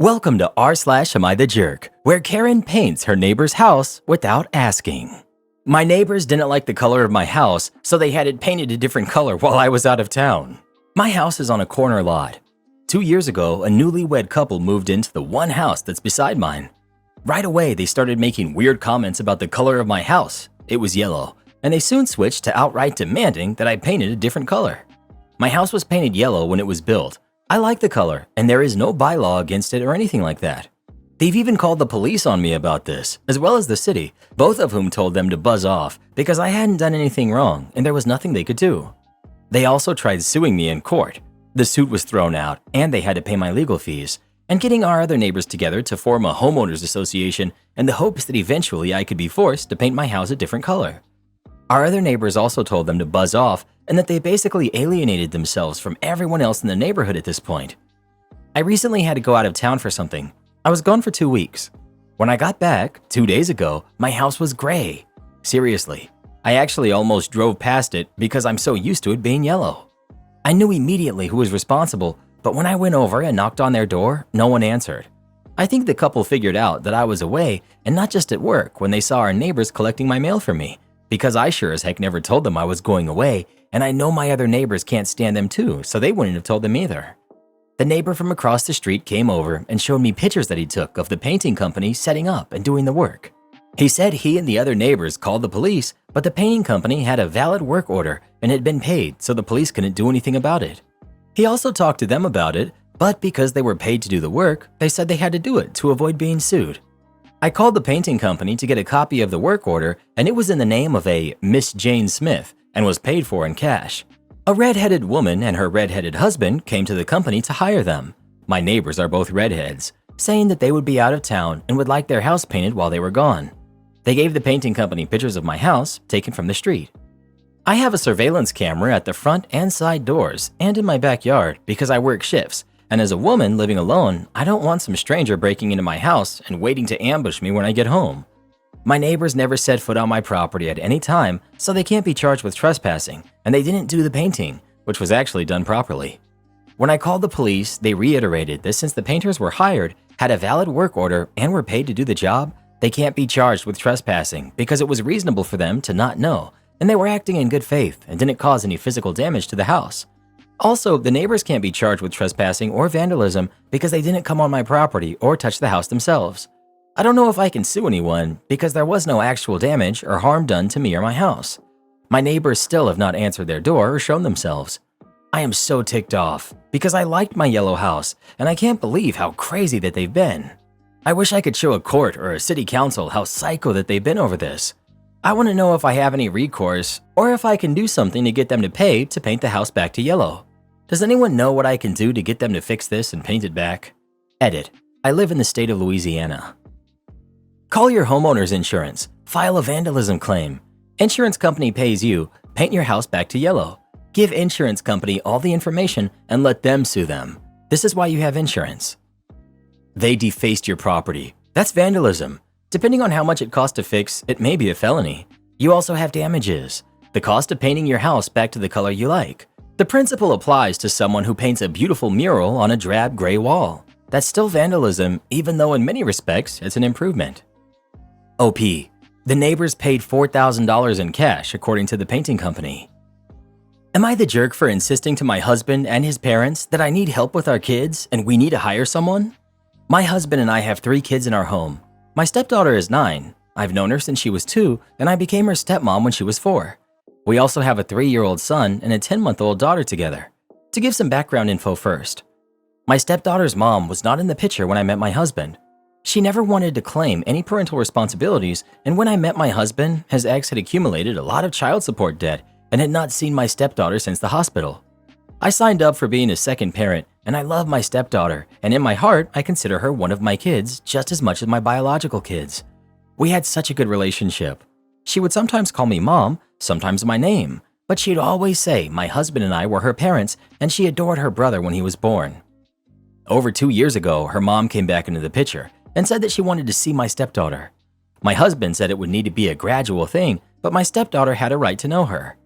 Welcome to r/Am I the Jerk, where Karen paints her neighbor's house without asking. My neighbors didn't like the color of my house, so they had it painted a different color while I was out of town. My house is on a corner lot. 2 years ago, a newlywed couple moved into the one house that's beside mine. Right away, they started making weird comments about the color of my house. It was yellow, and they soon switched to outright demanding that I painted a different color. My house was painted yellow when it was built. I like the color, and there is no bylaw against it or anything like that. They've even called the police on me about this, as well as the city, both of whom told them to buzz off because I hadn't done anything wrong and there was nothing they could do. They also tried suing me in court. The suit was thrown out, and they had to pay my legal fees, and getting our other neighbors together to form a homeowners association in the hopes that eventually I could be forced to paint my house a different color. Our other neighbors also told them to buzz off and that they basically alienated themselves from everyone else in the neighborhood at this point. I recently had to go out of town for something. I was gone for 2 weeks. When I got back, 2 days ago, my house was gray. Seriously, I actually almost drove past it because I'm so used to it being yellow. I knew immediately who was responsible, but when I went over and knocked on their door, no one answered. I think the couple figured out that I was away and not just at work when they saw our neighbors collecting my mail for me, because I sure as heck never told them I was going away, and I know my other neighbors can't stand them too, so they wouldn't have told them either. The neighbor from across the street came over and showed me pictures that he took of the painting company setting up and doing the work. He said he and the other neighbors called the police, but the painting company had a valid work order and had been paid, so the police couldn't do anything about it. He also talked to them about it, but because they were paid to do the work, they said they had to do it to avoid being sued. I called the painting company to get a copy of the work order, and it was in the name of a Miss Jane Smith and was paid for in cash. A red-headed woman and her red-headed husband came to the company to hire them. My neighbors are both redheads, saying that they would be out of town and would like their house painted while they were gone. They gave the painting company pictures of my house taken from the street. I have a surveillance camera at the front and side doors and in my backyard because I work shifts, and as a woman living alone, I don't want some stranger breaking into my house and waiting to ambush me when I get home. My neighbors never set foot on my property at any time, so they can't be charged with trespassing, and they didn't do the painting, which was actually done properly. When I called the police, they reiterated that since the painters were hired, had a valid work order, and were paid to do the job, they can't be charged with trespassing because it was reasonable for them to not know, and they were acting in good faith and didn't cause any physical damage to the house. Also, the neighbors can't be charged with trespassing or vandalism because they didn't come on my property or touch the house themselves. I don't know if I can sue anyone because there was no actual damage or harm done to me or my house. My neighbors still have not answered their door or shown themselves. I am so ticked off because I liked my yellow house and I can't believe how crazy that they've been. I wish I could show a court or a city council how psycho that they've been over this. I want to know if I have any recourse or if I can do something to get them to pay to paint the house back to yellow. Does anyone know what I can do to get them to fix this and paint it back? Edit. I live in the state of Louisiana. Call your homeowner's insurance. File a vandalism claim. Insurance company pays you. Paint your house back to yellow. Give insurance company all the information and let them sue them. This is why you have insurance. They defaced your property. That's vandalism. Depending on how much it costs to fix, it may be a felony. You also have damages. The cost of painting your house back to the color you like. The principle applies to someone who paints a beautiful mural on a drab gray wall. That's still vandalism, even though in many respects it's an improvement. OP. The neighbors paid $4,000 in cash according to the painting company. Am I the jerk for insisting to my husband and his parents that I need help with our kids and we need to hire someone? My husband and I have 3 kids in our home. My stepdaughter is 9. I've known her since she was 2, and I became her stepmom when she was 4. We also have a 3-year-old son and a 10-month-old daughter together. To give some background info first, my stepdaughter's mom was not in the picture when I met my husband. She never wanted to claim any parental responsibilities, and when I met my husband, his ex had accumulated a lot of child support debt and had not seen my stepdaughter since the hospital. I signed up for being a second parent, and I love my stepdaughter, and in my heart, I consider her one of my kids just as much as my biological kids. We had such a good relationship. She would sometimes call me mom, sometimes my name, but she'd always say my husband and I were her parents, and she adored her brother when he was born. Over 2 years ago, her mom came back into the picture and said that she wanted to see my stepdaughter. My husband said it would need to be a gradual thing, but my stepdaughter had a right to know her.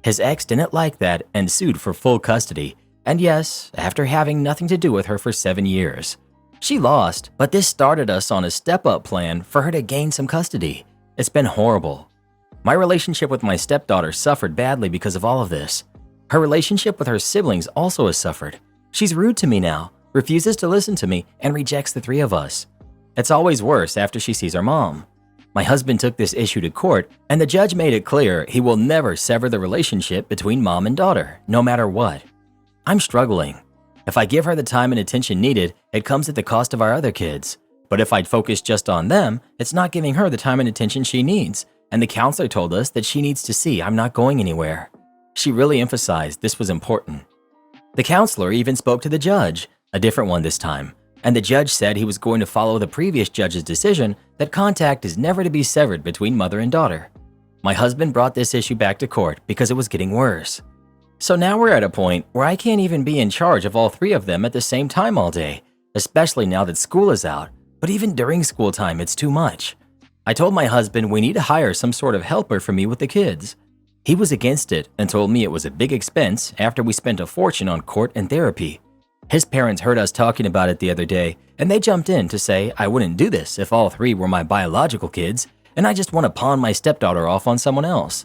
His ex didn't like that and sued for full custody, and yes, after having nothing to do with her for 7 years. She lost, but this started us on a step-up plan for her to gain some custody. It's been horrible. My relationship with my stepdaughter suffered badly because of all of this. Her relationship with her siblings also has suffered. She's rude to me now, refuses to listen to me, and rejects the three of us. It's always worse after she sees her mom. My husband took this issue to court, and the judge made it clear he will never sever the relationship between mom and daughter, no matter what. I'm struggling. If I give her the time and attention needed, it comes at the cost of our other kids. But if I'd focus just on them, it's not giving her the time and attention she needs, and the counselor told us that she needs to see I'm not going anywhere. She really emphasized this was important. The counselor even spoke to the judge, a different one this time, and the judge said he was going to follow the previous judge's decision that contact is never to be severed between mother and daughter. My husband brought this issue back to court because it was getting worse. So now we're at a point where I can't even be in charge of all three of them at the same time all day, especially now that school is out, but even during school time it's too much. I told my husband we need to hire some sort of helper for me with the kids. He was against it and told me it was a big expense after we spent a fortune on court and therapy. His parents heard us talking about it the other day, and they jumped in to say I wouldn't do this if all three were my biological kids, and I just want to pawn my stepdaughter off on someone else.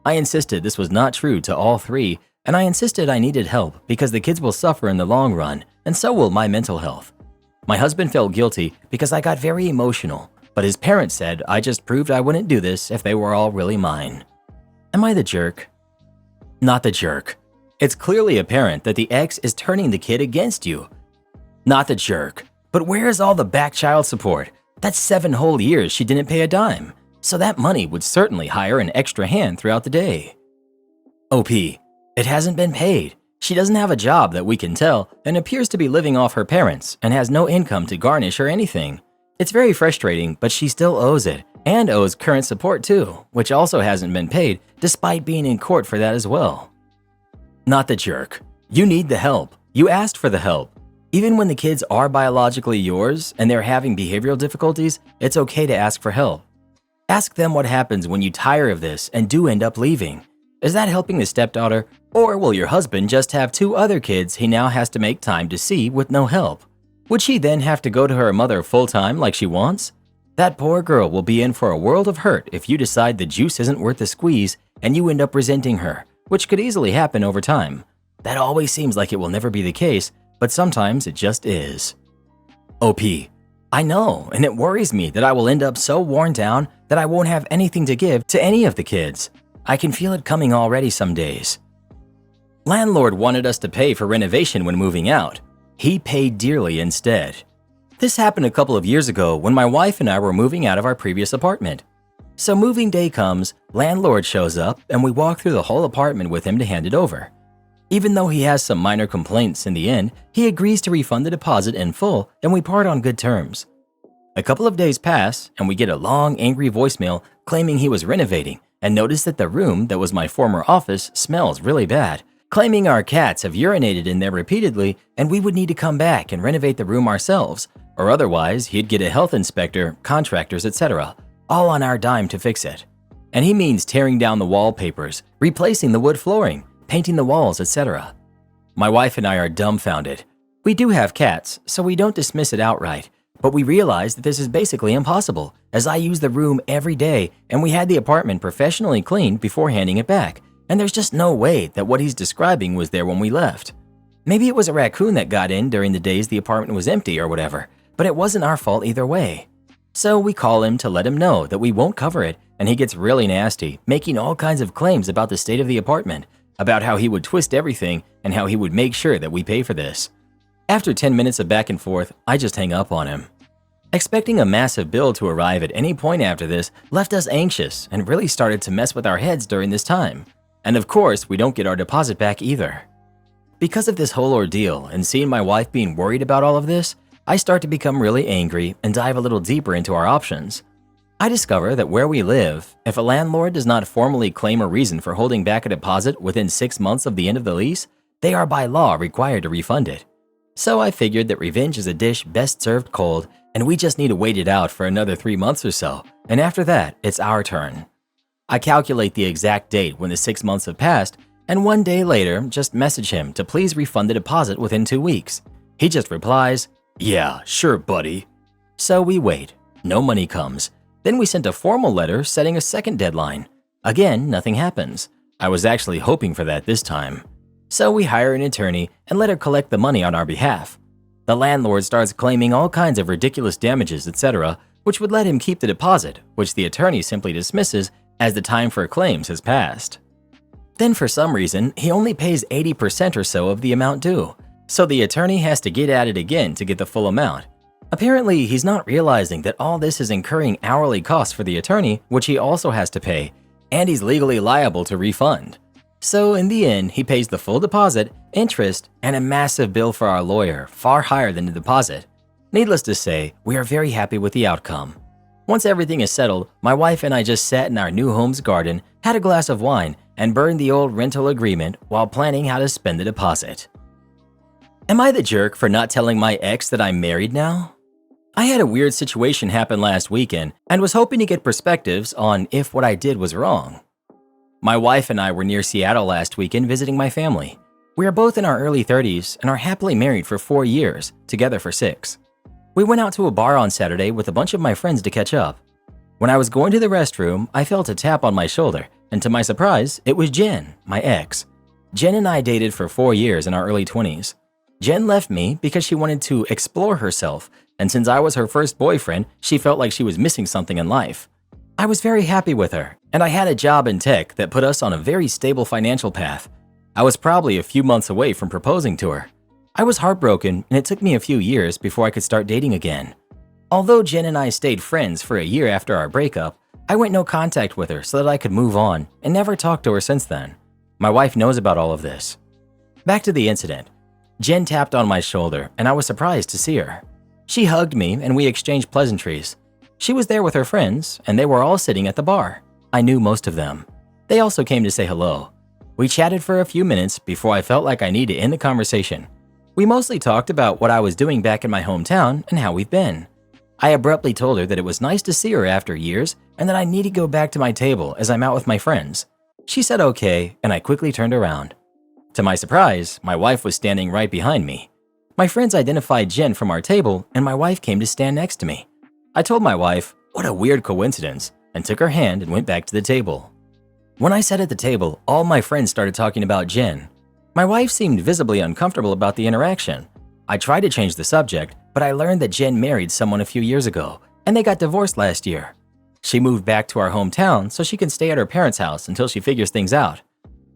I insisted this was not true to all three, and I insisted I needed help because the kids will suffer in the long run, and so will my mental health. My husband felt guilty because I got very emotional, but his parents said I just proved I wouldn't do this if they were all really mine. Am I the jerk? Not the jerk. It's clearly apparent that the ex is turning the kid against you. Not the jerk. But where is all the back child support? That's 7 whole years she didn't pay a dime, so that money would certainly hire an extra hand throughout the day. OP. It hasn't been paid. She doesn't have a job that we can tell and appears to be living off her parents and has no income to garnish or anything. It's very frustrating, but she still owes it and owes current support too, which also hasn't been paid despite being in court for that as well. Not the jerk. You need the help. You asked for the help. Even when the kids are biologically yours and they're having behavioral difficulties, it's okay to ask for help. Ask them what happens when you tire of this and do end up leaving. Is that helping the stepdaughter, or will your husband just have 2 other kids he now has to make time to see with no help? Would she then have to go to her mother full-time like she wants? That poor girl will be in for a world of hurt if you decide the juice isn't worth the squeeze and you end up resenting her, which could easily happen over time. That always seems like it will never be the case, but sometimes it just is. OP. I know, and it worries me that I will end up so worn down that I won't have anything to give to any of the kids. I can feel it coming already some days. Landlord wanted us to pay for renovation when moving out. He paid dearly instead. This happened a couple of years ago when my wife and I were moving out of our previous apartment. So moving day comes, landlord shows up, and we walk through the whole apartment with him to hand it over. Even though he has some minor complaints in the end, he agrees to refund the deposit in full and we part on good terms. A couple of days pass and we get a long, angry voicemail claiming he was renovating and notice that the room that was my former office smells really bad, claiming our cats have urinated in there repeatedly and we would need to come back and renovate the room ourselves, or otherwise he'd get a health inspector, contractors, etc., all on our dime to fix it. And he means tearing down the wallpapers, replacing the wood flooring, painting the walls, etc. My wife and I are dumbfounded. We do have cats, so we don't dismiss it outright, but we realize that this is basically impossible, as I use the room every day and we had the apartment professionally cleaned before handing it back, and there's just no way that what he's describing was there when we left. Maybe it was a raccoon that got in during the days the apartment was empty or whatever, but it wasn't our fault either way. So we call him to let him know that we won't cover it, and he gets really nasty, making all kinds of claims about the state of the apartment, about how he would twist everything and how he would make sure that we pay for this. After 10 minutes of back and forth, I just hang up on him. Expecting a massive bill to arrive at any point after this left us anxious and really started to mess with our heads during this time. And of course, we don't get our deposit back either. Because of this whole ordeal and seeing my wife being worried about all of this, I start to become really angry and dive a little deeper into our options. I discover that where we live, if a landlord does not formally claim a reason for holding back a deposit within 6 months of the end of the lease, they are by law required to refund it. So I figured that revenge is a dish best served cold, and we just need to wait it out for another 3 months or so, and after that, it's our turn. I calculate the exact date when the 6 months have passed, and 1 day later, just message him to please refund the deposit within 2 weeks. He just replies, Yeah, sure, buddy. So we wait. No money comes. Then we sent a formal letter setting a second deadline. Again, nothing happens. I was actually hoping for that this time. So we hire an attorney and let her collect the money on our behalf. The landlord starts claiming all kinds of ridiculous damages, etc., which would let him keep the deposit, which the attorney simply dismisses as the time for claims has passed. Then for some reason, he only pays 80% or so of the amount due, so the attorney has to get at it again to get the full amount. Apparently, he's not realizing that all this is incurring hourly costs for the attorney, which he also has to pay, and he's legally liable to refund. So in the end, he pays the full deposit, interest, and a massive bill for our lawyer, far higher than the deposit. Needless to say, we are very happy with the outcome. Once everything is settled, my wife and I just sat in our new home's garden, had a glass of wine, and burned the old rental agreement while planning how to spend the deposit. Am I the jerk for not telling my ex that I'm married now? I had a weird situation happen last weekend and was hoping to get perspectives on if what I did was wrong. My wife and I were near Seattle last weekend visiting my family. We are both in our early 30s and are happily married for 4 years, together for 6. We went out to a bar on Saturday with a bunch of my friends to catch up. When I was going to the restroom, I felt a tap on my shoulder, and to my surprise, it was Jen, my ex. Jen and I dated for 4 years in our early 20s. Jen left me because she wanted to explore herself, and since I was her first boyfriend, she felt like she was missing something in life. I was very happy with her, and I had a job in tech that put us on a very stable financial path. I was probably a few months away from proposing to her. I was heartbroken, and it took me a few years before I could start dating again. Although Jen and I stayed friends for a year after our breakup, I went no contact with her so that I could move on and never talked to her since then. My wife knows about all of this. Back to the incident. Jen tapped on my shoulder, and I was surprised to see her. She hugged me, and we exchanged pleasantries. She was there with her friends, and they were all sitting at the bar. I knew most of them. They also came to say hello. We chatted for a few minutes before I felt like I needed to end the conversation. We mostly talked about what I was doing back in my hometown and how we've been. I abruptly told her that it was nice to see her after years and that I need to go back to my table as I'm out with my friends. She said okay, and I quickly turned around. To my surprise, my wife was standing right behind me. My friends identified Jen from our table, and my wife came to stand next to me. I told my wife, "What a weird coincidence," and took her hand and went back to the table. When I sat at the table, all my friends started talking about Jen. My wife seemed visibly uncomfortable about the interaction. I tried to change the subject, but I learned that Jen married someone a few years ago, and they got divorced last year. She moved back to our hometown so she can stay at her parents' house until she figures things out.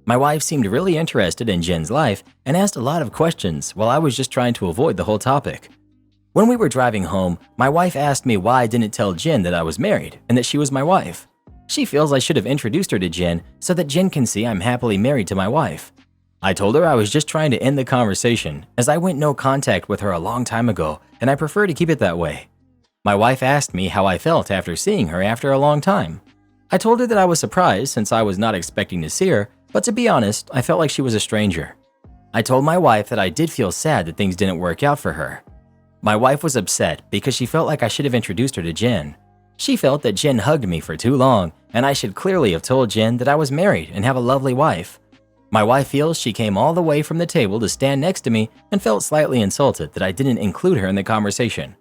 My wife seemed really interested in Jen's life and asked a lot of questions while I was just trying to avoid the whole topic. When we were driving home, my wife asked me why I didn't tell Jen that I was married and that she was my wife. She feels I should have introduced her to Jen so that Jen can see I'm happily married to my wife. I told her I was just trying to end the conversation as I went no contact with her a long time ago and I prefer to keep it that way. My wife asked me how I felt after seeing her after a long time. I told her that I was surprised since I was not expecting to see her, but to be honest, I felt like she was a stranger. I told my wife that I did feel sad that things didn't work out for her. My wife was upset because she felt like I should have introduced her to Jen. She felt that Jen hugged me for too long and I should clearly have told Jen that I was married and have a lovely wife. My wife feels she came all the way from the table to stand next to me and felt slightly insulted that I didn't include her in the conversation.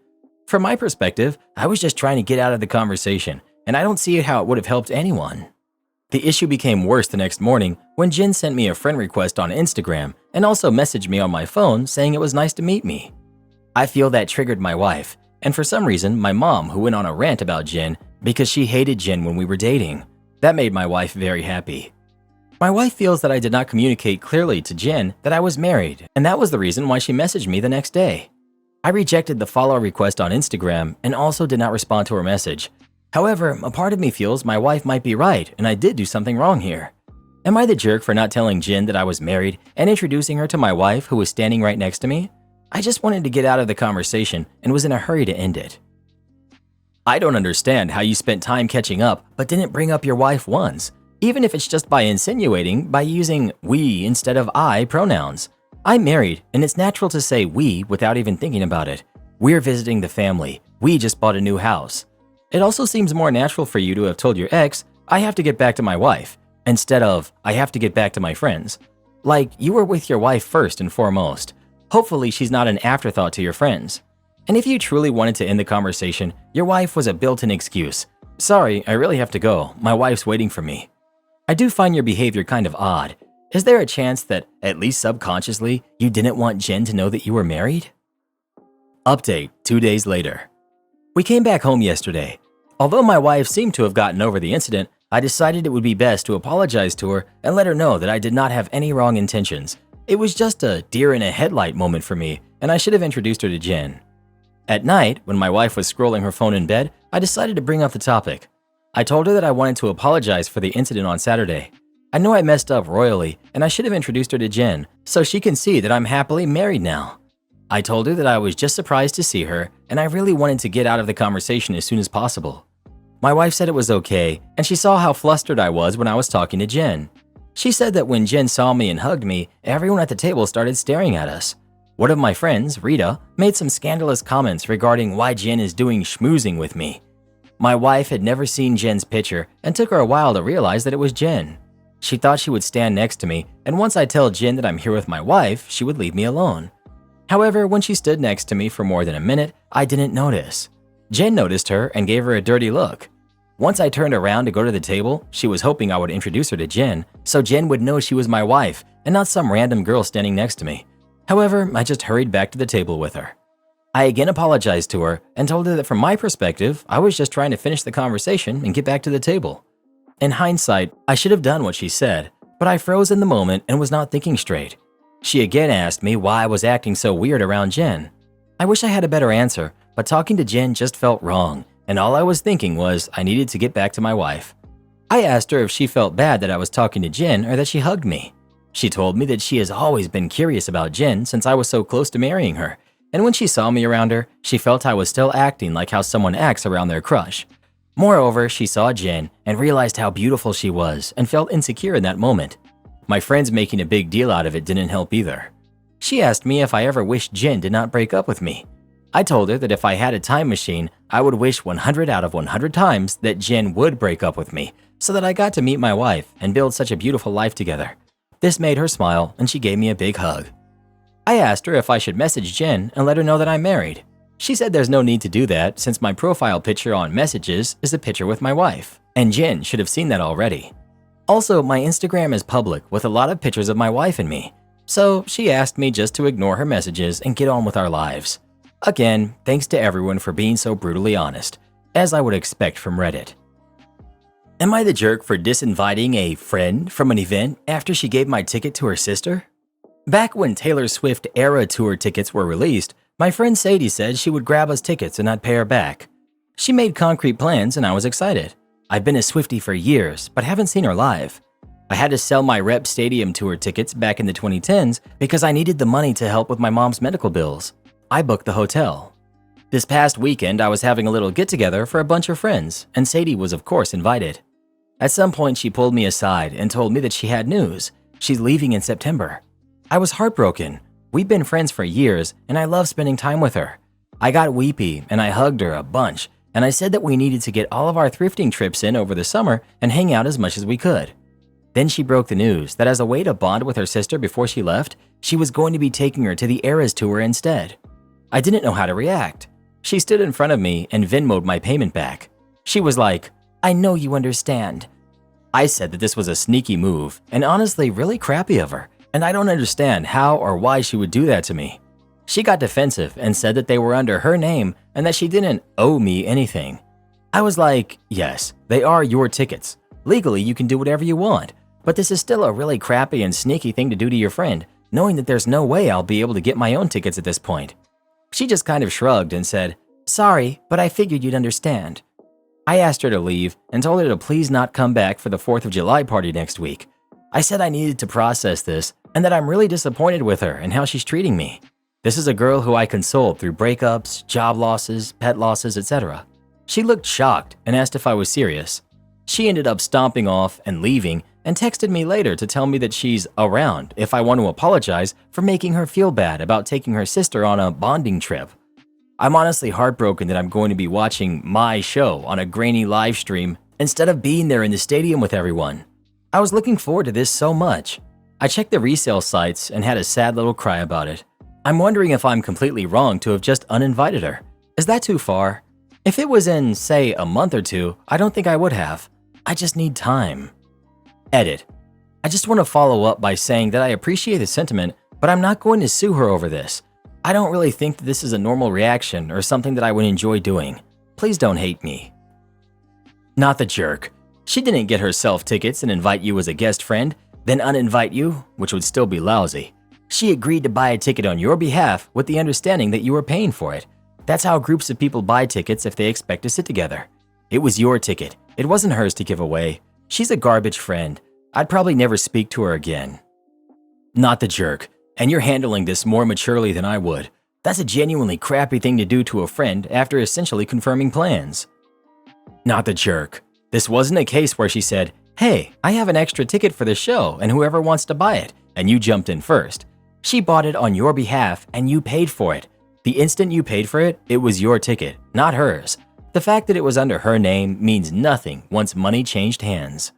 From my perspective, I was just trying to get out of the conversation and I don't see how it would have helped anyone. The issue became worse the next morning when Jen sent me a friend request on Instagram and also messaged me on my phone saying it was nice to meet me. I feel that triggered my wife, and for some reason, my mom, who went on a rant about Jen because she hated Jen when we were dating. That made my wife very happy. My wife feels that I did not communicate clearly to Jen that I was married, and that was the reason why she messaged me the next day. I rejected the follow request on Instagram and also did not respond to her message. However, a part of me feels my wife might be right and I did do something wrong here. Am I the jerk for not telling Jen that I was married and introducing her to my wife who was standing right next to me? I just wanted to get out of the conversation and was in a hurry to end it. I don't understand how you spent time catching up but didn't bring up your wife once, even if it's just by insinuating by using we instead of I pronouns. I'm married and it's natural to say we without even thinking about it. We're visiting the family. We just bought a new house. It also seems more natural for you to have told your ex, I have to get back to my wife, instead of I have to get back to my friends. Like you were with your wife first and foremost. Hopefully she's not an afterthought to your friends. And if you truly wanted to end the conversation, your wife was a built-in excuse. Sorry, I really have to go. My wife's waiting for me. I do find your behavior kind of odd. Is there a chance that, at least subconsciously, you didn't want Jen to know that you were married? Update 2 days later. We came back home yesterday. Although my wife seemed to have gotten over the incident, I decided it would be best to apologize to her and let her know that I did not have any wrong intentions. It was just a deer in a headlight moment for me, and I should have introduced her to Jen. At night, when my wife was scrolling her phone in bed, I decided to bring up the topic. I told her that I wanted to apologize for the incident on Saturday. I know I messed up royally, and I should have introduced her to Jen, so she can see that I'm happily married now. I told her that I was just surprised to see her, and I really wanted to get out of the conversation as soon as possible. My wife said it was okay, and she saw how flustered I was when I was talking to Jen. She said that when Jen saw me and hugged me, everyone at the table started staring at us. One of my friends, Rita, made some scandalous comments regarding why Jen is doing schmoozing with me. My wife had never seen Jen's picture and took her a while to realize that it was Jen. She thought she would stand next to me, and once I tell Jen that I'm here with my wife, she would leave me alone. However, when she stood next to me for more than a minute, I didn't notice. Jen noticed her and gave her a dirty look. Once I turned around to go to the table, she was hoping I would introduce her to Jen, so Jen would know she was my wife and not some random girl standing next to me. However, I just hurried back to the table with her. I again apologized to her and told her that from my perspective, I was just trying to finish the conversation and get back to the table. In hindsight, I should have done what she said, but I froze in the moment and was not thinking straight. She again asked me why I was acting so weird around Jen. I wish I had a better answer, but talking to Jen just felt wrong, and all I was thinking was I needed to get back to my wife. I asked her if she felt bad that I was talking to Jen or that she hugged me. She told me that she has always been curious about Jen since I was so close to marrying her, and when she saw me around her, she felt I was still acting like how someone acts around their crush. Moreover, she saw Jen and realized how beautiful she was and felt insecure in that moment. My friends making a big deal out of it didn't help either. She asked me if I ever wished Jen did not break up with me. I told her that if I had a time machine, I would wish 100 out of 100 times that Jen would break up with me so that I got to meet my wife and build such a beautiful life together. This made her smile and she gave me a big hug. I asked her if I should message Jen and let her know that I'm married. She said there's no need to do that since my profile picture on messages is a picture with my wife, and Jen should have seen that already. Also, my Instagram is public with a lot of pictures of my wife and me, so she asked me just to ignore her messages and get on with our lives. Again, thanks to everyone for being so brutally honest, as I would expect from Reddit. Am I the jerk for disinviting a friend from an event after she gave my ticket to her sister? Back when Taylor Swift Era Tour tickets were released, my friend Sadie said she would grab us tickets and not pay her back. She made concrete plans and I was excited. I've been a Swiftie for years, but haven't seen her live. I had to sell my Rep Stadium Tour tickets back in the 2010s because I needed the money to help with my mom's medical bills. I booked the hotel. This past weekend, I was having a little get-together for a bunch of friends, and Sadie was of course invited. At some point, she pulled me aside and told me that she had news. She's leaving in September. I was heartbroken. We've been friends for years, and I love spending time with her. I got weepy, and I hugged her a bunch, and I said that we needed to get all of our thrifting trips in over the summer and hang out as much as we could. Then she broke the news that as a way to bond with her sister before she left, she was going to be taking her to the Eras Tour instead. I didn't know how to react. She stood in front of me and Venmo'd my payment back. She was like, "I know you understand." I said that this was a sneaky move and honestly really crappy of her, and I don't understand how or why she would do that to me. She got defensive and said that they were under her name and that she didn't owe me anything. I was like, yes, they are your tickets. Legally, you can do whatever you want, but this is still a really crappy and sneaky thing to do to your friend, knowing that there's no way I'll be able to get my own tickets at this point. She just kind of shrugged and said, "Sorry, but I figured you'd understand." I asked her to leave and told her to please not come back for the 4th of July party next week. I said I needed to process this and that I'm really disappointed with her and how she's treating me. This is a girl who I consoled through breakups, job losses, pet losses, etc. She looked shocked and asked if I was serious. She ended up stomping off and leaving and texted me later to tell me that she's around if I want to apologize for making her feel bad about taking her sister on a bonding trip. I'm honestly heartbroken that I'm going to be watching my show on a grainy live stream instead of being there in the stadium with everyone. I was looking forward to this so much. I checked the resale sites and had a sad little cry about it. I'm wondering if I'm completely wrong to have just uninvited her. Is that too far? If it was in, say, a month or two, I don't think I would have. I just need time. Edit. I just want to follow up by saying that I appreciate the sentiment, but I'm not going to sue her over this. I don't really think that this is a normal reaction or something that I would enjoy doing. Please don't hate me. Not the jerk. She didn't get herself tickets and invite you as a guest friend, then uninvite you, which would still be lousy. She agreed to buy a ticket on your behalf with the understanding that you were paying for it. That's how groups of people buy tickets if they expect to sit together. It was your ticket. It wasn't hers to give away. She's a garbage friend. I'd probably never speak to her again. Not the jerk. And you're handling this more maturely than I would. That's a genuinely crappy thing to do to a friend after essentially confirming plans. Not the jerk. This wasn't a case where she said, "Hey, I have an extra ticket for the show and whoever wants to buy it," and you jumped in first. She bought it on your behalf and you paid for it. The instant you paid for it, it was your ticket, not hers. The fact that it was under her name means nothing once money changed hands.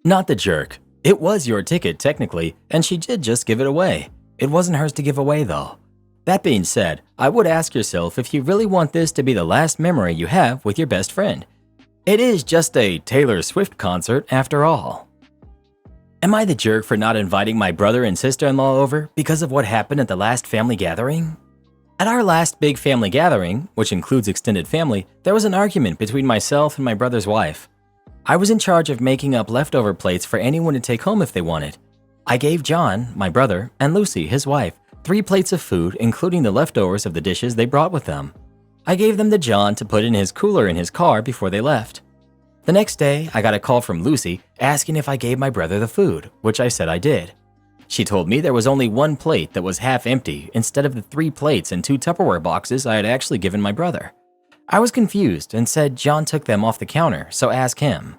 Not the jerk. It was your ticket technically, and she did just give it away. It wasn't hers to give away though. That being said, I would ask yourself if you really want this to be the last memory you have with your best friend. It is just a Taylor Swift concert after all. Am I the jerk for not inviting my brother and sister-in-law over because of what happened at the last family gathering? At our last big family gathering, which includes extended family, there was an argument between myself and my brother's wife. I was in charge of making up leftover plates for anyone to take home if they wanted. I gave John, my brother, and Lucy, his wife, 3 plates of food, including the leftovers of the dishes they brought with them. I gave them to John to put in his cooler in his car before they left. The next day, I got a call from Lucy asking if I gave my brother the food, which I said I did. She told me there was only 1 plate that was half empty instead of the 3 plates and 2 Tupperware boxes I had actually given my brother. I was confused and said John took them off the counter, so ask him.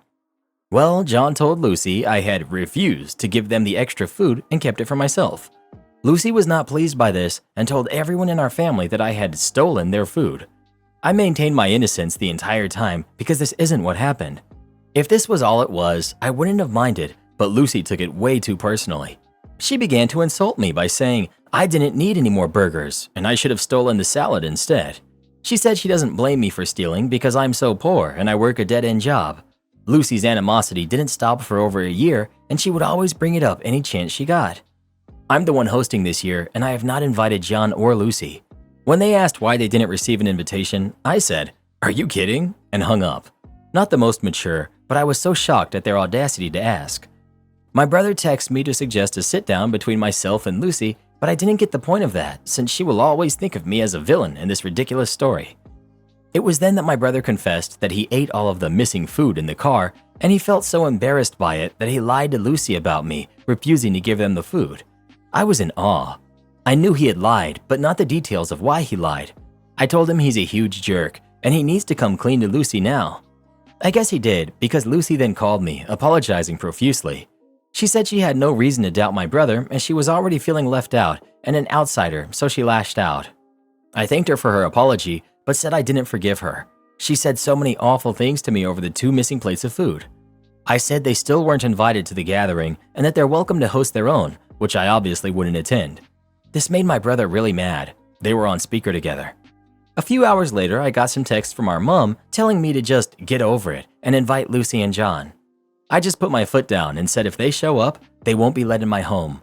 Well, John told Lucy I had refused to give them the extra food and kept it for myself. Lucy was not pleased by this and told everyone in our family that I had stolen their food. I maintained my innocence the entire time because this isn't what happened. If this was all it was, I wouldn't have minded, but Lucy took it way too personally. She began to insult me by saying I didn't need any more burgers and I should have stolen the salad instead. She said she doesn't blame me for stealing because I'm so poor and I work a dead-end job. Lucy's animosity didn't stop for over a year and she would always bring it up any chance she got. I'm the one hosting this year and I have not invited John or Lucy. When they asked why they didn't receive an invitation, I said, "Are you kidding?" and hung up. Not the most mature, but I was so shocked at their audacity to ask. My brother texted me to suggest a sit-down between myself and Lucy, but I didn't get the point of that since she will always think of me as a villain in this ridiculous story. It was then that my brother confessed that he ate all of the missing food in the car and he felt so embarrassed by it that he lied to Lucy about me, refusing to give them the food. I was in awe. I knew he had lied, but not the details of why he lied. I told him he's a huge jerk and he needs to come clean to Lucy now. I guess he did because Lucy then called me, apologizing profusely. She said she had no reason to doubt my brother as she was already feeling left out and an outsider, so she lashed out. I thanked her for her apology, but said I didn't forgive her. She said so many awful things to me over the 2 missing plates of food. I said they still weren't invited to the gathering and that they're welcome to host their own, which I obviously wouldn't attend. This made my brother really mad. They were on speaker together. A few hours later, I got some texts from our mom telling me to just get over it and invite Lucy and John. I just put my foot down and said if they show up, they won't be let in my home.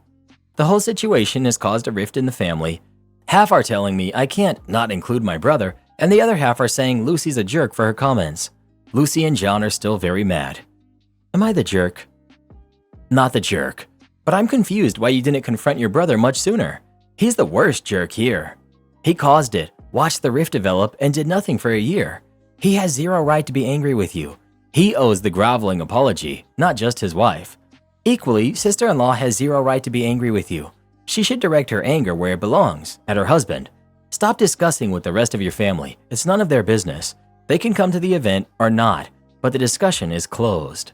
The whole situation has caused a rift in the family. Half are telling me I can't not include my brother, and the other half are saying Lucy's a jerk for her comments. Lucy and John are still very mad. Am I the jerk? Not the jerk, but I'm confused why you didn't confront your brother much sooner. He's the worst jerk here. He caused it, watched the rift develop, and did nothing for a year. He has zero right to be angry with you. He owes the groveling apology, not just his wife. Equally, sister-in-law has zero right to be angry with you. She should direct her anger where it belongs, at her husband. Stop discussing with the rest of your family. It's none of their business. They can come to the event or not, but the discussion is closed.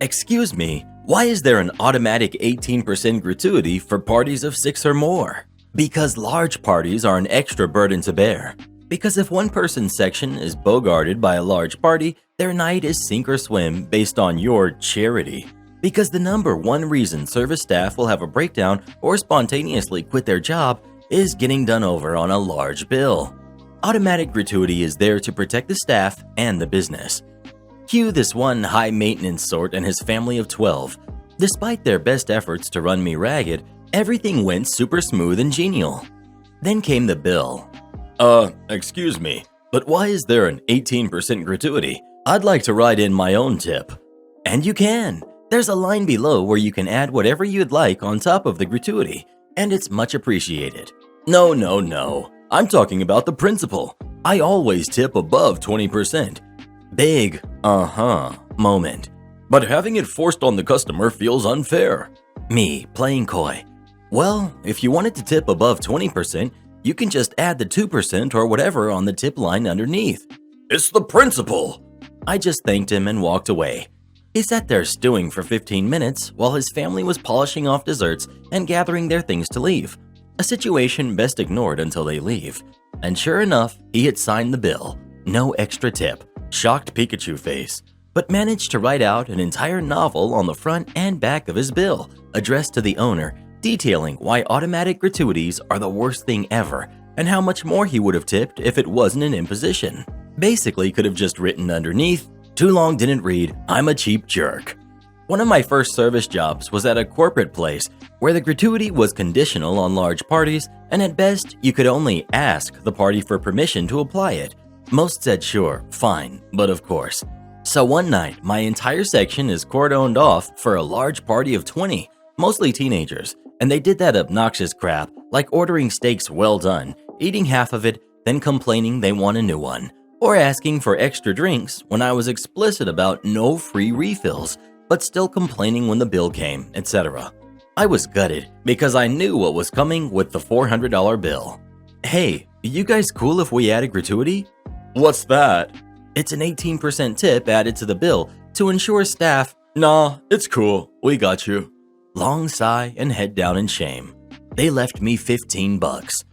Excuse me, why is there an automatic 18% gratuity for parties of 6 or more? Because large parties are an extra burden to bear. Because if one person's section is bogarted by a large party, their night is sink or swim based on your charity. Because the number one reason service staff will have a breakdown or spontaneously quit their job is getting done over on a large bill. Automatic gratuity is there to protect the staff and the business. Cue this one high-maintenance sort and his family of 12. Despite their best efforts to run me ragged, everything went super smooth and genial. Then came the bill. Excuse me, but why is there an 18% gratuity? I'd like to write in my own tip. And you can. There's a line below where you can add whatever you'd like on top of the gratuity, and it's much appreciated. No. I'm talking about the principle. I always tip above 20%. Big, moment. But having it forced on the customer feels unfair. Me, playing coy. Well, if you wanted to tip above 20%, you can just add the 2% or whatever on the tip line underneath. It's the principle. I just thanked him and walked away. He sat there stewing for 15 minutes while his family was polishing off desserts and gathering their things to leave. A situation best ignored until they leave. And sure enough, he had signed the bill. No extra tip. Shocked Pikachu face. But managed to write out an entire novel on the front and back of his bill, addressed to the owner, detailing why automatic gratuities are the worst thing ever and how much more he would have tipped if it wasn't an imposition. Basically could have just written underneath, "Too long didn't read, I'm a cheap jerk." One of my first service jobs was at a corporate place where the gratuity was conditional on large parties, and at best, you could only ask the party for permission to apply it. Most said sure, fine, but of course. So one night, my entire section is cordoned off for a large party of 20, mostly teenagers, and they did that obnoxious crap like ordering steaks well done, eating half of it, then complaining they want a new one, or asking for extra drinks when I was explicit about no free refills, but still complaining when the bill came, etc. I was gutted because I knew what was coming with the $400 bill. Hey, you guys cool if we add a gratuity? What's that? It's an 18% tip added to the bill to ensure staff. Nah, it's cool. We got you. Long sigh and head down in shame. They left me $15.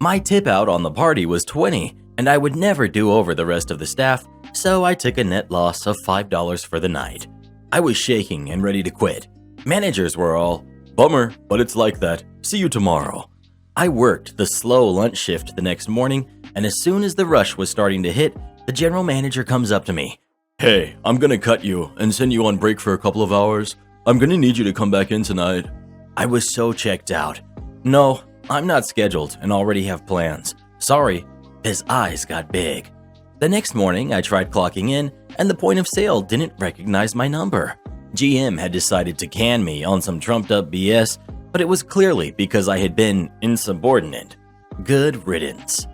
My tip out on the party was $20, and I would never do over the rest of the staff, so I took a net loss of $5 for the night. I was shaking and ready to quit. Managers were all, "Bummer, but it's like that. See you tomorrow." I worked the slow lunch shift the next morning, and as soon as the rush was starting to hit, the general manager comes up to me. "Hey, I'm gonna cut you and send you on break for a couple of hours. I'm gonna need you to come back in tonight." I was so checked out. "No, I'm not scheduled and already have plans. Sorry." His eyes got big. The next morning, I tried clocking in, and the point of sale didn't recognize my number. GM had decided to can me on some trumped-up BS, but it was clearly because I had been insubordinate. Good riddance.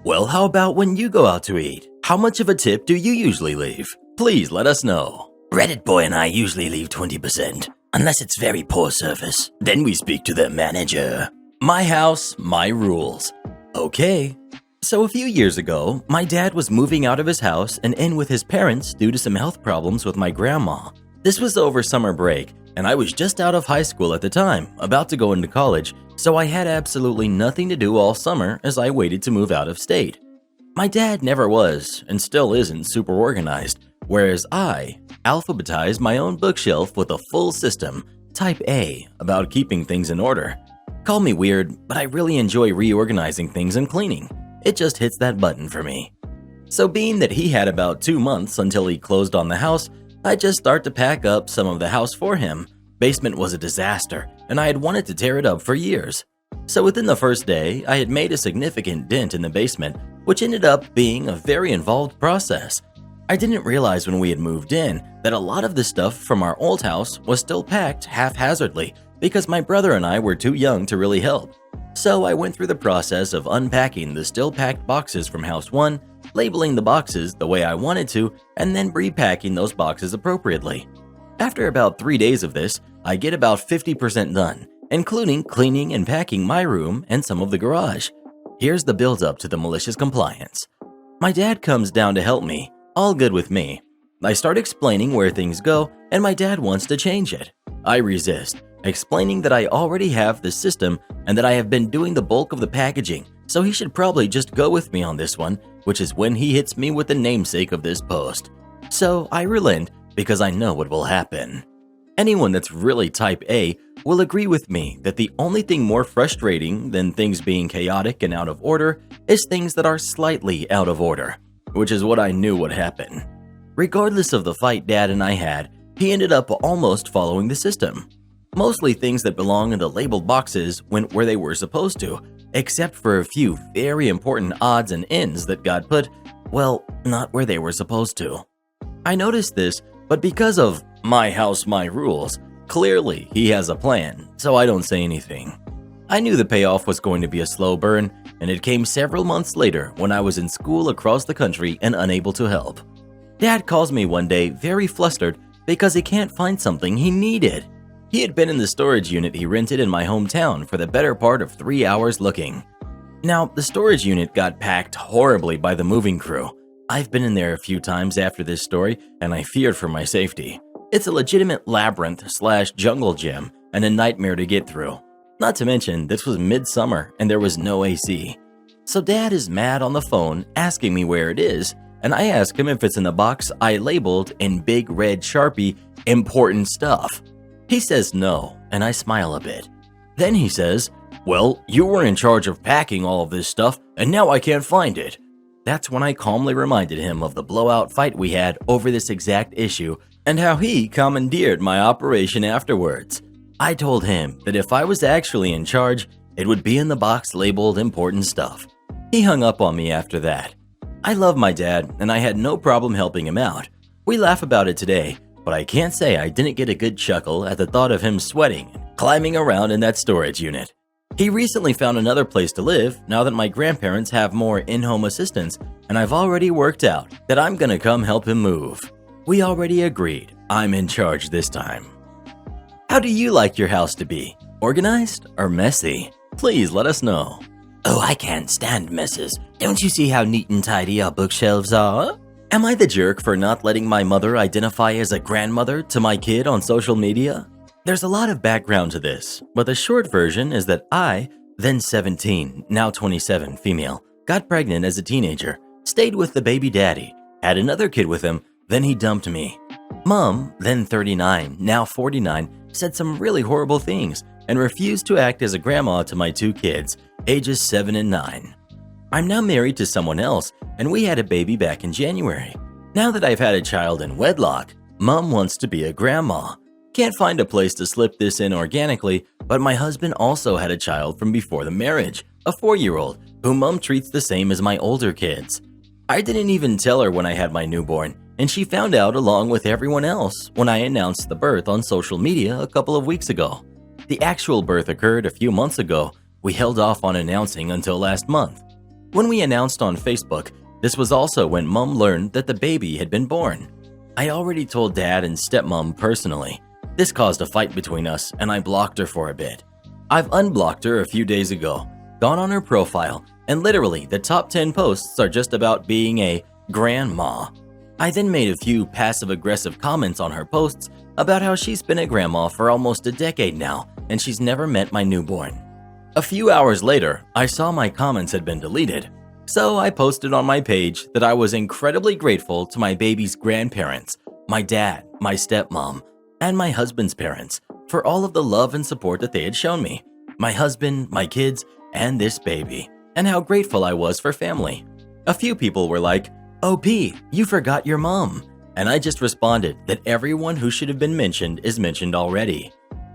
Well, how about when you go out to eat? How much of a tip do you usually leave? Please let us know. Reddit boy and I usually leave 20%, unless it's very poor service. Then we speak to the manager. My house, my rules. Okay. So a few years ago, my dad was moving out of his house and in with his parents due to some health problems with my grandma. This was over summer break, and I was just out of high school at the time, about to go into college, so I had absolutely nothing to do all summer as I waited to move out of state. My dad never was, and still isn't, super organized, whereas I alphabetized my own bookshelf with a full system, type A, about keeping things in order. Call me weird, but I really enjoy reorganizing things and cleaning. It just hits that button for me. So being that he had about 2 months until he closed on the house, I just start to pack up some of the house for him. Basement was a disaster, and I had wanted to tear it up for years. So within the first day, I had made a significant dent in the basement, which ended up being a very involved process. I didn't realize when we had moved in that a lot of the stuff from our old house was still packed haphazardly because my brother and I were too young to really help. So I went through the process of unpacking the still packed boxes from house 1, labeling the boxes the way I wanted to, and then repacking those boxes appropriately. After about 3 days of this, I get about 50% done, including cleaning and packing my room and some of the garage. Here's the build-up to the malicious compliance. My dad comes down to help me, all good with me. I start explaining where things go, and my dad wants to change it. I resist, explaining that I already have the system and that I have been doing the bulk of the packaging, so he should probably just go with me on this one, which is when he hits me with the namesake of this post. So I relent because I know what will happen. Anyone that's really type A will agree with me that the only thing more frustrating than things being chaotic and out of order is things that are slightly out of order, which is what I knew would happen. Regardless of the fight Dad and I had, he ended up almost following the system. Mostly things that belong in the labeled boxes went where they were supposed to, except for a few very important odds and ends that got put, well, not where they were supposed to. I noticed this, but because of my house, my rules, clearly he has a plan, so I don't say anything. I knew the payoff was going to be a slow burn, and it came several months later when I was in school across the country and unable to help. Dad calls me one day very flustered because he can't find something he needed. He had been in the storage unit he rented in my hometown for the better part of 3 hours looking. Now, the storage unit got packed horribly by the moving crew. I've been in there a few times after this story, and I feared for my safety. It's a legitimate labyrinth/jungle gym and a nightmare to get through. Not to mention, this was midsummer and there was no AC. So Dad is mad on the phone asking me where it is, and I ask him if it's in the box I labeled in big red Sharpie, "Important stuff." He says no, and I smile a bit. Then he says, "Well, you were in charge of packing all of this stuff, and now I can't find it." That's when I calmly reminded him of the blowout fight we had over this exact issue and how he commandeered my operation afterwards. I told him that if I was actually in charge, it would be in the box labeled "Important stuff." He hung up on me after that. I love my dad, and I had no problem helping him out. We laugh about it today, but I can't say I didn't get a good chuckle at the thought of him sweating and climbing around in that storage unit. He recently found another place to live now that my grandparents have more in-home assistance, and I've already worked out that I'm gonna come help him move. We already agreed I'm in charge this time. How do you like your house to be? Organized or messy? Please let us know. Oh, I can't stand messes. Don't you see how neat and tidy our bookshelves are? Am I the jerk for not letting my mother identify as a grandmother to my kid on social media? There's a lot of background to this, but the short version is that I, then 17, now 27 female, got pregnant as a teenager, stayed with the baby daddy, had another kid with him, then he dumped me. Mom, then 39, now 49, said some really horrible things and refused to act as a grandma to my two kids, ages 7 and 9. I'm now married to someone else, and we had a baby back in January. Now that I've had a child in wedlock, Mom wants to be a grandma. Can't find a place to slip this in organically, but my husband also had a child from before the marriage, a 4-year-old, who Mom treats the same as my older kids. I didn't even tell her when I had my newborn, and she found out along with everyone else when I announced the birth on social media a couple of weeks ago. The actual birth occurred a few months ago. We held off on announcing until last month. When we announced on Facebook, this was also when Mom learned that the baby had been born. I already told Dad and Stepmom personally. This caused a fight between us, and I blocked her for a bit. I've unblocked her a few days ago, gone on her profile, and literally the top 10 posts are just about being a grandma. I then made a few passive-aggressive comments on her posts about how she's been a grandma for almost a decade now, and she's never met my newborn. A few hours later, I saw my comments had been deleted, so I posted on my page that I was incredibly grateful to my baby's grandparents, my dad, my stepmom, and my husband's parents for all of the love and support that they had shown me, my husband, my kids, and this baby, and how grateful I was for family. A few people were like, "OP, you forgot your mom," and I just responded that everyone who should have been mentioned is mentioned already.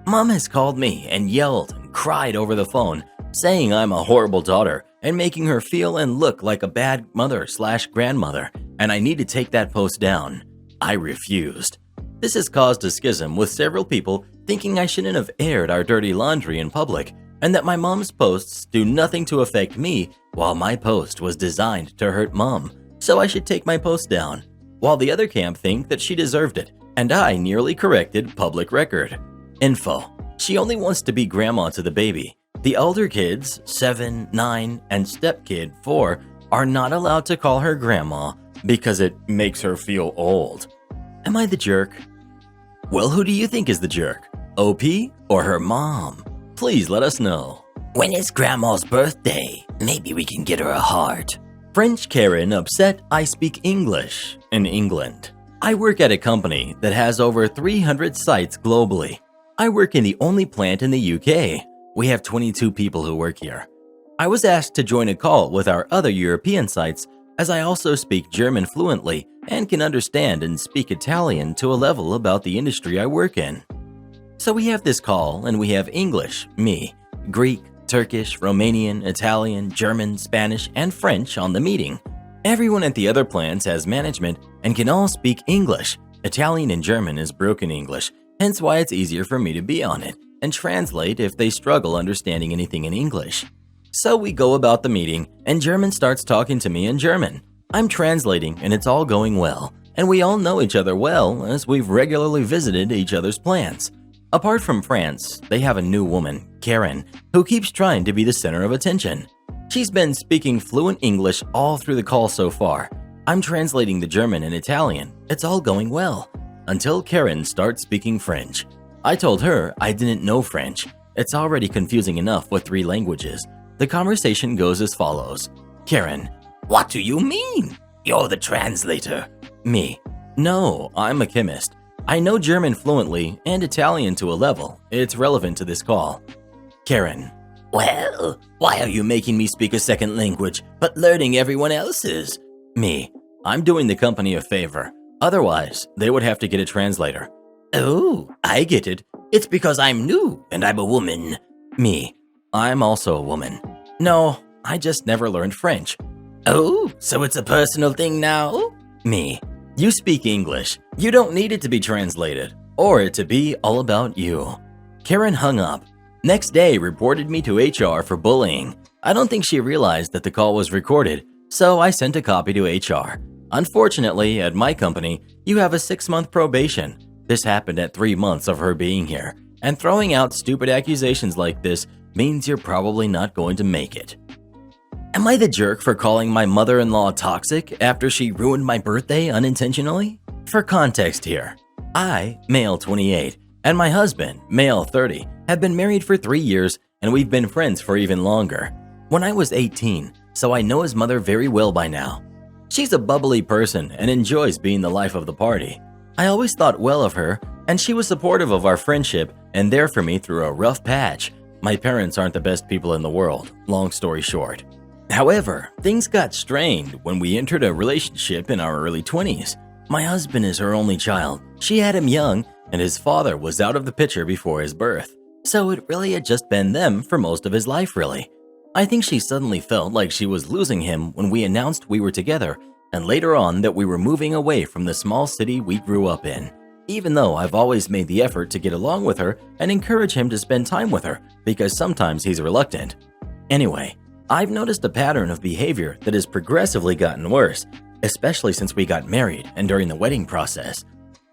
Mom has called me and yelled and cried over the phone, saying I'm a horrible daughter and making her feel and look like a bad mother/grandmother, and I need to take that post down. I refused. This has caused a schism with several people thinking I shouldn't have aired our dirty laundry in public, and that my mom's posts do nothing to affect me while my post was designed to hurt Mom, so I should take my post down, while the other camp think that she deserved it, and I nearly corrected public record. Info: she only wants to be grandma to the baby. The older kids, 7, 9, and stepkid 4, are not allowed to call her grandma because it makes her feel old. Am I the jerk? Well, who do you think is the jerk? OP or her mom? Please let us know. When is grandma's birthday? Maybe we can get her a heart. French Karen upset I speak English in England. I work at a company that has over 300 sites globally. I work in the only plant in the UK. We have 22 people who work here. I was asked to join a call with our other European sites as I also speak German fluently and can understand and speak Italian to a level about the industry I work in. So we have this call and we have English, me, Greek, Turkish, Romanian, Italian, German, Spanish, and French on the meeting. Everyone at the other plants has management and can all speak English. Italian and German is broken English, hence why it's easier for me to be on it and translate if they struggle understanding anything in English. So we go about the meeting and German starts talking to me in German. I'm translating and it's all going well, and we all know each other well as we've regularly visited each other's plants. Apart from France, they have a new woman, Karen, who keeps trying to be the center of attention. She's been speaking fluent English all through the call so far. I'm translating the German and Italian. It's all going well. Until Karen starts speaking French. I told her I didn't know French. It's already confusing enough with 3 languages. The conversation goes as follows. Karen, what do you mean? You're the translator. Me, no, I'm a chemist. I know German fluently and Italian to a level. It's relevant to this call. Karen, well, why are you making me speak a second language but learning everyone else's? Me, I'm doing the company a favor. Otherwise, they would have to get a translator. Oh, I get it. It's because I'm new and I'm a woman. Me, I'm also a woman. No, I just never learned French. Oh, so it's a personal thing now? Me, you speak English. You don't need it to be translated or it to be all about you. Karen hung up. Next day reported me to HR for bullying. I don't think she realized that the call was recorded, so I sent a copy to HR. Unfortunately, at my company, you have a 6-month probation. This happened at 3 months of her being here, and throwing out stupid accusations like this means you're probably not going to make it. Am I the jerk for calling my mother-in-law toxic after she ruined my birthday unintentionally? For context here, I, male 28, and my husband, male 30, have been married for 3 years and we've been friends for even longer. When I was 18, so I know his mother very well by now. She's a bubbly person and enjoys being the life of the party. I always thought well of her, and she was supportive of our friendship and there for me through a rough patch. My parents aren't the best people in the world, long story short. However, things got strained when we entered a relationship in our early 20s. My husband is her only child. She had him young, and his father was out of the picture before his birth. So it really had just been them for most of his life, really. I think she suddenly felt like she was losing him when we announced we were together, and later on that we were moving away from the small city we grew up in. Even though I've always made the effort to get along with her and encourage him to spend time with her, because sometimes he's reluctant. Anyway, I've noticed a pattern of behavior that has progressively gotten worse, especially since we got married and during the wedding process.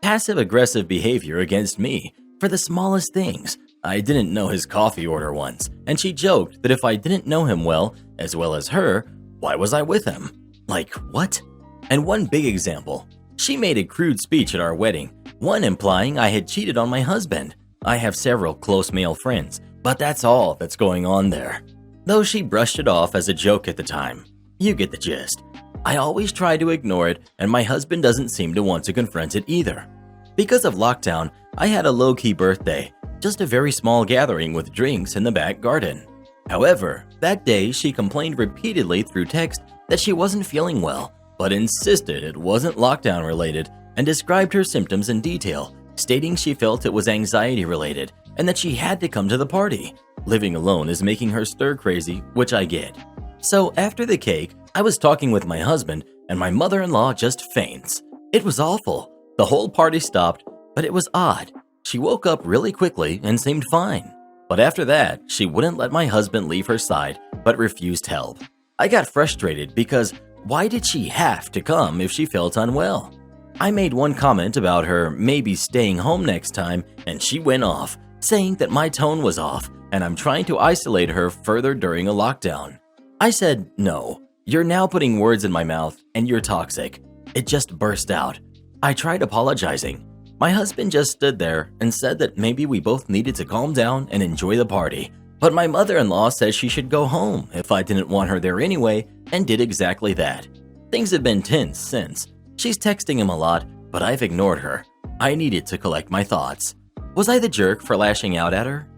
Passive-aggressive behavior against me for the smallest things. I didn't know his coffee order once, and she joked that if I didn't know him well as her, why was I with him? Like, what? And one big example, she made a crude speech at our wedding, one implying I had cheated on my husband. I have several close male friends, but that's all that's going on there. Though she brushed it off as a joke at the time. You get the gist. I always try to ignore it, and my husband doesn't seem to want to confront it either. Because of lockdown, I had a low-key birthday, just a very small gathering with drinks in the back garden. However, that day she complained repeatedly through text that she wasn't feeling well, but insisted it wasn't lockdown related and described her symptoms in detail, stating she felt it was anxiety related and that she had to come to the party. Living alone is making her stir crazy, which I get. So after the cake, I was talking with my husband and my mother-in-law just faints. It was awful. The whole party stopped, but it was odd. She woke up really quickly and seemed fine. But after that, she wouldn't let my husband leave her side, but refused help. I got frustrated because why did she have to come if she felt unwell? I made one comment about her maybe staying home next time, and she went off, saying that my tone was off and I'm trying to isolate her further during a lockdown. I said, no, you're now putting words in my mouth and you're toxic. It just burst out. I tried apologizing. My husband just stood there and said that maybe we both needed to calm down and enjoy the party. But my mother-in-law said she should go home if I didn't want her there anyway, and did exactly that. Things have been tense since. She's texting him a lot, but I've ignored her. I needed to collect my thoughts. Was I the jerk for lashing out at her?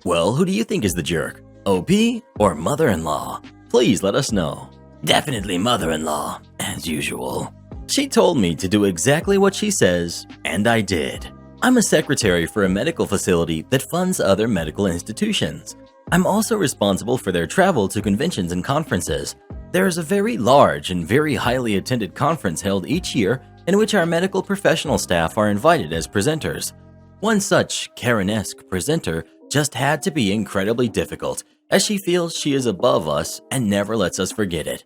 Well, who do you think is the jerk? OP or mother-in-law? Please let us know. Definitely mother-in-law, as usual. She told me to do exactly what she says, and I did. I'm a secretary for a medical facility that funds other medical institutions. I'm also responsible for their travel to conventions and conferences. There is a very large and very highly attended conference held each year in which our medical professional staff are invited as presenters. One such Karen-esque presenter just had to be incredibly difficult, as she feels she is above us and never lets us forget it.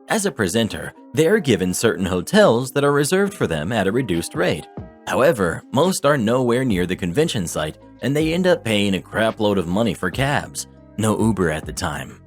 As a presenter, they are given certain hotels that are reserved for them at a reduced rate. However, most are nowhere near the convention site, and they end up paying a crap load of money for cabs. No Uber at the time.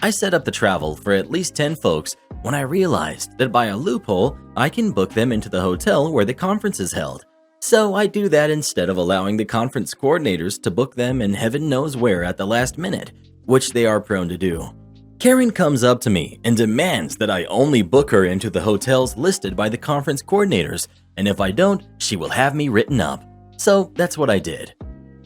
I set up the travel for at least 10 folks when I realized that by a loophole, I can book them into the hotel where the conference is held. So I do that instead of allowing the conference coordinators to book them in heaven knows where at the last minute, which they are prone to do. Karen comes up to me and demands that I only book her into the hotels listed by the conference coordinators, and if I don't, she will have me written up. So that's what I did.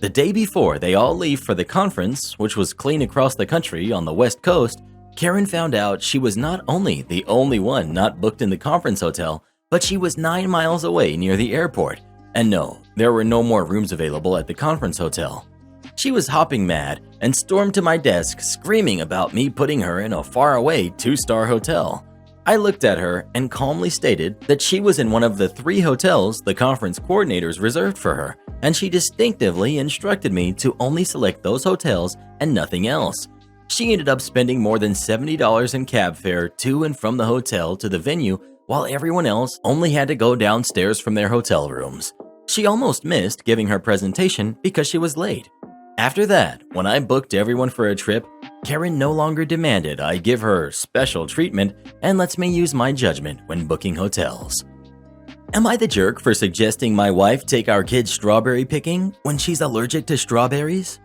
The day before they all leave for the conference, which was clean across the country on the West Coast, Karen found out she was not only the only one not booked in the conference hotel, but she was 9 miles away near the airport. And no, there were no more rooms available at the conference hotel. She was hopping mad and stormed to my desk screaming about me putting her in a faraway 2-star hotel. I looked at her and calmly stated that she was in one of the 3 hotels the conference coordinators reserved for her, and she distinctively instructed me to only select those hotels and nothing else. She ended up spending more than $70 in cab fare to and from the hotel to the venue, while everyone else only had to go downstairs from their hotel rooms. She almost missed giving her presentation because she was late. After that, when I booked everyone for a trip, Karen no longer demanded I give her special treatment and lets me use my judgment when booking hotels. Am I the jerk for suggesting my wife take our kids strawberry picking when she's allergic to strawberries?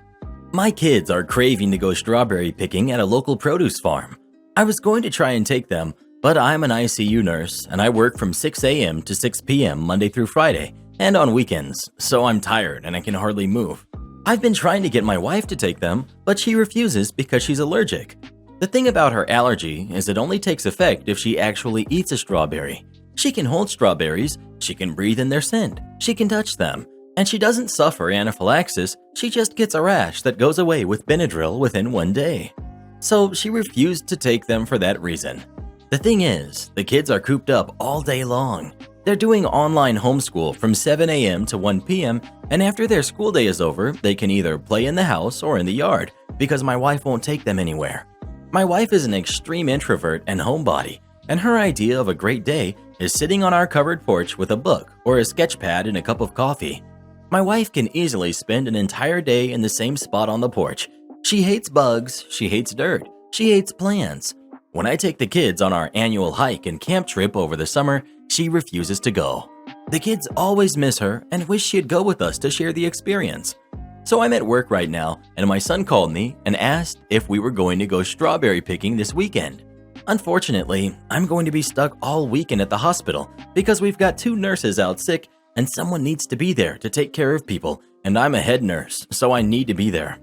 My kids are craving to go strawberry picking at a local produce farm. I was going to try and take them, but I'm an ICU nurse and I work from 6 a.m. to 6 p.m. Monday through Friday and on weekends, so I'm tired and I can hardly move. I've been trying to get my wife to take them, but she refuses because she's allergic. The thing about her allergy is it only takes effect if she actually eats a strawberry. She can hold strawberries, she can breathe in their scent, she can touch them, and she doesn't suffer anaphylaxis, she just gets a rash that goes away with Benadryl within 1 day. So she refused to take them for that reason. The thing is, the kids are cooped up all day long. They're doing online homeschool from 7 a.m. to 1 p.m. and after their school day is over, they can either play in the house or in the yard because my wife won't take them anywhere. My wife is an extreme introvert and homebody, and her idea of a great day is sitting on our covered porch with a book or a sketch pad and a cup of coffee. My wife can easily spend an entire day in the same spot on the porch. She hates bugs, she hates dirt, she hates plants. When I take the kids on our annual hike and camp trip over the summer, she refuses to go. The kids always miss her and wish she'd go with us to share the experience. So I'm at work right now, and my son called me and asked if we were going to go strawberry picking this weekend. Unfortunately, I'm going to be stuck all weekend at the hospital because we've got 2 nurses out sick and someone needs to be there to take care of people, and I'm a head nurse, so I need to be there.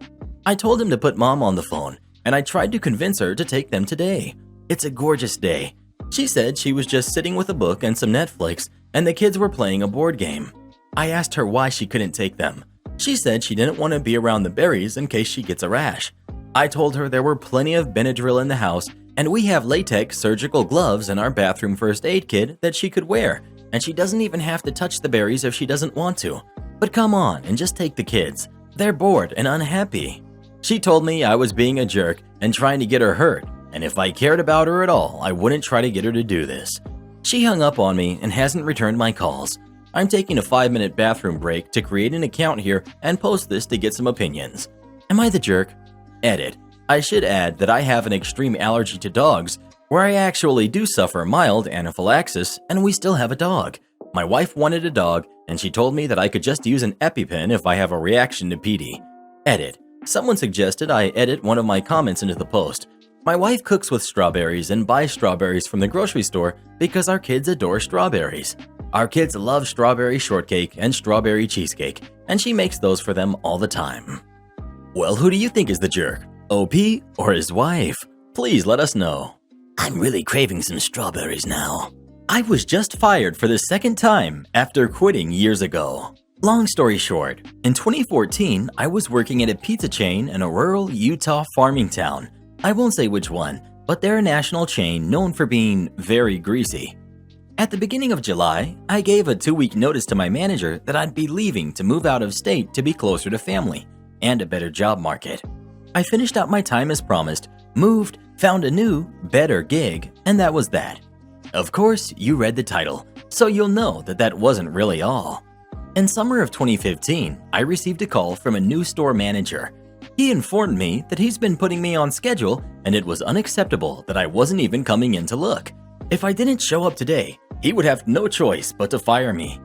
I told him to put Mom on the phone, and I tried to convince her to take them today. It's a gorgeous day. She said she was just sitting with a book and some Netflix, and the kids were playing a board game. I asked her why she couldn't take them. She said she didn't want to be around the berries in case she gets a rash. I told her there were plenty of Benadryl in the house, and we have latex surgical gloves in our bathroom first aid kit that she could wear, and she doesn't even have to touch the berries if she doesn't want to. But come on and just take the kids. They're bored and unhappy. She told me I was being a jerk and trying to get her hurt, and if I cared about her at all, I wouldn't try to get her to do this. She hung up on me and hasn't returned my calls. I'm taking a 5-minute bathroom break to create an account here and post this to get some opinions. Am I the jerk? Edit. I should add that I have an extreme allergy to dogs, where I actually do suffer mild anaphylaxis, and we still have a dog. My wife wanted a dog, and she told me that I could just use an EpiPen if I have a reaction to PD. Edit. Someone suggested I edit one of my comments into the post. My wife cooks with strawberries and buys strawberries from the grocery store because our kids adore strawberries. Our kids love strawberry shortcake and strawberry cheesecake, and she makes those for them all the time. Well, who do you think is the jerk? OP or his wife? Please let us know. I'm really craving some strawberries now. I was just fired for the second time after quitting years ago. Long story short, in 2014, I was working at a pizza chain in a rural Utah farming town. I won't say which one, but they're a national chain known for being very greasy. At the beginning of July, I gave a 2-week notice to my manager that I'd be leaving to move out of state to be closer to family and a better job market. I finished out my time as promised, moved, found a new, better gig, and that was that. Of course, you read the title, so you'll know that that wasn't really all. In summer of 2015, I received a call from a new store manager. He informed me that he's been putting me on schedule and it was unacceptable that I wasn't even coming in to look. If I didn't show up today, he would have no choice but to fire me.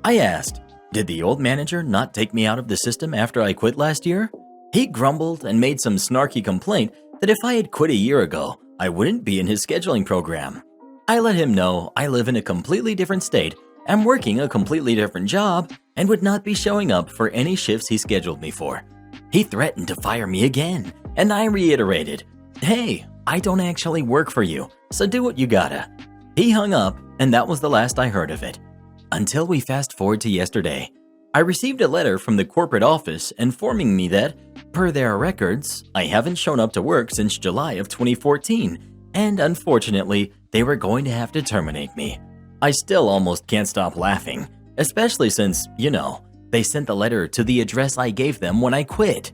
I asked, did the old manager not take me out of the system after I quit last year? He grumbled and made some snarky complaint that if I had quit a year ago, I wouldn't be in his scheduling program. I let him know I live in a completely different state, am working a completely different job, and would not be showing up for any shifts he scheduled me for. He threatened to fire me again, and I reiterated, hey, I don't actually work for you, so do what you gotta. He hung up, and that was the last I heard of it. Until we fast forward to yesterday. I received a letter from the corporate office informing me that, per their records, I haven't shown up to work since July of 2014, and unfortunately, they were going to have to terminate me. I still almost can't stop laughing, especially since, they sent the letter to the address I gave them when I quit.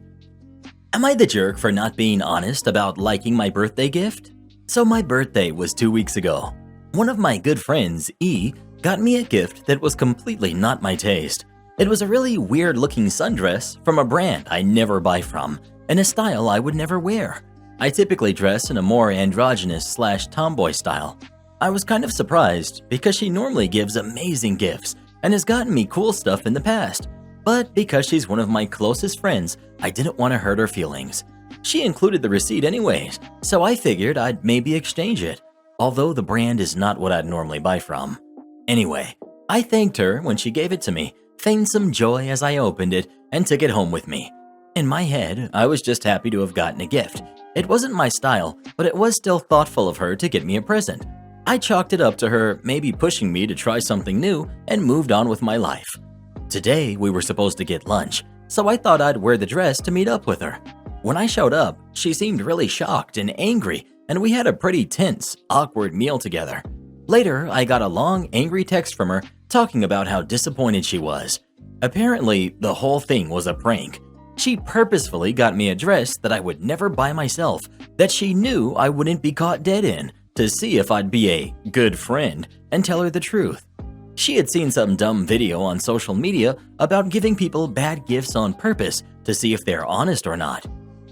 Am I the jerk for not being honest about liking my birthday gift? So my birthday was 2 weeks ago. One of my good friends, E, got me a gift that was completely not my taste. It was a really weird-looking sundress from a brand I never buy from, and a style I would never wear. I typically dress in a more androgynous/tomboy style. I was kind of surprised because she normally gives amazing gifts and has gotten me cool stuff in the past. But because she's one of my closest friends, I didn't want to hurt her feelings. She included the receipt anyways, so I figured I'd maybe exchange it, although the brand is not what I'd normally buy from. Anyway, I thanked her when she gave it to me, feigned some joy as I opened it, and took it home with me. In my head, I was just happy to have gotten a gift. It wasn't my style, but it was still thoughtful of her to get me a present. I chalked it up to her maybe pushing me to try something new and moved on with my life. Today, we were supposed to get lunch, so I thought I'd wear the dress to meet up with her. When I showed up, she seemed really shocked and angry, and we had a pretty tense, awkward meal together. Later, I got a long, angry text from her talking about how disappointed she was. Apparently, the whole thing was a prank. She purposefully got me a dress that I would never buy myself, that she knew I wouldn't be caught dead in, to see if I'd be a good friend and tell her the truth. She had seen some dumb video on social media about giving people bad gifts on purpose to see if they're honest or not.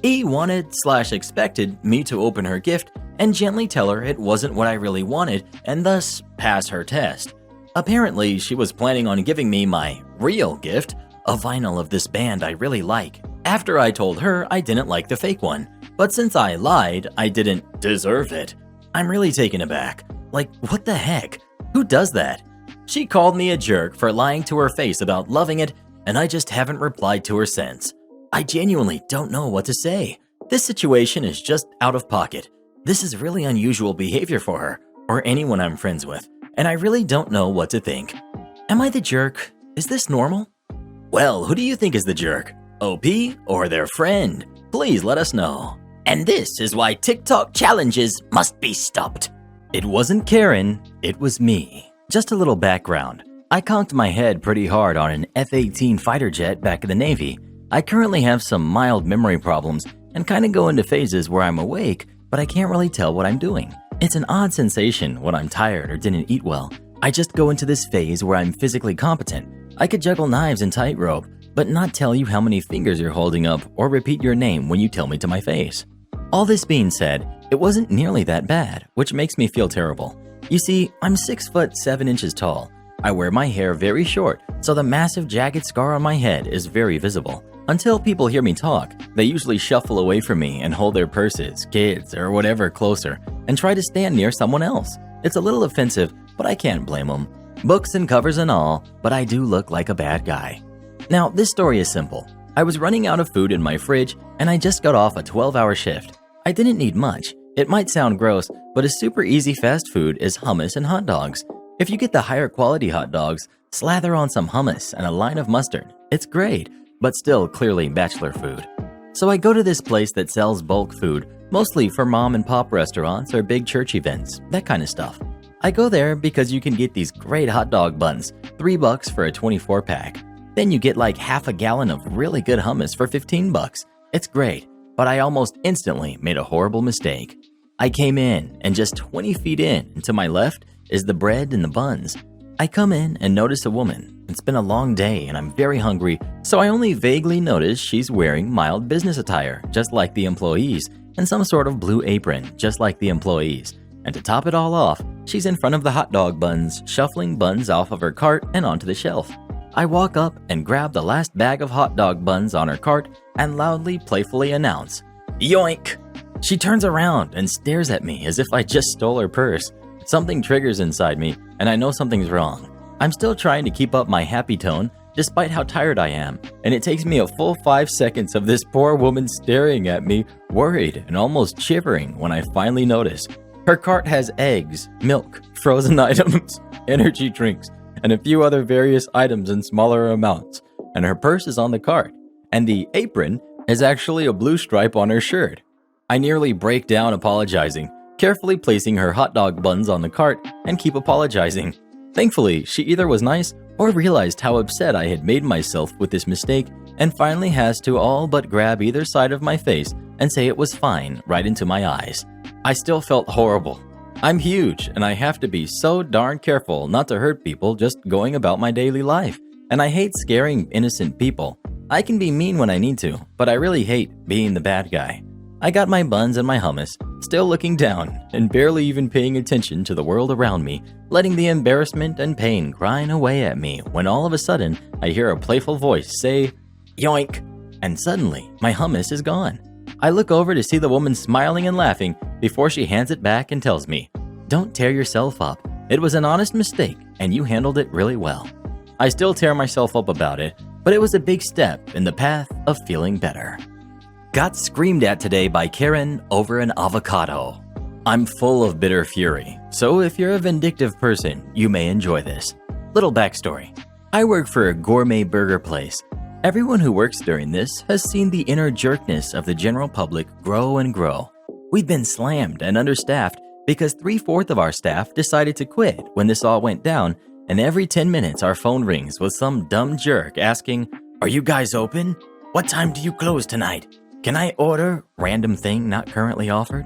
E wanted/expected me to open her gift and gently tell her it wasn't what I really wanted and thus pass her test. Apparently, she was planning on giving me my real gift, a vinyl of this band I really like, after I told her I didn't like the fake one. But since I lied, I didn't deserve it. I'm really taken aback. Like, what the heck? Who does that? She called me a jerk for lying to her face about loving it, and I just haven't replied to her since. I genuinely don't know what to say. This situation is just out of pocket. This is really unusual behavior for her, or anyone I'm friends with, and I really don't know what to think. Am I the jerk? Is this normal? Well, who do you think is the jerk? OP or their friend? Please let us know. And this is why TikTok challenges must be stopped. It wasn't Karen, it was me. Just a little background. I conked my head pretty hard on an F-18 fighter jet back in the Navy. I currently have some mild memory problems and kind of go into phases where I'm awake, but I can't really tell what I'm doing. It's an odd sensation when I'm tired or didn't eat well. I just go into this phase where I'm physically competent. I could juggle knives and tightrope, but not tell you how many fingers you're holding up or repeat your name when you tell me to my face. All this being said, it wasn't nearly that bad, which makes me feel terrible. You see, I'm 6'7" tall. I wear my hair very short, so the massive jagged scar on my head is very visible. Until people hear me talk, they usually shuffle away from me and hold their purses, kids, or whatever closer, and try to stand near someone else. It's a little offensive, but I can't blame them. Books and covers and all, but I do look like a bad guy. Now, this story is simple. I was running out of food in my fridge, and I just got off a 12-hour shift. I didn't need much. It might sound gross, but a super easy fast food is hummus and hot dogs. If you get the higher quality hot dogs, slather on some hummus and a line of mustard. It's great, but still clearly bachelor food. So I go to this place that sells bulk food, mostly for mom and pop restaurants or big church events, that kind of stuff. I go there because you can get these great hot dog buns, $3 for a 24 pack. Then you get like half a gallon of really good hummus for $15. It's great, but I almost instantly made a horrible mistake. I came in, and just 20 feet in and to my left is the bread and the buns. I come in and notice a woman. It's been a long day and I'm very hungry, so I only vaguely notice she's wearing mild business attire, just like the employees, and some sort of blue apron, just like the employees. And to top it all off, she's in front of the hot dog buns, shuffling buns off of her cart and onto the shelf. I walk up and grab the last bag of hot dog buns on her cart and loudly, playfully announce, "Yoink!" She turns around and stares at me as if I just stole her purse. Something triggers inside me, and I know something's wrong. I'm still trying to keep up my happy tone, despite how tired I am, and it takes me a full 5 seconds of this poor woman staring at me, worried and almost shivering, when I finally notice. Her cart has eggs, milk, frozen items, energy drinks, and a few other various items in smaller amounts, and her purse is on the cart, and the apron is actually a blue stripe on her shirt. I nearly break down apologizing, carefully placing her hot dog buns on the cart and keep apologizing. Thankfully, she either was nice or realized how upset I had made myself with this mistake and finally has to all but grab either side of my face and say it was fine right into my eyes. I still felt horrible. I'm huge and I have to be so darn careful not to hurt people just going about my daily life. And I hate scaring innocent people. I can be mean when I need to, but I really hate being the bad guy. I got my buns and my hummus, still looking down and barely even paying attention to the world around me, letting the embarrassment and pain grind away at me when all of a sudden I hear a playful voice say, "Yoink!" And suddenly my hummus is gone. I look over to see the woman smiling and laughing before she hands it back and tells me, "Don't tear yourself up. It was an honest mistake and you handled it really well." I still tear myself up about it, but it was a big step in the path of feeling better. Got screamed at today by Karen over an avocado. I'm full of bitter fury, so if you're a vindictive person, you may enjoy this. Little backstory. I work for a gourmet burger place. Everyone who works during this has seen the inner jerkness of the general public grow and grow. We've been slammed and understaffed because 3/4 of our staff decided to quit when this all went down, and every 10 minutes our phone rings with some dumb jerk asking, "Are you guys open? What time do you close tonight? Can I order?" Random thing not currently offered.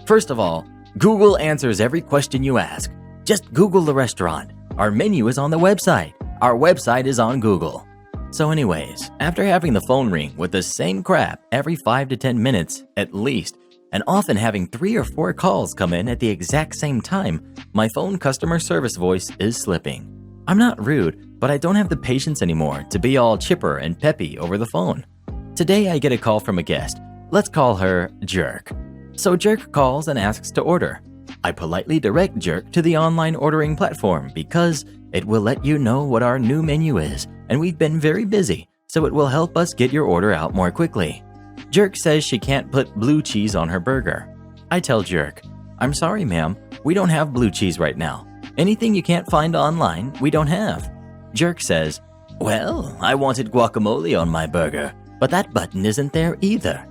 First of all, Google answers every question you ask. Just Google the restaurant. Our menu is on the website. Our website is on Google. So anyways, after having the phone ring with the same crap every 5 to 10 minutes at least, and often having 3 or 4 calls come in at the exact same time, my phone customer service voice is slipping. I'm not rude, but I don't have the patience anymore to be all chipper and peppy over the phone. Today I get a call from a guest. Let's call her Jerk. So Jerk calls and asks to order. I politely direct Jerk to the online ordering platform because it will let you know what our new menu is, and we've been very busy, so it will help us get your order out more quickly. Jerk says she can't put blue cheese on her burger. I tell Jerk, "I'm sorry ma'am, we don't have blue cheese right now. Anything you can't find online, we don't have." Jerk says, "Well, I wanted guacamole on my burger, but that button isn't there either."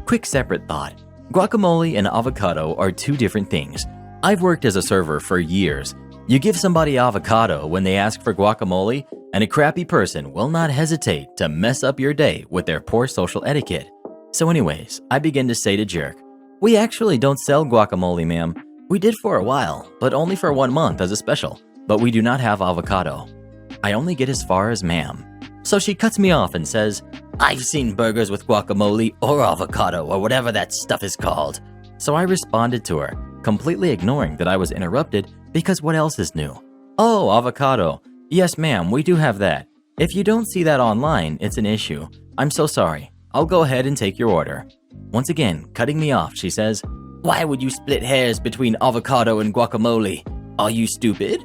Quick separate thought. Guacamole and avocado are 2 different things. I've worked as a server for years. You give somebody avocado when they ask for guacamole, and a crappy person will not hesitate to mess up your day with their poor social etiquette. So anyways, I begin to say to Jerk, "We actually don't sell guacamole, ma'am. We did for a while, but only for 1 month as a special, but we do not have avocado." I only get as far as "ma'am." So she cuts me off and says, "I've seen burgers with guacamole or avocado or whatever that stuff is called." So I responded to her, completely ignoring that I was interrupted because what else is new? "Oh, avocado. Yes, ma'am, we do have that. If you don't see that online, it's an issue. I'm so sorry. I'll go ahead and take your order." Once again, cutting me off, she says, "Why would you split hairs between avocado and guacamole? Are you stupid?"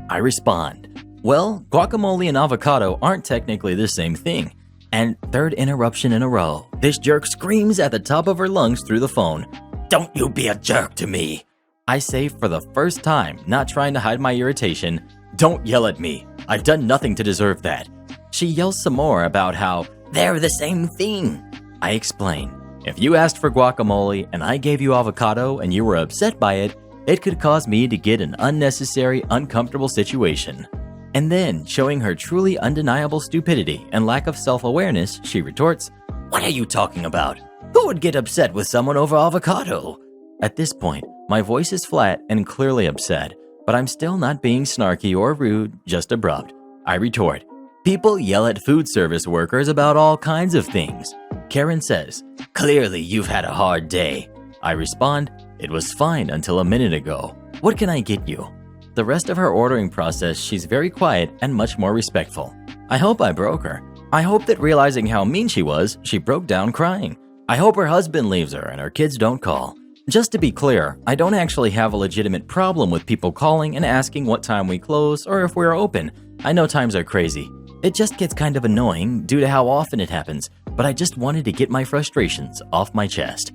I respond, Well, guacamole and avocado aren't technically the same thing. And third interruption in a row, this jerk screams at the top of her lungs through the phone. Don't you be a jerk to me. I say for the first time, not trying to hide my irritation, don't yell at me. I've done nothing to deserve that. She yells some more about how they're the same thing. I explain, if you asked for guacamole and I gave you avocado and you were upset by it, it could cause me to get an unnecessary, uncomfortable situation. And then, showing her truly undeniable stupidity and lack of self-awareness, she retorts, what are you talking about? Who would get upset with someone over avocado? At this point, my voice is flat and clearly upset, but I'm still not being snarky or rude, just abrupt. I retort, people yell at food service workers about all kinds of things. Karen says, clearly you've had a hard day. I respond, it was fine until a minute ago. What can I get you? The rest of her ordering process, she's very quiet and much more respectful. I hope I broke her. I hope that realizing how mean she was, she broke down crying. I hope her husband leaves her and her kids don't call. Just to be clear, I don't actually have a legitimate problem with people calling and asking what time we close or if we're open. I know times are crazy. It just gets kind of annoying due to how often it happens, but I just wanted to get my frustrations off my chest.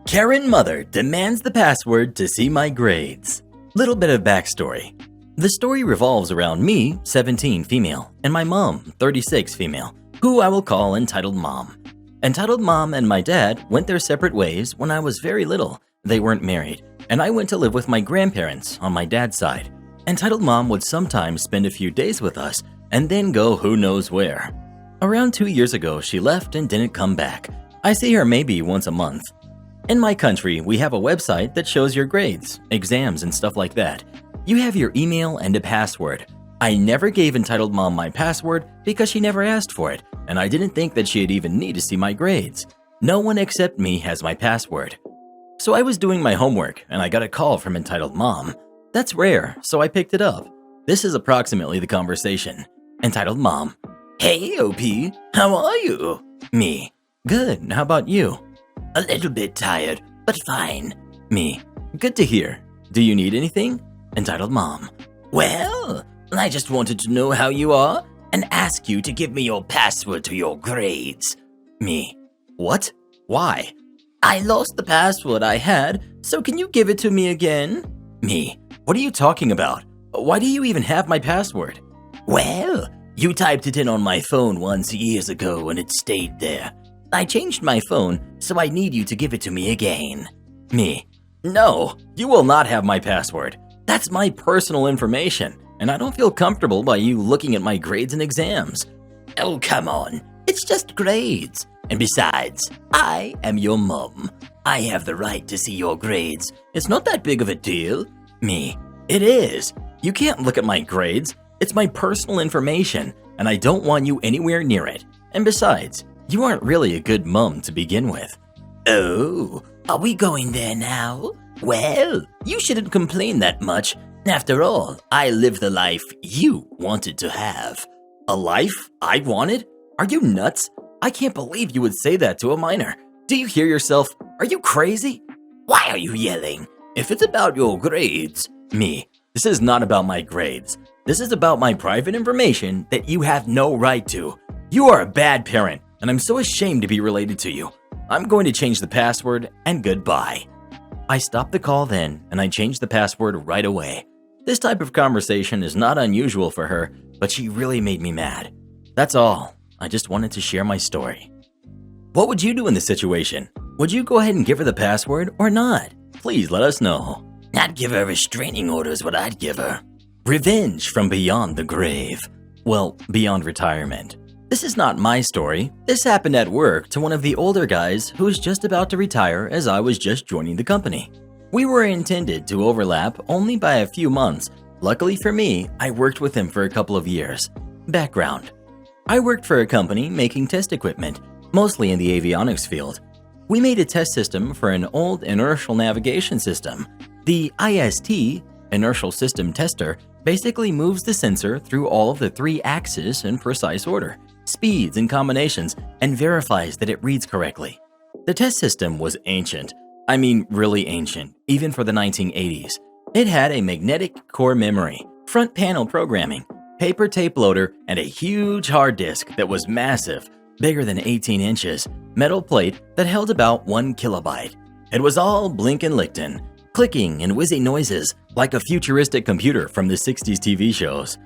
Karen mother demands the password to see my grades. Little bit of backstory. The story revolves around me, 17 female, and my mom, 36 female, who I will call Entitled Mom. Entitled Mom and my dad went their separate ways when I was very little. They weren't married, and I went to live with my grandparents on my dad's side. Entitled Mom would sometimes spend a few days with us and then go who knows where. Around 2 years ago, she left and didn't come back. I see her maybe once a month. In my country, we have a website that shows your grades, exams, and stuff like that. You have your email and a password. I never gave Entitled Mom my password because she never asked for it, and I didn't think that she'd even need to see my grades. No one except me has my password. So I was doing my homework, and I got a call from Entitled Mom. That's rare, so I picked it up. This is approximately the conversation. Entitled Mom. Hey, OP, how are you? Me. Good, how about you? A little bit tired, but fine. Me. Good to hear. Do you need anything? Entitled Mom. Well, I just wanted to know how you are and ask you to give me your password to your grades. Me. What? Why? I lost the password I had, so can you give it to me again? Me. What are you talking about? Why do you even have my password? Well, you typed it in on my phone once years ago and it stayed there. I changed my phone, so I need you to give it to me again. Me. No, you will not have my password. That's my personal information, and I don't feel comfortable by you looking at my grades and exams. Oh, come on. It's just grades. And besides, I am your mom. I have the right to see your grades. It's not that big of a deal. Me. It is. You can't look at my grades. It's my personal information, and I don't want you anywhere near it. And besides, you aren't really a good mom to begin with. Oh, are we going there now? Well, you shouldn't complain that much. After all, I live the life you wanted to have. A life I wanted? Are you nuts? I can't believe you would say that to a minor. Do you hear yourself? Are you crazy? Why are you yelling? If it's about your grades, me, this is not about my grades. This is about my private information that you have no right to. You are a bad parent, and I'm so ashamed to be related to you. I'm going to change the password, and goodbye. I stopped the call then, and I changed the password right away. This type of conversation is not unusual for her, but she really made me mad. That's all. I just wanted to share my story. What would you do in this situation? Would you go ahead and give her the password or not? Please let us know. I'd give her a restraining order is what I'd give her. Revenge from beyond the grave. Well, beyond retirement. This is not my story. This happened at work to one of the older guys who was just about to retire as I was just joining the company. We were intended to overlap only by a few months. Luckily for me, I worked with him for a couple of years. Background. I worked for a company making test equipment, mostly in the avionics field. We made a test system for an old inertial navigation system. The IST, Inertial System Tester, basically moves the sensor through all of the 3 axes in precise order, speeds and combinations, and verifies that it reads correctly. The test system was ancient. I mean really ancient, even for the 1980s. It had a magnetic core memory, front panel programming, paper tape loader, and a huge hard disk that was massive, bigger than 18 inches, metal plate that held about 1 kilobyte. It was all blink and lichten, clicking and whizzing noises like a futuristic computer from the 60s TV shows.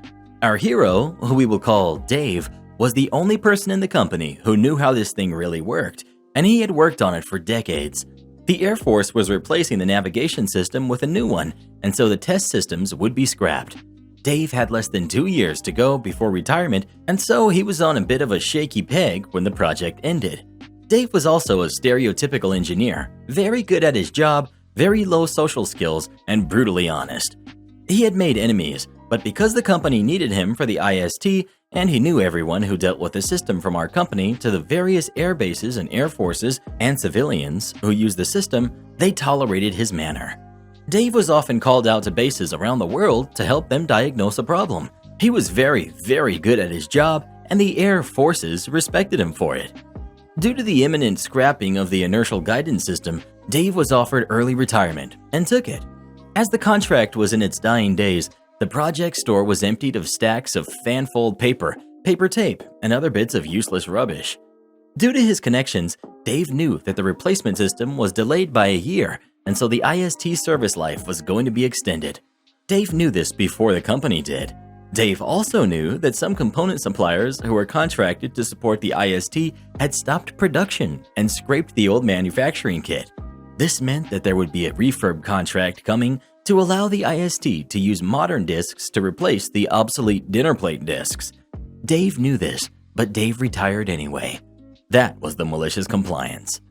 Our hero, who we will call Dave, was the only person in the company who knew how this thing really worked, and he had worked on it for decades. The Air Force was replacing the navigation system with a new one, and so the test systems would be scrapped. Dave had less than 2 years to go before retirement, and so he was on a bit of a shaky peg when the project ended. Dave was also a stereotypical engineer, very good at his job, very low social skills, and brutally honest. He had made enemies, but because the company needed him for the IST, and he knew everyone who dealt with the system from our company to the various air bases and air forces and civilians who used the system, they tolerated his manner. Dave was often called out to bases around the world to help them diagnose a problem. He was very, very good at his job, and the air forces respected him for it. Due to the imminent scrapping of the inertial guidance system, Dave was offered early retirement and took it. As the contract was in its dying days, the project store was emptied of stacks of fan-fold paper, paper tape, and other bits of useless rubbish. Due to his connections, Dave knew that the replacement system was delayed by a year, and so the IST service life was going to be extended. Dave knew this before the company did. Dave also knew that some component suppliers who were contracted to support the IST had stopped production and scraped the old manufacturing kit. This meant that there would be a refurb contract coming to allow the IST to use modern discs to replace the obsolete dinner plate discs. Dave knew this, but Dave retired anyway. That was the malicious compliance.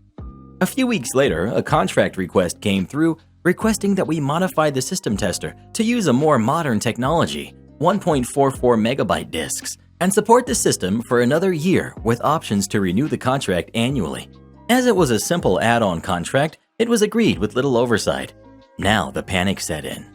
A few weeks later, a contract request came through requesting that we modify the system tester to use a more modern technology, 1.44 megabyte disks, and support the system for another year with options to renew the contract annually. As it was a simple add-on contract, it was agreed with little oversight. Now the panic set in.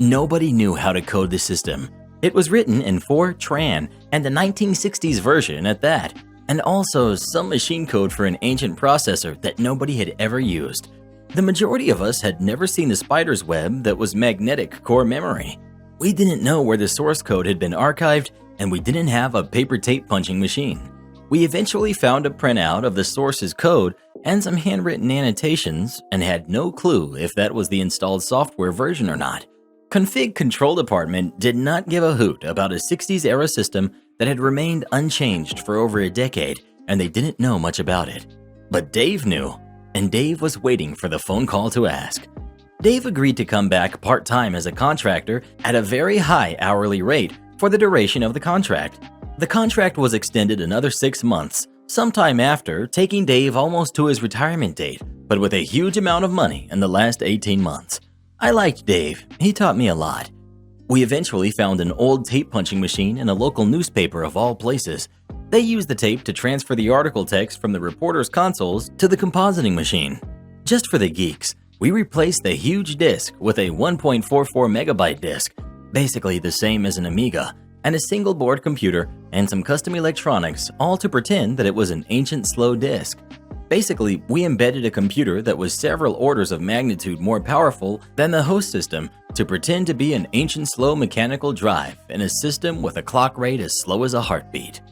Nobody knew how to code the system. It was written in Fortran and the 1960s version at that, and also some machine code for an ancient processor that nobody had ever used. The majority of us had never seen the spider's web that was magnetic core memory. We didn't know where the source code had been archived, and we didn't have a paper tape punching machine. We eventually found a printout of the source's code and some handwritten annotations and had no clue if that was the installed software version or not. Config Control Department did not give a hoot about a 60s era system that had remained unchanged for over a decade, and they didn't know much about it. But Dave knew, and Dave was waiting for the phone call to ask. Dave agreed to come back part-time as a contractor at a very high hourly rate for the duration of the contract. The contract was extended another 6 months, sometime after, taking Dave almost to his retirement date, but with a huge amount of money in the last 18 months. I liked Dave. He taught me a lot. We eventually found an old tape punching machine in a local newspaper of all places. They used the tape to transfer the article text from the reporter's consoles to the compositing machine. Just for the geeks, we replaced the huge disk with a 1.44 megabyte disk, basically the same as an Amiga, and a single board computer and some custom electronics, all to pretend that it was an ancient slow disk. Basically, we embedded a computer that was several orders of magnitude more powerful than the host system to pretend to be an ancient slow mechanical drive in a system with a clock rate as slow as a heartbeat.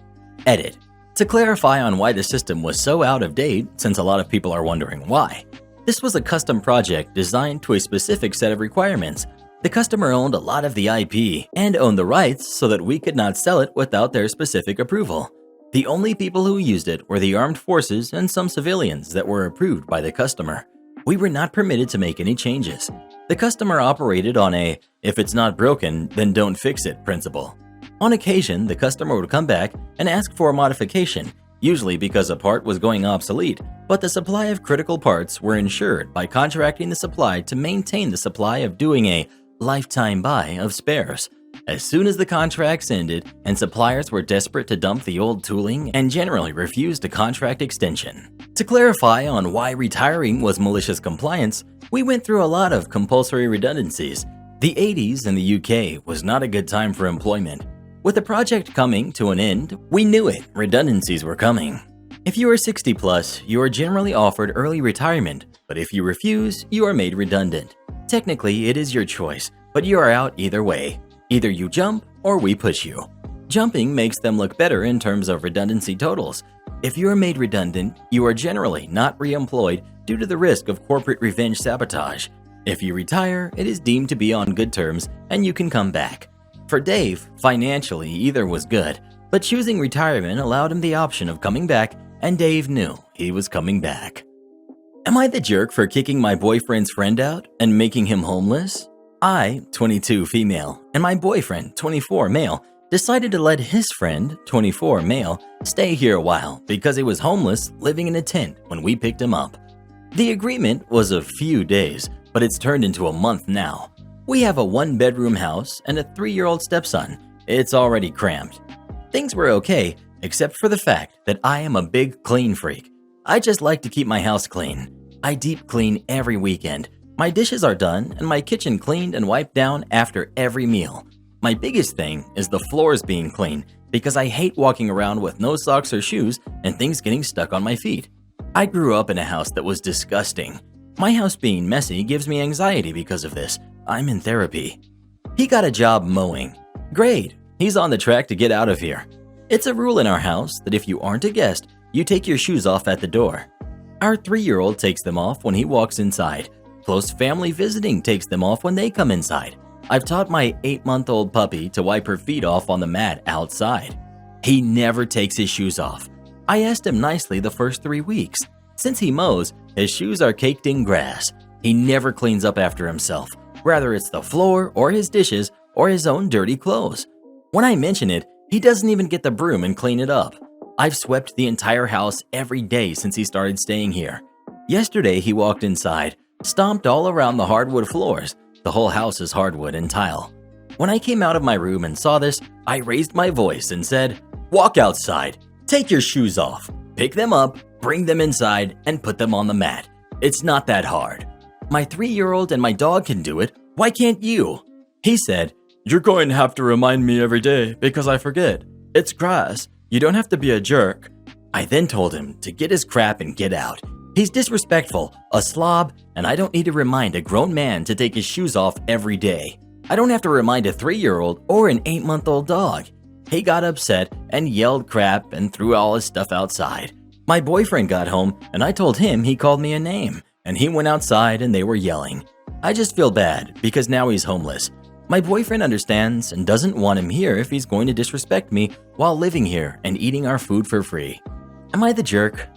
Edit. To clarify on why the system was so out of date, since a lot of people are wondering why. This was a custom project designed to a specific set of requirements. The customer owned a lot of the IP and owned the rights so that we could not sell it without their specific approval. The only people who used it were the armed forces and some civilians that were approved by the customer. We were not permitted to make any changes. The customer operated on a "if it's not broken, then don't fix it" principle. On occasion, the customer would come back and ask for a modification, usually because a part was going obsolete, but the supply of critical parts were ensured by contracting the supply to maintain the supply of doing a lifetime buy of spares. As soon as the contracts ended and suppliers were desperate to dump the old tooling and generally refused a contract extension. To clarify on why retiring was malicious compliance, we went through a lot of compulsory redundancies. The 80s in the UK was not a good time for employment. With the project coming to an end, we knew it, redundancies were coming. If you are 60 plus, you are generally offered early retirement, but if you refuse, you are made redundant. Technically, it is your choice, but you are out either way. Either you jump or we push you. Jumping makes them look better in terms of redundancy totals. If you are made redundant, you are generally not re-employed due to the risk of corporate revenge sabotage. If you retire, it is deemed to be on good terms and you can come back. For Dave, financially either was good, but choosing retirement allowed him the option of coming back, and Dave knew he was coming back. Am I the jerk for kicking my boyfriend's friend out and making him homeless? I, 22 female, and my boyfriend, 24 male, decided to let his friend, 24 male, stay here a while because he was homeless living in a tent when we picked him up. The agreement was a few days, but it's turned into a month now. We have a 1-bedroom house and a 3-year-old stepson. It's already cramped. Things were okay, except for the fact that I am a big clean freak. I just like to keep my house clean. I deep clean every weekend. My dishes are done and my kitchen cleaned and wiped down after every meal. My biggest thing is the floors being clean because I hate walking around with no socks or shoes and things getting stuck on my feet. I grew up in a house that was disgusting. My house being messy gives me anxiety because of this. I'm in therapy. He got a job mowing. Great, he's on the track to get out of here. It's a rule in our house that if you aren't a guest, you take your shoes off at the door. Our 3-year-old takes them off when he walks inside. Close family visiting takes them off when they come inside. I've taught my 8-month-old puppy to wipe her feet off on the mat outside. He never takes his shoes off. I asked him nicely the first 3 weeks. Since he mows, his shoes are caked in grass. He never cleans up after himself, whether it's the floor or his dishes or his own dirty clothes. When I mention it, he doesn't even get the broom and clean it up. I've swept the entire house every day since he started staying here. Yesterday he walked inside, stomped all around the hardwood floors. The whole house is hardwood and tile. When I came out of my room and saw this, I raised my voice and said, "Walk outside, take your shoes off, pick them up, bring them inside, and put them on the mat. It's not that hard. My 3-year-old and my dog can do it. Why can't you?" He said, "You're going to have to remind me every day because I forget. It's grass. You don't have to be a jerk." I then told him to get his crap and get out. He's disrespectful, a slob, and I don't need to remind a grown man to take his shoes off every day. I don't have to remind a 3-year-old or an 8-month-old dog. He got upset and yelled crap and threw all his stuff outside. My boyfriend got home and I told him he called me a name, and he went outside and they were yelling. I just feel bad because now he's homeless. My boyfriend understands and doesn't want him here if he's going to disrespect me while living here and eating our food for free. Am I the jerk?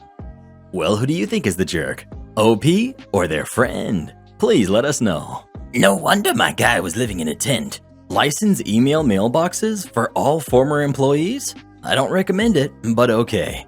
Well, who do you think is the jerk? OP or their friend? Please let us know. No wonder my guy was living in a tent. License email mailboxes for all former employees? I don't recommend it, but okay.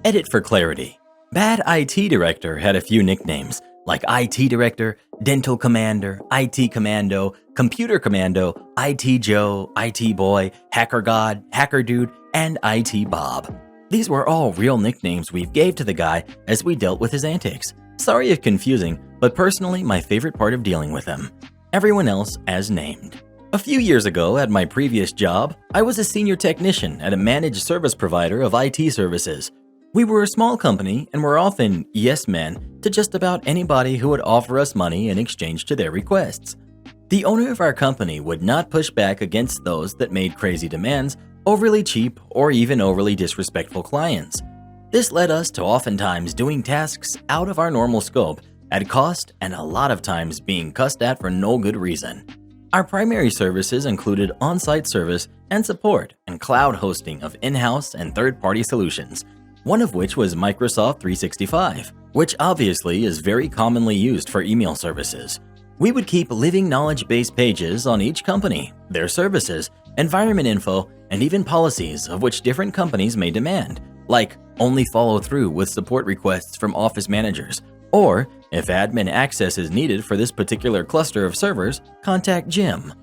Edit for clarity. Bad IT director had a few nicknames, like IT director, dental commander, IT commando, computer commando, IT Joe, IT boy, hacker god, hacker dude, and IT Bob. These were all real nicknames we gave to the guy as we dealt with his antics. Sorry if confusing, but personally my favorite part of dealing with him. Everyone else as named. A few years ago at my previous job, I was a senior technician at a managed service provider of IT services. We were a small company and were often yes men to just about anybody who would offer us money in exchange to their requests. The owner of our company would not push back against those that made crazy demands, overly cheap, or even overly disrespectful clients. This led us to oftentimes doing tasks out of our normal scope, at cost, and a lot of times being cussed at for no good reason. Our primary services included on-site service and support and cloud hosting of in-house and third-party solutions, one of which was Microsoft 365, which obviously is very commonly used for email services. We would keep living knowledge base pages on each company, their services, environment info, and even policies of which different companies may demand, like only follow through with support requests from office managers, or if admin access is needed for this particular cluster of servers, contact Jim.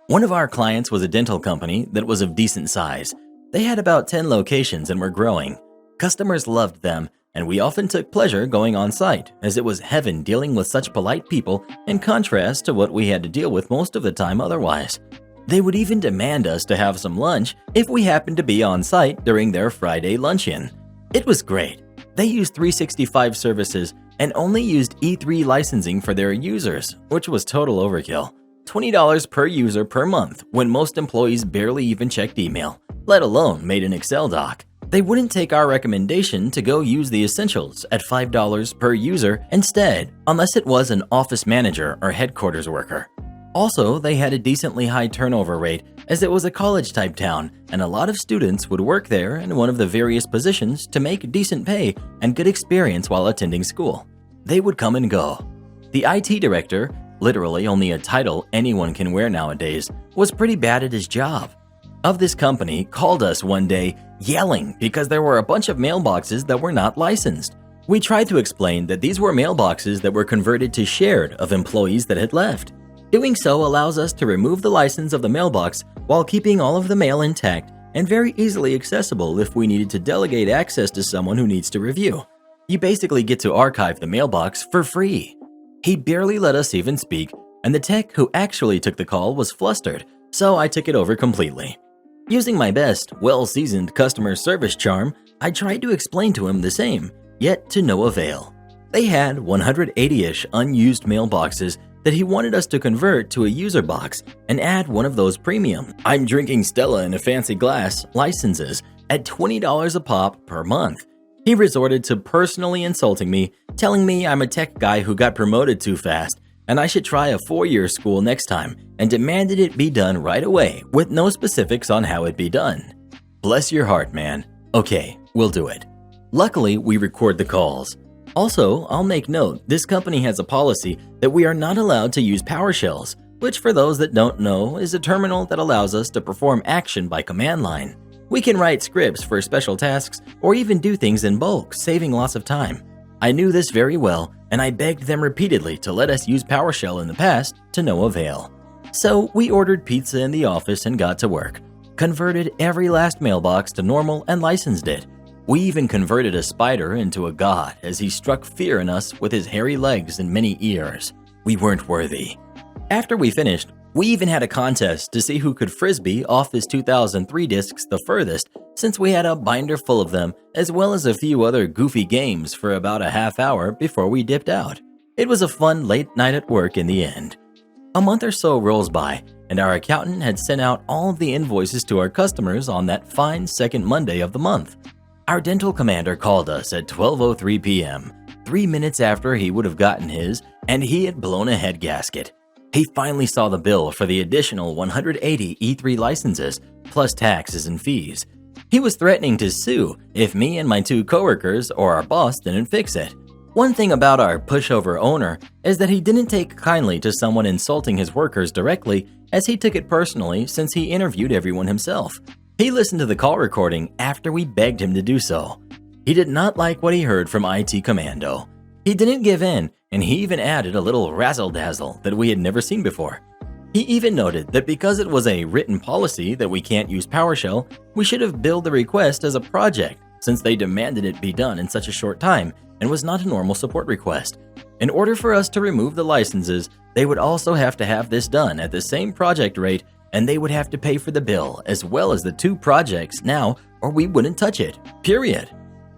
One of our clients was a dental company that was of decent size. They had about 10 locations and were growing. Customers loved them, and we often took pleasure going on site, as it was heaven dealing with such polite people in contrast to what we had to deal with most of the time otherwise. They would even demand us to have some lunch if we happened to be on site during their Friday luncheon. It was great. They used 365 services and only used E3 licensing for their users, which was total overkill. $20 per user per month when most employees barely even checked email. let alone made an Excel doc. They wouldn't take our recommendation to go use the essentials at $5 per user instead, unless it was an office manager or headquarters worker. Also, they had a decently high turnover rate as it was a college-type town and a lot of students would work there in one of the various positions to make decent pay and good experience while attending school. They would come and go. The IT director, literally only a title anyone can wear nowadays, was pretty bad at his job. Of this company called us one day yelling because there were a bunch of mailboxes that were not licensed. We tried to explain that these were mailboxes that were converted to shared of employees that had left. Doing so allows us to remove the license of the mailbox while keeping all of the mail intact and very easily accessible if we needed to delegate access to someone who needs to review. You basically get to archive the mailbox for free. He barely let us even speak, and the tech who actually took the call was flustered, so I took it over completely. Using my best, well-seasoned customer service charm, I tried to explain to him the same, yet to no avail. They had 180-ish unused mailboxes that he wanted us to convert to a user box and add one of those premium "I'm drinking Stella in a fancy glass" licenses at $20 a pop per month. He resorted to personally insulting me, telling me I'm a tech guy who got promoted too fast and I should try a 4-year school next time, and demanded it be done right away with no specifics on how it be done. Bless your heart, man. Okay, we'll do it. Luckily, we record the calls. Also, I'll make note, this company has a policy that we are not allowed to use PowerShells, which for those that don't know is a terminal that allows us to perform action by command line. We can write scripts for special tasks or even do things in bulk, saving lots of time. I knew this very well, and I begged them repeatedly to let us use PowerShell in the past to no avail. So we ordered pizza in the office and got to work. Converted every last mailbox to normal and licensed it. We even converted a spider into a god as he struck fear in us with his hairy legs and many ears. We weren't worthy. After we finished, we even had a contest to see who could frisbee Office 2003 discs the furthest, since we had a binder full of them, as well as a few other goofy games for about a half hour before we dipped out. It was a fun late night at work in the end. A month or so rolls by, and our accountant had sent out all of the invoices to our customers on that fine second Monday of the month. Our dental commander called us at 12:03 p.m., 3 minutes after he would have gotten his, and he had blown a head gasket. He finally saw the bill for the additional 180 E3 licenses, plus taxes and fees. He was threatening to sue if me and my 2 coworkers or our boss didn't fix it. One thing about our pushover owner is that he didn't take kindly to someone insulting his workers directly, as he took it personally since he interviewed everyone himself. He listened to the call recording after we begged him to do so. He did not like what he heard from IT Commando. He didn't give in, and he even added a little razzle-dazzle that we had never seen before. He even noted that because it was a written policy that we can't use PowerShell, we should have billed the request as a project since they demanded it be done in such a short time and was not a normal support request. In order for us to remove the licenses, they would also have to have this done at the same project rate, and they would have to pay for the bill as well as the 2 projects now, or we wouldn't touch it, period.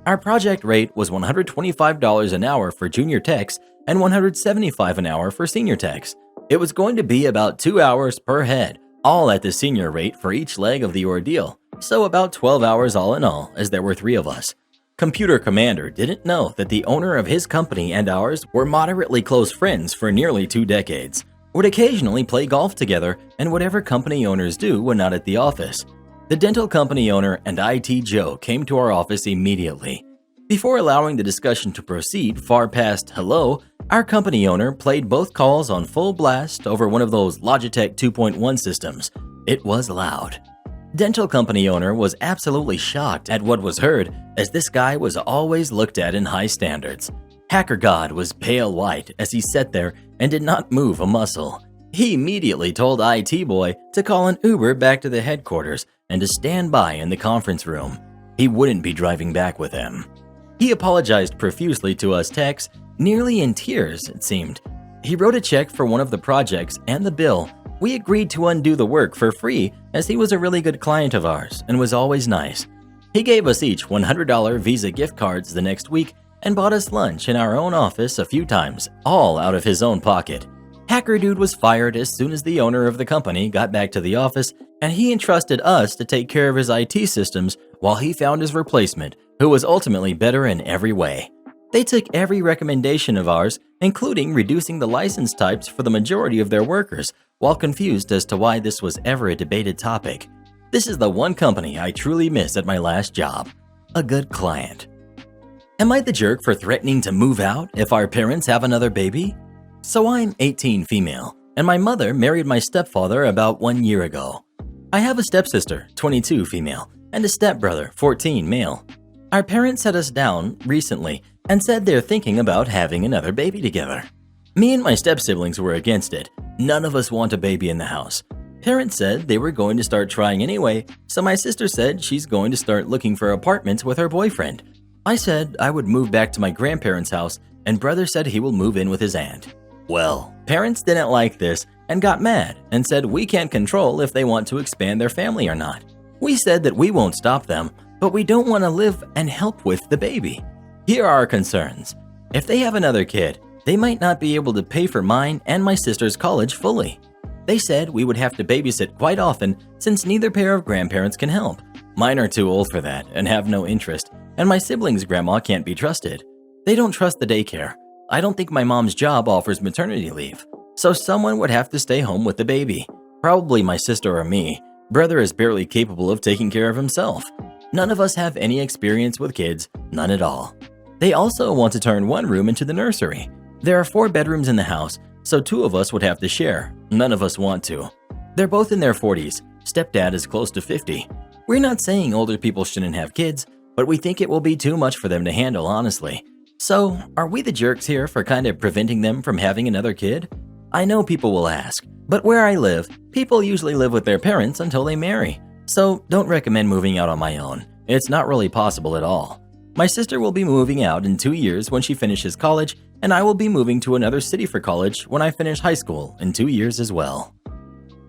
Our project rate was $125 an hour for junior techs and $175 an hour for senior techs. It was going to be about 2 hours per head, all at the senior rate for each leg of the ordeal, so about 12 hours all in all, as there were 3 of us. Computer Commander didn't know that the owner of his company and ours were moderately close friends for nearly 2 decades, would occasionally play golf together, and whatever company owners do when not at the office. The dental company owner and IT Joe came to our office immediately. Before allowing the discussion to proceed far past hello, our company owner played both calls on full blast over one of those Logitech 2.1 systems. It was loud. Dental company owner was absolutely shocked at what was heard, as this guy was always looked at in high standards. Hacker God was pale white as he sat there and did not move a muscle. He immediately told IT Boy to call an Uber back to the headquarters and to stand by in the conference room. He wouldn't be driving back with him. He apologized profusely to us techs, nearly in tears it seemed. He wrote a check for one of the projects and the bill. We agreed to undo the work for free as he was a really good client of ours and was always nice. He gave us each $100 Visa gift cards the next week and bought us lunch in our own office a few times, all out of his own pocket. Hacker Dude was fired as soon as the owner of the company got back to the office, and he entrusted us to take care of his IT systems while he found his replacement, who was ultimately better in every way. They took every recommendation of ours, including reducing the license types for the majority of their workers, while confused as to why this was ever a debated topic. This is the one company I truly miss at my last job. A good client. Am I the jerk for threatening to move out if our parents have another baby? So I'm 18 female, and my mother married my stepfather about 1 year ago. I have a stepsister, 22 female, and a stepbrother, 14 male. Our parents set us down recently and said they're thinking about having another baby together. Me and my step-siblings were against it. None of us want a baby in the house. Parents said they were going to start trying anyway, so my sister said she's going to start looking for apartments with her boyfriend. I said I would move back to my grandparents' house, and brother said he will move in with his aunt. Well, parents didn't like this and got mad and said we can't control if they want to expand their family or not. We said that we won't stop them, but we don't want to live and help with the baby. Here are our concerns. If they have another kid, they might not be able to pay for mine and my sister's college fully. They said we would have to babysit quite often since neither pair of grandparents can help. Mine are too old for that and have no interest, and my siblings' grandma can't be trusted. They don't trust the daycare. I don't think my mom's job offers maternity leave, so someone would have to stay home with the baby. Probably my sister or me. Brother is barely capable of taking care of himself. None of us have any experience with kids, none at all. They also want to turn one room into the nursery. There are 4 bedrooms in the house, so 2 of us would have to share. None of us want to. They're both in their 40s. Stepdad is close to 50. We're not saying older people shouldn't have kids, but we think it will be too much for them to handle, honestly. So, are we the jerks here for kind of preventing them from having another kid? I know people will ask, but where I live, people usually live with their parents until they marry. So, don't recommend moving out on my own. It's not really possible at all. My sister will be moving out in 2 years when she finishes college, and I will be moving to another city for college when I finish high school in 2 years as well.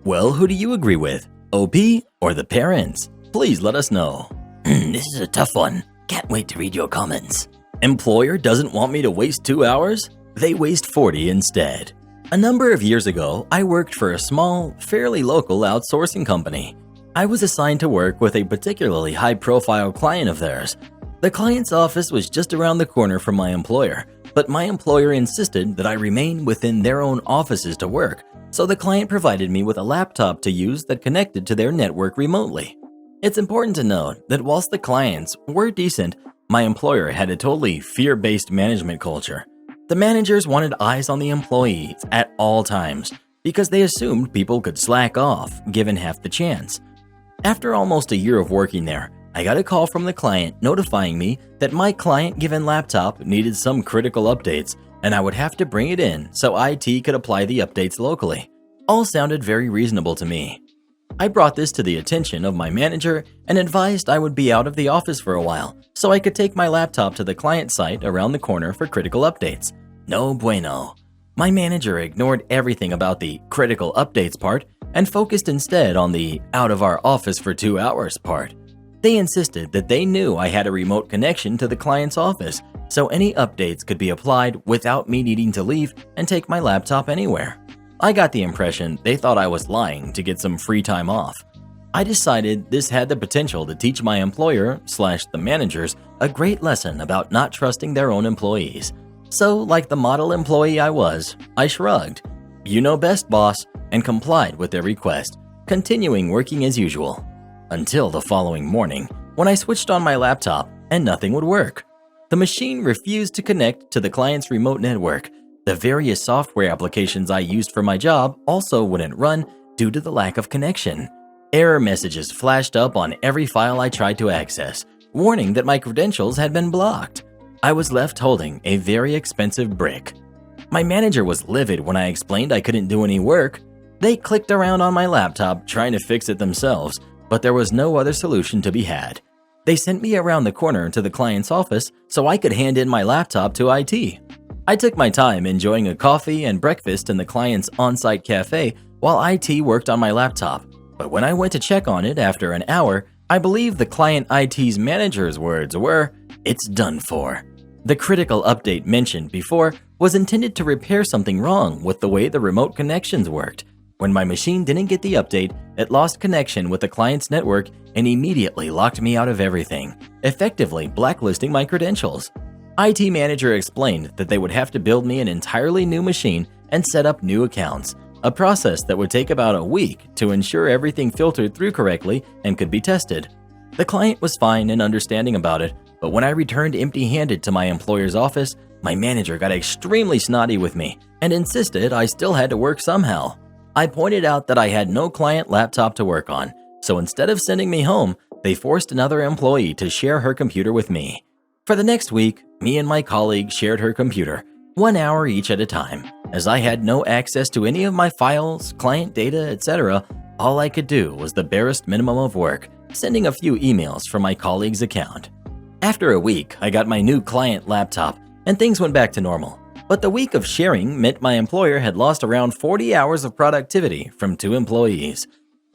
Well, who do you agree with? OP or the parents? Please let us know. This is a tough one. Can't wait to read your comments. Employer doesn't want me to waste 2 hours? They waste 40 instead. A number of years ago, I worked for a small, fairly local outsourcing company. I was assigned to work with a particularly high-profile client of theirs. The client's office was just around the corner from my employer, but my employer insisted that I remain within their own offices to work, so the client provided me with a laptop to use that connected to their network remotely. It's important to note that whilst the clients were decent, my employer had a totally fear-based management culture. The managers wanted eyes on the employees at all times because they assumed people could slack off given half the chance. After almost a year of working there, I got a call from the client notifying me that my client-given laptop needed some critical updates and I would have to bring it in so IT could apply the updates locally. All sounded very reasonable to me. I brought this to the attention of my manager and advised I would be out of the office for a while so I could take my laptop to the client site around the corner for critical updates. No bueno. My manager ignored everything about the critical updates part and focused instead on the out of our office for 2 hours part. They insisted that they knew I had a remote connection to the client's office, so any updates could be applied without me needing to leave and take my laptop anywhere. I got the impression they thought I was lying to get some free time off. I decided this had the potential to teach my employer/the managers a great lesson about not trusting their own employees. So, like the model employee I was, I shrugged, "You know best, boss," and complied with their request, continuing working as usual. Until the following morning, when I switched on my laptop and nothing would work. The machine refused to connect to the client's remote network. The various software applications I used for my job also wouldn't run due to the lack of connection. Error messages flashed up on every file I tried to access, warning that my credentials had been blocked. I was left holding a very expensive brick. My manager was livid when I explained I couldn't do any work. They clicked around on my laptop trying to fix it themselves, but there was no other solution to be had. They sent me around the corner to the client's office so I could hand in my laptop to IT. I took my time enjoying a coffee and breakfast in the client's on-site cafe while IT worked on my laptop. But when I went to check on it after an hour, I believe the client IT's manager's words were, "It's done for." The critical update mentioned before was intended to repair something wrong with the way the remote connections worked. When my machine didn't get the update, it lost connection with the client's network and immediately locked me out of everything, effectively blacklisting my credentials. IT manager explained that they would have to build me an entirely new machine and set up new accounts, a process that would take about a week to ensure everything filtered through correctly and could be tested. The client was fine and understanding about it, but when I returned empty-handed to my employer's office, my manager got extremely snotty with me and insisted I still had to work somehow. I pointed out that I had no client laptop to work on, so instead of sending me home, they forced another employee to share her computer with me. For the next week, me and my colleague shared her computer, 1 hour each at a time. As I had no access to any of my files, client data, etc., all I could do was the barest minimum of work, sending a few emails from my colleague's account. After a week, I got my new client laptop, and things went back to normal. But the week of sharing meant my employer had lost around 40 hours of productivity from 2 employees.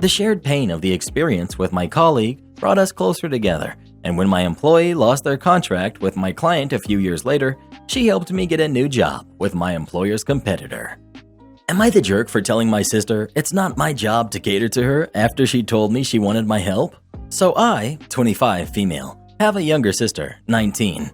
The shared pain of the experience with my colleague brought us closer together, and when my employee lost their contract with my client a few years later, she helped me get a new job with my employer's competitor. Am I the jerk for telling my sister it's not my job to cater to her after she told me she wanted my help? So I, 25 female, have a younger sister, 19.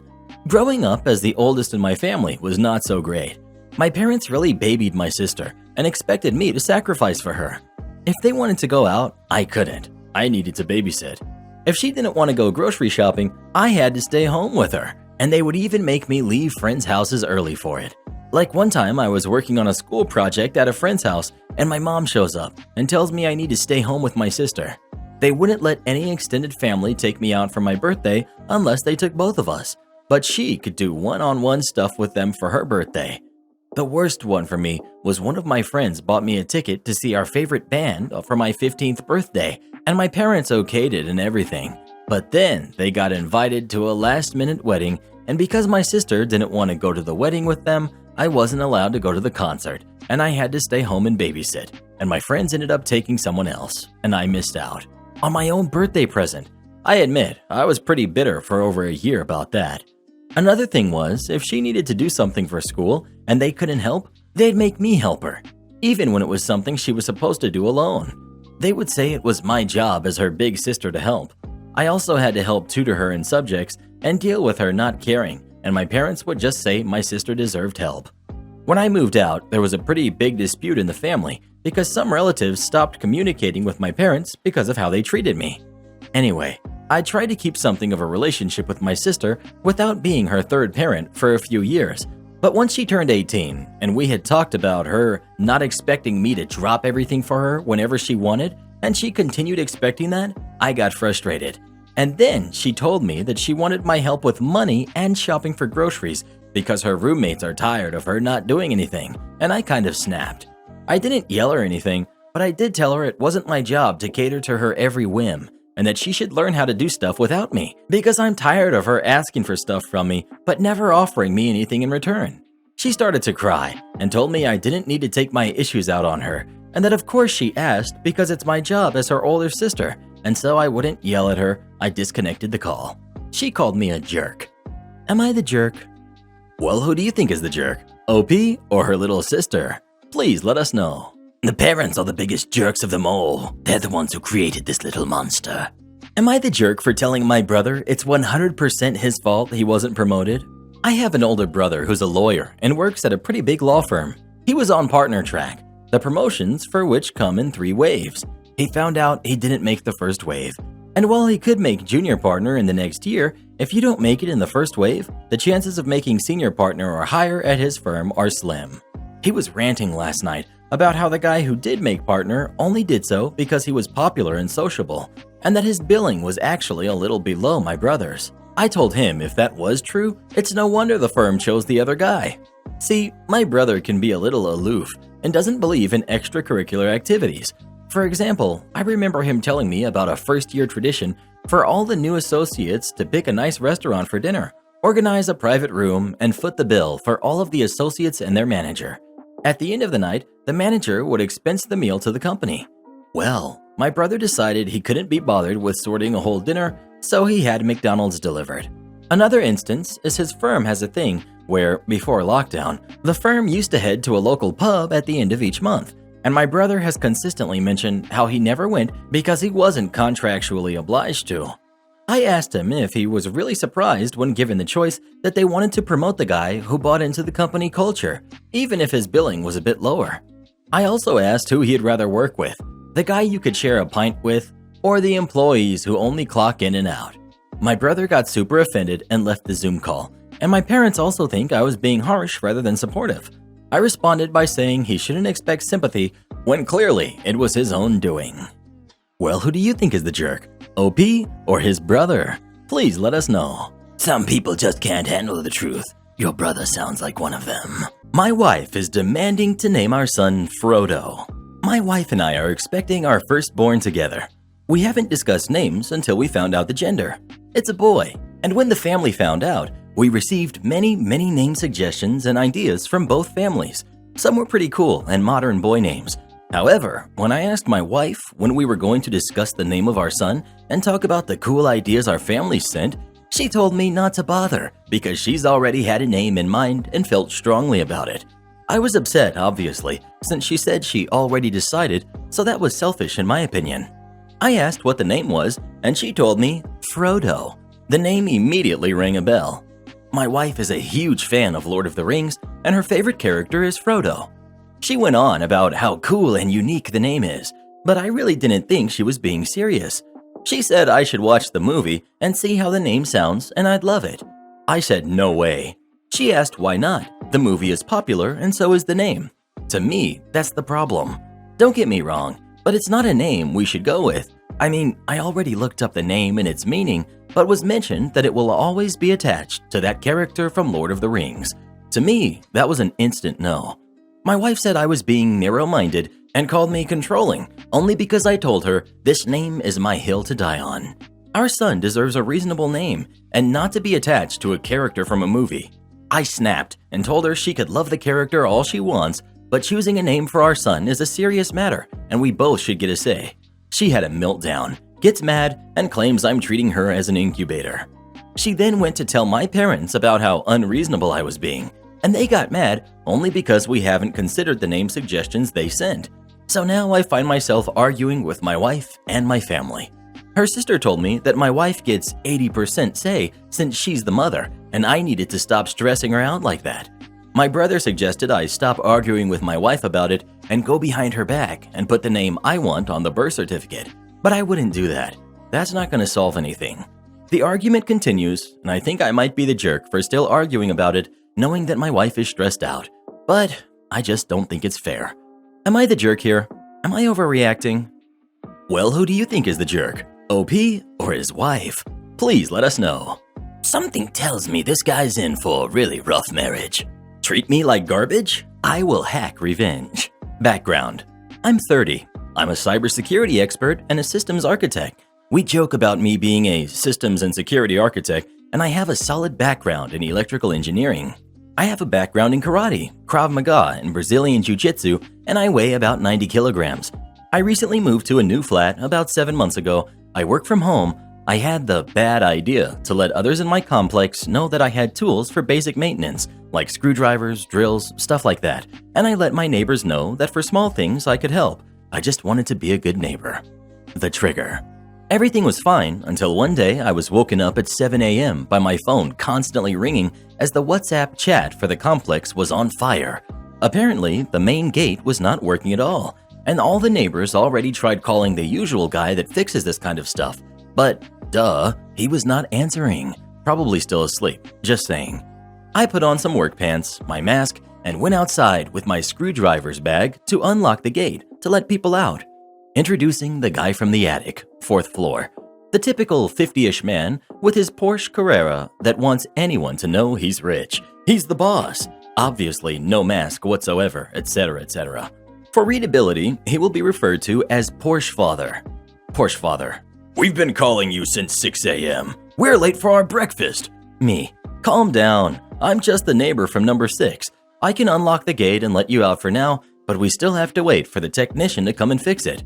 Growing up as the oldest in my family was not so great. My parents really babied my sister and expected me to sacrifice for her. If they wanted to go out, I couldn't. I needed to babysit. If she didn't want to go grocery shopping, I had to stay home with her, and they would even make me leave friends' houses early for it. Like one time I was working on a school project at a friend's house, and my mom shows up and tells me I need to stay home with my sister. They wouldn't let any extended family take me out for my birthday unless they took both of us, but she could do one-on-one stuff with them for her birthday. The worst one for me was one of my friends bought me a ticket to see our favorite band for my 15th birthday, and my parents okayed it and everything. But then they got invited to a last-minute wedding, and because my sister didn't want to go to the wedding with them, I wasn't allowed to go to the concert, and I had to stay home and babysit, and my friends ended up taking someone else, and I missed out on my own birthday present. I admit, I was pretty bitter for over a year about that. Another thing was, if she needed to do something for school and they couldn't help, they'd make me help her, even when it was something she was supposed to do alone. They would say it was my job as her big sister to help. I also had to help tutor her in subjects and deal with her not caring, and my parents would just say my sister deserved help. When I moved out, there was a pretty big dispute in the family because some relatives stopped communicating with my parents because of how they treated me. Anyway, I tried to keep something of a relationship with my sister without being her third parent for a few years, but once she turned 18 and we had talked about her not expecting me to drop everything for her whenever she wanted, and she continued expecting that, I got frustrated. And then she told me that she wanted my help with money and shopping for groceries because her roommates are tired of her not doing anything, and I kind of snapped. I didn't yell or anything, but I did tell her it wasn't my job to cater to her every whim, and that she should learn how to do stuff without me, because I'm tired of her asking for stuff from me, but never offering me anything in return. She started to cry and told me I didn't need to take my issues out on her, and that of course she asked because it's my job as her older sister, and so I wouldn't yell at her. I disconnected the call. She called me a jerk. Am I the jerk? Well, who do you think is the jerk? OP or her little sister? Please let us know. The parents are the biggest jerks of them all. They're the ones who created this little monster. Am I the jerk for telling my brother it's 100% his fault he wasn't promoted? I have an older brother who's a lawyer and works at a pretty big law firm. He was on partner track, the promotions for which come in 3 waves. He found out he didn't make the first wave. And while he could make junior partner in the next year, if you don't make it in the first wave, the chances of making senior partner or higher at his firm are slim. He was ranting last night about how the guy who did make partner only did so because he was popular and sociable, and that his billing was actually a little below my brother's. I told him if that was true, it's no wonder the firm chose the other guy. See, my brother can be a little aloof and doesn't believe in extracurricular activities. For example, I remember him telling me about a first-year tradition for all the new associates to pick a nice restaurant for dinner, organize a private room, and foot the bill for all of the associates and their manager. At the end of the night, the manager would expense the meal to the company. Well, my brother decided he couldn't be bothered with sorting a whole dinner, so he had McDonald's delivered. Another instance is his firm has a thing where, before lockdown, the firm used to head to a local pub at the end of each month, and my brother has consistently mentioned how he never went because he wasn't contractually obliged to. I asked him if he was really surprised when given the choice that they wanted to promote the guy who bought into the company culture, even if his billing was a bit lower. I also asked who he'd rather work with, the guy you could share a pint with, or the employees who only clock in and out. My brother got super offended and left the Zoom call, and my parents also think I was being harsh rather than supportive. I responded by saying he shouldn't expect sympathy when clearly it was his own doing. Well, who do you think is the jerk? OP or his brother? Please let us know. Some people just can't handle the truth. Your brother sounds like one of them. My wife is demanding to name our son Frodo. My wife and I are expecting our firstborn together. We haven't discussed names until we found out the gender. It's a boy, and when the family found out, we received many name suggestions and ideas from both families. Some were pretty cool and modern boy names. However, when I asked my wife when we were going to discuss the name of our son and talk about the cool ideas our families sent, she told me not to bother because she's already had a name in mind and felt strongly about it. I was upset, obviously, since she said she already decided, so that was selfish in my opinion. I asked what the name was, and she told me Frodo. The name immediately rang a bell. My wife is a huge fan of Lord of the Rings, and her favorite character is Frodo. She went on about how cool and unique the name is, but I really didn't think she was being serious. She said I should watch the movie and see how the name sounds and I'd love it. I said no way. She asked why not. The movie is popular and so is the name. To me, that's the problem. Don't get me wrong, but it's not a name we should go with. I mean, I already looked up the name and its meaning, but was mentioned that it will always be attached to that character from Lord of the Rings. To me, that was an instant no. My wife said I was being narrow-minded and called me controlling only because I told her this name is my hill to die on. Our son deserves a reasonable name and not to be attached to a character from a movie. I snapped and told her she could love the character all she wants, but choosing a name for our son is a serious matter and we both should get a say. She had a meltdown, gets mad, and claims I'm treating her as an incubator. She then went to tell my parents about how unreasonable I was being, and they got mad only because we haven't considered the name suggestions they sent. So now I find myself arguing with my wife and my family. Her sister told me that my wife gets 80% say since she's the mother, and I needed to stop stressing her out like that. My brother suggested I stop arguing with my wife about it and go behind her back and put the name I want on the birth certificate, but I wouldn't do that. That's not going to solve anything. The argument continues, and I think I might be the jerk for still arguing about it, knowing that my wife is stressed out, but I just don't think it's fair. Am I the jerk here? Am I overreacting? Well, who do you think is the jerk? OP or his wife? Please let us know. Something tells me this guy's in for a really rough marriage. Treat me like garbage? I will hack revenge. Background: I'm 30. I'm a cybersecurity expert and a systems architect. We joke about me being a systems and security architect, and I have a solid background in electrical engineering. I have a background in karate, Krav Maga, and Brazilian Jiu-Jitsu, and I weigh about 90 kilograms. I recently moved to a new flat about 7 months ago. I work from home. I had the bad idea to let others in my complex know that I had tools for basic maintenance, like screwdrivers, drills, stuff like that, and I let my neighbors know that for small things I could help. I just wanted to be a good neighbor. The trigger. Everything was fine until one day I was woken up at 7 a.m. by my phone constantly ringing as the WhatsApp chat for the complex was on fire. Apparently, the main gate was not working at all, and all the neighbors already tried calling the usual guy that fixes this kind of stuff. But, duh, he was not answering. Probably still asleep, just saying. I put on some work pants, my mask, and went outside with my screwdriver's bag to unlock the gate to let people out. Introducing the guy from the attic, 4th floor. The typical 50-ish man with his Porsche Carrera that wants anyone to know he's rich. He's the boss. Obviously no mask whatsoever, etc., etc. For readability, he will be referred to as Porsche Father. Porsche Father: we've been calling you since 6 a.m. We're late for our breakfast. Me: calm down. I'm just the neighbor from number 6. I can unlock the gate and let you out for now, but we still have to wait for the technician to come and fix it.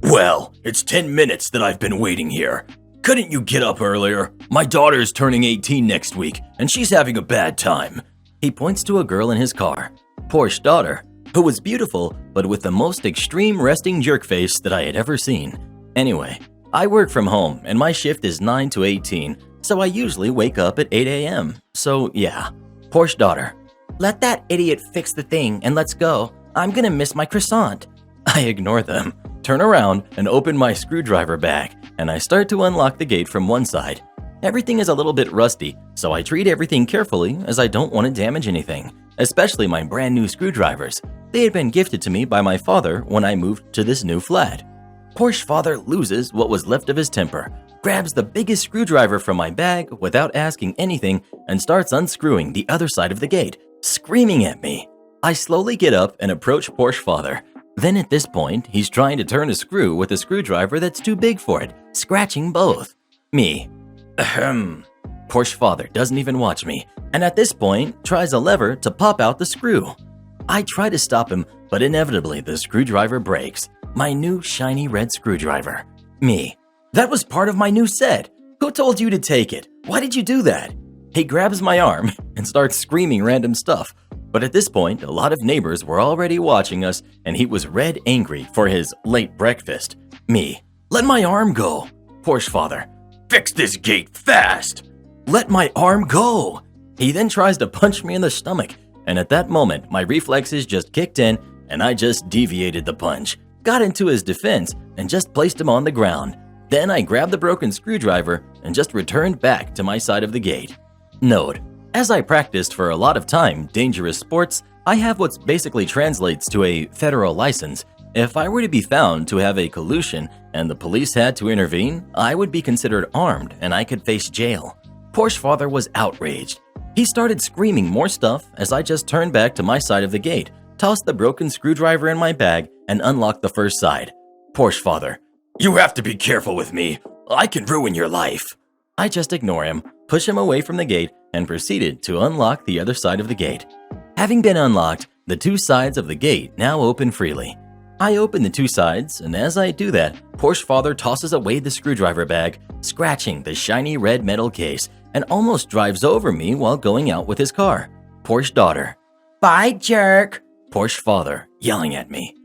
Well, it's 10 minutes that I've been waiting here. Couldn't you get up earlier? My daughter's turning 18 next week, and she's having a bad time. He points to a girl in his car. Porsche daughter: who was beautiful but with the most extreme resting jerk face that I had ever seen. Anyway, I work from home and my shift is 9 to 18, so I usually wake up at 8 a.m. So yeah, Porsche daughter, let that idiot fix the thing and let's go. I'm gonna miss my croissant. I ignore them, turn around and open my screwdriver bag, and I start to unlock the gate from one side. Everything is a little bit rusty, so I treat everything carefully as I don't want to damage anything, especially my brand new screwdrivers. They had been gifted to me by my father when I moved to this new flat. Porsche father loses what was left of his temper, grabs the biggest screwdriver from my bag without asking anything, and starts unscrewing the other side of the gate, screaming at me. I slowly get up and approach Porsche father. Then at this point, he's trying to turn a screw with a screwdriver that's too big for it, scratching both. Me. Ahem. Porsche father doesn't even watch me, and at this point, tries a lever to pop out the screw. I try to stop him, but inevitably the screwdriver breaks. My new shiny red screwdriver. Me. That was part of my new set. Who told you to take it? Why did you do that? He grabs my arm and starts screaming random stuff. But at this point, a lot of neighbors were already watching us, and he was red angry for his late breakfast. Me. Let my arm go. Porsche father. Fix this gate fast. Let my arm go. He then tries to punch me in the stomach, and at that moment, my reflexes just kicked in, and I just deviated the punch, got into his defense, and just placed him on the ground. Then I grabbed the broken screwdriver and just returned back to my side of the gate. Note, as I practiced for a lot of time dangerous sports, I have what basically translates to a federal license. If I were to be found to have a collusion and the police had to intervene, I would be considered armed and I could face jail. Porsche father was outraged. He started screaming more stuff as I just turned back to my side of the gate, tossed the broken screwdriver in my bag, and unlocked the first side. Porsche father. You have to be careful with me. I can ruin your life. I just ignore him, push him away from the gate, and proceeded to unlock the other side of the gate. Having been unlocked, the two sides of the gate now open freely. I open the two sides, and as I do that, Porsche father tosses away the screwdriver bag, scratching the shiny red metal case, and almost drives over me while going out with his car. Porsche daughter. Bye, jerk. Porsche father, yelling at me.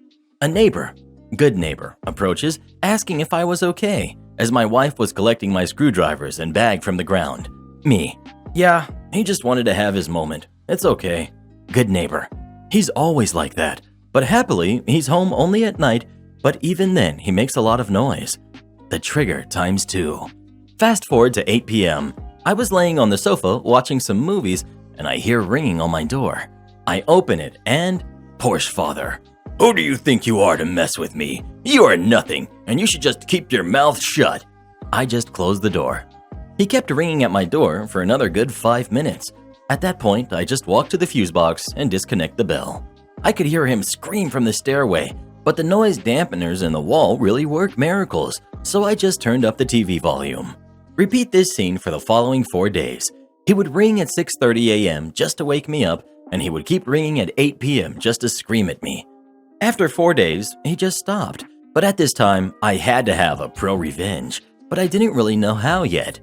A neighbor, good neighbor, approaches, asking if I was okay, as my wife was collecting my screwdrivers and bag from the ground. Me. Yeah, he just wanted to have his moment. It's okay. Good neighbor. He's always like that. But happily, he's home only at night, but even then, he makes a lot of noise. The trigger times 2. Fast forward to 8 p.m. I was laying on the sofa watching some movies, and I hear ringing on my door. I open it, and Porsche father. Who do you think you are to mess with me? You are nothing, and you should just keep your mouth shut. I just closed the door. He kept ringing at my door for another good 5 minutes. At that point, I just walked to the fuse box and disconnect the bell. I could hear him scream from the stairway, but the noise dampeners in the wall really work miracles, so I just turned up the TV volume. Repeat this scene for the following 4 days. He would ring at 6:30 a.m. just to wake me up, and he would keep ringing at 8 p.m. just to scream at me. After 4 days, he just stopped, but at this time, I had to have a pro-revenge, but I didn't really know how yet.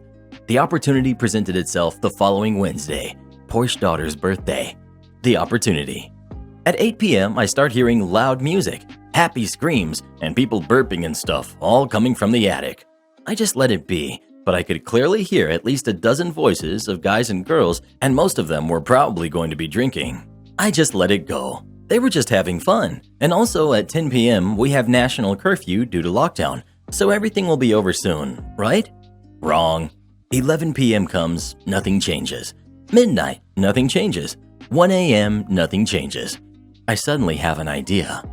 The opportunity presented itself the following Wednesday, Porsche daughter's birthday. The opportunity. At 8 p.m., I start hearing loud music, happy screams, and people burping and stuff, all coming from the attic. I just let it be, but I could clearly hear at least a dozen voices of guys and girls, and most of them were probably going to be drinking. I just let it go. They were just having fun. And also at 10 p.m., we have national curfew due to lockdown, so everything will be over soon, right? Wrong. 11 p.m. comes, nothing changes. Midnight, nothing changes. 1 a.m., nothing changes. I suddenly have an idea.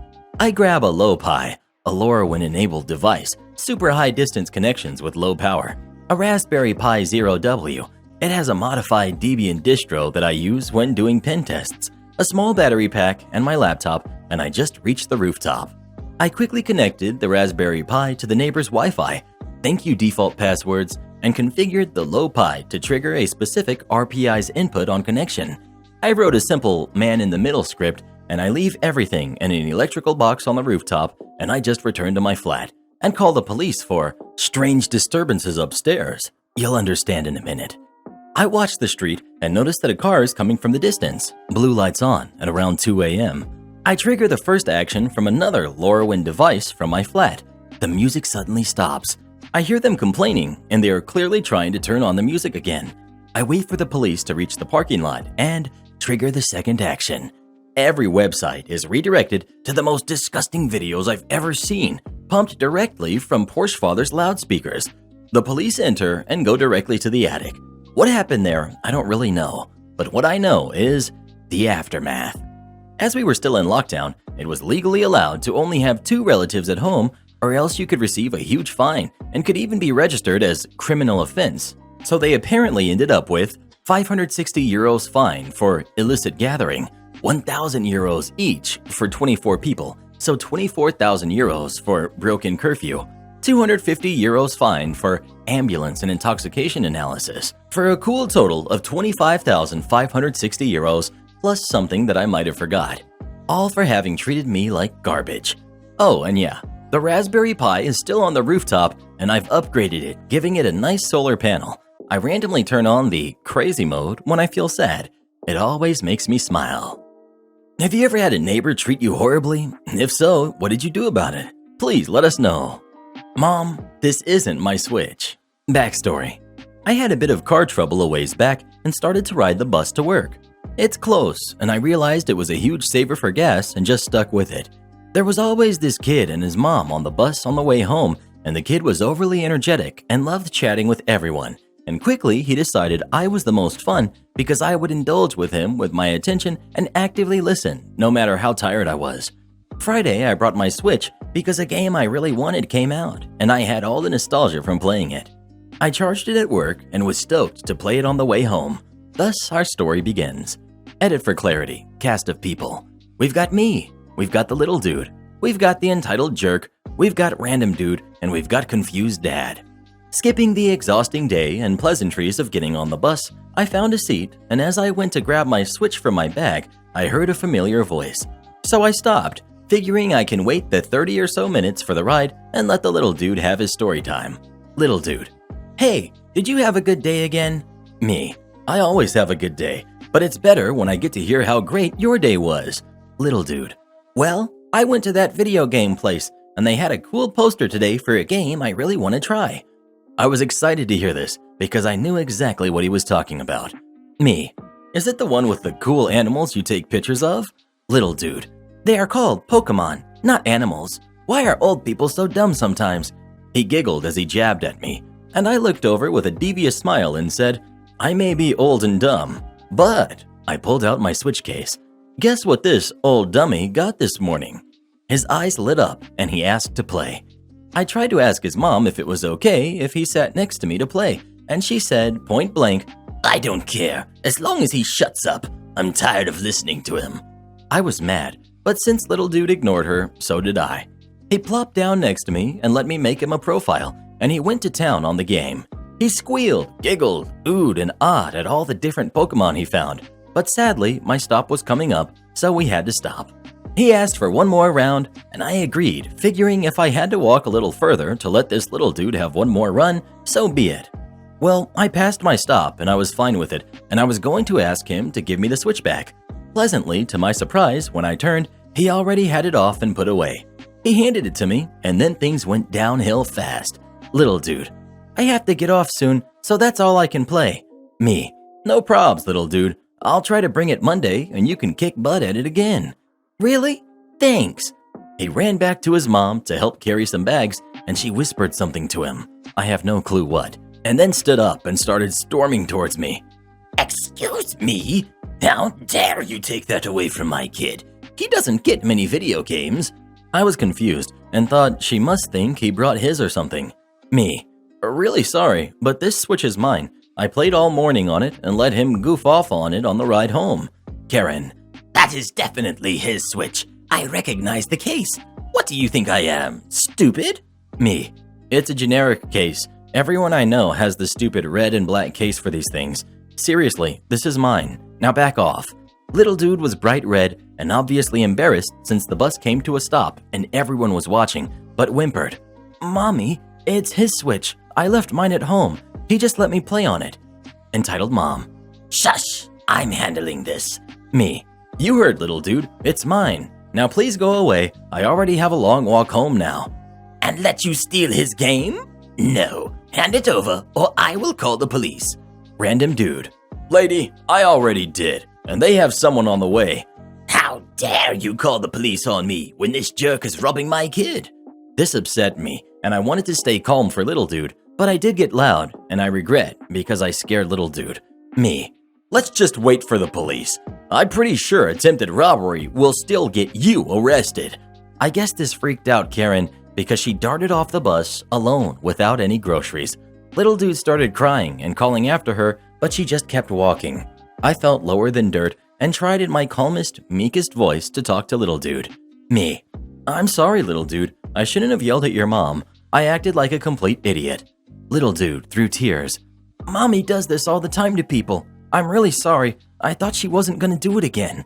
I grab a LowPi, a LoRaWAN-enabled device, super high-distance connections with low power, a Raspberry Pi Zero W. It has a modified Debian distro that I use when doing pen tests, a small battery pack, and my laptop, and I just reached the rooftop. I quickly connected the Raspberry Pi to the neighbor's Wi-Fi, thank you default passwords, and configured the LowPi to trigger a specific RPI's input on connection. I wrote a simple man-in-the-middle script, and I leave everything in an electrical box on the rooftop, and I just return to my flat and call the police for strange disturbances upstairs. You'll understand in a minute. I watch the street and notice that a car is coming from the distance, blue lights on at around 2 a.m. I trigger the first action from another LoRaWind device from my flat. The music suddenly stops. I hear them complaining, and they are clearly trying to turn on the music again. I wait for the police to reach the parking lot and trigger the second action. Every website is redirected to the most disgusting videos I've ever seen, pumped directly from Porsche Father's loudspeakers. The police enter and go directly to the attic. What happened there, I don't really know, but what I know is the aftermath. As we were still in lockdown, it was legally allowed to only have 2 relatives at home, or else you could receive a huge fine and could even be registered as criminal offense. So they apparently ended up with 560 euros fine for illicit gathering, 1,000 euros each for 24 people, so 24,000 euros for broken curfew, 250 euros fine for ambulance and intoxication analysis, for a cool total of 25,560 euros plus something that I might have forgot, all for having treated me like garbage. Oh, and yeah, the Raspberry Pi is still on the rooftop and I've upgraded it, giving it a nice solar panel. I randomly turn on the crazy mode when I feel sad. It always makes me smile. Have you ever had a neighbor treat you horribly? If so, what did you do about it? Please let us know. Mom, this isn't my Switch. Backstory. I had a bit of car trouble a ways back and started to ride the bus to work. It's close, and I realized it was a huge saver for gas and just stuck with it. There was always this kid and his mom on the bus on the way home, and the kid was overly energetic and loved chatting with everyone. And quickly, he decided I was the most fun because I would indulge with him with my attention and actively listen, no matter how tired I was. Friday, I brought my Switch because a game I really wanted came out, and I had all the nostalgia from playing it. I charged it at work and was stoked to play it on the way home. Thus, our story begins. Edit for clarity, cast of people. We've got me, we've got the little dude, we've got the entitled jerk, we've got random dude, and we've got confused dad. Skipping the exhausting day and pleasantries of getting on the bus, I found a seat, and as I went to grab my Switch from my bag, I heard a familiar voice. So I stopped, figuring I can wait the 30 or so minutes for the ride and let the little dude have his story time. Little dude. Hey, did you have a good day again? Me. I always have a good day, but it's better when I get to hear how great your day was. Little dude. Well, I went to that video game place, and they had a cool poster today for a game I really want to try. I was excited to hear this because I knew exactly what he was talking about. Me. Is it the one with the cool animals you take pictures of? Little dude. They are called Pokemon, not animals. Why are old people so dumb sometimes? He giggled as he jabbed at me, and I looked over with a devious smile and said, I may be old and dumb, but I pulled out my Switch case. Guess what this old dummy got this morning? His eyes lit up and he asked to play. I tried to ask his mom if it was okay if he sat next to me to play, and she said, point blank, I don't care, as long as he shuts up. I'm tired of listening to him. I was mad, but since little dude ignored her, so did I. He plopped down next to me and let me make him a profile, and he went to town on the game. He squealed, giggled, oohed, and awed at all the different Pokemon he found, but sadly, my stop was coming up, so we had to stop. He asked for one more round, and I agreed, figuring if I had to walk a little further to let this little dude have one more run, so be it. Well, I passed my stop and I was fine with it, and I was going to ask him to give me the Switch back. Pleasantly, to my surprise, when I turned, he already had it off and put away. He handed it to me, and then things went downhill fast. Little dude. I have to get off soon, so that's all I can play. Me. No probs, little dude. I'll try to bring it Monday, and you can kick butt at it again. Really? Thanks. He ran back to his mom to help carry some bags, and she whispered something to him. I have no clue what, and then stood up and started storming towards me. Excuse me? How dare you take that away from my kid? He doesn't get many video games. I was confused and thought she must think he brought his or something. Me. Really sorry, but this Switch is mine. I played all morning on it and let him goof off on it on the ride home. Karen. That is definitely his Switch. I recognize the case. What do you think I am, stupid? Me. It's a generic case. Everyone I know has the stupid red and black case for these things. Seriously, this is mine. Now back off. Little dude was bright red and obviously embarrassed since the bus came to a stop and everyone was watching, but whimpered. Mommy, it's his Switch. I left mine at home. He just let me play on it. Entitled mom. Shush, I'm handling this. Me. You heard, little dude. It's mine. Now please go away. I already have a long walk home now. And let you steal his game? No. Hand it over, or I will call the police. Random dude. Lady, I already did, and they have someone on the way. How dare you call the police on me when this jerk is robbing my kid? This upset me, and I wanted to stay calm for little dude, but I did get loud, and I regret because I scared little dude. Me. Let's just wait for the police. I'm pretty sure attempted robbery will still get you arrested. I guess this freaked out Karen because she darted off the bus alone without any groceries. Little dude started crying and calling after her, but she just kept walking. I felt lower than dirt and tried in my calmest, meekest voice to talk to little dude. Me. I'm sorry, little dude. I shouldn't have yelled at your mom. I acted like a complete idiot. Little dude, through tears. Mommy does this all the time to people. I'm really sorry. I thought she wasn't gonna do it again.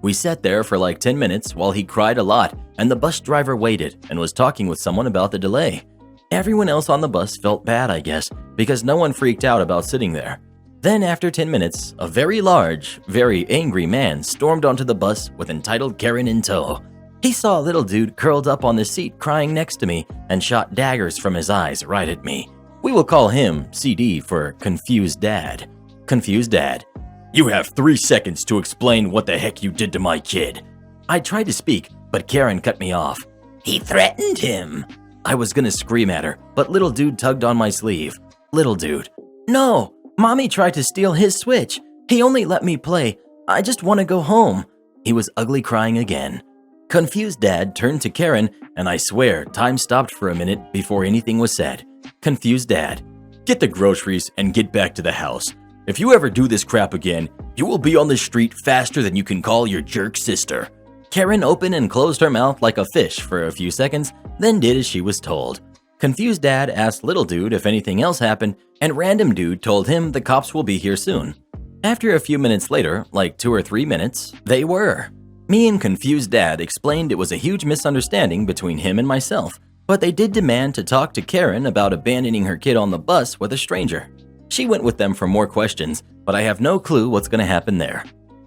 We sat there for like 10 minutes while he cried a lot, and the bus driver waited and was talking with someone about the delay. Everyone else on the bus felt bad, I guess, because no one freaked out about sitting there. Then after 10 minutes, a very large, very angry man stormed onto the bus with entitled Karen in tow. He saw a little dude curled up on the seat crying next to me and shot daggers from his eyes right at me. We will call him CD for Confused Dad. Confused Dad. You have 3 seconds to explain what the heck you did to my kid. I tried to speak, but Karen cut me off. He threatened him. I was gonna scream at her, but little dude tugged on my sleeve. Little dude. No, mommy tried to steal his Switch. He only let me play. I just want to go home. He was ugly crying again. Confused Dad turned to Karen, and I swear time stopped for a minute before anything was said. Confused Dad. Get the groceries and get back to the house. If you ever do this crap again, you will be on the street faster than you can call your jerk sister. Karen opened and closed her mouth like a fish for a few seconds, then did as she was told. Confused Dad asked little dude if anything else happened, and random dude told him the cops will be here soon. After a few minutes later, like 2 or 3 minutes, they were. Me and Confused Dad explained it was a huge misunderstanding between him and myself, but they did demand to talk to Karen about abandoning her kid on the bus with a stranger. She went with them for more questions, but I have no clue what's going to happen there.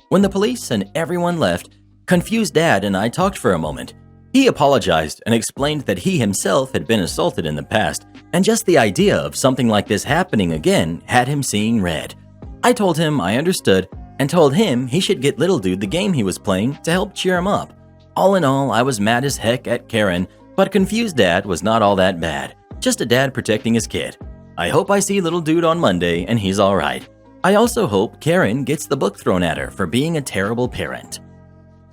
When the police and everyone left, Confused Dad and I talked for a moment. He apologized and explained that he himself had been assaulted in the past, and just the idea of something like this happening again had him seeing red. I told him I understood and told him he should get little dude the game he was playing to help cheer him up. All in all, I was mad as heck at Karen, but Confused Dad was not all that bad, just a dad protecting his kid. I hope I see little dude on Monday and he's alright. I also hope Karen gets the book thrown at her for being a terrible parent.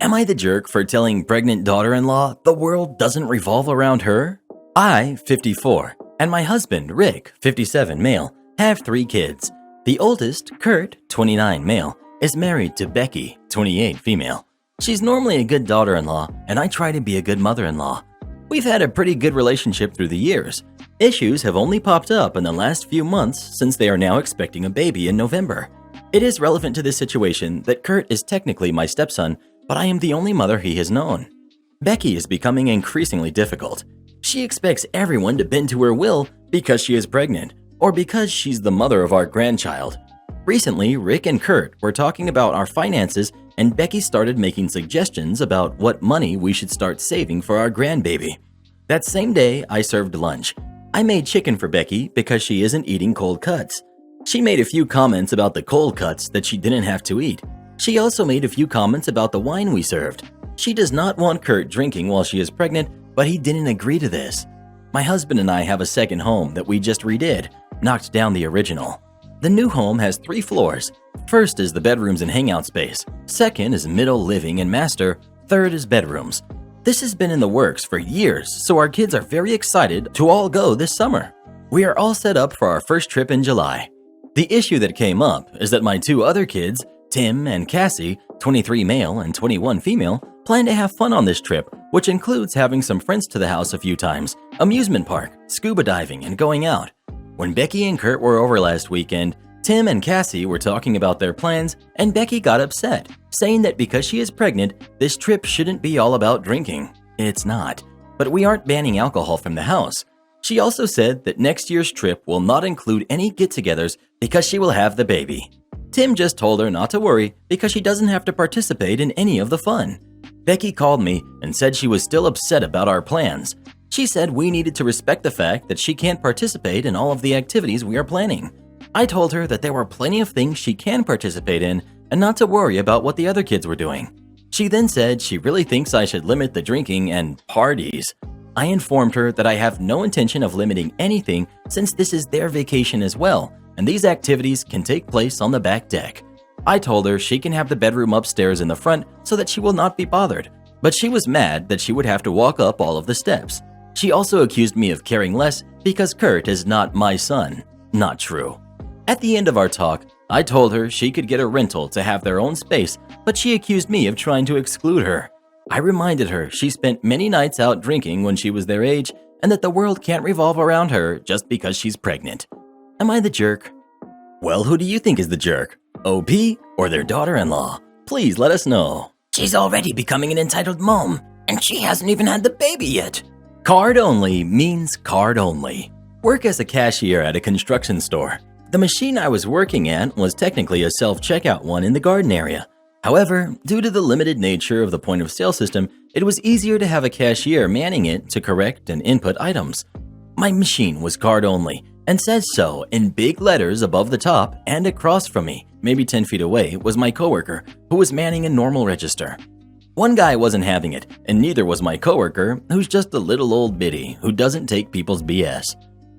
Am I the jerk for telling pregnant daughter-in-law the world doesn't revolve around her? I, 54, and my husband, Rick, 57 male, have 3 kids. The oldest, Kurt, 29 male, is married to Becky, 28 female. She's normally a good daughter-in-law, and I try to be a good mother-in-law. We've had a pretty good relationship through the years. Issues have only popped up in the last few months since they are now expecting a baby in November. It is relevant to this situation that Kurt is technically my stepson, but I am the only mother he has known. Becky is becoming increasingly difficult. She expects everyone to bend to her will because she is pregnant, or because she's the mother of our grandchild. Recently, Rick and Kurt were talking about our finances, and Becky started making suggestions about what money we should start saving for our grandbaby. That same day, I served lunch. I made chicken for Becky because she isn't eating cold cuts. She made a few comments about the cold cuts that she didn't have to eat. She also made a few comments about the wine we served. She does not want Kurt drinking while she is pregnant, but he didn't agree to this. My husband and I have a second home that we just redid, knocked down the original. The new home has 3 floors. First is the bedrooms and hangout space. Second is middle living and master. Third is bedrooms. This has been in the works for years, so our kids are very excited to all go this summer. We are all set up for our first trip in July. The issue that came up is that my 2 other kids, Tim and Cassie, 23 male and 21 female, plan to have fun on this trip, which includes having some friends to the house a few times, amusement park, scuba diving, and going out. When Becky and Kurt were over last weekend, Tim and Cassie were talking about their plans, and Becky got upset, saying that because she is pregnant, this trip shouldn't be all about drinking. It's not. But we aren't banning alcohol from the house. She also said that next year's trip will not include any get-togethers because she will have the baby. Tim just told her not to worry because she doesn't have to participate in any of the fun. Becky called me and said she was still upset about our plans. She said we needed to respect the fact that she can't participate in all of the activities we are planning. I told her that there were plenty of things she can participate in and not to worry about what the other kids were doing. She then said she really thinks I should limit the drinking and parties. I informed her that I have no intention of limiting anything since this is their vacation as well, and these activities can take place on the back deck. I told her she can have the bedroom upstairs in the front so that she will not be bothered, but she was mad that she would have to walk up all of the steps. She also accused me of caring less because Kurt is not my son. Not true. At the end of our talk, I told her she could get a rental to have their own space, but she accused me of trying to exclude her. I reminded her she spent many nights out drinking when she was their age and that the world can't revolve around her just because she's pregnant. Am I the jerk? Well, who do you think is the jerk? OP or their daughter-in-law? Please let us know. She's already becoming an entitled mom, and she hasn't even had the baby yet. Card only means card only. Work as a cashier at a construction store. The machine I was working at was technically a self-checkout one in the garden area. However, due to the limited nature of the point-of-sale system, it was easier to have a cashier manning it to correct and input items. My machine was card only and says so in big letters above the top, and across from me, maybe 10 feet away, was my coworker who was manning a normal register. One guy wasn't having it, and neither was my coworker, who's just a little old biddy who doesn't take people's BS.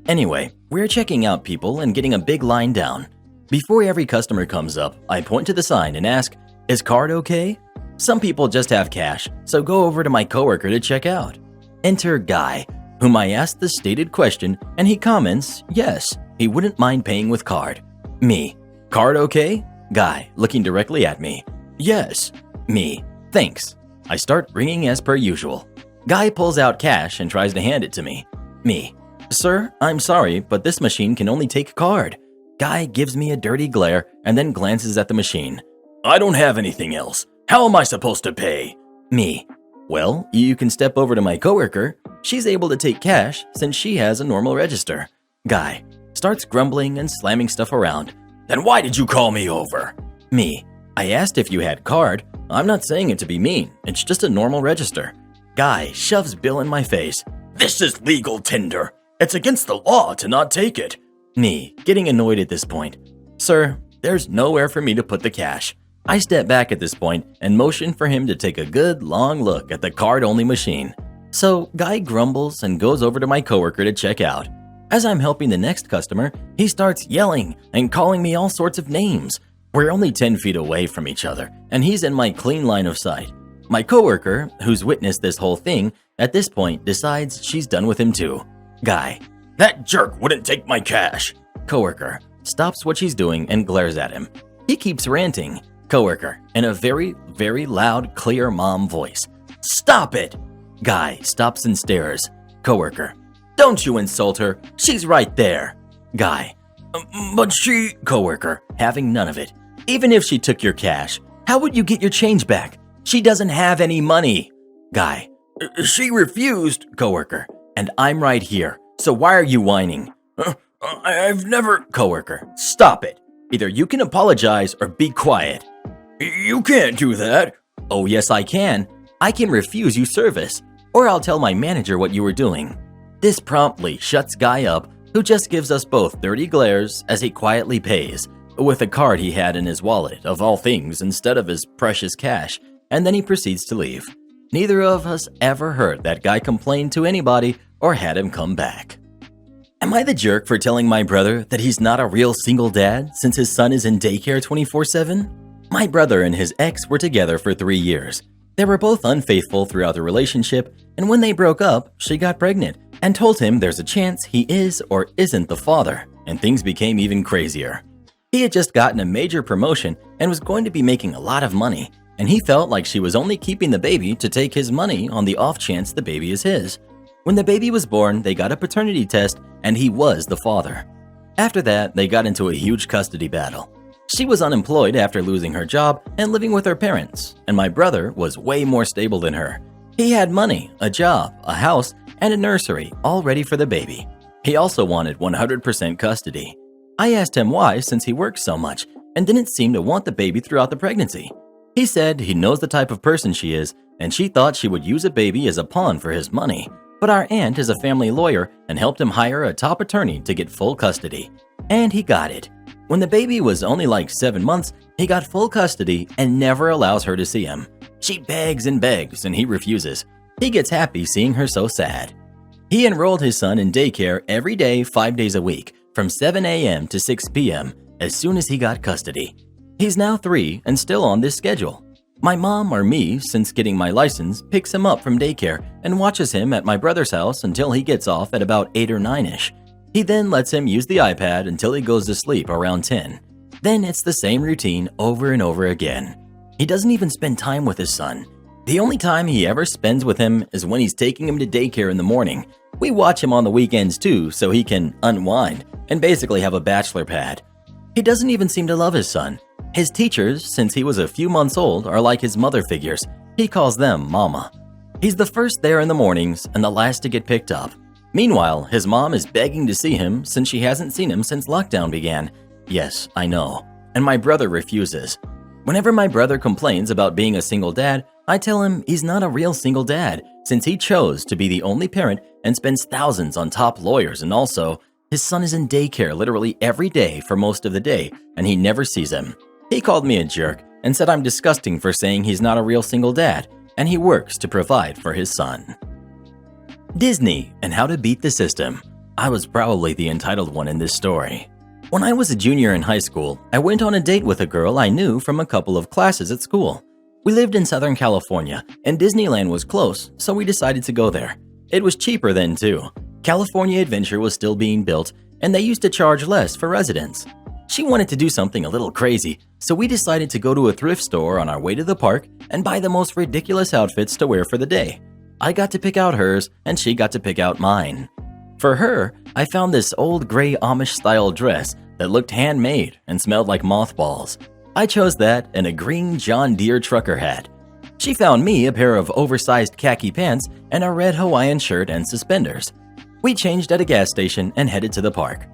Anyway, we're checking out people and getting a big line down. Before every customer comes up, I point to the sign and ask, "Is card okay?" Some people just have cash, so go over to my coworker to check out. Enter Guy, whom I asked the stated question, and he comments, yes, he wouldn't mind paying with card. Me, "Card okay?" Guy, looking directly at me, "Yes." Me, "Thanks." I start ringing as per usual. Guy pulls out cash and tries to hand it to me. Me, "Sir, I'm sorry, but this machine can only take card." Guy gives me a dirty glare and then glances at the machine. "I don't have anything else. How am I supposed to pay?" Me, "Well, you can step over to my coworker. She's able to take cash since she has a normal register." Guy starts grumbling and slamming stuff around. "Then why did you call me over?" Me, "I asked if you had card. I'm not saying it to be mean. It's just a normal register." Guy shoves bill in my face. "This is legal tender. It's against the law to not take it." Me, getting annoyed at this point. "Sir, there's nowhere for me to put the cash." I step back at this point and motion for him to take a good long look at the card-only machine. So Guy grumbles and goes over to my coworker to check out. As I'm helping the next customer, he starts yelling and calling me all sorts of names. We're only 10 feet away from each other, and he's in my clean line of sight. My coworker, who's witnessed this whole thing, at this point decides she's done with him too. Guy, "That jerk wouldn't take my cash." Coworker stops what she's doing and glares at him. He keeps ranting. Coworker, in a very, very loud, clear mom voice, "Stop it!" Guy stops and stares. Coworker, "Don't you insult her. She's right there." Guy, "But she..." Coworker, having none of it. "Even if she took your cash, how would you get your change back? She doesn't have any money." Guy, "She refused." Coworker, "And I'm right here, so why are you whining?" I've never..." Coworker, "Stop it. Either you can apologize or be quiet." "You can't do that." "Oh yes I can. I can refuse you service, or I'll tell my manager what you were doing." This promptly shuts Guy up, who just gives us both dirty glares as he quietly pays, with a card he had in his wallet, of all things, instead of his precious cash, and then he proceeds to leave. Neither of us ever heard that Guy complain to anybody or had him come back. Am I the jerk for telling my brother that he's not a real single dad since his son is in daycare 24/7? My brother and his ex were together for 3 years. They were both unfaithful throughout the relationship, and when they broke up, she got pregnant and told him there's a chance he is or isn't the father, and things became even crazier. He had just gotten a major promotion and was going to be making a lot of money, and he felt like she was only keeping the baby to take his money on the off chance the baby is his. When the baby was born, they got a paternity test, and he was the father. After that, they got into a huge custody battle. She was unemployed after losing her job and living with her parents, and my brother was way more stable than her. He had money, a job, a house, and a nursery all ready for the baby. He also wanted 100% custody. I asked him why since he worked so much and didn't seem to want the baby throughout the pregnancy. He said he knows the type of person she is, and she thought she would use a baby as a pawn for his money. But our aunt is a family lawyer and helped him hire a top attorney to get full custody. And he got it. When the baby was only like 7 months, he got full custody and never allows her to see him. She begs and begs, and he refuses. He gets happy seeing her so sad. He enrolled his son in daycare every day, 5 days a week, from 7 a.m. to 6 p.m. as soon as he got custody. He's now 3 and still on this schedule. My mom or me, since getting my license, picks him up from daycare and watches him at my brother's house until he gets off at about 8 or 9ish. He then lets him use the iPad until he goes to sleep around 10. Then it's the same routine over and over again. He doesn't even spend time with his son. The only time he ever spends with him is when he's taking him to daycare in the morning. We watch him on the weekends too, so he can unwind and basically have a bachelor pad. He doesn't even seem to love his son. His teachers, since he was a few months old, are like his mother figures. He calls them mama. He's the first there in the mornings and the last to get picked up. Meanwhile, his mom is begging to see him since she hasn't seen him since lockdown began. Yes, I know. And my brother refuses. Whenever my brother complains about being a single dad, I tell him he's not a real single dad since he chose to be the only parent and spends thousands on top lawyers, and also, his son is in daycare literally every day for most of the day and he never sees him. He called me a jerk and said I'm disgusting for saying he's not a real single dad and he works to provide for his son. Disney and how to beat the system. I was probably the entitled one in this story. When I was a junior in high school, I went on a date with a girl I knew from a couple of classes at school. We lived in Southern California and Disneyland was close, so we decided to go there. It was cheaper then too. California Adventure was still being built and they used to charge less for residents. She wanted to do something a little crazy, so we decided to go to a thrift store on our way to the park and buy the most ridiculous outfits to wear for the day. I got to pick out hers and she got to pick out mine. For her, I found this old gray Amish-style dress that looked handmade and smelled like mothballs. I chose that and a green John Deere trucker hat. She found me a pair of oversized khaki pants and a red Hawaiian shirt and suspenders. We changed at a gas station and headed to the park.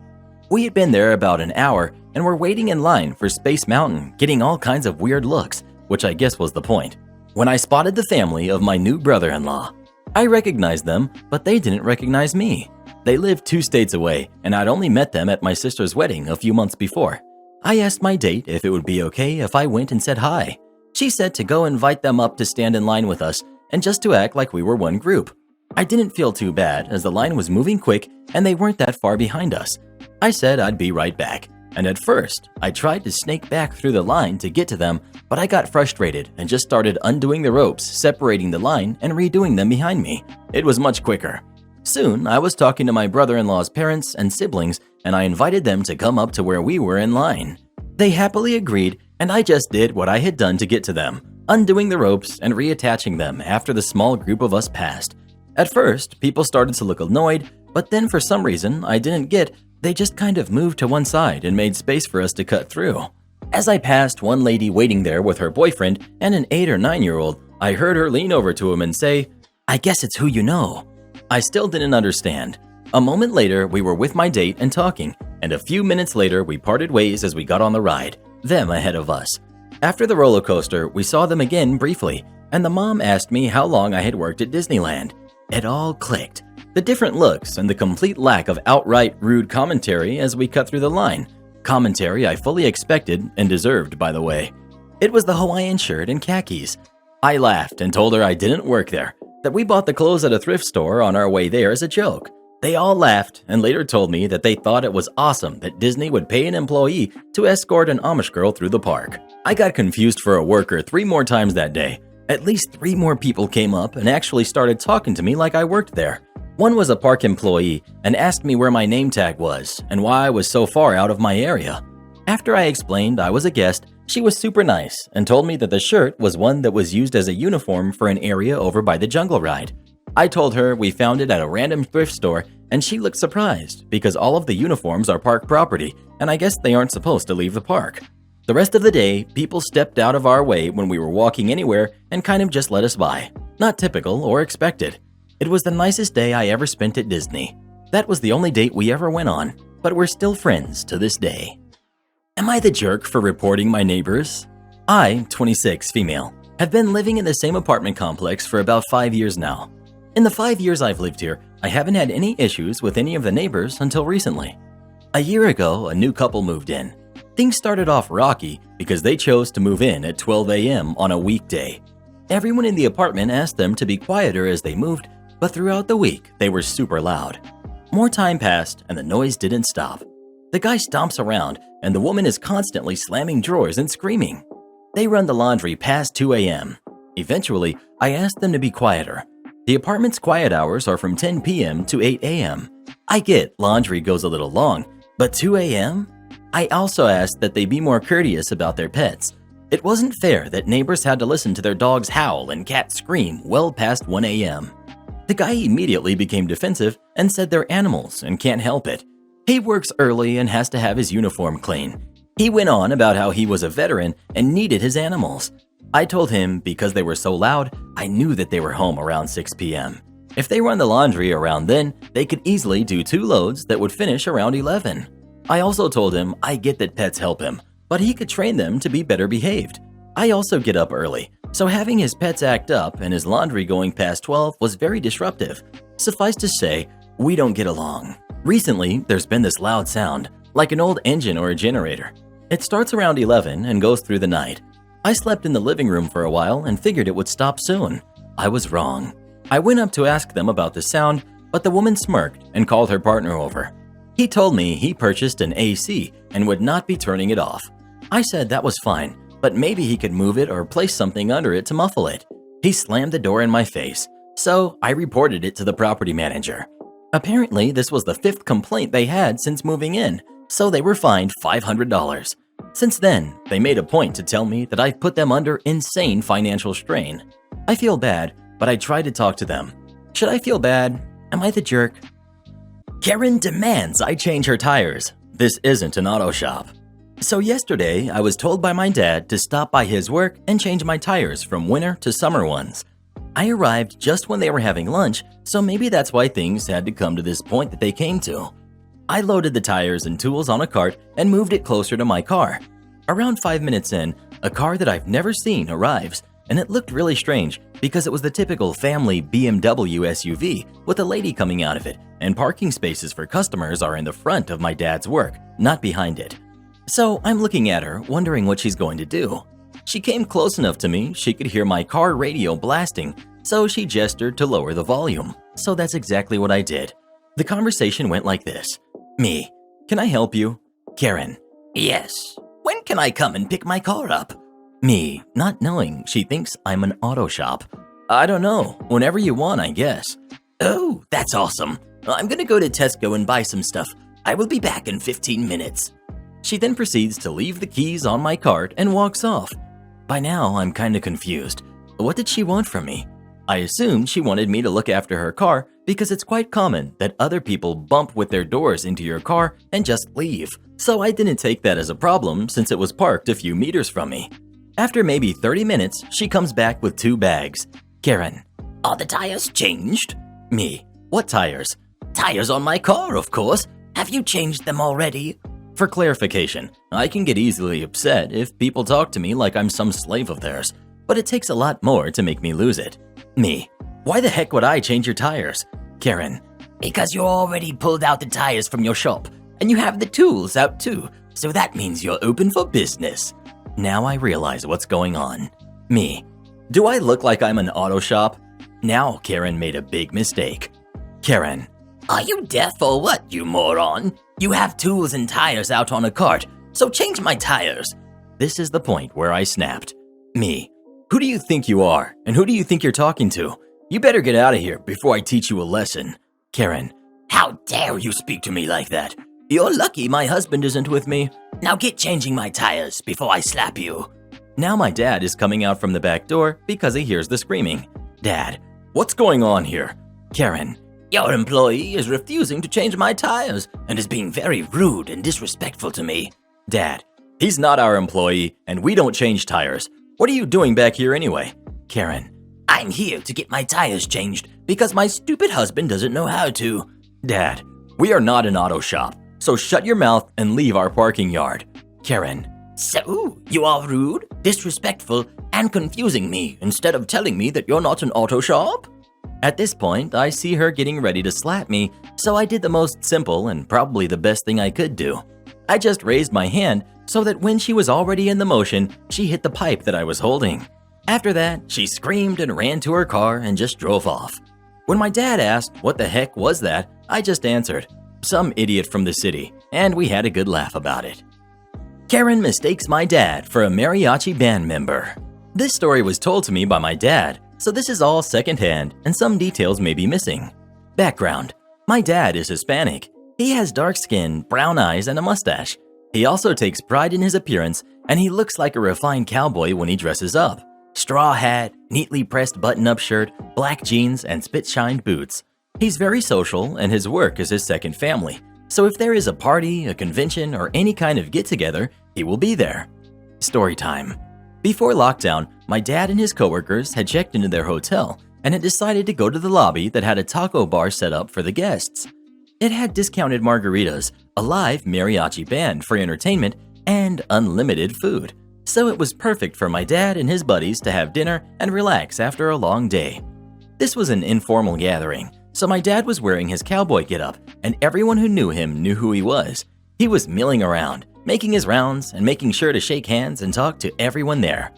We had been there about an hour and were waiting in line for Space Mountain, getting all kinds of weird looks, which I guess was the point, when I spotted the family of my new brother-in-law. I recognized them, but they didn't recognize me. They lived 2 states away, and I'd only met them at my sister's wedding a few months before. I asked my date if it would be okay if I went and said hi. She said to go invite them up to stand in line with us and just to act like we were one group. I didn't feel too bad as the line was moving quick and they weren't that far behind us. I said I'd be right back, and at first, I tried to snake back through the line to get to them, but I got frustrated and just started undoing the ropes, separating the line and redoing them behind me. It was much quicker. Soon, I was talking to my brother-in-law's parents and siblings, and I invited them to come up to where we were in line. They happily agreed, and I just did what I had done to get to them, undoing the ropes and reattaching them after the small group of us passed. At first, people started to look annoyed, but then for some reason I didn't get, they just kind of moved to one side and made space for us to cut through. As I passed one lady waiting there with her boyfriend and an 8 or 9-year-old, I heard her lean over to him and say, "I guess it's who you know." I still didn't understand. A moment later, we were with my date and talking, and a few minutes later, we parted ways as we got on the ride, them ahead of us. After the roller coaster, we saw them again briefly, and the mom asked me how long I had worked at Disneyland. It all clicked. The different looks and the complete lack of outright rude commentary as we cut through the line. Commentary I fully expected and deserved, by the way. It was the Hawaiian shirt and khakis. I laughed and told her I didn't work there, that we bought the clothes at a thrift store on our way there as a joke. They all laughed and later told me that they thought it was awesome that Disney would pay an employee to escort an Amish girl through the park. I got confused for a worker 3 more times that day. At least 3 more people came up and actually started talking to me like I worked there. One was a park employee and asked me where my name tag was and why I was so far out of my area. After I explained I was a guest, she was super nice and told me that the shirt was one that was used as a uniform for an area over by the jungle ride. I told her we found it at a random thrift store and she looked surprised because all of the uniforms are park property and I guess they aren't supposed to leave the park. The rest of the day, people stepped out of our way when we were walking anywhere and kind of just let us by. Not typical or expected. It was the nicest day I ever spent at Disney. That was the only date we ever went on, but we're still friends to this day. Am I the jerk for reporting my neighbors? I, 26, female, have been living in the same apartment complex for about 5 years now. In the 5 years I've lived here, I haven't had any issues with any of the neighbors until recently. A year ago, a new couple moved in. Things started off rocky because they chose to move in at 12 a.m. on a weekday. Everyone in the apartment asked them to be quieter as they moved, but throughout the week, they were super loud. More time passed and the noise didn't stop. The guy stomps around and the woman is constantly slamming drawers and screaming. They run the laundry past 2 a.m. Eventually, I asked them to be quieter. The apartment's quiet hours are from 10 p.m. to 8 a.m. I get laundry goes a little long, but 2 a.m.? I also asked that they be more courteous about their pets. It wasn't fair that neighbors had to listen to their dogs howl and cats scream well past 1 a.m. The guy immediately became defensive and said they're animals and can't help it. He works early and has to have his uniform clean. He went on about how he was a veteran and needed his animals. I told him because they were so loud, I knew that they were home around 6 p.m. If they run the laundry around then, they could easily do 2 loads that would finish around 11. I also told him I get that pets help him, but he could train them to be better behaved. I also get up early, so having his pets act up and his laundry going past 12 was very disruptive. Suffice to say, we don't get along. Recently, there's been this loud sound, like an old engine or a generator. It starts around 11 and goes through the night. I slept in the living room for a while and figured it would stop soon. I was wrong. I went up to ask them about the sound, but the woman smirked and called her partner over. He told me he purchased an AC and would not be turning it off. I said that was fine, but maybe he could move it or place something under it to muffle it. He slammed the door in my face, so I reported it to the property manager. Apparently, this was the 5th complaint they had since moving in, so they were fined $500. Since then, they made a point to tell me that I've put them under insane financial strain. I feel bad, but I tried to talk to them. Should I feel bad? Am I the jerk? Karen demands I change her tires. This isn't an auto shop. So yesterday, I was told by my dad to stop by his work and change my tires from winter to summer ones. I arrived just when they were having lunch, so maybe that's why things had to come to this point that they came to. I loaded the tires and tools on a cart and moved it closer to my car. Around 5 minutes in, a car that I've never seen arrives, and it looked really strange because it was the typical family BMW SUV with a lady coming out of it, and parking spaces for customers are in the front of my dad's work, not behind it. So I'm looking at her, wondering what she's going to do. She came close enough to me she could hear my car radio blasting, so she gestured to lower the volume. So that's exactly what I did. The conversation went like this. Me, can I help you? Karen, yes. When can I come and pick my car up? Me, not knowing she thinks I'm an auto shop. I don't know, whenever you want, I guess. Oh, that's awesome. I'm gonna go to Tesco and buy some stuff. I will be back in 15 minutes. She then proceeds to leave the keys on my cart and walks off. By now, I'm kinda confused. What did she want from me? I assumed she wanted me to look after her car because it's quite common that other people bump with their doors into your car and just leave. So I didn't take that as a problem since it was parked a few meters from me. After maybe 30 minutes, she comes back with 2 bags. Karen, are the tires changed? Me, what tires? Tires on my car, of course. Have you changed them already? For clarification, I can get easily upset if people talk to me like I'm some slave of theirs, but it takes a lot more to make me lose it. Me, why the heck would I change your tires? Karen, because you already pulled out the tires from your shop, and you have the tools out too, so that means you're open for business. Now I realize what's going on. Me, do I look like I'm an auto shop? Now Karen made a big mistake. Karen, are you deaf or what, you moron? You have tools and tires out on a cart, so change my tires. This is the point where I snapped. Me, who do you think you are, and who do you think you're talking to? You better get out of here before I teach you a lesson. Karen, how dare you speak to me like that? You're lucky my husband isn't with me. Now get changing my tires before I slap you. Now my dad is coming out from the back door because he hears the screaming. Dad, what's going on here? Karen, your employee is refusing to change my tires and is being very rude and disrespectful to me. Dad, he's not our employee and we don't change tires. What are you doing back here anyway? Karen, I'm here to get my tires changed because my stupid husband doesn't know how to. Dad, we are not an auto shop, so shut your mouth and leave our parking yard. Karen, So, you are rude, disrespectful, and confusing me instead of telling me that you're not an auto shop? At this point, I see her getting ready to slap me, so I did the most simple and probably the best thing I could do. I just raised my hand so that when she was already in the motion, she hit the pipe that I was holding. After that, she screamed and ran to her car and just drove off. When my dad asked what the heck was that, I just answered, some idiot from the city, and we had a good laugh about it. Karen mistakes my dad for a mariachi band member. This story was told to me by my dad, so this is all secondhand and some details may be missing. Background: my dad is Hispanic. He has dark skin, brown eyes, and a mustache. He also takes pride in his appearance, and he looks like a refined cowboy when he dresses up. Straw hat, neatly pressed button-up shirt, black jeans, and spit-shined boots. He's very social, and his work is his second family. So if there is a party, a convention, or any kind of get-together, he will be there. Story time. Before lockdown, my dad and his coworkers had checked into their hotel and had decided to go to the lobby that had a taco bar set up for the guests. It had discounted margaritas, a live mariachi band for entertainment, and unlimited food. So it was perfect for my dad and his buddies to have dinner and relax after a long day. This was an informal gathering, so my dad was wearing his cowboy getup, and everyone who knew him knew who he was. He was milling around, making his rounds and making sure to shake hands and talk to everyone there.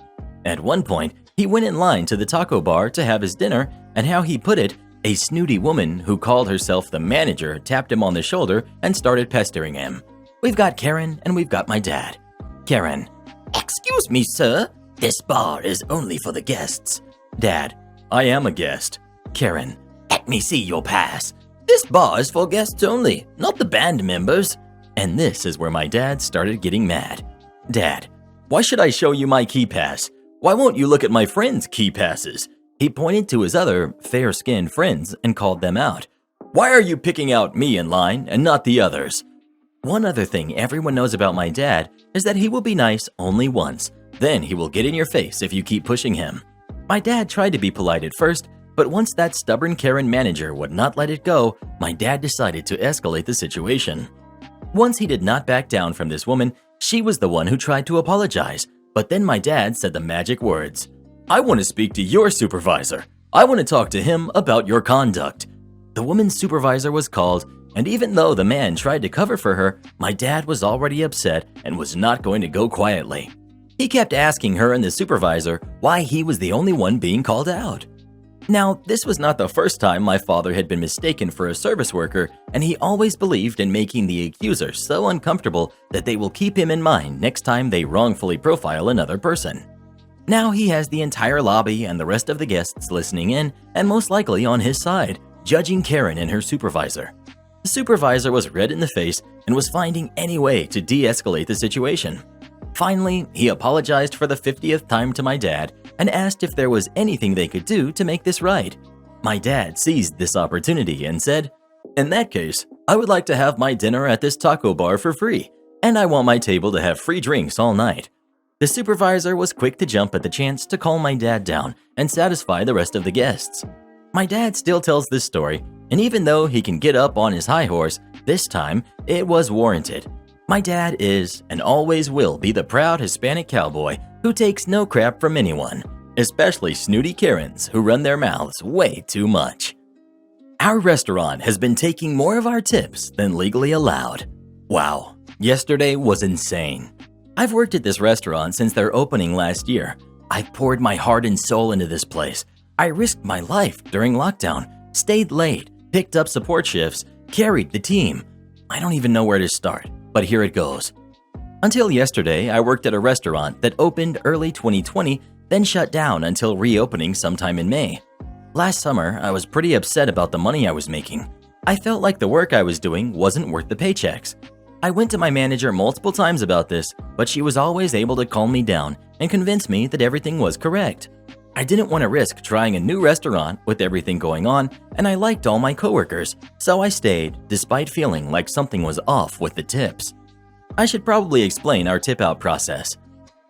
At one point, he went in line to the taco bar to have his dinner, and how he put it, a snooty woman who called herself the manager tapped him on the shoulder and started pestering him. We've got Karen and we've got my dad. Karen: Excuse me, sir. This bar is only for the guests. Dad: I am a guest. Karen: Let me see your pass. This bar is for guests only, not the band members. And this is where my dad started getting mad. Dad: Why should I show you my key pass? Why won't you look at my friends' key passes? He pointed to his other fair-skinned friends and called them out. Why are you picking out me in line and not the others? One other thing everyone knows about my dad is that he will be nice only once. Then he will get in your face if you keep pushing him. My dad tried to be polite at first, but once that stubborn Karen manager would not let it go, my dad decided to escalate the situation. Once he did not back down from this woman, she was the one who tried to apologize, but then my dad said the magic words. I want to speak to your supervisor. I want to talk to him about your conduct. The woman's supervisor was called, and even though the man tried to cover for her, my dad was already upset and was not going to go quietly. He kept asking her and the supervisor why he was the only one being called out. Now, this was not the first time my father had been mistaken for a service worker, and he always believed in making the accuser so uncomfortable that they will keep him in mind next time they wrongfully profile another person. Now he has the entire lobby and the rest of the guests listening in and most likely on his side, judging Karen and her supervisor. The supervisor was red in the face and was finding any way to de-escalate the situation. Finally, he apologized for the 50th time to my dad and asked if there was anything they could do to make this right. My dad seized this opportunity and said, In that case, I would like to have my dinner at this taco bar for free, and I want my table to have free drinks all night. The supervisor was quick to jump at the chance to calm my dad down and satisfy the rest of the guests. My dad still tells this story, and even though he can get up on his high horse, this time it was warranted. My dad is and always will be the proud Hispanic cowboy who takes no crap from anyone, especially snooty Karens who run their mouths way too much. Our restaurant has been taking more of our tips than legally allowed. Wow, yesterday was insane. I've worked at this restaurant since their opening last year. I've poured my heart and soul into this place. I risked my life during lockdown, stayed late, picked up support shifts, carried the team. I don't even know where to start, but here it goes. Until yesterday, I worked at a restaurant that opened early 2020, then shut down until reopening sometime in May. Last summer, I was pretty upset about the money I was making. I felt like the work I was doing wasn't worth the paychecks. I went to my manager multiple times about this, but she was always able to calm me down and convince me that everything was correct. I didn't want to risk trying a new restaurant with everything going on, and I liked all my coworkers, so I stayed despite feeling like something was off with the tips. I should probably explain our tip-out process.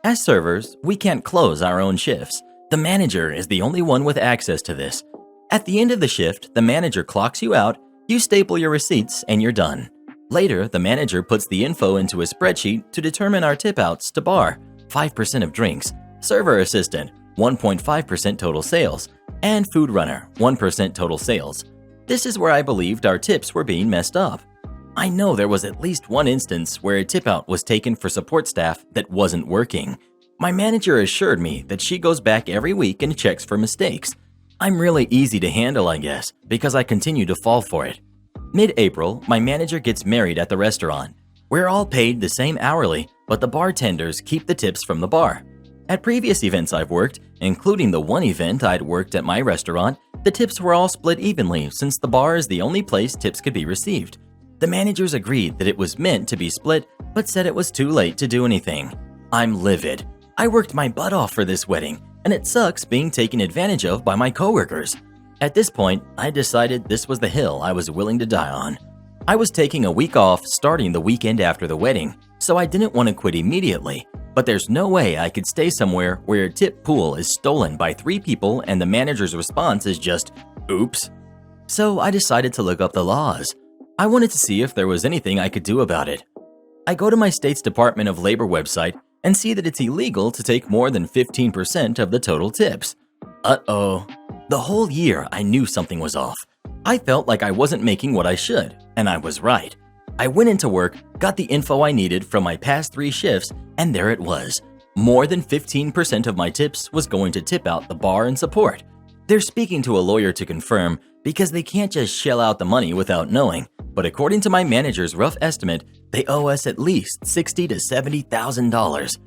As servers, we can't close our own shifts. The manager is the only one with access to this. At the end of the shift, the manager clocks you out, you staple your receipts, and you're done. Later, the manager puts the info into a spreadsheet to determine our tip outs to bar, 5% of drinks, server assistant, 1.5% total sales, and food runner, 1% total sales. This is where I believed our tips were being messed up. I know there was at least one instance where a tip out was taken for support staff that wasn't working. My manager assured me that she goes back every week and checks for mistakes. I'm really easy to handle, I guess, because I continue to fall for it. Mid-April, my manager gets married at the restaurant. We're all paid the same hourly, but the bartenders keep the tips from the bar. At previous events I've worked, including the one event I'd worked at my restaurant, the tips were all split evenly since the bar is the only place tips could be received. The managers agreed that it was meant to be split, but said it was too late to do anything. I'm livid. I worked my butt off for this wedding, and it sucks being taken advantage of by my coworkers. At this point, I decided this was the hill I was willing to die on. I was taking a week off starting the weekend after the wedding, so I didn't want to quit immediately. But there's no way I could stay somewhere where a tip pool is stolen by 3 people and the manager's response is just, oops. So I decided to look up the laws. I wanted to see if there was anything I could do about it. I go to my state's Department of Labor website and see that it's illegal to take more than 15% of the total tips. Uh-oh. The whole year I knew something was off. I felt like I wasn't making what I should, and I was right. I went into work, got the info I needed from my past 3 shifts, and there it was. More than 15% of my tips was going to tip out the bar and support. They're speaking to a lawyer to confirm because they can't just shell out the money without knowing, but according to my manager's rough estimate, they owe us at least $60,000 to $70,000.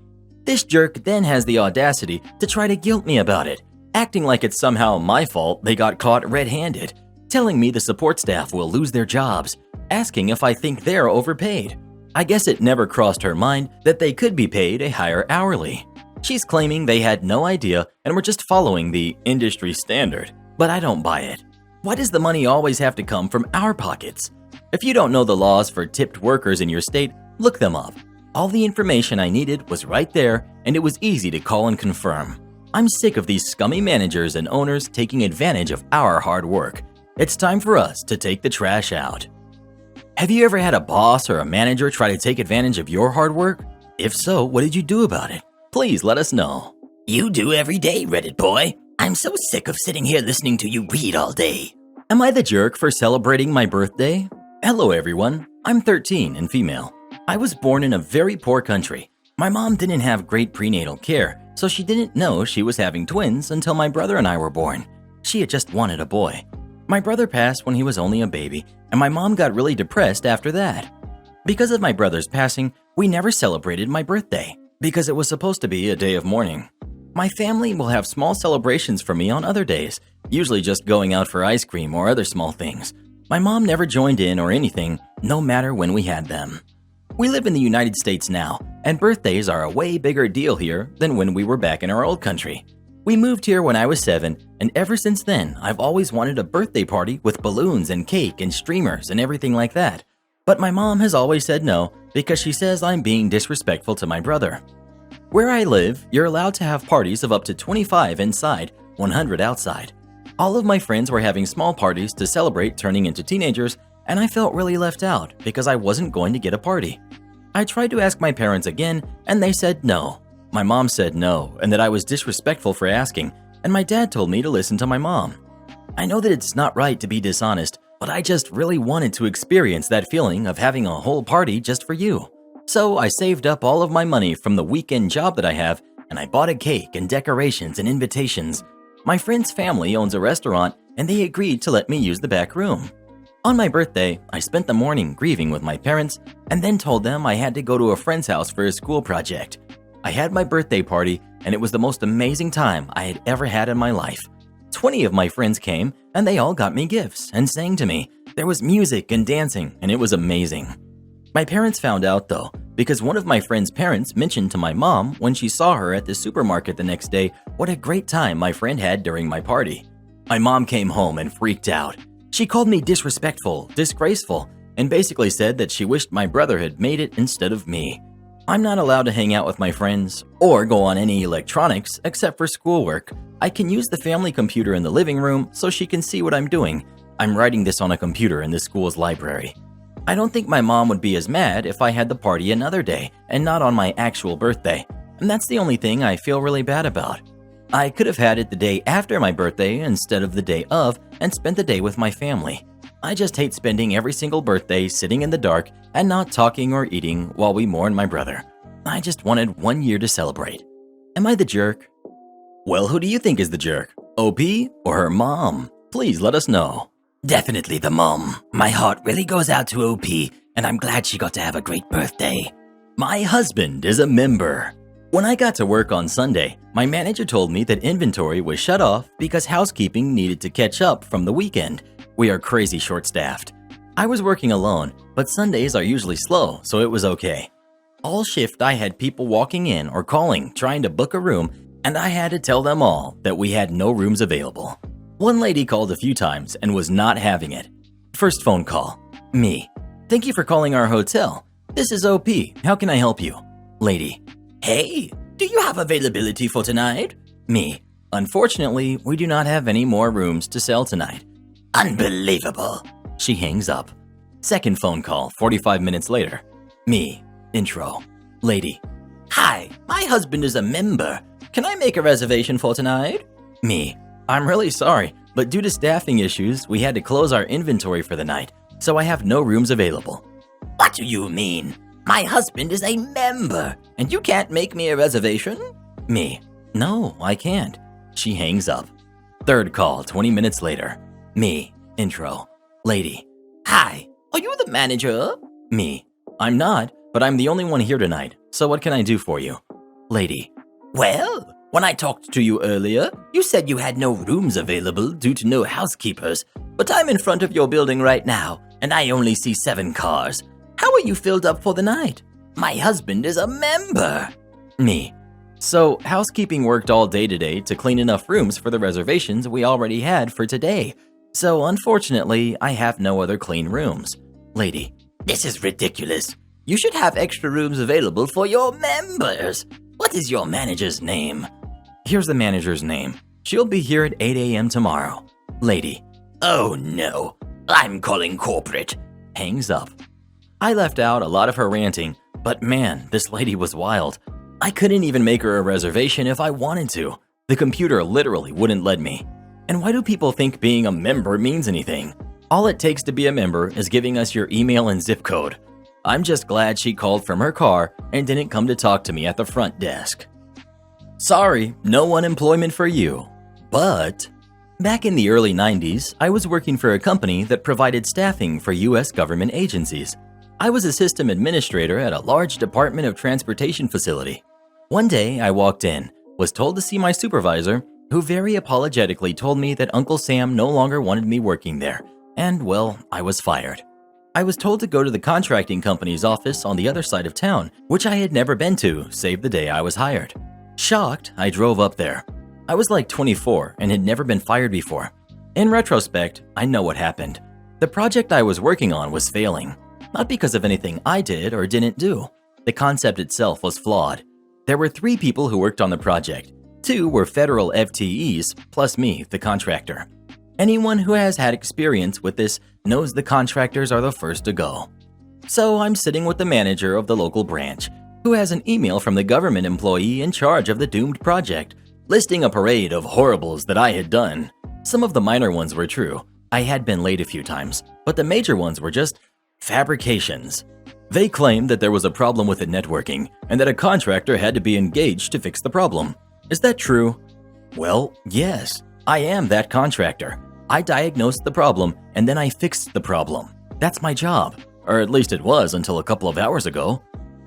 This jerk then has the audacity to try to guilt me about it, acting like it's somehow my fault they got caught red-handed, telling me the support staff will lose their jobs, asking if I think they're overpaid. I guess it never crossed her mind that they could be paid a higher hourly. She's claiming they had no idea and were just following the industry standard, but I don't buy it. Why does the money always have to come from our pockets? If you don't know the laws for tipped workers in your state, look them up. All the information I needed was right there, and it was easy to call and confirm. I'm sick of these scummy managers and owners taking advantage of our hard work. It's time for us to take the trash out. Have you ever had a boss or a manager try to take advantage of your hard work? If so, what did you do about it? Please let us know. You do every day, Reddit boy. I'm so sick of sitting here listening to you read all day. Am I the jerk for celebrating my birthday? Hello everyone, I'm 13 and female. I was born in a very poor country. My mom didn't have great prenatal care, so she didn't know she was having twins until my brother and I were born. She had just wanted a boy. My brother passed when he was only a baby, and my mom got really depressed after that. Because of my brother's passing, we never celebrated my birthday, because it was supposed to be a day of mourning. My family will have small celebrations for me on other days, usually just going out for ice cream or other small things. My mom never joined in or anything, no matter when we had them. We live in the United States now, and birthdays are a way bigger deal here than when we were back in our old country. We moved here when I was 7, and ever since then, I've always wanted a birthday party with balloons and cake and streamers and everything like that. But my mom has always said no because she says I'm being disrespectful to my brother. Where I live, you're allowed to have parties of up to 25 inside, 100 outside. All of my friends were having small parties to celebrate turning into teenagers, and I felt really left out because I wasn't going to get a party. I tried to ask my parents again, and they said no. My mom said no, and that I was disrespectful for asking, and my dad told me to listen to my mom. I know that it's not right to be dishonest, but I just really wanted to experience that feeling of having a whole party just for you. So I saved up all of my money from the weekend job that I have, and I bought a cake and decorations and invitations. My friend's family owns a restaurant, and they agreed to let me use the back room. On my birthday, I spent the morning grieving with my parents, and then told them I had to go to a friend's house for a school project. I had my birthday party, and it was the most amazing time I had ever had in my life. 20 of my friends came, and they all got me gifts and sang to me. There was music and dancing, and it was amazing. My parents found out though, because one of my friend's parents mentioned to my mom when she saw her at the supermarket the next day what a great time my friend had during my party. My mom came home and freaked out. She called me disrespectful, disgraceful, and basically said that she wished my brother had made it instead of me. I'm not allowed to hang out with my friends or go on any electronics except for schoolwork. I can use the family computer in the living room so she can see what I'm doing. I'm writing this on a computer in the school's library. I don't think my mom would be as mad if I had the party another day and not on my actual birthday, and that's the only thing I feel really bad about. I could have had it the day after my birthday instead of the day of and spent the day with my family. I just hate spending every single birthday sitting in the dark and not talking or eating while we mourn my brother. I just wanted 1 year to celebrate. Am I the jerk? Well, who do you think is the jerk? OP or her mom? Please let us know. Definitely the mom. My heart really goes out to OP, and I'm glad she got to have a great birthday. My husband is a member. When I got to work on Sunday, my manager told me that inventory was shut off because housekeeping needed to catch up from the weekend. We are crazy short-staffed. I was working alone, but Sundays are usually slow, so it was okay. All shift I had people walking in or calling trying to book a room, and I had to tell them all that we had no rooms available. One lady called a few times and was not having it. First phone call. Me. Thank you for calling our hotel. This is OP. How can I help you? Lady. Hey, do you have availability for tonight? Me. Unfortunately, we do not have any more rooms to sell tonight. Unbelievable. She hangs up. Second phone call, 45 minutes later. Me. Intro. Lady. Hi, my husband is a member. Can I make a reservation for tonight? Me. I'm really sorry, but due to staffing issues, we had to close our inventory for the night, so I have no rooms available. What do you mean? My husband is a member, and you can't make me a reservation? Me. No, I can't. She hangs up. Third call, 20 minutes later. Me. Intro. Lady. Hi, are you the manager? Me. I'm not, but I'm the only one here tonight, so what can I do for you? Lady. Well, when I talked to you earlier, you said you had no rooms available due to no housekeepers, but I'm in front of your building right now, and I only see 7 cars. How are you filled up for the night? My husband is a member. Me. So, housekeeping worked all day today to clean enough rooms for the reservations we already had for today. So, unfortunately, I have no other clean rooms. Lady. This is ridiculous. You should have extra rooms available for your members. What is your manager's name? Here's the manager's name. She'll be here at 8 a.m. tomorrow. Lady. Oh no, I'm calling corporate. Hangs up. I left out a lot of her ranting, but man, this lady was wild. I couldn't even make her a reservation if I wanted to. The computer literally wouldn't let me. And why do people think being a member means anything? All it takes to be a member is giving us your email and zip code. I'm just glad she called from her car and didn't come to talk to me at the front desk. Sorry, no unemployment for you. But back in the early 90s, I was working for a company that provided staffing for US government agencies. I was a system administrator at a large Department of Transportation facility. One day, I walked in, was told to see my supervisor, who very apologetically told me that Uncle Sam no longer wanted me working there, and well, I was fired. I was told to go to the contracting company's office on the other side of town, which I had never been to, save the day I was hired. Shocked, I drove up there. I was like 24 and had never been fired before. In retrospect, I know what happened. The project I was working on was failing, not because of anything I did or didn't do. The concept itself was flawed. There were 3 people who worked on the project. 2 were federal FTEs, plus me, the contractor. Anyone who has had experience with this knows the contractors are the first to go. So I'm sitting with the manager of the local branch, who has an email from the government employee in charge of the doomed project, listing a parade of horribles that I had done. Some of the minor ones were true. I had been late a few times, but the major ones were just fabrications. They claimed that there was a problem with the networking and that a contractor had to be engaged to fix the problem. Is that true? Well, yes, I am that contractor. I diagnosed the problem and then I fixed the problem. That's my job, or at least it was until a couple of hours ago.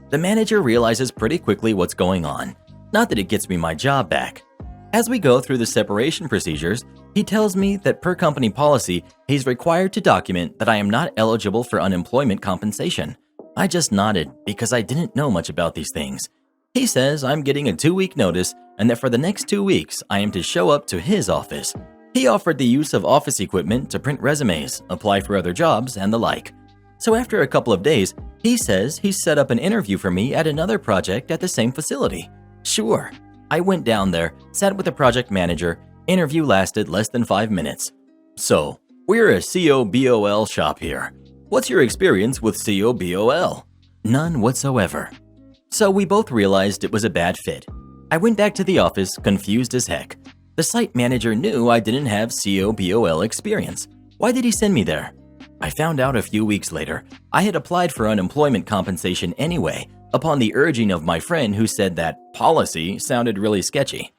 The manager realizes pretty quickly what's going on. Not that it gets me my job back. As we go through the separation procedures, he tells me that per company policy, he's required to document that I am not eligible for unemployment compensation. I just nodded because I didn't know much about these things. He says I'm getting a 2-week notice and that for the next 2 weeks, I am to show up to his office. He offered the use of office equipment to print resumes, apply for other jobs, and the like. So after a couple of days, he says he's set up an interview for me at another project at the same facility. Sure. I went down there, sat with the project manager. Interview lasted less than 5 minutes. So, we're a COBOL shop here. What's your experience with COBOL? None whatsoever. So we both realized it was a bad fit. I went back to the office, confused as heck. The site manager knew I didn't have COBOL experience. Why did he send me there? I found out a few weeks later I had applied for unemployment compensation anyway, upon the urging of my friend who said that policy sounded really sketchy.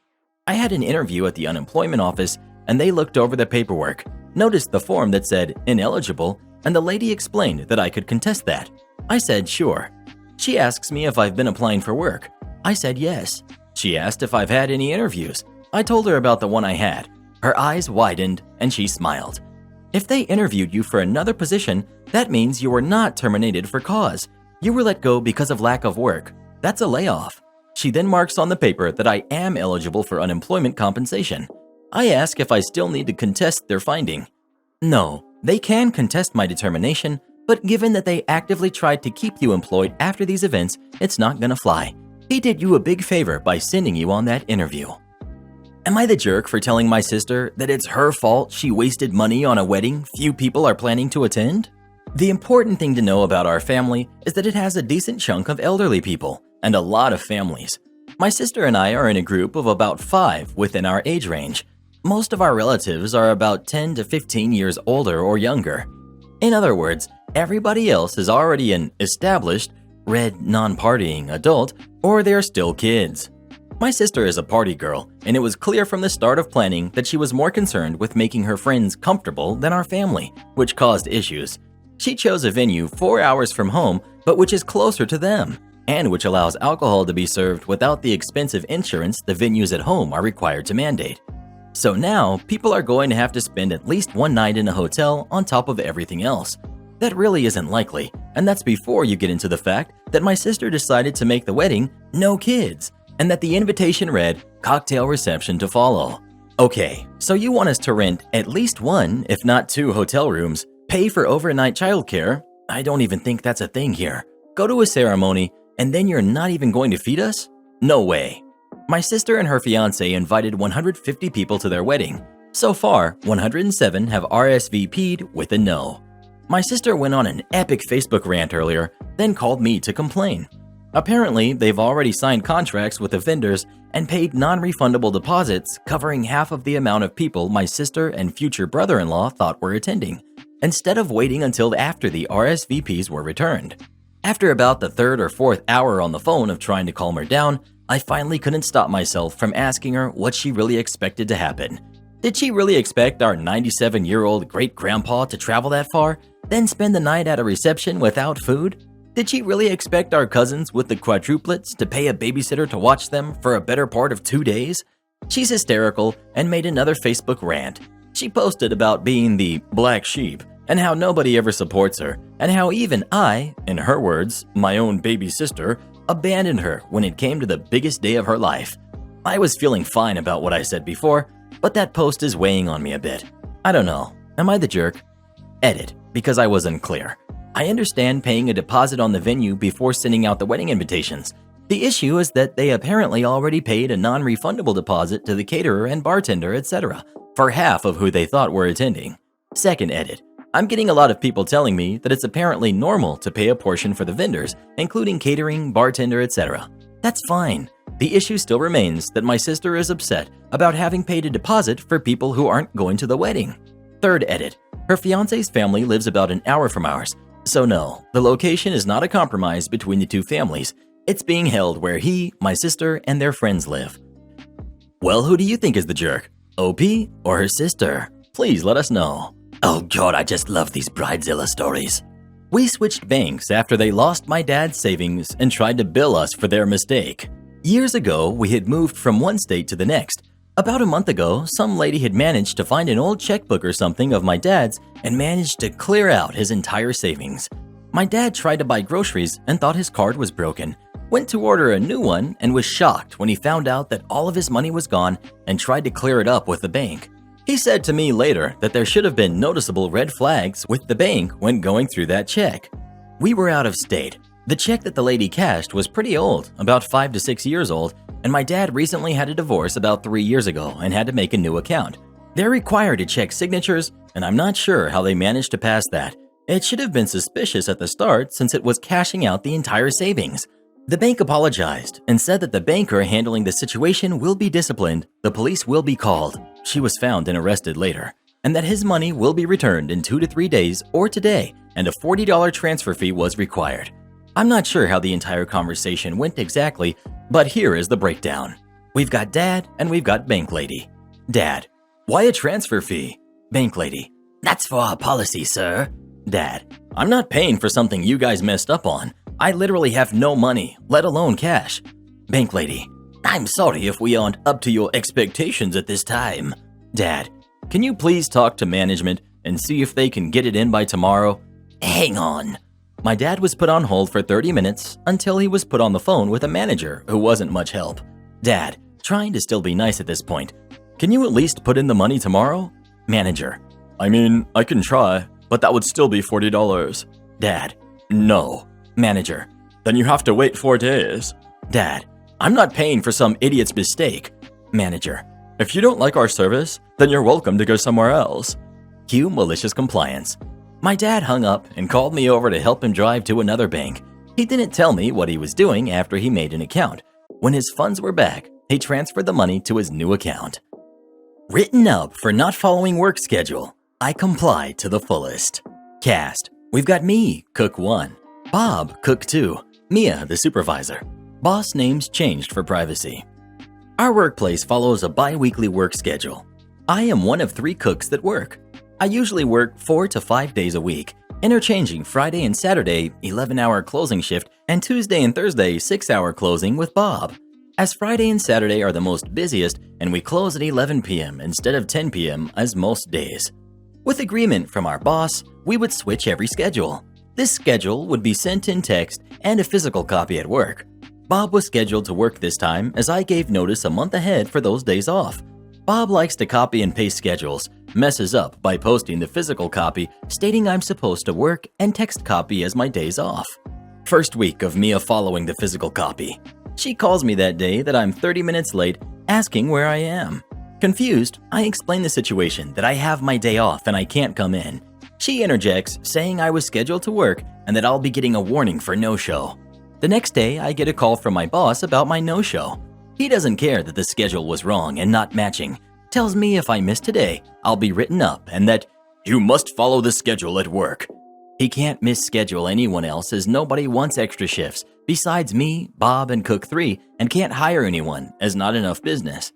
I had an interview at the unemployment office and they looked over the paperwork, noticed the form that said ineligible, and the lady explained that I could contest that. I said sure. She asks me if I've been applying for work. I said yes. She asked if I've had any interviews. I told her about the one I had. Her eyes widened and she smiled. If they interviewed you for another position, that means you were not terminated for cause. You were let go because of lack of work. That's a layoff. She then marks on the paper that I am eligible for unemployment compensation. I ask if I still need to contest their finding. No, they can contest my determination, but given that they actively tried to keep you employed after these events, it's not gonna fly. He did you a big favor by sending you on that interview. Am I the jerk for telling my sister that it's her fault she wasted money on a wedding few people are planning to attend? The important thing to know about our family is that it has a decent chunk of elderly people and a lot of families. My sister and I are in a group of about 5 within our age range. Most of our relatives are about 10 to 15 years older or younger. In other words, everybody else is already an established, red, non-partying adult, or they're still kids. My sister is a party girl, and it was clear from the start of planning that she was more concerned with making her friends comfortable than our family, which caused issues. She chose a venue 4 hours from home, but which is closer to them, and which allows alcohol to be served without the expensive insurance the venues at home are required to mandate. So now, people are going to have to spend at least one night in a hotel on top of everything else. That really isn't likely, and that's before you get into the fact that my sister decided to make the wedding no kids, and that the invitation read, cocktail reception to follow. Okay, so you want us to rent at least 1, if not 2 hotel rooms, pay for overnight childcare? I don't even think that's a thing here. Go to a ceremony, and then you're not even going to feed us? No way. My sister and her fiancé invited 150 people to their wedding. So far, 107 have RSVP'd with a no. My sister went on an epic Facebook rant earlier, then called me to complain. Apparently, they've already signed contracts with the vendors and paid non-refundable deposits covering half of the amount of people my sister and future brother-in-law thought were attending, instead of waiting until after the RSVPs were returned. After about the 3rd or 4th hour on the phone of trying to calm her down, I finally couldn't stop myself from asking her what she really expected to happen. Did she really expect our 97-year-old great-grandpa to travel that far, then spend the night at a reception without food? Did she really expect our cousins with the quadruplets to pay a babysitter to watch them for a better part of 2 days? She's hysterical and made another Facebook rant. She posted about being the black sheep and how nobody ever supports her, and how even I, in her words, my own baby sister, abandoned her when it came to the biggest day of her life. I was feeling fine about what I said before, but that post is weighing on me a bit. I don't know. Am I the jerk? Edit, because I was unclear. I understand paying a deposit on the venue before sending out the wedding invitations. The issue is that they apparently already paid a non-refundable deposit to the caterer and bartender, etc., for half of who they thought were attending. Second edit. I'm getting a lot of people telling me that it's apparently normal to pay a portion for the vendors, including catering, bartender, etc. That's fine. The issue still remains that my sister is upset about having paid a deposit for people who aren't going to the wedding. Third edit. Her fiancé's family lives about an hour from ours. So no, the location is not a compromise between the two families. It's being held where he, my sister, and their friends live. Well, who do you think is the jerk? OP or her sister? Please let us know. Oh God, I just love these Bridezilla stories. We switched banks after they lost my dad's savings and tried to bill us for their mistake. Years ago, we had moved from one state to the next. About a month ago, some lady had managed to find an old checkbook or something of my dad's and managed to clear out his entire savings. My dad tried to buy groceries and thought his card was broken, went to order a new one and was shocked when he found out that all of his money was gone and tried to clear it up with the bank. He said to me later that there should have been noticeable red flags with the bank when going through that check. We were out of state. The check that the lady cashed was pretty old, about 5 to 6 years old, and my dad recently had a divorce about 3 years ago and had to make a new account. They're required to check signatures, and I'm not sure how they managed to pass that. It should have been suspicious at the start since it was cashing out the entire savings. The bank apologized and said that the banker handling the situation will be disciplined, the police will be called, she was found and arrested later, and that his money will be returned in 2 to 3 days or today, and a $40 transfer fee was required. I'm not sure how the entire conversation went exactly, but here is the breakdown. We've got Dad and we've got Bank Lady. Dad: why a transfer fee? Bank Lady: That's for our policy, sir. Dad: I'm not paying for something you guys messed up on. I literally have no money, let alone cash. Bank Lady: I'm sorry if we aren't up to your expectations at this time. Dad: can you please talk to management and see if they can get it in by tomorrow? Hang on. My dad was put on hold for 30 minutes until he was put on the phone with a manager who wasn't much help. Dad, trying to still be nice at this point: can you at least put in the money tomorrow? Manager: I mean, I can try, but that would still be $40. Dad: no. Manager: then you have to wait 4 days. Dad: I'm not paying for some idiot's mistake. Manager: if you don't like our service, then you're welcome to go somewhere else. Cue malicious compliance. My dad hung up and called me over to help him drive to another bank. He didn't tell me what he was doing after he made an account. When his funds were back, he transferred the money to his new account. Written up for not following work schedule. I complied to the fullest. Cast: we've got me, Cook 1, Bob, Cook 2, Mia, the supervisor. Boss names changed for privacy. Our workplace follows a bi-weekly work schedule. I am one of 3 cooks that work. I usually work 4 to 5 days a week, interchanging Friday and Saturday 11-hour closing shift and Tuesday and Thursday 6-hour closing with Bob. As Friday and Saturday are the most busiest and we close at 11 p.m. instead of 10 p.m. as most days. With agreement from our boss, we would switch every schedule. This schedule would be sent in text and a physical copy at work. Bob was scheduled to work this time as I gave notice a month ahead for those days off. Bob likes to copy and paste schedules, messes up by posting the physical copy stating I'm supposed to work and text copy as my days off. First week of Mia following the physical copy. She calls me that day that I'm 30 minutes late, asking where I am. Confused, I explain the situation that I have my day off and I can't come in. She interjects, saying I was scheduled to work and that I'll be getting a warning for no-show. The next day, I get a call from my boss about my no-show. He doesn't care that the schedule was wrong and not matching. Tells me if I miss today, I'll be written up and that you must follow the schedule at work. He can't misschedule anyone else as nobody wants extra shifts besides me, Bob, and Cook 3 and can't hire anyone as not enough business.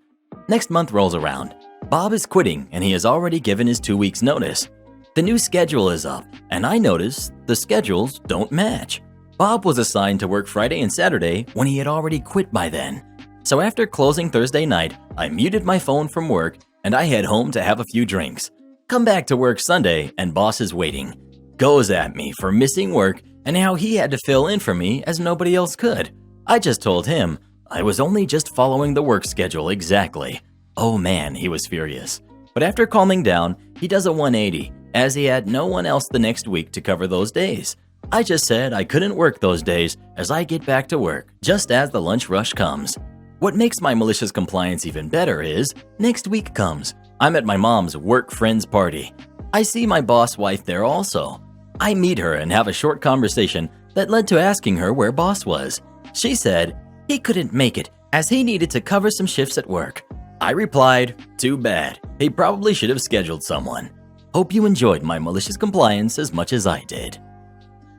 Next month rolls around. Bob is quitting and he has already given his 2 weeks notice. The new schedule is up and I notice the schedules don't match. Bob was assigned to work Friday and Saturday when he had already quit by then. So after closing Thursday night, I muted my phone from work and I head home to have a few drinks. Come back to work Sunday and boss is waiting. Goes at me for missing work and how he had to fill in for me as nobody else could. I just told him I was only just following the work schedule exactly. Oh man, he was furious. But after calming down, he does a 180 as he had no one else the next week to cover those days. I just said I couldn't work those days as I get back to work just as the lunch rush comes. What makes my malicious compliance even better is next week comes. I'm at my mom's work friends party. I see my boss wife there also. I meet her and have a short conversation that led to asking her where boss was. She said he couldn't make it as he needed to cover some shifts at work. I replied, too bad. He probably should have scheduled someone. Hope you enjoyed my malicious compliance as much as I did.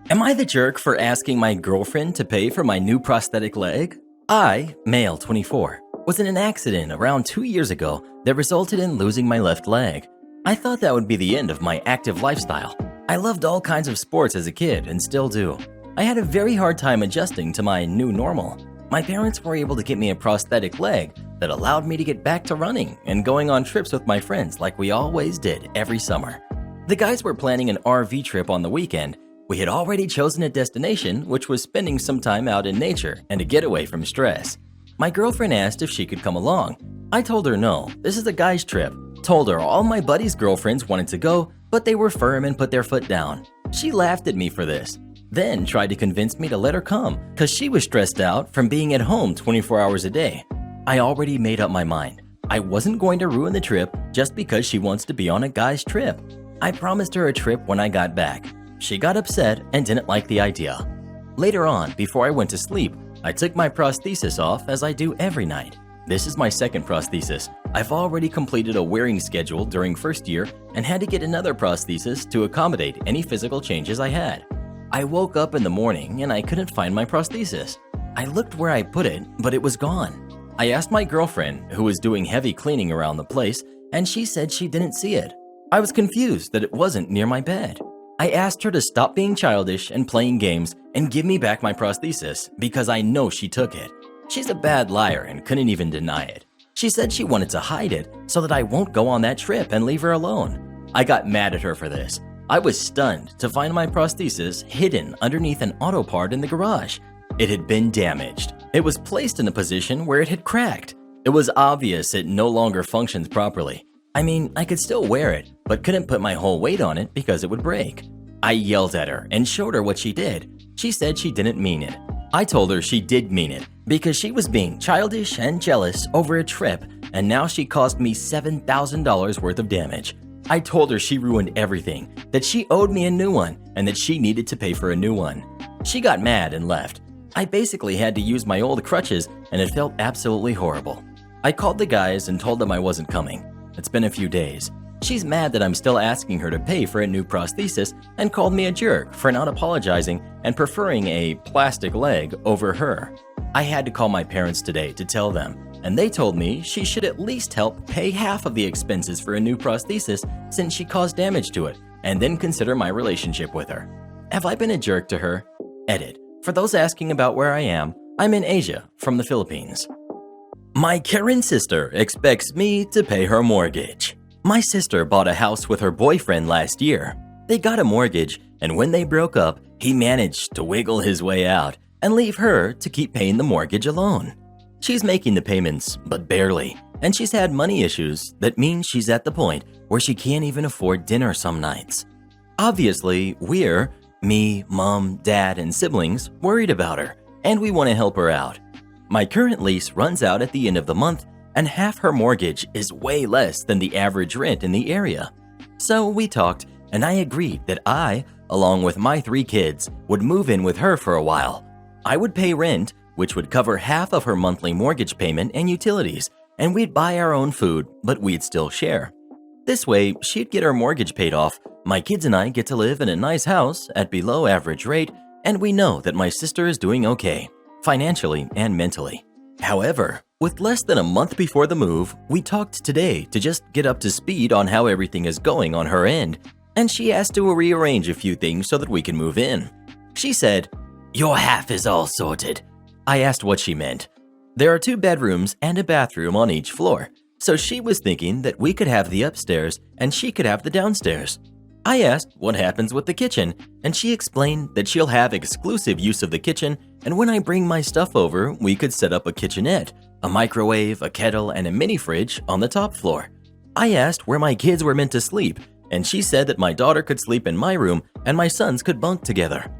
Am I the jerk for asking my girlfriend to pay for my new prosthetic leg? I, male 24, was in an accident around 2 years ago that resulted in losing my left leg. I thought that would be the end of my active lifestyle. I loved all kinds of sports as a kid and still do. I had a very hard time adjusting to my new normal. My parents were able to get me a prosthetic leg that allowed me to get back to running and going on trips with my friends like we always did every summer. The guys were planning an RV trip on the weekend. We had already chosen a destination, which was spending some time out in nature and a getaway from stress. My girlfriend asked if she could come along. I told her no, this is a guy's trip. Told her all my buddies' girlfriends wanted to go, but they were firm and put their foot down. She laughed at me for this, then tried to convince me to let her come because she was stressed out from being at home 24 hours a day. I already made up my mind. I wasn't going to ruin the trip just because she wants to be on a guy's trip. I promised her a trip when I got back. She got upset and didn't like the idea. Later on, before I went to sleep, I took my prosthesis off as I do every night. This is my second prosthesis. I've already completed a wearing schedule during first year and had to get another prosthesis to accommodate any physical changes I had. I woke up in the morning and I couldn't find my prosthesis. I looked where I put it, but it was gone. I asked my girlfriend, who was doing heavy cleaning around the place, and she said she didn't see it. I was confused that it wasn't near my bed. I asked her to stop being childish and playing games and give me back my prosthesis because I know she took it. She's a bad liar and couldn't even deny it. She said she wanted to hide it so that I won't go on that trip and leave her alone. I got mad at her for this. I was stunned to find my prosthesis hidden underneath an auto part in the garage. It had been damaged. It was placed in a position where it had cracked. It was obvious it no longer functions properly. I mean, I could still wear it, but couldn't put my whole weight on it because it would break. I yelled at her and showed her what she did. She said she didn't mean it. I told her she did mean it because she was being childish and jealous over a trip, and now she caused me $7,000 worth of damage. I told her she ruined everything, that she owed me a new one, and that she needed to pay for a new one. She got mad and left. I basically had to use my old crutches, and it felt absolutely horrible. I called the guys and told them I wasn't coming. It's been a few days. She's mad that I'm still asking her to pay for a new prosthesis and called me a jerk for not apologizing and preferring a plastic leg over her. I had to call my parents today to tell them, and they told me she should at least help pay half of the expenses for a new prosthesis since she caused damage to it, and then consider my relationship with her. Have I been a jerk to her? Edit. For those asking about where I am, I'm in Asia, from the Philippines. My Karen sister expects me to pay her mortgage. My sister bought a house with her boyfriend last year. They got a mortgage, and when they broke up, he managed to wiggle his way out and leave her to keep paying the mortgage alone. She's making the payments, but barely, and she's had money issues that means she's at the point where she can't even afford dinner some nights. Obviously, we're, me, mom, dad, and siblings, worried about her, and we want to help her out. My current lease runs out at the end of the month, and half her mortgage is way less than the average rent in the area. So we talked, and I agreed that I, along with my 3 kids, would move in with her for a while. I would pay rent, which would cover half of her monthly mortgage payment and utilities, and we'd buy our own food, but we'd still share. This way, she'd get her mortgage paid off, my kids and I get to live in a nice house at below average rate, and we know that my sister is doing okay, financially and mentally. However, with less than a month before the move, we talked today to just get up to speed on how everything is going on her end, and she asked to rearrange a few things so that we can move in. She said, "Your half is all sorted." I asked what she meant. There are 2 bedrooms and a bathroom on each floor, so she was thinking that we could have the upstairs and she could have the downstairs. I asked what happens with the kitchen, and she explained that she'll have exclusive use of the kitchen, and when I bring my stuff over, we could set up a kitchenette, a microwave, a kettle, and a mini fridge on the top floor. I asked where my kids were meant to sleep, and she said that my daughter could sleep in my room and my sons could bunk together.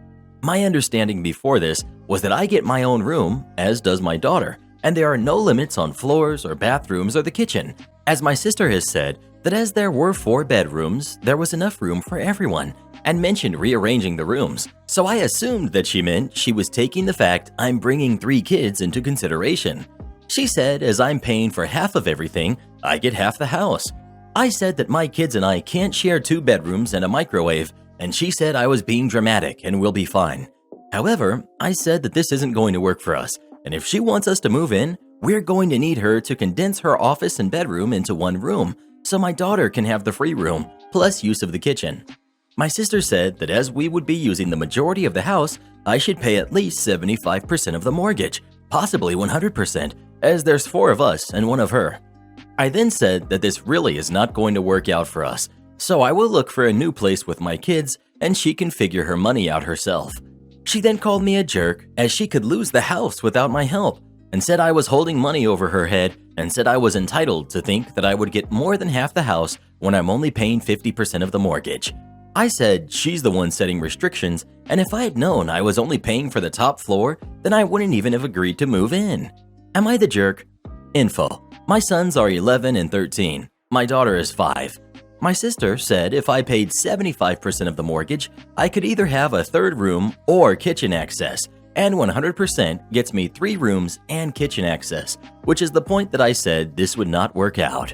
My understanding before this was that I get my own room, as does my daughter, and there are no limits on floors or bathrooms or the kitchen, as my sister has said that as there were 4 bedrooms, there was enough room for everyone, and mentioned rearranging the rooms, so I assumed that she meant she was taking the fact I'm bringing 3 kids into consideration. She said as I'm paying for half of everything, I get half the house. I said that my kids and I can't share 2 bedrooms and a microwave, and she said I was being dramatic and we'll be fine. However, I said that this isn't going to work for us, and if she wants us to move in, we're going to need her to condense her office and bedroom into one room, so my daughter can have the free room, plus use of the kitchen. My sister said that as we would be using the majority of the house, I should pay at least 75% of the mortgage, possibly 100%, as there's 4 of us and 1 of her. I then said that this really is not going to work out for us, so I will look for a new place with my kids and she can figure her money out herself. She then called me a jerk as she could lose the house without my help, and said I was holding money over her head, and said I was entitled to think that I would get more than half the house when I'm only paying 50% of the mortgage. I said she's the one setting restrictions, and if I had known I was only paying for the top floor, then I wouldn't even have agreed to move in. Am I the jerk? Info. My sons are 11 and 13. My daughter is 5. My sister said if I paid 75% of the mortgage, I could either have a third room or kitchen access, and 100% gets me 3 rooms and kitchen access, which is the point that I said this would not work out.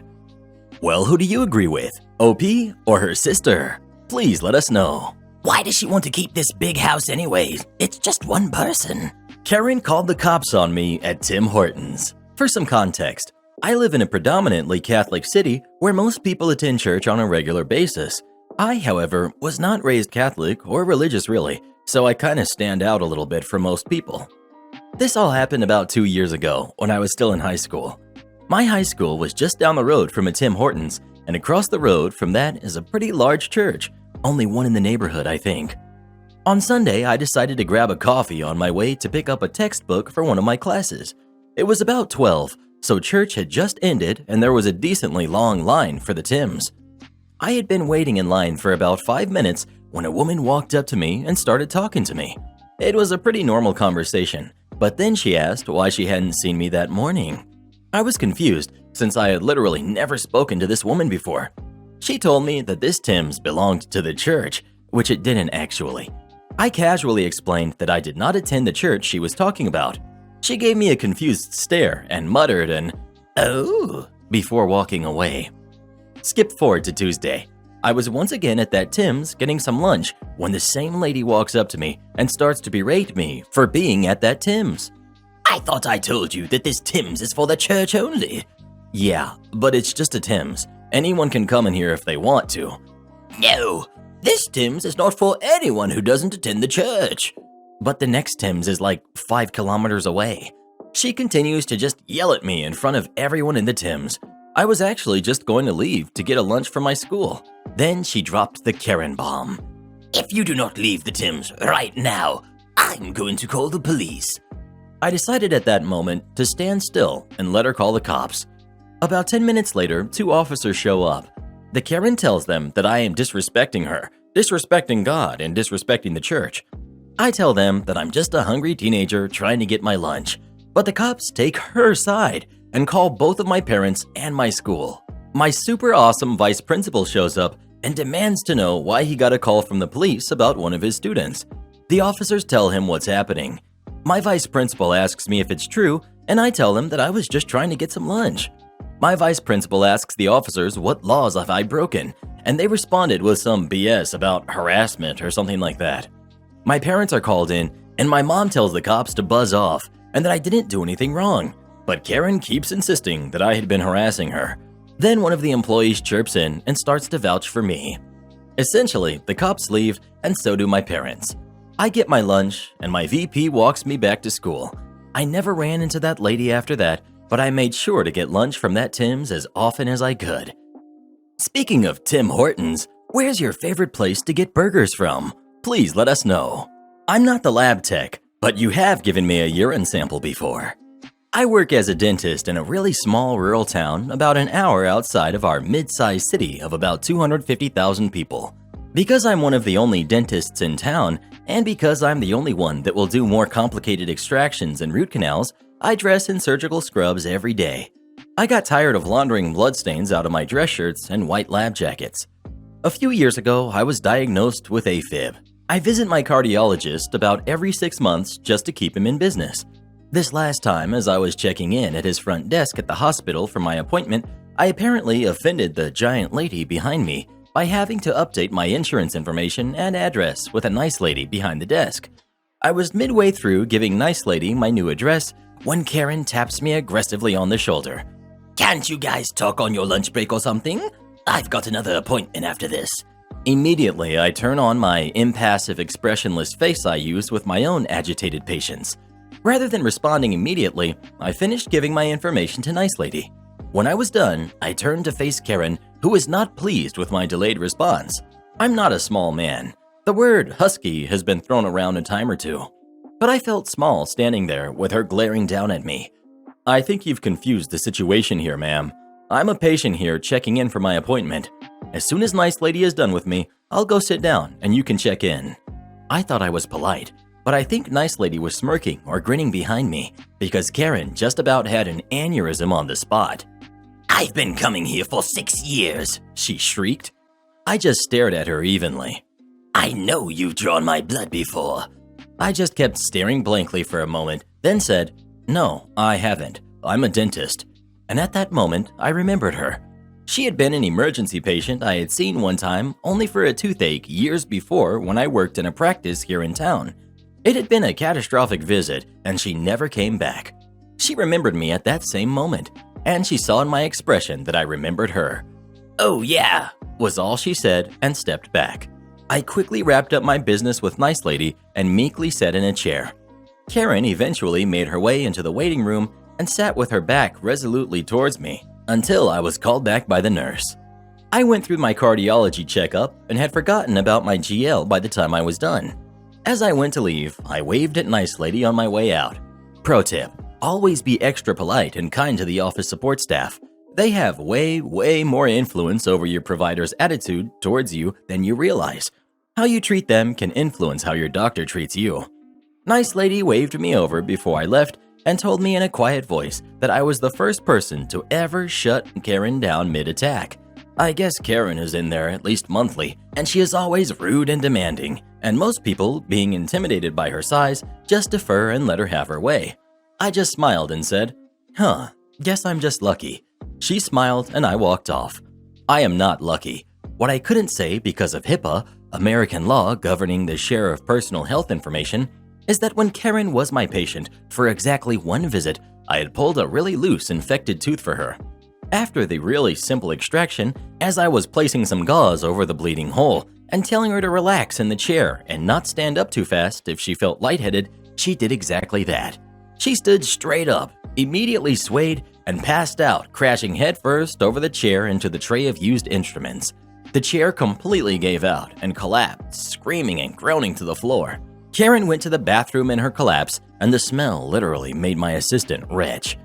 Well, who do you agree with, OP or her sister? Please let us know. Why does she want to keep this big house anyways? It's just one person. Karen called the cops on me at Tim Hortons. For some context, I live in a predominantly Catholic city where most people attend church on a regular basis. I, however, was not raised Catholic or religious really, so I kind of stand out a little bit from most people. This all happened about 2 years ago when I was still in high school. My high school was just down the road from a Tim Hortons, and across the road from that is a pretty large church, only one in the neighborhood, I think. On Sunday, I decided to grab a coffee on my way to pick up a textbook for one of my classes. It was about 12, so church had just ended and there was a decently long line for the Tims. I had been waiting in line for about 5 minutes when a woman walked up to me and started talking to me. It was a pretty normal conversation, but then she asked why she hadn't seen me that morning. I was confused since I had literally never spoken to this woman before. She told me that this Tim's belonged to the church, which it didn't actually. I casually explained that I did not attend the church she was talking about. She gave me a confused stare and muttered an "Oh" before walking away. Skip forward to Tuesday. I was once again at that Tim's getting some lunch when the same lady walks up to me and starts to berate me for being at that Tim's. I thought I told you that this Tim's is for the church only. Yeah, but it's just a Tim's. Anyone can come in here if they want to. No, this Tim's is not for anyone who doesn't attend the church. But the next Tim's is like 5 kilometers away. She continues to just yell at me in front of everyone in the Tim's. I was actually just going to leave to get a lunch from my school. Then she dropped the Karen bomb. If you do not leave the Tim's right now, I'm going to call the police. I decided at that moment to stand still and let her call the cops. About 10 minutes later, 2 officers show up. The Karen tells them that I am disrespecting her, disrespecting God, and disrespecting the church. I tell them that I'm just a hungry teenager trying to get my lunch, but the cops take her side and call both of my parents and my school. My super awesome vice principal shows up and demands to know why he got a call from the police about one of his students. The officers tell him what's happening. My vice principal asks me if it's true, and I tell him that I was just trying to get some lunch. My vice principal asks the officers what laws have I broken, and they responded with some BS about harassment or something like that. My parents are called in, and my mom tells the cops to buzz off and that I didn't do anything wrong. But Karen keeps insisting that I had been harassing her. Then one of the employees chirps in and starts to vouch for me. Essentially, the cops leave, and so do my parents. I get my lunch, and my VP walks me back to school. I never ran into that lady after that, but I made sure to get lunch from that Tim's as often as I could. Speaking of Tim Hortons, where's your favorite place to get burgers from? Please let us know. I'm not the lab tech, but you have given me a urine sample before. I work as a dentist in a really small rural town about an hour outside of our mid-sized city of about 250,000 people. Because I'm one of the only dentists in town, and because I'm the only one that will do more complicated extractions and root canals, I dress in surgical scrubs every day. I got tired of laundering bloodstains out of my dress shirts and white lab jackets. A few years ago, I was diagnosed with AFib. I visit my cardiologist about every 6 months just to keep him in business. This last time, as I was checking in at his front desk at the hospital for my appointment, I apparently offended the giant lady behind me by having to update my insurance information and address with a nice lady behind the desk. I was midway through giving nice lady my new address when Karen taps me aggressively on the shoulder. Can't you guys talk on your lunch break or something? I've got another appointment after this. Immediately, I turn on my impassive, expressionless face I use with my own agitated patients. Rather than responding immediately, I finished giving my information to nice lady. When I was done, I turned to face Karen, who was not pleased with my delayed response. I'm not a small man. The word husky has been thrown around a time or two. But I felt small standing there with her glaring down at me. I think you've confused the situation here, ma'am. I'm a patient here checking in for my appointment. As soon as nice lady is done with me, I'll go sit down and you can check in. I thought I was polite, but I think nice lady was smirking or grinning behind me because Karen just about had an aneurysm on the spot. I've been coming here for 6 years, she shrieked. I just stared at her evenly. I know you've drawn my blood before. I just kept staring blankly for a moment, then said, No, I haven't. I'm a dentist. And at that moment, I remembered her. She had been an emergency patient I had seen one time only for a toothache years before when I worked in a practice here in town. It had been a catastrophic visit, and she never came back. She remembered me at that same moment, and she saw in my expression that I remembered her. Oh yeah, was all she said and stepped back. I quickly wrapped up my business with Nice Lady and meekly sat in a chair. Karen eventually made her way into the waiting room and sat with her back resolutely towards me until I was called back by the nurse. I went through my cardiology checkup and had forgotten about my GL by the time I was done. As I went to leave, I waved at Nice Lady on my way out. Pro tip, always be extra polite and kind to the office support staff. They have way more influence over your provider's attitude towards you than you realize. How you treat them can influence how your doctor treats you. Nice Lady waved me over before I left and told me in a quiet voice that I was the first person to ever shut Karen down mid-attack. I guess Karen is in there at least monthly, and she is always rude and demanding, and most people, being intimidated by her size, just defer and let her have her way. I just smiled and said, guess I'm just lucky. She smiled and I walked off. I am not lucky. What I couldn't say because of HIPAA, American law governing the share of personal health information, is that when Karen was my patient for exactly one visit, I had pulled a really loose infected tooth for her. After the really simple extraction, as I was placing some gauze over the bleeding hole and telling her to relax in the chair and not stand up too fast if she felt lightheaded, she did exactly that. She stood straight up, immediately swayed, and passed out, crashing headfirst over the chair into the tray of used instruments. The chair completely gave out and collapsed, screaming and groaning to the floor. Karen went to the bathroom in her collapse, and the smell literally made my assistant retch.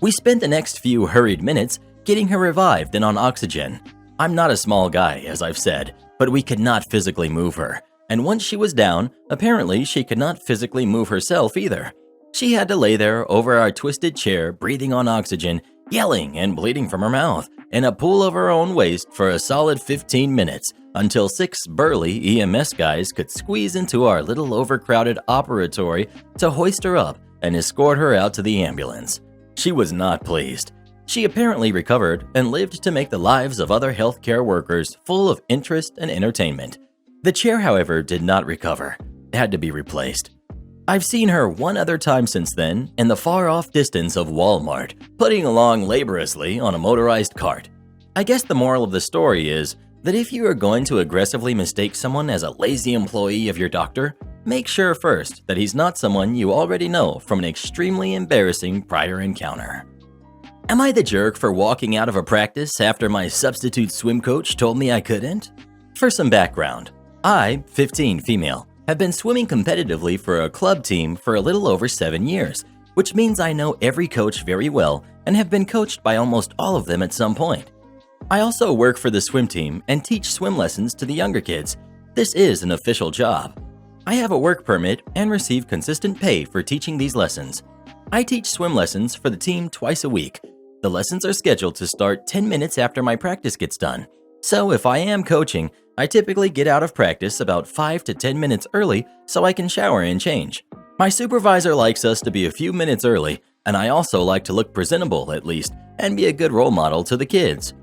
We spent the next few hurried minutes getting her revived and on oxygen. I'm not a small guy, as I've said, but we could not physically move her. And once she was down, apparently she could not physically move herself either. She had to lay there over our twisted chair, breathing on oxygen, yelling and bleeding from her mouth, in a pool of her own waste for a solid 15 minutes, until 6 burly EMS guys could squeeze into our little overcrowded operatory to hoist her up and escort her out to the ambulance. She was not pleased. She apparently recovered and lived to make the lives of other healthcare workers full of interest and entertainment. The chair, however, did not recover. It had to be replaced. I've seen her one other time since then in the far-off distance of Walmart, putting along laboriously on a motorized cart. I guess the moral of the story is that if you are going to aggressively mistake someone as a lazy employee of your doctor, make sure first that he's not someone you already know from an extremely embarrassing prior encounter. Am I the jerk for walking out of a practice after my substitute swim coach told me I couldn't? For some background, I, 15 female, have been swimming competitively for a club team for a little over 7 years, which means I know every coach very well and have been coached by almost all of them at some point. I also work for the swim team and teach swim lessons to the younger kids. This is an official job. I have a work permit and receive consistent pay for teaching these lessons. I teach swim lessons for the team twice a week. The lessons are scheduled to start 10 minutes after my practice gets done. So if I am coaching, I typically get out of practice about 5 to 10 minutes early so I can shower and change. My supervisor likes us to be a few minutes early, and I also like to look presentable at least and be a good role model to the kids.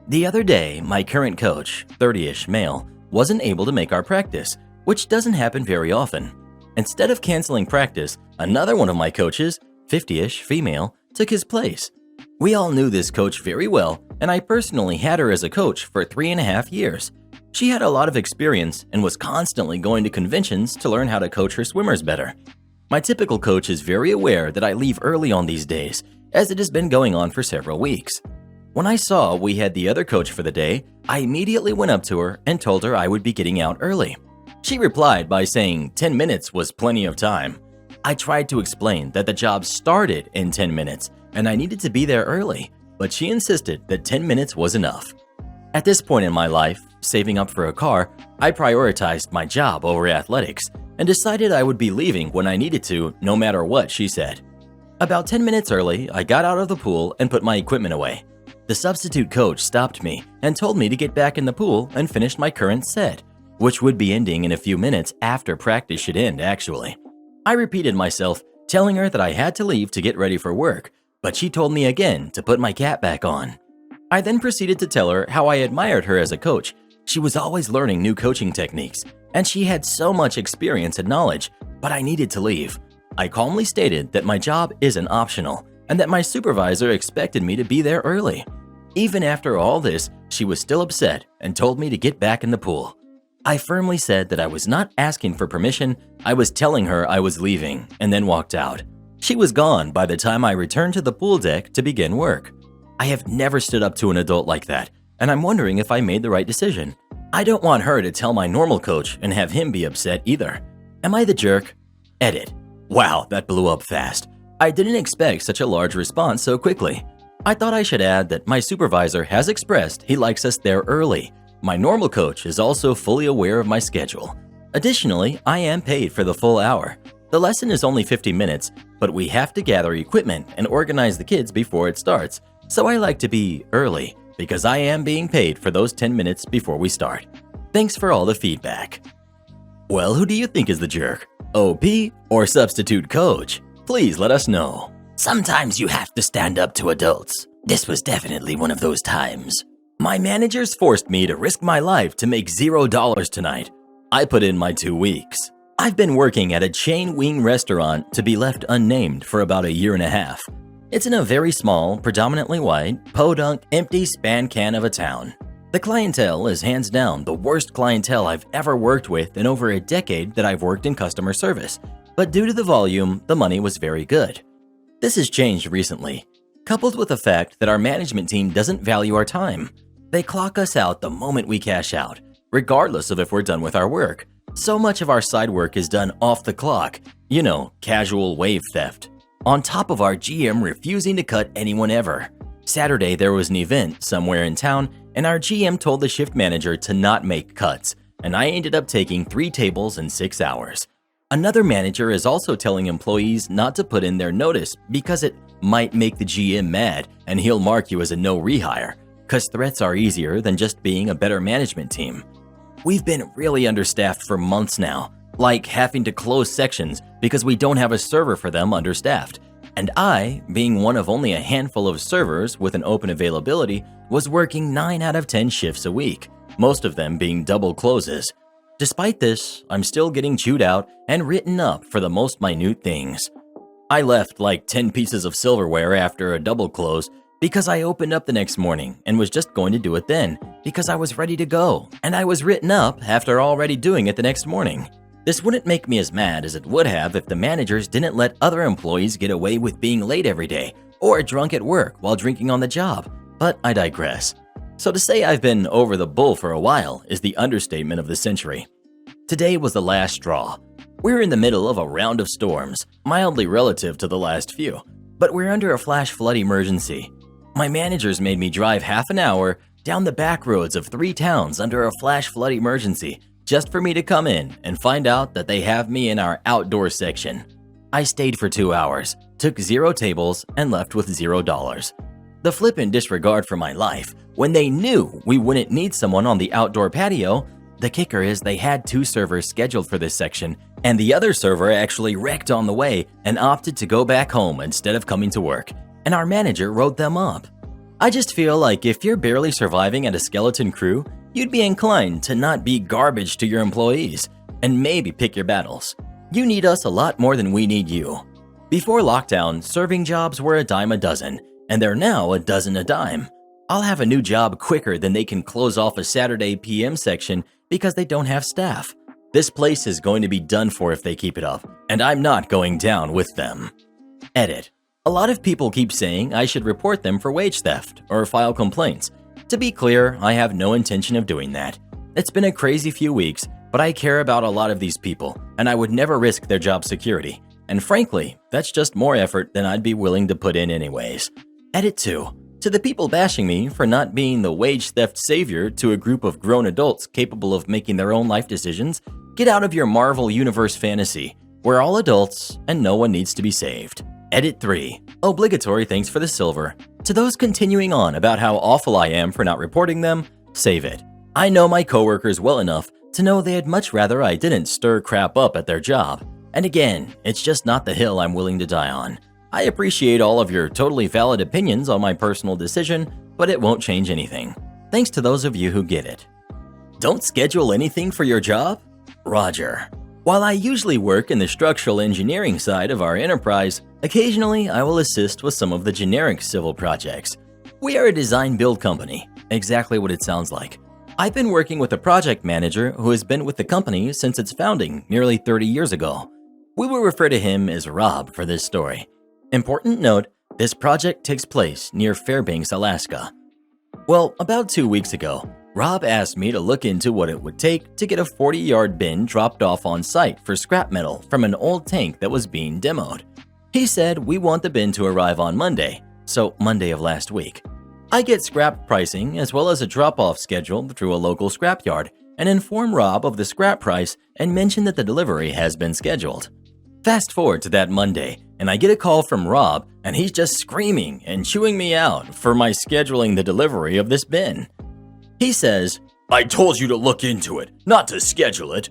The other day, my current coach, 30-ish male, wasn't able to make our practice, which doesn't happen very often. Instead of canceling practice, another one of my coaches, 50-ish female, took his place. We all knew this coach very well, and I personally had her as a coach for 3.5 years. She had a lot of experience and was constantly going to conventions to learn how to coach her swimmers better. My typical coach is very aware that I leave early on these days, as it has been going on for several weeks. When I saw we had the other coach for the day, I immediately went up to her and told her I would be getting out early. She replied by saying 10 minutes was plenty of time. I tried to explain that the job started in 10 minutes and I needed to be there early, but she insisted that 10 minutes was enough. At this point in my life, saving up for a car, I prioritized my job over athletics and decided I would be leaving when I needed to, no matter what she said. About 10 minutes early, I got out of the pool and put my equipment away. The substitute coach stopped me and told me to get back in the pool and finish my current set, which would be ending in a few minutes after practice should end, actually. I repeated myself, telling her that I had to leave to get ready for work, but she told me again to put my cap back on. I then proceeded to tell her how I admired her as a coach. She was always learning new coaching techniques, and she had so much experience and knowledge, but I needed to leave. I calmly stated that my job isn't optional, and that my supervisor expected me to be there early. Even after all this, she was still upset and told me to get back in the pool. I firmly said that I was not asking for permission, I was telling her I was leaving, and then walked out. She was gone by the time I returned to the pool deck to begin work. I have never stood up to an adult like that, and I'm wondering if I made the right decision. I don't want her to tell my normal coach and have him be upset either. Am I the jerk? Edit. Wow, that blew up fast. I didn't expect such a large response so quickly. I thought I should add that my supervisor has expressed he likes us there early. My normal coach is also fully aware of my schedule. Additionally, I am paid for the full hour. The lesson is only 50 minutes, but we have to gather equipment and organize the kids before it starts, so I like to be early because I am being paid for those 10 minutes before we start. Thanks for all the feedback. Well, who do you think is the jerk? OP or substitute coach? Please let us know. Sometimes you have to stand up to adults. This was definitely one of those times. My managers forced me to risk my life to make $0 tonight. I put in my 2 weeks. I've been working at a chain wing restaurant to be left unnamed for about a year and a half. It's in a very small, predominantly white, podunk, empty span can of a town. The clientele is hands down the worst clientele I've ever worked with in over a decade that I've worked in customer service, but due to the volume, the money was very good. This has changed recently, coupled with the fact that our management team doesn't value our time. They clock us out the moment we cash out, regardless of if we're done with our work. So much of our side work is done off the clock, casual wave theft. On top of our GM refusing to cut anyone ever. Saturday there was an event somewhere in town and our GM told the shift manager to not make cuts, and I ended up taking 3 tables in 6 hours. Another manager is also telling employees not to put in their notice because it might make the GM mad and he'll mark you as a no rehire, because threats are easier than just being a better management team. We've been really understaffed for months now, like having to close sections because we don't have a server for them understaffed. And I, being one of only a handful of servers with an open availability, was working 9 out of 10 shifts a week, most of them being double closes. Despite this, I'm still getting chewed out and written up for the most minute things. I left like 10 pieces of silverware after a double close because I opened up the next morning and was just going to do it then because I was ready to go, and I was written up after already doing it the next morning. This wouldn't make me as mad as it would have if the managers didn't let other employees get away with being late every day or drunk at work while drinking on the job, but I digress. So to say I've been over the bull for a while is the understatement of the century. Today was the last straw. We're in the middle of a round of storms, mildly relative to the last few, but we're under a flash flood emergency. My managers made me drive half an hour down the back roads of 3 towns under a flash flood emergency just for me to come in and find out that they have me in our outdoor section. I stayed for 2 hours, took 0 tables, and left with $0. The flippant disregard for my life. When they knew we wouldn't need someone on the outdoor patio, the kicker is they had 2 servers scheduled for this section, and the other server actually wrecked on the way and opted to go back home instead of coming to work, and our manager wrote them up. I just feel like if you're barely surviving at a skeleton crew, you'd be inclined to not be garbage to your employees and maybe pick your battles. You need us a lot more than we need you. Before lockdown, serving jobs were a dime a dozen, and they're now a dozen a dime. I'll have a new job quicker than they can close off a Saturday PM section because they don't have staff. This place is going to be done for if they keep it up, and I'm not going down with them. Edit. A lot of people keep saying I should report them for wage theft or file complaints. To be clear, I have no intention of doing that. It's been a crazy few weeks, but I care about a lot of these people, and I would never risk their job security. And frankly, that's just more effort than I'd be willing to put in anyways. Edit 2. To the people bashing me for not being the wage theft savior to a group of grown adults capable of making their own life decisions, get out of your Marvel Universe fantasy. We're all adults, and no one needs to be saved. Edit 3. Obligatory thanks for the silver. To those continuing on about how awful I am for not reporting them, save it. I know my coworkers well enough to know they'd much rather I didn't stir crap up at their job. And again, it's just not the hill I'm willing to die on. I appreciate all of your totally valid opinions on my personal decision, but it won't change anything. Thanks to those of you who get it. Don't schedule anything for your job? Roger. While I usually work in the structural engineering side of our enterprise, occasionally I will assist with some of the generic civil projects. We are a design-build company, exactly what it sounds like. I've been working with a project manager who has been with the company since its founding nearly 30 years ago. We will refer to him as Rob for this story. Important note, this project takes place near Fairbanks, Alaska. Well, about 2 weeks ago, Rob asked me to look into what it would take to get a 40-yard bin dropped off on site for scrap metal from an old tank that was being demoed. He said we want the bin to arrive on Monday, so Monday of last week. I get scrap pricing as well as a drop-off schedule through a local scrapyard and inform Rob of the scrap price and mention that the delivery has been scheduled. Fast forward to that Monday, and I get a call from Rob, and he's just screaming and chewing me out for my scheduling the delivery of this bin. He says, "I told you to look into it, not to schedule it."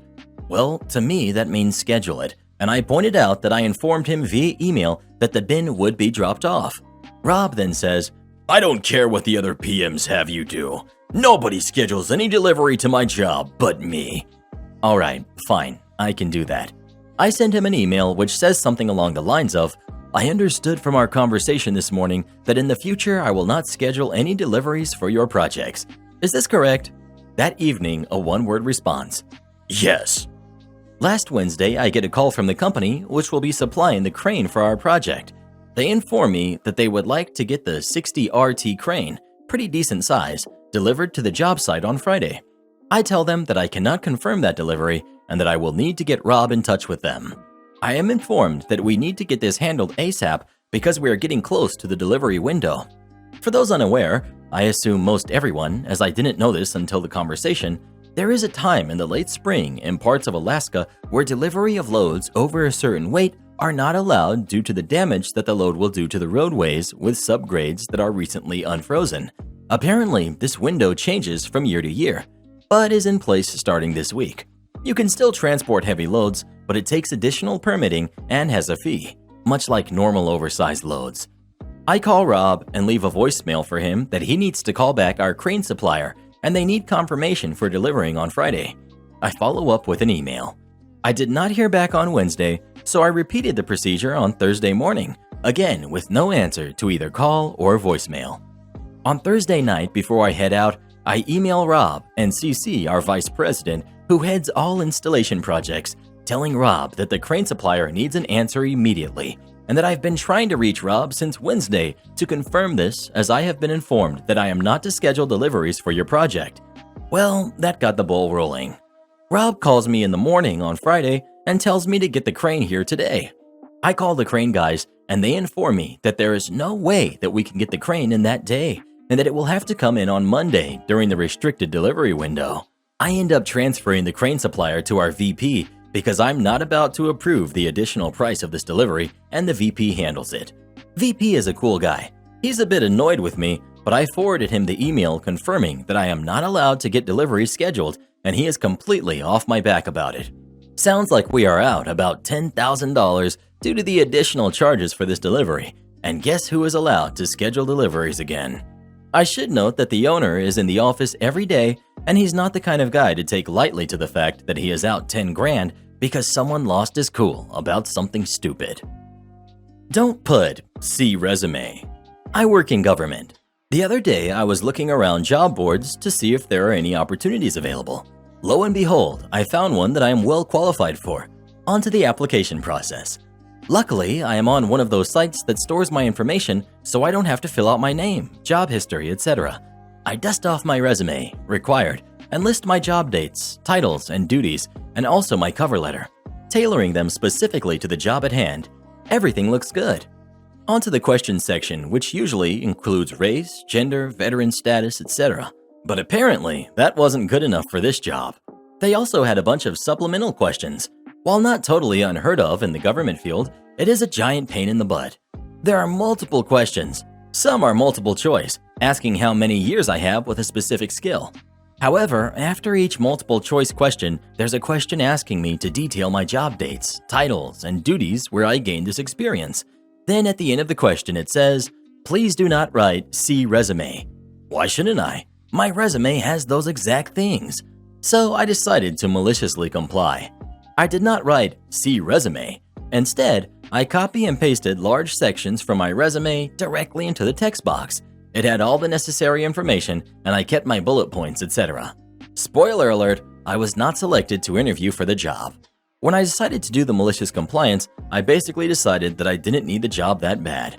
Well, to me, that means schedule it, and I pointed out that I informed him via email that the bin would be dropped off. Rob then says, "I don't care what the other PMs have you do. Nobody schedules any delivery to my job but me." All right, fine, I can do that. I send him an email which says something along the lines of, "I understood from our conversation this morning that in the future I will not schedule any deliveries for your projects. Is this correct?" That evening, a one-word response, "Yes." Last Wednesday, I get a call from the company which will be supplying the crane for our project. They inform me that they would like to get the 60 RT crane, pretty decent size, delivered to the job site on Friday. I tell them that I cannot confirm that delivery and that I will need to get Rob in touch with them. I am informed that we need to get this handled ASAP because we are getting close to the delivery window. For those unaware, I assume most everyone, as I didn't know this until the conversation, there is a time in the late spring in parts of Alaska where delivery of loads over a certain weight are not allowed due to the damage that the load will do to the roadways with subgrades that are recently unfrozen. Apparently, this window changes from year to year, but is in place starting this week. You can still transport heavy loads, but it takes additional permitting and has a fee, much like normal oversized loads. I call Rob and leave a voicemail for him that he needs to call back our crane supplier and they need confirmation for delivering on Friday. I follow up with an email. I did not hear back on Wednesday, so I repeated the procedure on Thursday morning, again with no answer to either call or voicemail. On Thursday night before I head out, I email Rob and CC our vice president who heads all installation projects, telling Rob that the crane supplier needs an answer immediately and that I've been trying to reach Rob since Wednesday to confirm this as I have been informed that I am not to schedule deliveries for your project. Well, that got the ball rolling. Rob calls me in the morning on Friday and tells me to get the crane here today. I call the crane guys and they inform me that there is no way that we can get the crane in that day and that it will have to come in on Monday during the restricted delivery window. I end up transferring the crane supplier to our VP because I'm not about to approve the additional price of this delivery and the VP handles it. VP is a cool guy. He's a bit annoyed with me, but I forwarded him the email confirming that I am not allowed to get deliveries scheduled and he is completely off my back about it. Sounds like we are out about $10,000 due to the additional charges for this delivery, and guess who is allowed to schedule deliveries again? I should note that the owner is in the office every day and he's not the kind of guy to take lightly to the fact that he is out 10 grand because someone lost his cool about something stupid. Don't put "see resume." I work in government. The other day I was looking around job boards to see if there are any opportunities available. Lo and behold, I found one that I am well qualified for. Onto the application process. Luckily, I am on one of those sites that stores my information so I don't have to fill out my name, job history, etc. I dust off my resume, required, and list my job dates, titles, and duties, and also my cover letter, tailoring them specifically to the job at hand. Everything looks good. Onto the questions section, which usually includes race, gender, veteran status, etc. But apparently, that wasn't good enough for this job. They also had a bunch of supplemental questions. While not totally unheard of in the government field, it is a giant pain in the butt. There are multiple questions. Some are multiple choice, asking how many years I have with a specific skill. However, after each multiple choice question, there's a question asking me to detail my job dates, titles, and duties where I gained this experience. Then at the end of the question it says, "Please do not write see resume." Why shouldn't I? My resume has those exact things. So I decided to maliciously comply. I did not write see resume. Instead, I copy and pasted large sections from my resume directly into the text box. It had all the necessary information, and I kept my bullet points, etc. Spoiler alert, I was not selected to interview for the job. When I decided to do the malicious compliance, I basically decided that I didn't need the job that bad.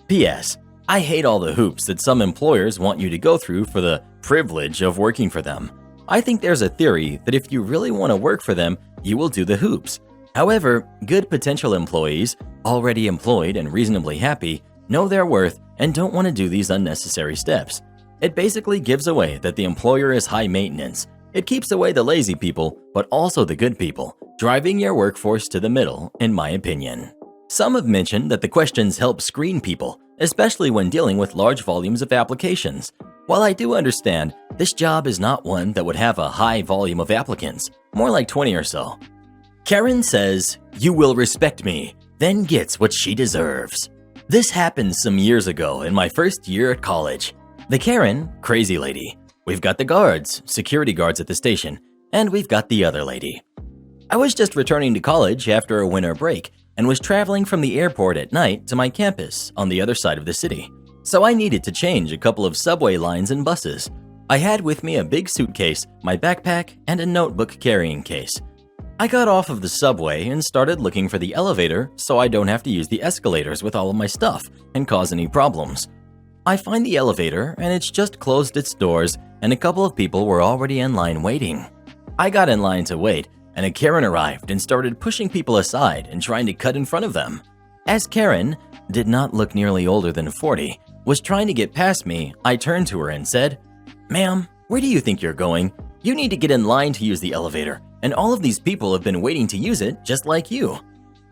P.S. I hate all the hoops that some employers want you to go through for the privilege of working for them. I think there's a theory that if you really want to work for them, you will do the hoops. However, good potential employees, already employed and reasonably happy, know their worth and don't want to do these unnecessary steps. It basically gives away that the employer is high maintenance. It keeps away the lazy people, but also the good people, driving your workforce to the middle, in my opinion. Some have mentioned that the questions help screen people, especially when dealing with large volumes of applications. While I do understand, this job is not one that would have a high volume of applicants, more like 20 or so. Karen says, "You will respect me," then gets what she deserves. This happened some years ago in my first year at college. The Karen, crazy lady. We've got the guards, security guards at the station, and we've got the other lady. I was just returning to college after a winter break and was traveling from the airport at night to my campus on the other side of the city. So I needed to change a couple of subway lines and buses. I had with me a big suitcase, my backpack, and a notebook carrying case. I got off of the subway and started looking for the elevator so I don't have to use the escalators with all of my stuff and cause any problems. I find the elevator and it's just closed its doors and a couple of people were already in line waiting. I got in line to wait and a Karen arrived and started pushing people aside and trying to cut in front of them. As Karen, did not look nearly older than 40, was trying to get past me, I turned to her and said, "Ma'am, where do you think you're going? You need to get in line to use the elevator, and all of these people have been waiting to use it just like you."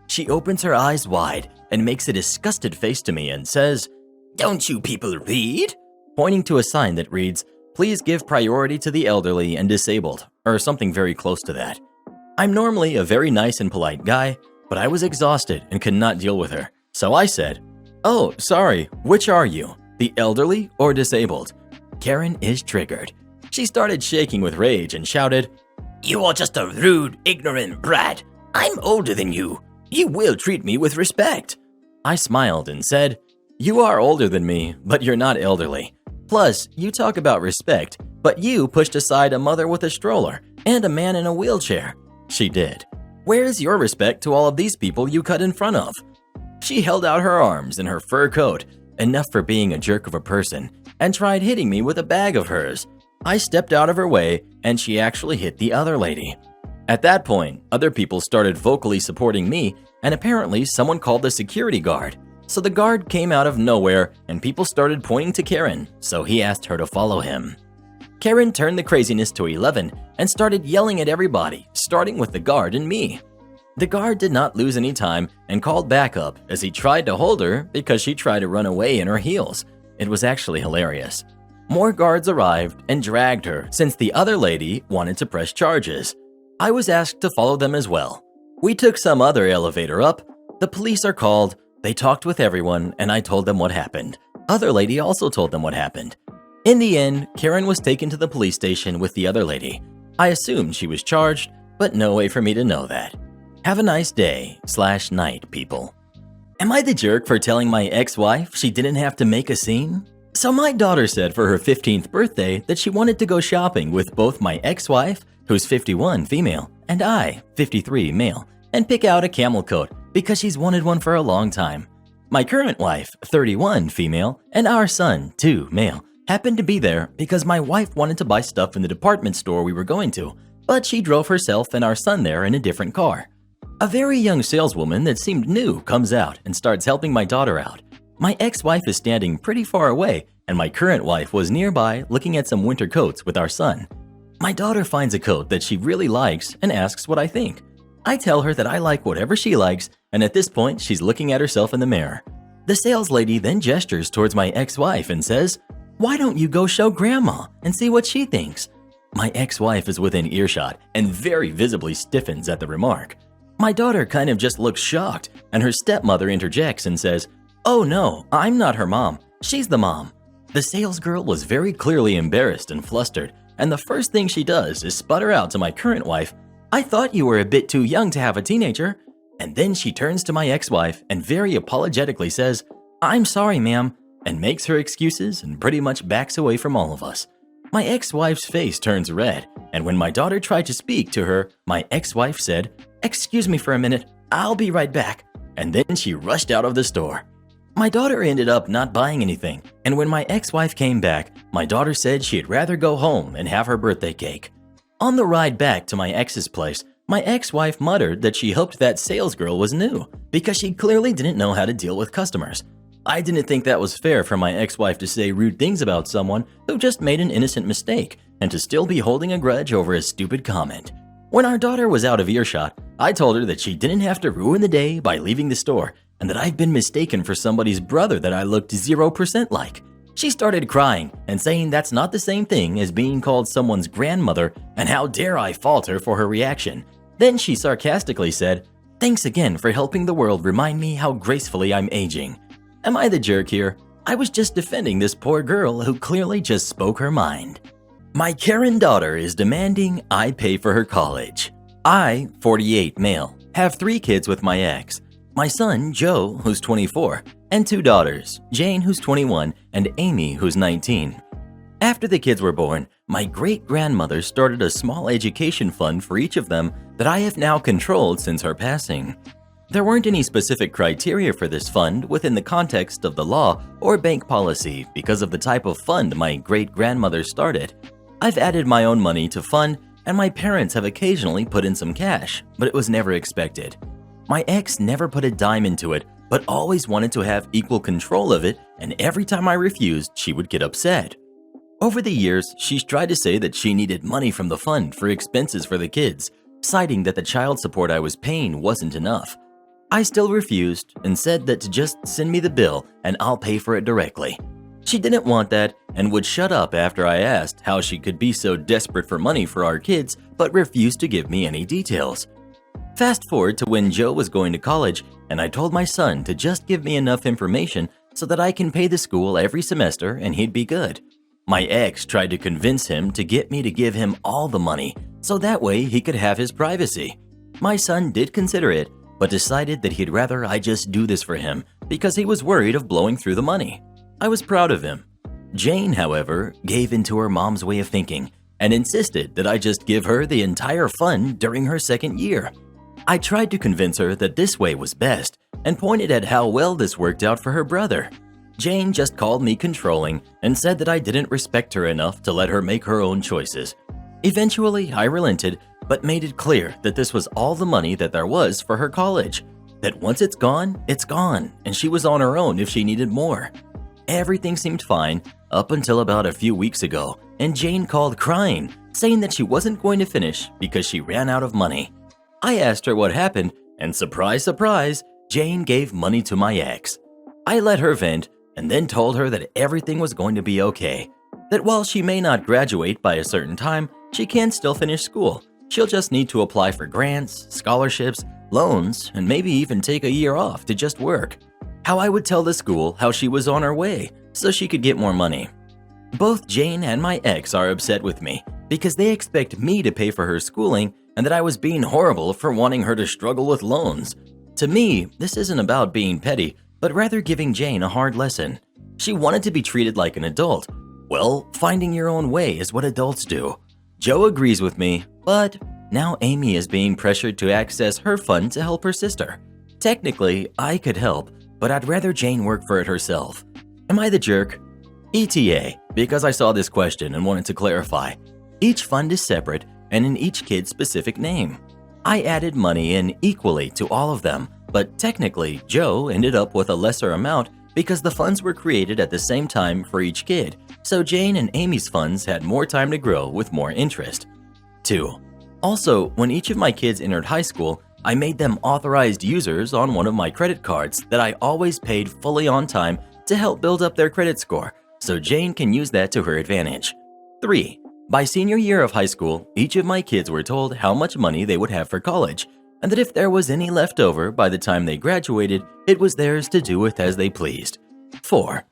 She opens her eyes wide and makes a disgusted face to me and says, "Don't you people read?" Pointing to a sign that reads, "Please give priority to the elderly and disabled," or something very close to that. I'm normally a very nice and polite guy, but I was exhausted and could not deal with her. So I said, "Oh, sorry, which are you? The elderly or disabled?" Karen is triggered. She started shaking with rage and shouted, "You are just a rude, ignorant brat. I'm older than you. You will treat me with respect." I smiled and said, "You are older than me, but you're not elderly. Plus, you talk about respect, but you pushed aside a mother with a stroller and a man in a wheelchair." She did. "Where's your respect to all of these people you cut in front of?" She held out her arms in her fur coat, enough for being a jerk of a person, and tried hitting me with a bag of hers. I stepped out of her way, and she actually hit the other lady. At that point, other people started vocally supporting me, and apparently someone called the security guard. So the guard came out of nowhere, and people started pointing to Karen, so he asked her to follow him. Karen turned the craziness to 11 and started yelling at everybody, starting with the guard and me. The guard did not lose any time and called backup as he tried to hold her because she tried to run away in her heels. It was actually hilarious. More guards arrived and dragged her since the other lady wanted to press charges. I was asked to follow them as well. We took some other elevator up. The police are called. They talked with everyone and I told them what happened. Other lady also told them what happened. In the end, Karen was taken to the police station with the other lady. I assumed she was charged, but no way for me to know that. Have a nice day/night, people. Am I the jerk for telling my ex-wife she didn't have to make a scene? So my daughter said for her 15th birthday that she wanted to go shopping with both my ex-wife, who's 51 female, and I, 53 male, and pick out a camel coat because she's wanted one for a long time. My current wife, 31 female, and our son, 2 male, happened to be there because my wife wanted to buy stuff in the department store we were going to, but she drove herself and our son there in a different car. A very young saleswoman that seemed new comes out and starts helping my daughter out. My ex-wife is standing pretty far away, and my current wife was nearby looking at some winter coats with our son. My daughter finds a coat that she really likes and asks what I think. I tell her that I like whatever she likes, and at this point she's looking at herself in the mirror. The sales lady then gestures towards my ex-wife and says, "Why don't you go show grandma and see what she thinks?" My ex-wife is within earshot and very visibly stiffens at the remark. My daughter kind of just looks shocked, and her stepmother interjects and says, "Oh no, I'm not her mom. She's the mom." The sales girl was very clearly embarrassed and flustered, and the first thing she does is sputter out to my current wife, "I thought you were a bit too young to have a teenager." And then she turns to my ex-wife and very apologetically says, "I'm sorry, ma'am," and makes her excuses and pretty much backs away from all of us. My ex-wife's face turns red, and when my daughter tried to speak to her, my ex-wife said, "Excuse me for a minute, I'll be right back," and then she rushed out of the store. My daughter ended up not buying anything, and when my ex-wife came back, my daughter said she'd rather go home and have her birthday cake. On the ride back to my ex's place, my ex-wife muttered that she hoped that sales girl was new because she clearly didn't know how to deal with customers. I didn't think that was fair for my ex-wife to say rude things about someone who just made an innocent mistake and to still be holding a grudge over a stupid comment. When our daughter was out of earshot, I told her that she didn't have to ruin the day by leaving the store and that I've been mistaken for somebody's brother that I looked 0% like. She started crying and saying that's not the same thing as being called someone's grandmother, and how dare I fault her for her reaction. Then she sarcastically said, "Thanks again for helping the world remind me how gracefully I'm aging." Am I the jerk here? I was just defending this poor girl who clearly just spoke her mind. My Karen daughter is demanding I pay for her college. I, 48 male, have 3 kids with my ex. My son, Joe, who's 24, and 2 daughters, Jane, who's 21, and Amy, who's 19. After the kids were born, my great-grandmother started a small education fund for each of them that I have now controlled since her passing. There weren't any specific criteria for this fund within the context of the law or bank policy because of the type of fund my great-grandmother started. I've added my own money to fund, and my parents have occasionally put in some cash, but it was never expected. My ex never put a dime into it, but always wanted to have equal control of it, and every time I refused, she would get upset. Over the years, she's tried to say that she needed money from the fund for expenses for the kids, citing that the child support I was paying wasn't enough. I still refused and said that to just send me the bill and I'll pay for it directly. She didn't want that and would shut up after I asked how she could be so desperate for money for our kids but refused to give me any details. Fast forward to when Joe was going to college, and I told my son to just give me enough information so that I can pay the school every semester and he'd be good. My ex tried to convince him to get me to give him all the money so that way he could have his privacy. My son did consider it, but decided that he'd rather I just do this for him because he was worried of blowing through the money. I was proud of him. Jane, however, gave into her mom's way of thinking and insisted that I just give her the entire fund during her second year. I tried to convince her that this way was best and pointed at how well this worked out for her brother. Jane just called me controlling and said that I didn't respect her enough to let her make her own choices. Eventually, I relented, but made it clear that this was all the money that there was for her college, that once it's gone, and she was on her own if she needed more. Everything seemed fine up until about a few weeks ago, and Jane called crying, saying that she wasn't going to finish because she ran out of money. I asked her what happened, and surprise, surprise, Jane gave money to my ex. I let her vent and then told her that everything was going to be okay, that while she may not graduate by a certain time, she can still finish school. She'll just need to apply for grants, scholarships, loans, and maybe even take a year off to just work. How I would tell the school how she was on her way so she could get more money. Both Jane and my ex are upset with me because they expect me to pay for her schooling and that I was being horrible for wanting her to struggle with loans. To me, this isn't about being petty, but rather giving Jane a hard lesson. She wanted to be treated like an adult. Well, finding your own way is what adults do. Joe agrees with me, but now Amy is being pressured to access her fund to help her sister. Technically, I could help, but I'd rather Jane work for it herself. Am I the jerk? ETA, because I saw this question and wanted to clarify. Each fund is separate and in each kid's specific name. I added money in equally to all of them, but technically Joe ended up with a lesser amount because the funds were created at the same time for each kid, so Jane and Amy's funds had more time to grow with more interest. 2. Also, when each of my kids entered high school, I made them authorized users on one of my credit cards that I always paid fully on time to help build up their credit score, so Jane can use that to her advantage. 3. By senior year of high school, each of my kids were told how much money they would have for college, and that if there was any left over by the time they graduated, it was theirs to do with as they pleased. 4.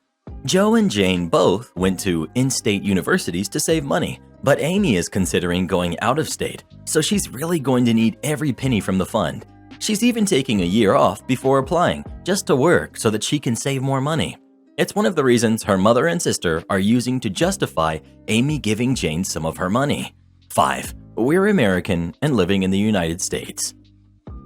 Joe and Jane both went to in-state universities to save money, but Amy is considering going out of state, so she's really going to need every penny from the fund. She's even taking a year off before applying, just to work so that she can save more money. It's one of the reasons her mother and sister are using to justify Amy giving Jane some of her money. 5. We're American and living in the United States.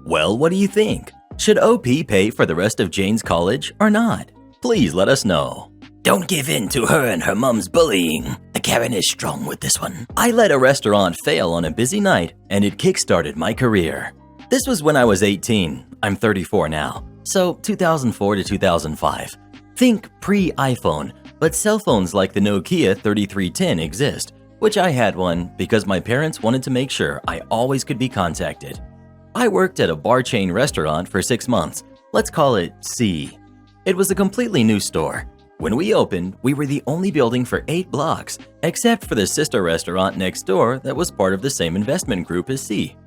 Well, what do you think? Should OP pay for the rest of Jane's college or not? Please let us know. Don't give in to her and her mom's bullying. Karen is strong with this one. I let a restaurant fail on a busy night, and it kickstarted my career. This was when I was 18. I'm 34 now. So 2004 to 2005. Think pre-iPhone, but cell phones like the Nokia 3310 exist, which I had one because my parents wanted to make sure I always could be contacted. I worked at a bar chain restaurant for 6 months. Let's call it C. It was a completely new store. When we opened, we were the only building for 8 blocks, except for the sister restaurant next door that was part of the same investment group as C.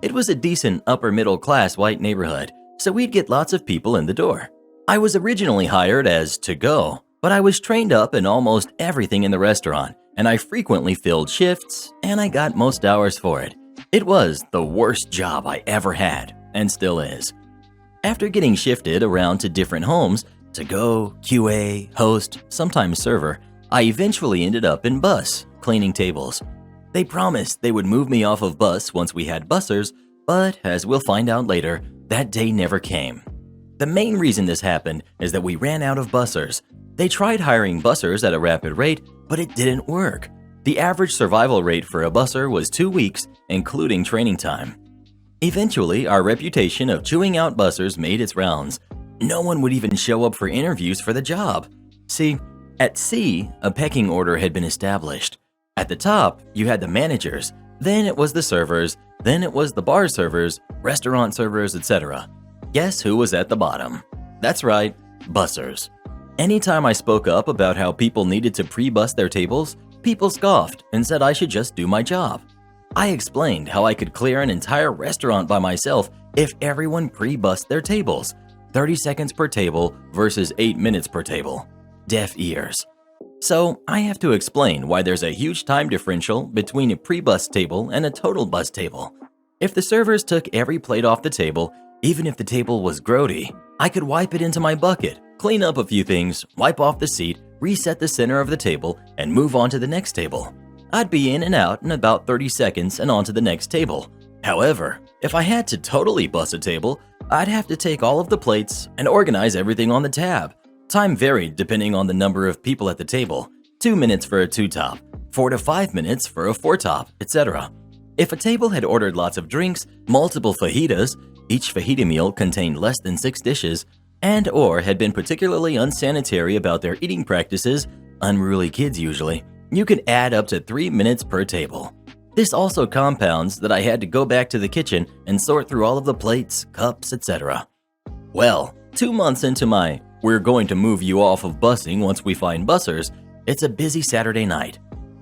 It was a decent upper-middle-class white neighborhood, so we'd get lots of people in the door. I was originally hired as to-go, but I was trained up in almost everything in the restaurant, and I frequently filled shifts, and I got most hours for it. It was the worst job I ever had, and still is. After getting shifted around to different homes, to go, QA, host, sometimes server, I eventually ended up in bus, cleaning tables. They promised they would move me off of bus once we had bussers, but as we'll find out later, that day never came. The main reason this happened is that we ran out of bussers. They tried hiring bussers at a rapid rate, but it didn't work. The average survival rate for a busser was 2 weeks, including training time. Eventually, our reputation of chewing out bussers made its rounds. No one would even show up for interviews for the job. See, at C, a pecking order had been established. At the top, you had the managers, then it was the servers, then it was the bar servers, restaurant servers, etc. Guess who was at the bottom? That's right, bussers. Anytime I spoke up about how people needed to pre-bus their tables, people scoffed and said I should just do my job. I explained how I could clear an entire restaurant by myself if everyone pre-bussed their tables. 30 seconds per table versus 8 minutes per table. Deaf ears. So I have to explain why there's a huge time differential between a pre-bus table and a total bus table. If the servers took every plate off the table, even if the table was grody, I could wipe it into my bucket, clean up a few things, wipe off the seat, reset the center of the table, and move on to the next table. I'd be in and out in about 30 seconds and on to the next table. However, if I had to totally bus a table, I'd have to take all of the plates and organize everything on the tab. Time varied depending on the number of people at the table. 2 minutes for a 2-top, 4 to 5 minutes for a 4-top, etc. If a table had ordered lots of drinks, multiple fajitas, each fajita meal contained less than 6 dishes, and or had been particularly unsanitary about their eating practices, unruly kids usually, you could add up to 3 minutes per table. This also compounds that I had to go back to the kitchen and sort through all of the plates, cups, etc. Well, 2 months into my "we're going to move you off of busing once we find bussers," it's a busy Saturday night.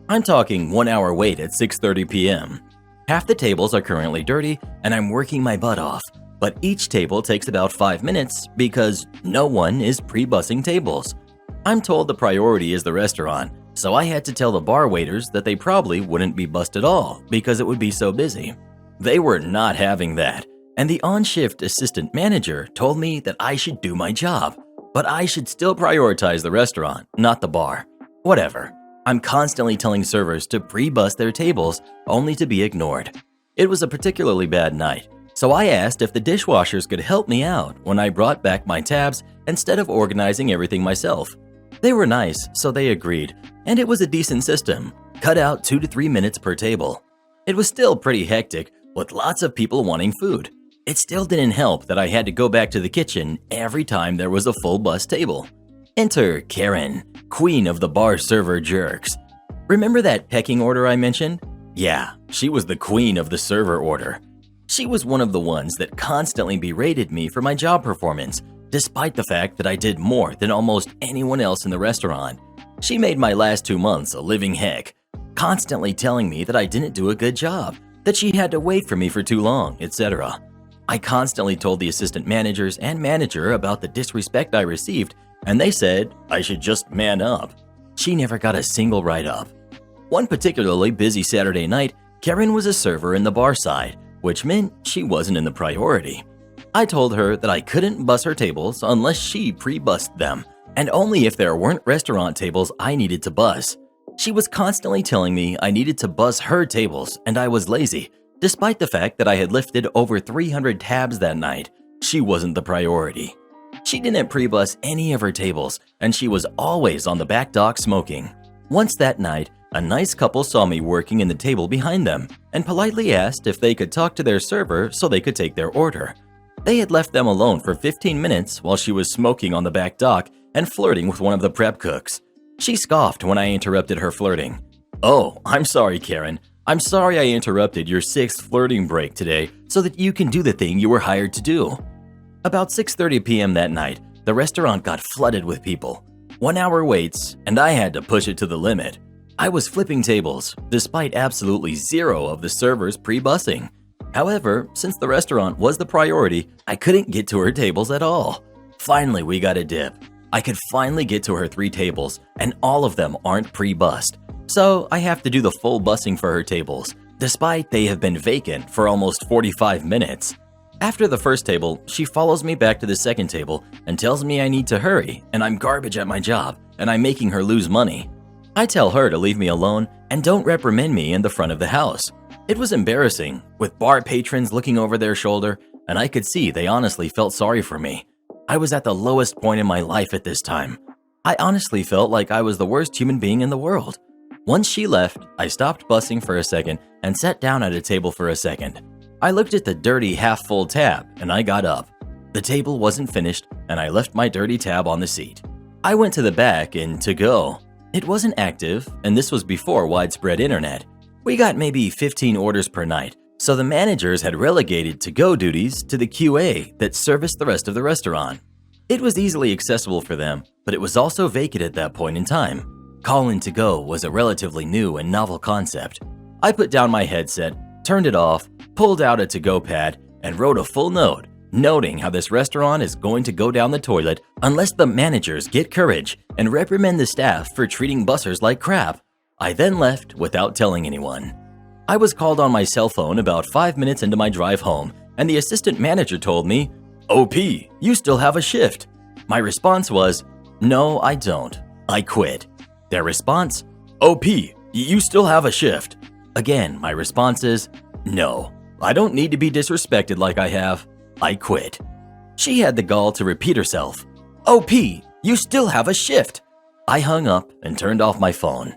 I'm talking 1 hour wait at 6:30 p.m. Half the tables are currently dirty and I'm working my butt off, but each table takes about 5 minutes because no one is pre-bussing tables. I'm told the priority is the restaurant, so I had to tell the bar waiters that they probably wouldn't be bussed at all because it would be so busy. They were not having that, and the on-shift assistant manager told me that I should do my job, but I should still prioritize the restaurant, not the bar. Whatever. I'm constantly telling servers to pre-bus their tables, only to be ignored. It was a particularly bad night, so I asked if the dishwashers could help me out when I brought back my tabs instead of organizing everything myself. They were nice, so they agreed, and it was a decent system. Cut out 2 to 3 minutes per table. It was still pretty hectic, with lots of people wanting food. It still didn't help that I had to go back to the kitchen every time there was a full bus table. Enter Karen, queen of the bar server jerks. Remember that pecking order I mentioned? Yeah, she was the queen of the server order. She was one of the ones that constantly berated me for my job performance, despite the fact that I did more than almost anyone else in the restaurant. She made my last 2 months a living heck, constantly telling me that I didn't do a good job, that she had to wait for me for too long, etc. I constantly told the assistant managers and manager about the disrespect I received, and they said I should just man up. She never got a single write-up. One particularly busy Saturday night, Karen was a server in the bar side, which meant she wasn't in the priority. I told her that I couldn't bus her tables unless she pre-bussed them, and only if there weren't restaurant tables I needed to bus. She was constantly telling me I needed to bus her tables and I was lazy, despite the fact that I had lifted over 300 tabs that night. She wasn't the priority. She didn't pre-bus any of her tables, and she was always on the back dock smoking. Once that night, a nice couple saw me working in the table behind them and politely asked if they could talk to their server so they could take their order. They had left them alone for 15 minutes while she was smoking on the back dock and flirting with one of the prep cooks. She scoffed when I interrupted her flirting. "Oh, I'm sorry, Karen. I'm sorry I interrupted your 6th flirting break today so that you can do the thing you were hired to do." About 6:30 p.m. that night, the restaurant got flooded with people. 1 hour waits, and I had to push it to the limit. I was flipping tables, despite absolutely zero of the servers pre-bussing. However, since the restaurant was the priority, I couldn't get to her tables at all. Finally, we got a dip. I could finally get to her 3 tables, and all of them aren't pre-bussed. So I have to do the full bussing for her tables, despite they have been vacant for almost 45 minutes. After the first table, she follows me back to the second table and tells me I need to hurry and I'm garbage at my job and I'm making her lose money. I tell her to leave me alone and don't reprimand me in the front of the house. It was embarrassing, with bar patrons looking over their shoulder, and I could see they honestly felt sorry for me. I was at the lowest point in my life at this time. I honestly felt like I was the worst human being in the world. Once she left, I stopped bussing for a second and sat down at a table for a second. I looked at the dirty half-full tab and I got up. The table wasn't finished and I left my dirty tab on the seat. I went to the back and to go. It wasn't active, and this was before widespread internet. We got maybe 15 orders per night, so the managers had relegated to-go duties to the QA that serviced the rest of the restaurant. It was easily accessible for them, but it was also vacant at that point in time. Call-in to-go was a relatively new and novel concept. I put down my headset, turned it off, pulled out a to-go pad, and wrote a full note, noting how this restaurant is going to go down the toilet unless the managers get courage and reprimand the staff for treating bussers like crap. I then left without telling anyone. I was called on my cell phone about 5 minutes into my drive home, and the assistant manager told me, "OP, you still have a shift." My response was, "No, I don't. I quit." Their response, "OP, you still have a shift." Again, my response is, "No, I don't need to be disrespected like I have. I quit." She had the gall to repeat herself, "OP, you still have a shift." I hung up and turned off my phone.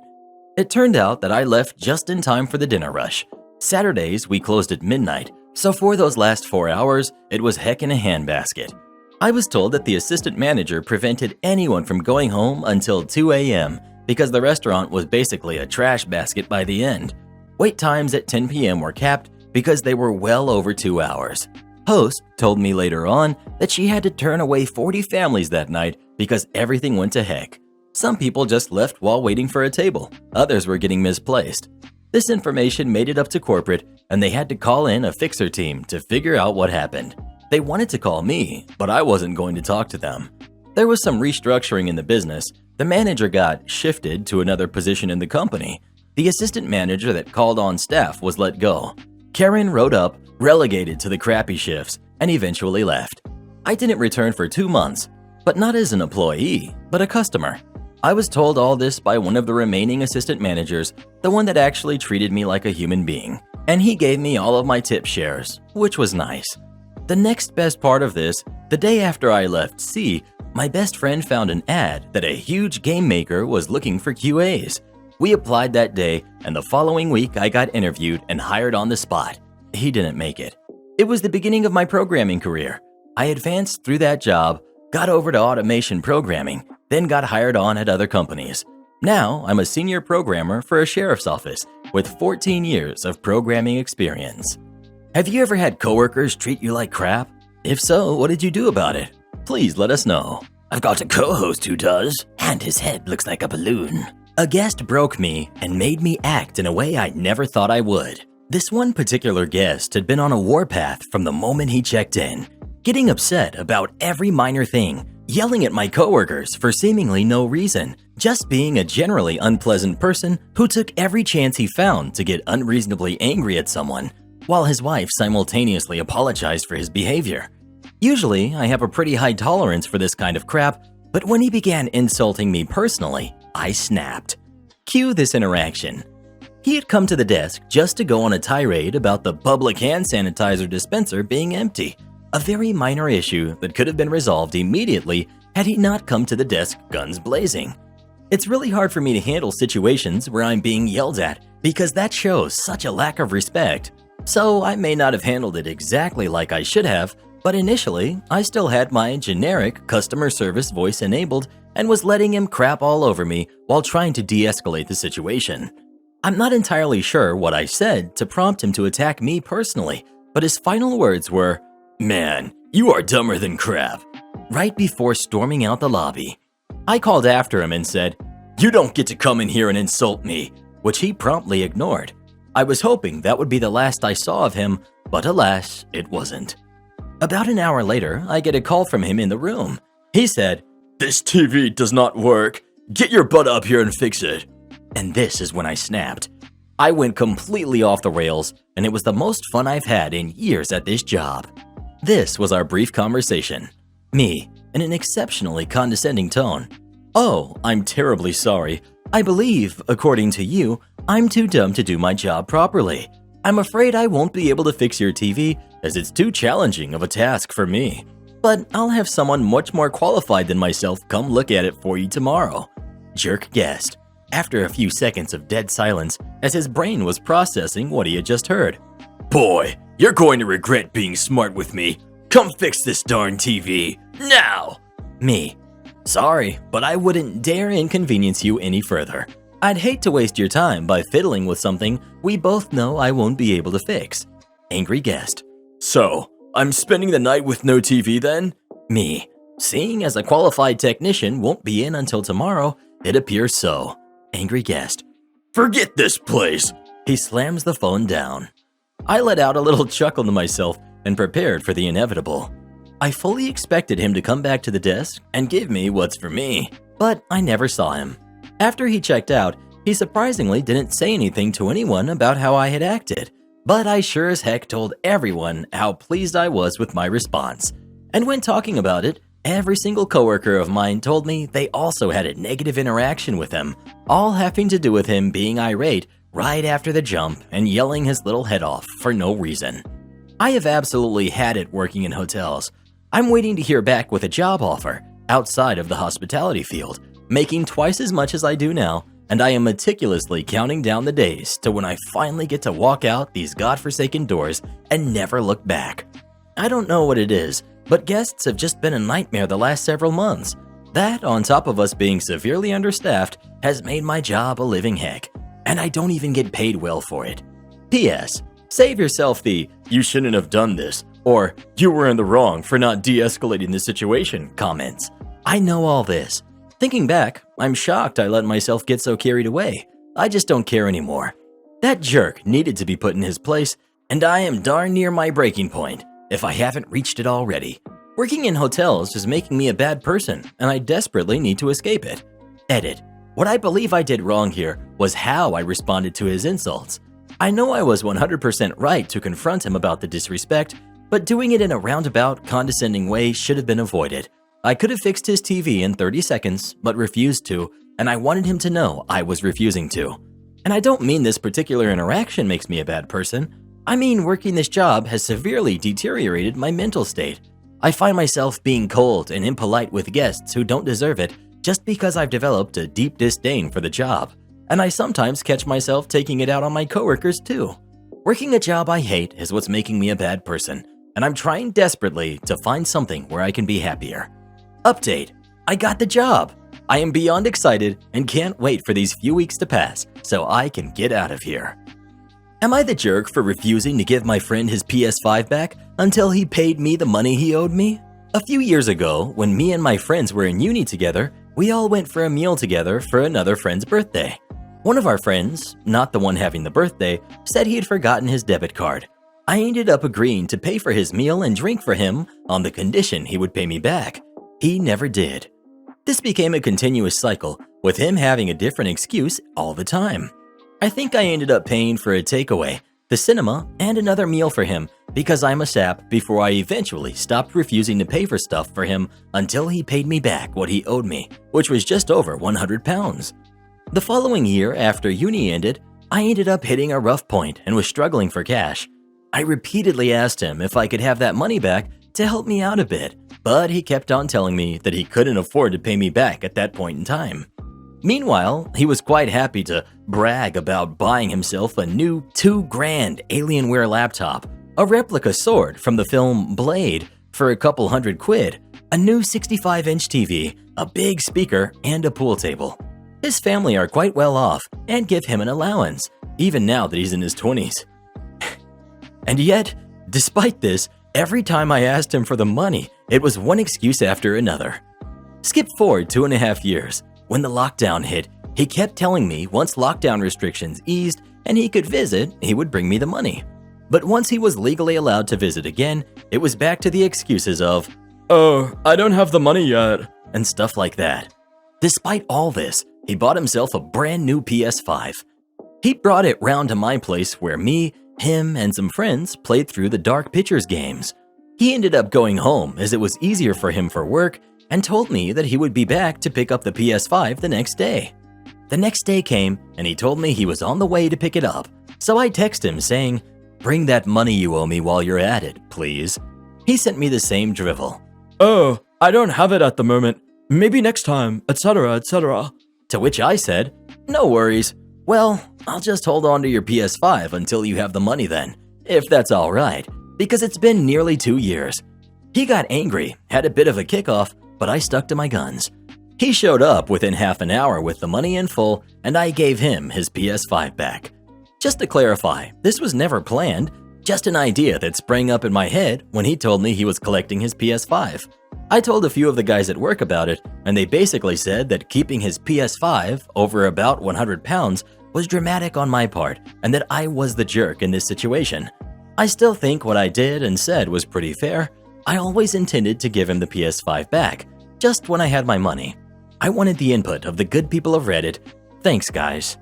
It turned out that I left just in time for the dinner rush. Saturdays, we closed at midnight, so for those last 4 hours, it was heck in a handbasket. I was told that the assistant manager prevented anyone from going home until 2 a.m. because the restaurant was basically a trash basket by the end. Wait times at 10 p.m. were capped because they were well over 2 hours. Host told me later on that she had to turn away 40 families that night because everything went to heck. Some people just left while waiting for a table. Others were getting misplaced. This information made it up to corporate, and they had to call in a fixer team to figure out what happened. They wanted to call me, but I wasn't going to talk to them. There was some restructuring in the business. The manager got shifted to another position in the company. The assistant manager that called on staff was let go. Karen rode up, relegated to the crappy shifts, and eventually left. I didn't return for 2 months, but not as an employee, but a customer. I was told all this by one of the remaining assistant managers, the one that actually treated me like a human being, and he gave me all of my tip shares, which was nice. The next best part of this, the day after I left C, my best friend found an ad that a huge game maker was looking for QAs. We applied that day, and the following week I got interviewed and hired on the spot. He didn't make it. It was the beginning of my programming career. I advanced through that job, got over to automation programming, then got hired on at other companies. Now, I'm a senior programmer for a sheriff's office with 14 years of programming experience. Have you ever had coworkers treat you like crap? If so, what did you do about it? Please let us know. I've got a co-host who does, and his head looks like a balloon. A guest broke me and made me act in a way I never thought I would. This one particular guest had been on a warpath from the moment he checked in, getting upset about every minor thing, yelling at my coworkers for seemingly no reason, just being a generally unpleasant person who took every chance he found to get unreasonably angry at someone, while his wife simultaneously apologized for his behavior. Usually, I have a pretty high tolerance for this kind of crap, but when he began insulting me personally, I snapped. Cue this interaction. He had come to the desk just to go on a tirade about the public hand sanitizer dispenser being empty, a very minor issue that could have been resolved immediately had he not come to the desk guns blazing. It's really hard for me to handle situations where I'm being yelled at because that shows such a lack of respect. So I may not have handled it exactly like I should have, but initially I still had my generic customer service voice enabled and was letting him crap all over me while trying to de-escalate the situation. I'm not entirely sure what I said to prompt him to attack me personally, but his final words were, "Man, you are dumber than crap," right before storming out the lobby. I called after him and said, "You don't get to come in here and insult me," which he promptly ignored. I was hoping that would be the last I saw of him, but alas, it wasn't. About an hour later, I get a call from him in the room. He said, "This TV does not work. Get your butt up here and fix it." And this is when I snapped. I went completely off the rails, and it was the most fun I've had in years at this job. This was our brief conversation. Me, in an exceptionally condescending tone. "Oh, I'm terribly sorry. I believe, according to you, I'm too dumb to do my job properly. I'm afraid I won't be able to fix your TV as it's too challenging of a task for me. But I'll have someone much more qualified than myself come look at it for you tomorrow." Jerk guessed, after a few seconds of dead silence as his brain was processing what he had just heard. "Boy, you're going to regret being smart with me. Come fix this darn TV, now!" Me. "Sorry, but I wouldn't dare inconvenience you any further. I'd hate to waste your time by fiddling with something we both know I won't be able to fix." Angry guest. "So, I'm spending the night with no TV then?" Me. "Seeing as a qualified technician won't be in until tomorrow, it appears so." Angry guest. "Forget this place." He slams the phone down. I let out a little chuckle to myself and prepared for the inevitable. I fully expected him to come back to the desk and give me what's for me, but I never saw him. After he checked out, he surprisingly didn't say anything to anyone about how I had acted, but I sure as heck told everyone how pleased I was with my response. And when talking about it, every single coworker of mine told me they also had a negative interaction with him, all having to do with him being irate right after the jump and yelling his little head off for no reason. I have absolutely had it working in hotels. I'm waiting to hear back with a job offer outside of the hospitality field, making twice as much as I do now, and I am meticulously counting down the days to when I finally get to walk out these godforsaken doors and never look back. I don't know what it is, but guests have just been a nightmare the last several months. That, on top of us being severely understaffed, has made my job a living heck, and I don't even get paid well for it. P.S. Save yourself the "you shouldn't have done this" or "you were in the wrong for not de-escalating the situation" comments. I know all this. Thinking back, I'm shocked I let myself get so carried away. I just don't care anymore. That jerk needed to be put in his place, and I am darn near my breaking point, if I haven't reached it already. Working in hotels is making me a bad person, and I desperately need to escape it. Edit. What I believe I did wrong here was how I responded to his insults. I know I was 100% right to confront him about the disrespect, but doing it in a roundabout, condescending way should have been avoided. I could have fixed his TV in 30 seconds, but refused to, and I wanted him to know I was refusing to. And I don't mean this particular interaction makes me a bad person. I mean working this job has severely deteriorated my mental state. I find myself being cold and impolite with guests who don't deserve it just because I've developed a deep disdain for the job. And I sometimes catch myself taking it out on my coworkers too. Working a job I hate is what's making me a bad person, and I'm trying desperately to find something where I can be happier. Update. I got the job. I am beyond excited and can't wait for these few weeks to pass so I can get out of here. Am I the jerk for refusing to give my friend his PS5 back until he paid me the money he owed me? A few years ago, when me and my friends were in uni together, we all went for a meal together for another friend's birthday. One of our friends, not the one having the birthday, said he had forgotten his debit card. I ended up agreeing to pay for his meal and drink for him on the condition he would pay me back. He never did. This became a continuous cycle, with him having a different excuse all the time. I think I ended up paying for a takeaway, the cinema, and another meal for him because I'm a sap before I eventually stopped refusing to pay for stuff for him until he paid me back what he owed me, which was just over £100. The following year, after uni ended, I ended up hitting a rough point and was struggling for cash. I repeatedly asked him if I could have that money back to help me out a bit, but he kept on telling me that he couldn't afford to pay me back at that point in time. Meanwhile, he was quite happy to brag about buying himself a new $2,000 Alienware laptop, a replica sword from the film Blade for a couple £100, a new 65-inch TV, a big speaker, and a pool table. His family are quite well off and give him an allowance, even now that he's in his 20s. And yet, despite this, every time I asked him for the money, it was one excuse after another. Skip forward 2.5 years. When the lockdown hit, he kept telling me once lockdown restrictions eased and he could visit, he would bring me the money. But once he was legally allowed to visit again, it was back to the excuses of, "Oh, I don't have the money yet," and stuff like that. Despite all this, he bought himself a brand new PS5. He brought it round to my place where me, him, and some friends played through the Dark Pictures games. He ended up going home as it was easier for him for work and told me that he would be back to pick up the PS5 the next day. The next day came and he told me he was on the way to pick it up, so I texted him saying, "Bring that money you owe me while you're at it, please." He sent me the same drivel. "Oh, I don't have it at the moment. Maybe next time, etc., etc." To which I said, "No worries. Well, I'll just hold on to your PS5 until you have the money then, if that's all right, because it's been nearly 2 years." He got angry, had a bit of a kickoff, but I stuck to my guns. He showed up within half an hour with the money in full, and I gave him his PS5 back. Just to clarify, this was never planned, just an idea that sprang up in my head when he told me he was collecting his PS5. I told a few of the guys at work about it, and they basically said that keeping his PS5 over about £100 was dramatic on my part, and that I was the jerk in this situation. I still think what I did and said was pretty fair. I always intended to give him the PS5 back, just when I had my money. I wanted the input of the good people of Reddit. Thanks, guys.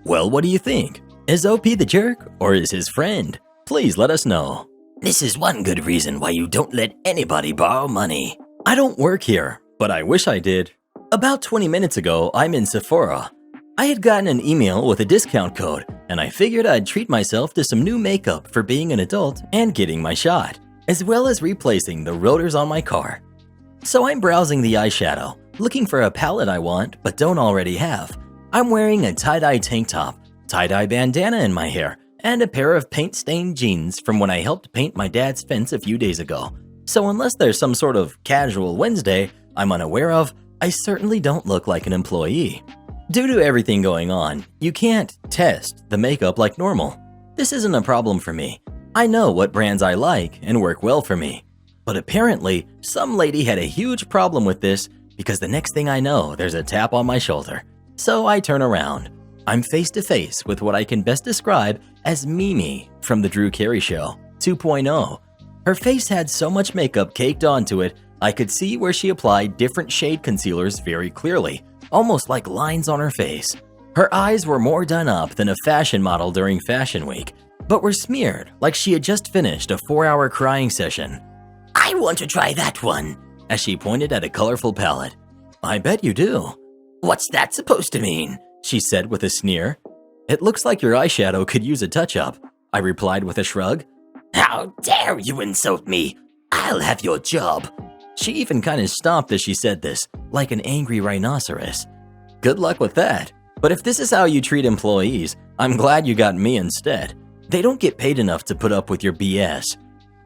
Well, what do you think? Is OP the jerk, or is his friend? Please let us know. This is one good reason why you don't let anybody borrow money. I don't work here, but I wish I did. About 20 minutes ago, I'm in Sephora. I had gotten an email with a discount code, and I figured I'd treat myself to some new makeup for being an adult and getting my shot, as well as replacing the rotors on my car. So I'm browsing the eyeshadow, looking for a palette I want but don't already have. I'm wearing a tie-dye tank top, tie-dye bandana in my hair, and a pair of paint-stained jeans from when I helped paint my dad's fence a few days ago. So unless there's some sort of casual Wednesday I'm unaware of, I certainly don't look like an employee. Due to everything going on, you can't test the makeup like normal. This isn't a problem for me. I know what brands I like and work well for me. But apparently, some lady had a huge problem with this because the next thing I know, there's a tap on my shoulder. So I turn around. I'm face to face with what I can best describe as Mimi from The Drew Carey Show 2.0. Her face had so much makeup caked onto it, I could see where she applied different shade concealers very clearly, almost like lines on her face. Her eyes were more done up than a fashion model during Fashion Week, but were smeared like she had just finished a 4-hour crying session. I want to try that one, as she pointed at a colorful palette. I bet you do. What's that supposed to mean? She said with a sneer. It looks like your eyeshadow could use a touch-up, I replied with a shrug. How dare you insult me? I'll have your job. She even kind of stomped as she said this, like an angry rhinoceros. Good luck with that. But if this is how you treat employees, I'm glad you got me instead. They don't get paid enough to put up with your BS.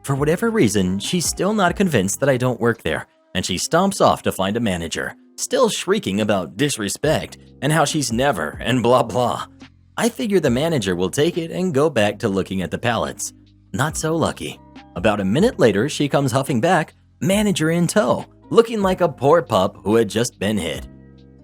For whatever reason, she's still not convinced that I don't work there, and she stomps off to find a manager, still shrieking about disrespect and how she's never and blah blah. I figure the manager will take it and go back to looking at the pallets. Not so lucky. About a minute later, she comes huffing back, manager in tow, looking like a poor pup who had just been hit.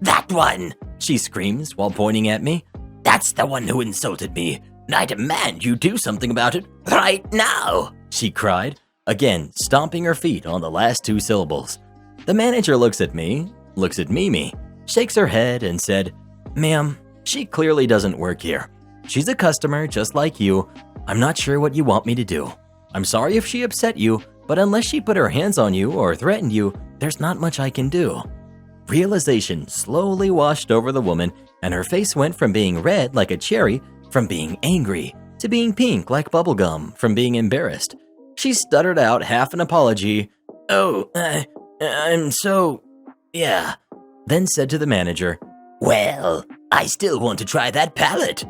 That one! She screams while pointing at me. That's the one who insulted me. And I demand you do something about it right now! She cried, again stomping her feet on the last two syllables. The manager looks at me, looks at Mimi, shakes her head and said, "Ma'am, she clearly doesn't work here. She's a customer just like you. I'm not sure what you want me to do. I'm sorry if she upset you, but unless she put her hands on you or threatened you, there's not much I can do." Realization slowly washed over the woman, and her face went from being red like a cherry, from being angry, to being pink like bubblegum, from being embarrassed. She stuttered out half an apology, "Oh, I'm so... yeah." Then said to the manager, "Well, I still want to try that pallet."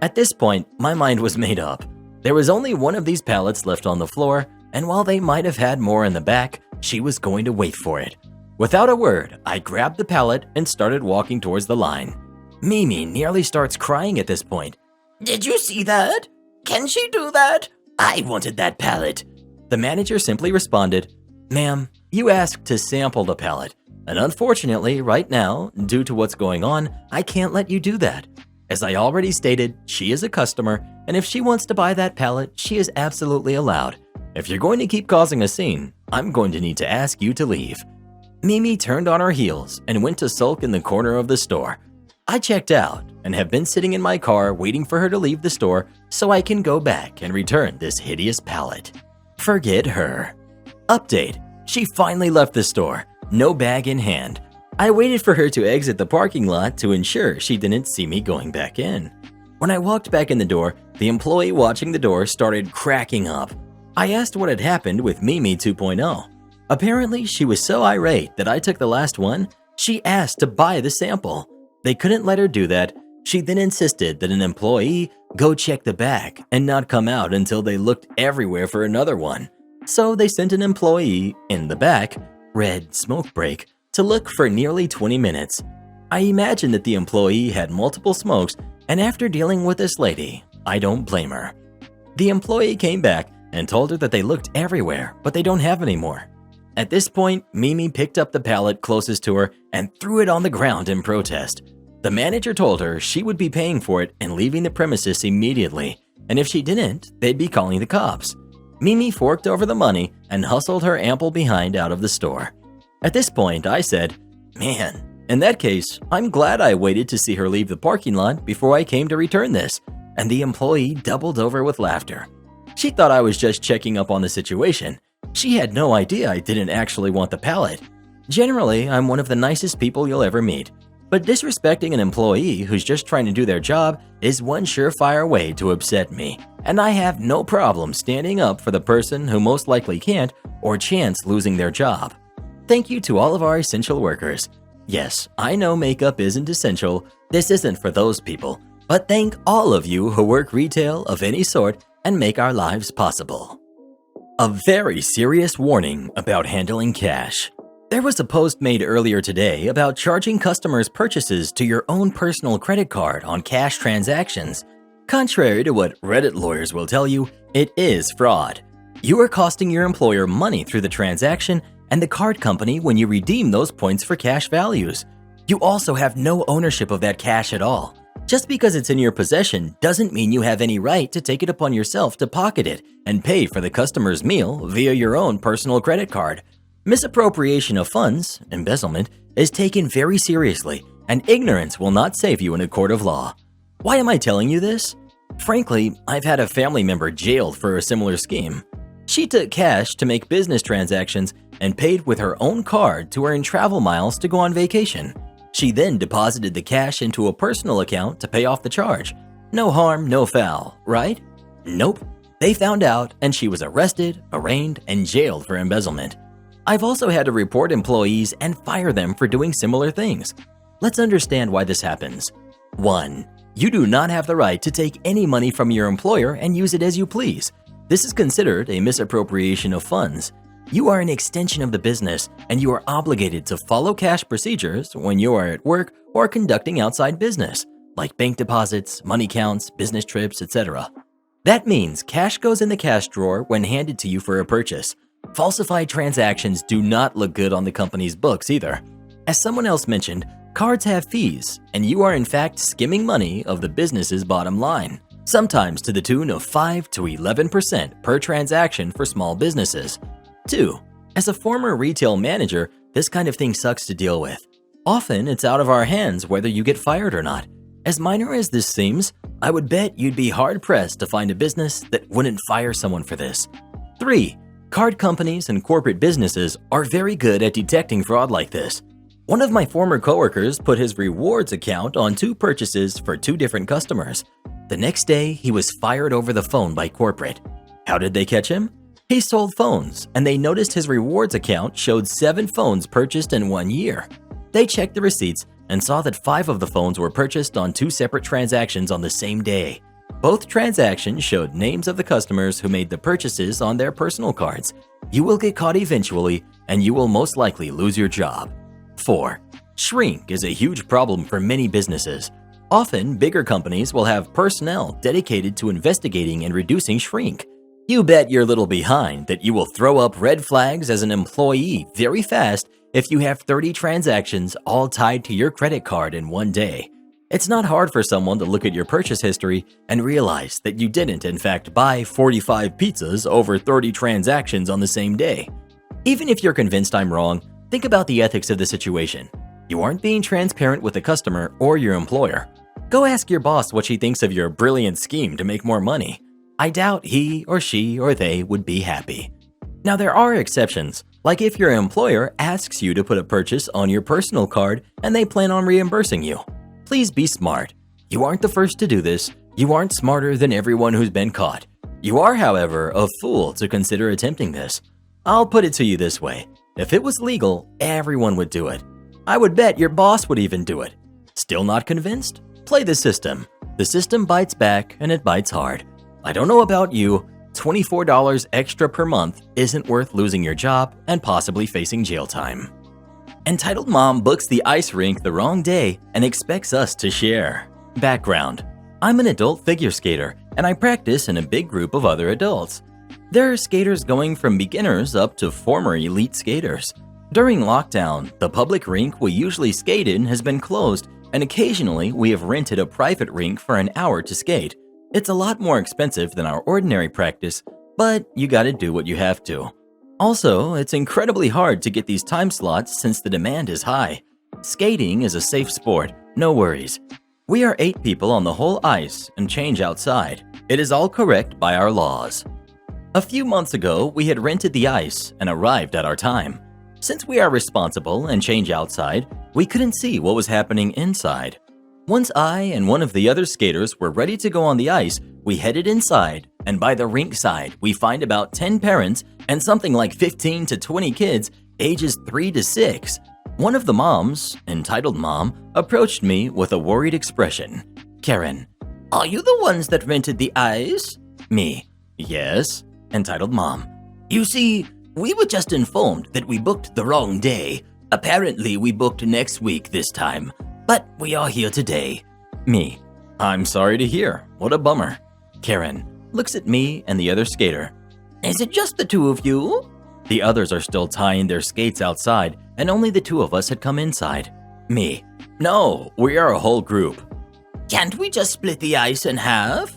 At this point, my mind was made up. There was only one of these pallets left on the floor, and while they might have had more in the back, she was going to wait for it. Without a word, I grabbed the pallet and started walking towards the line. Mimi nearly starts crying at this point. "Did you see that? Can she do that? I wanted that pallet." The manager simply responded, "Ma'am, you asked to sample the pallet, and unfortunately, right now, due to what's going on, I can't let you do that. As I already stated, she is a customer, and if she wants to buy that pallet, she is absolutely allowed. If you're going to keep causing a scene, I'm going to need to ask you to leave." Mimi turned on her heels and went to sulk in the corner of the store. I checked out and have been sitting in my car waiting for her to leave the store so I can go back and return this hideous pallet. Forget her. Update: she finally left the store, no bag in hand. I waited for her to exit the parking lot to ensure she didn't see me going back in. When I walked back in the door, the employee watching the door started cracking up. I asked what had happened with Mimi 2.0. Apparently, she was so irate that I took the last one. She asked to buy the sample. They couldn't let her do that. She then insisted that an employee go check the back and not come out until they looked everywhere for another one. So they sent an employee in the back, red smoke break, to look for nearly 20 minutes. I imagine that the employee had multiple smokes, and after dealing with this lady, I don't blame her. The employee came back and told her that they looked everywhere, but they don't have any more. At this point, Mimi picked up the pallet closest to her and threw it on the ground in protest. The manager told her she would be paying for it and leaving the premises immediately, and if she didn't, they'd be calling the cops. Mimi forked over the money and hustled her ample behind out of the store. At this point, I said, "Man, in that case, I'm glad I waited to see her leave the parking lot before I came to return this," and the employee doubled over with laughter. She thought I was just checking up on the situation. She had no idea I didn't actually want the pallet. Generally, I'm one of the nicest people you'll ever meet, but disrespecting an employee who's just trying to do their job is one surefire way to upset me, and I have no problem standing up for the person who most likely can't or chance losing their job. Thank you to all of our essential workers. Yes, I know makeup isn't essential. This isn't for those people, but thank all of you who work retail of any sort and make our lives possible. A very serious warning about handling cash. There was a post made earlier today about charging customers' purchases to your own personal credit card on cash transactions. Contrary to what Reddit lawyers will tell you, it is fraud. You are costing your employer money through the transaction and the card company when you redeem those points for cash values. You also have no ownership of that cash at all. Just because it's in your possession doesn't mean you have any right to take it upon yourself to pocket it and pay for the customer's meal via your own personal credit card. Misappropriation of funds, embezzlement, is taken very seriously, and ignorance will not save you in a court of law. Why am I telling you this? Frankly, I've had a family member jailed for a similar scheme. She took cash to make business transactions and paid with her own card to earn travel miles to go on vacation. She then deposited the cash into a personal account to pay off the charge. No harm, no foul, right? Nope. They found out and she was arrested, arraigned, and jailed for embezzlement. I've also had to report employees and fire them for doing similar things. Let's understand why this happens. 1. You do not have the right to take any money from your employer and use it as you please. This is considered a misappropriation of funds. You are an extension of the business, and you are obligated to follow cash procedures when you are at work or conducting outside business. like bank deposits, money counts, business trips, etc. That means cash goes in the cash drawer when handed to you for a purchase. Falsified transactions do not look good on the company's books either. As someone else mentioned, cards have fees, and you are in fact skimming money of the business's bottom line, sometimes to the tune of 5 to 11% per transaction for small businesses. 2. As a former retail manager, this kind of thing sucks to deal with. Often, it's out of our hands whether you get fired or not. As minor as this seems, I would bet you'd be hard-pressed to find a business that wouldn't fire someone for this. 3. Card companies and corporate businesses are very good at detecting fraud like this. One of my former coworkers put his rewards account on 2 purchases for 2 different customers. The next day, he was fired over the phone by corporate. How did they catch him? He sold phones, and they noticed his rewards account showed 7 phones purchased in 1 year. They checked the receipts and saw that 5 of the phones were purchased on 2 separate transactions on the same day. Both transactions showed names of the customers who made the purchases on their personal cards. You will get caught eventually, and you will most likely lose your job. 4. Shrink is a huge problem for many businesses. Often, bigger companies will have personnel dedicated to investigating and reducing shrink. You bet your little behind that you will throw up red flags as an employee very fast if you have 30 transactions all tied to your credit card in one day. It's not hard for someone to look at your purchase history and realize that you didn't in fact buy 45 pizzas over 30 transactions on the same day. Even if you're convinced I'm wrong, think about the ethics of the situation. You aren't being transparent with the customer or your employer. Go ask your boss what she thinks of your brilliant scheme to make more money. I doubt he or she or they would be happy. Now there are exceptions, like if your employer asks you to put a purchase on your personal card and they plan on reimbursing you. Please be smart. You aren't the first to do this. You aren't smarter than everyone who's been caught. You are, however, a fool to consider attempting this. I'll put it to you this way. If it was legal, everyone would do it. I would bet your boss would even do it. Still not convinced? Play the system. The system bites back and it bites hard. I don't know about you, $24 extra per month isn't worth losing your job and possibly facing jail time. Entitled mom books the ice rink the wrong day and expects us to share. Background: I'm an adult figure skater and I practice in a big group of other adults. There are skaters going from beginners up to former elite skaters. During lockdown, the public rink we usually skate in has been closed, and occasionally we have rented a private rink for an hour to skate. It's a lot more expensive than our ordinary practice, but you gotta do what you have to. Also, it's incredibly hard to get these time slots since the demand is high. Skating is a safe sport, no worries. We are 8 people on the whole ice and change outside. It is all correct by our laws. A few months ago, we had rented the ice and arrived at our time. Since we are responsible and change outside, we couldn't see what was happening inside. Once I and one of the other skaters were ready to go on the ice, we headed inside, and by the rink side, we find about 10 parents and something like 15 to 20 kids ages 3 to 6. One of the moms, entitled mom, approached me with a worried expression. Karen: Are you the ones that rented the ice? Me: Yes. Entitled mom: You see, we were just informed that we booked the wrong day. Apparently, we booked next week this time, but we are here today. Me: I'm sorry to hear. What a bummer. Karen looks at me and the other skater. Is it just the 2 of you? The others are still tying their skates outside, and only the 2 of us had come inside. Me: No, we are a whole group. Can't we just split the ice in half?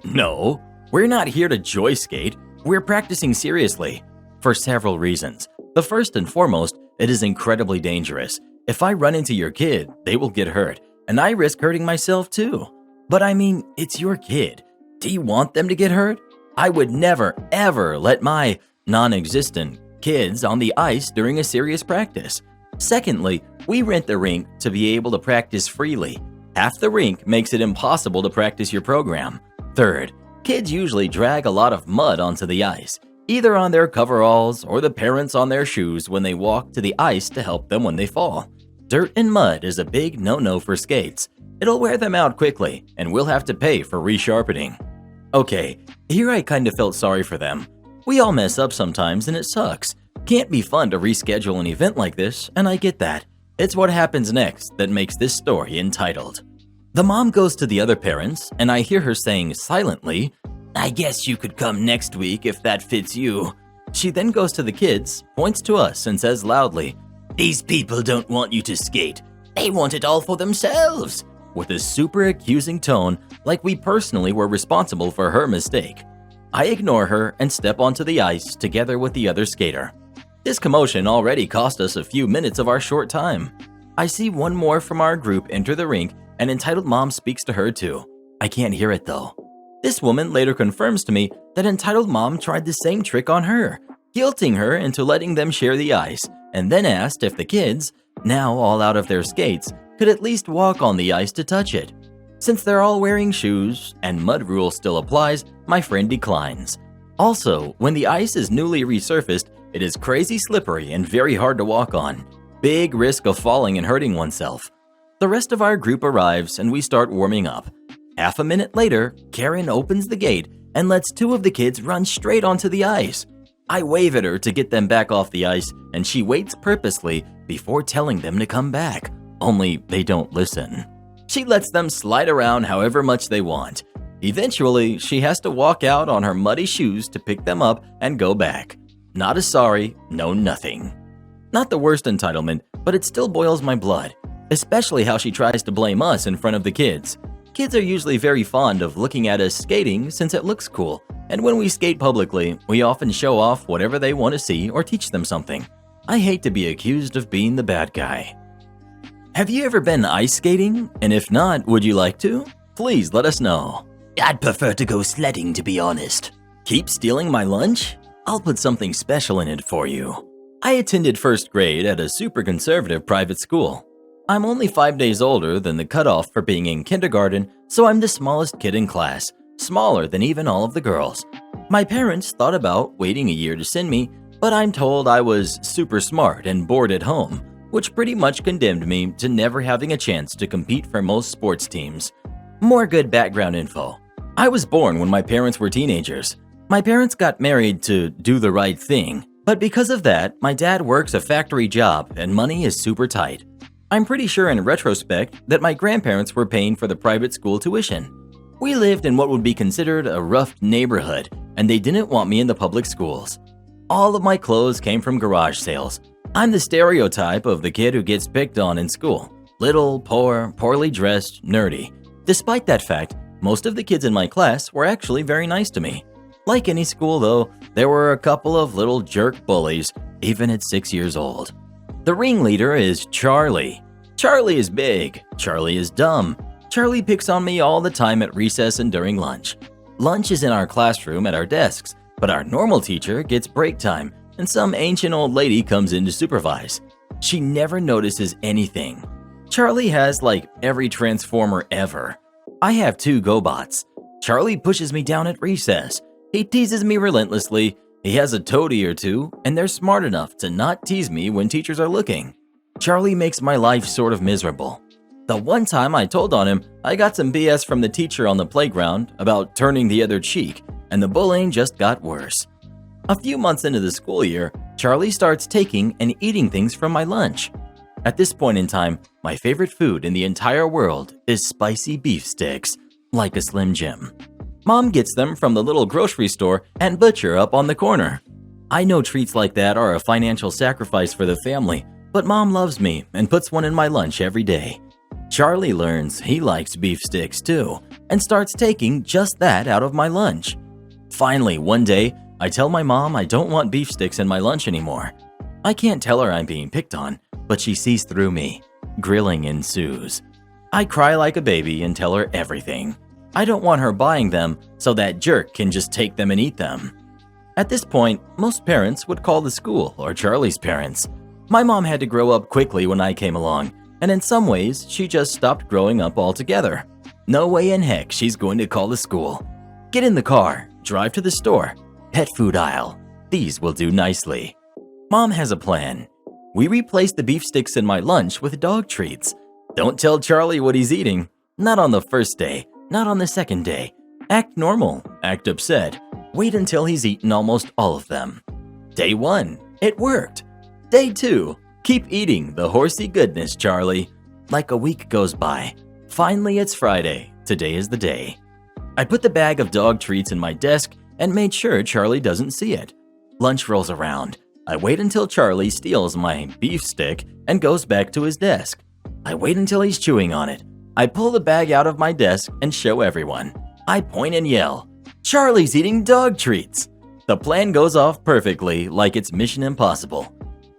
No. We're not here to joy skate. We're practicing seriously. For several reasons. The first and foremost, it is incredibly dangerous. If I run into your kid, they will get hurt, and I risk hurting myself too. But I mean, it's your kid. Do you want them to get hurt? I would never, ever let my non-existent kids on the ice during a serious practice. Secondly, we rent the rink to be able to practice freely. Half the rink makes it impossible to practice your program. Third, kids usually drag a lot of mud onto the ice, either on their coveralls or the parents on their shoes when they walk to the ice to help them when they fall. Dirt and mud is a big no-no for skates. It'll wear them out quickly, and we'll have to pay for resharpening. Okay, here I kind of felt sorry for them. We all mess up sometimes and it sucks. Can't be fun to reschedule an event like this, and I get that. It's what happens next that makes this story entitled. The mom goes to the other parents, and I hear her saying silently, I guess you could come next week if that fits you. She then goes to the kids, points to us, and says loudly, These people don't want you to skate. They want it all for themselves. with a super accusing tone like we personally were responsible for her mistake. I ignore her and step onto the ice together with the other skater. This commotion already cost us a few minutes of our short time. I see one more from our group enter the rink, and entitled mom speaks to her too. I can't hear it though. This woman later confirms to me that entitled mom tried the same trick on her, guilting her into letting them share the ice, and then asked if the kids, now all out of their skates, could at least walk on the ice to touch it. Since they're all wearing shoes and mud rule still applies, my friend declines. Also, when the ice is newly resurfaced, it is crazy slippery and very hard to walk on. Big risk of falling and hurting oneself. The rest of our group arrives and we start warming up. Half a minute later, Karen opens the gate and lets two of the kids run straight onto the ice. I wave at her to get them back off the ice, and she waits purposely before telling them to come back, only they don't listen. She lets them slide around however much they want. Eventually, she has to walk out on her muddy shoes to pick them up and go back. Not a sorry, no nothing. Not the worst entitlement, but it still boils my blood, especially how she tries to blame us in front of the kids. Kids are usually very fond of looking at us skating since it looks cool, and when we skate publicly, we often show off whatever they want to see or teach them something. I hate to be accused of being the bad guy. Have you ever been ice skating? And if not, would you like to? Please let us know. I'd prefer to go sledding, to be honest. Keep stealing my lunch? I'll put something special in it for you. I attended first grade at a super conservative private school. I'm only 5 days older than the cutoff for being in kindergarten, so I'm the smallest kid in class, smaller than even all of the girls. My parents thought about waiting a year to send me, but I'm told I was super smart and bored at home, which pretty much condemned me to never having a chance to compete for most sports teams. More good background info. I was born when my parents were teenagers. My parents got married to do the right thing, but because of that, my dad works a factory job and money is super tight. I'm pretty sure in retrospect that my grandparents were paying for the private school tuition. We lived in what would be considered a rough neighborhood, and they didn't want me in the public schools. All of my clothes came from garage sales. I'm the stereotype of the kid who gets picked on in school. Little, poor, poorly dressed, nerdy. Despite that fact, most of the kids in my class were actually very nice to me. Like any school though, there were a couple of little jerk bullies, even at 6 years old. The ringleader is Charlie. Charlie is big. Charlie is dumb. Charlie picks on me all the time at recess and during lunch. Lunch is in our classroom at our desks, but our normal teacher gets break time and some ancient old lady comes in to supervise. She never notices anything. Charlie has like every transformer ever. I have 2 GoBots. Charlie pushes me down at recess. He teases me relentlessly. He has a toady or two, and they're smart enough to not tease me when teachers are looking. Charlie makes my life sort of miserable. The one time I told on him, I got some BS from the teacher on the playground about turning the other cheek, and the bullying just got worse. A few months into the school year, Charlie starts taking and eating things from my lunch. At this point in time, my favorite food in the entire world is spicy beef sticks, like a Slim Jim. Mom gets them from the little grocery store and butcher up on the corner. I know treats like that are a financial sacrifice for the family, but Mom loves me and puts one in my lunch every day. Charlie learns he likes beef sticks too and starts taking just that out of my lunch. Finally, one day, I tell my mom I don't want beef sticks in my lunch anymore. I can't tell her I'm being picked on, but she sees through me. Grilling ensues. I cry like a baby and tell her everything. I don't want her buying them so that jerk can just take them and eat them. At this point, most parents would call the school or Charlie's parents. My mom had to grow up quickly when I came along, and in some ways, she just stopped growing up altogether. No way in heck she's going to call the school. Get in the car, drive to the store, pet food aisle. These will do nicely. Mom has a plan. We replace the beef sticks in my lunch with dog treats. Don't tell Charlie what he's eating. Not on the first day. Not on the second day. Act normal, act upset. Wait until he's eaten almost all of them. Day 1, it worked. Day 2, keep eating the horsey goodness, Charlie. Like a week goes by. Finally, it's Friday. Today is the day. I put the bag of dog treats in my desk and made sure Charlie doesn't see it. Lunch rolls around. I wait until Charlie steals my beef stick and goes back to his desk. I wait until he's chewing on it. I pull the bag out of my desk and show everyone. I point and yell, "Charlie's eating dog treats!" The plan goes off perfectly, like it's Mission Impossible.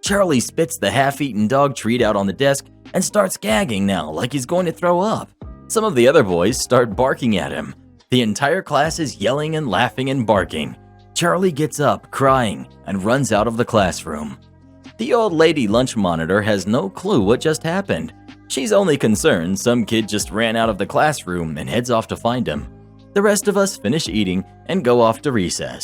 Charlie spits the half-eaten dog treat out on the desk and starts gagging now like he's going to throw up. Some of the other boys start barking at him. The entire class is yelling and laughing and barking. Charlie gets up, crying, and runs out of the classroom. The old lady lunch monitor has no clue what just happened. She's only concerned some kid just ran out of the classroom and heads off to find him. The rest of us finish eating and go off to recess.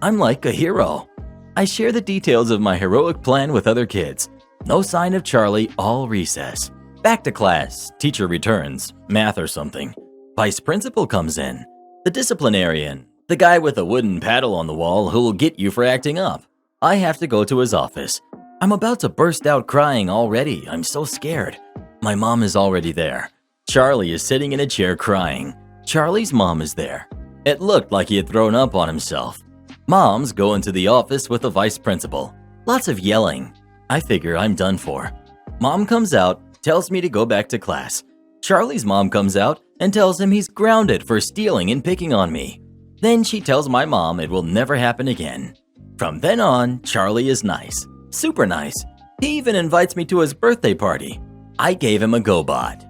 I'm like a hero. I share the details of my heroic plan with other kids. No sign of Charlie all recess. Back to class. Teacher returns. Math or something. Vice principal comes in. The disciplinarian. The guy with a wooden paddle on the wall who'll get you for acting up. I have to go to his office. I'm about to burst out crying already. I'm so scared. My mom is already there. Charlie is sitting in a chair crying. Charlie's mom is there. It looked like he had thrown up on himself. Moms go into the office with the vice principal. Lots of yelling. I figure I'm done for. Mom comes out, tells me to go back to class. Charlie's mom comes out and tells him he's grounded for stealing and picking on me. Then she tells my mom it will never happen again. From then on, Charlie is nice. Super nice. He even invites me to his birthday party. I gave him a GoBot.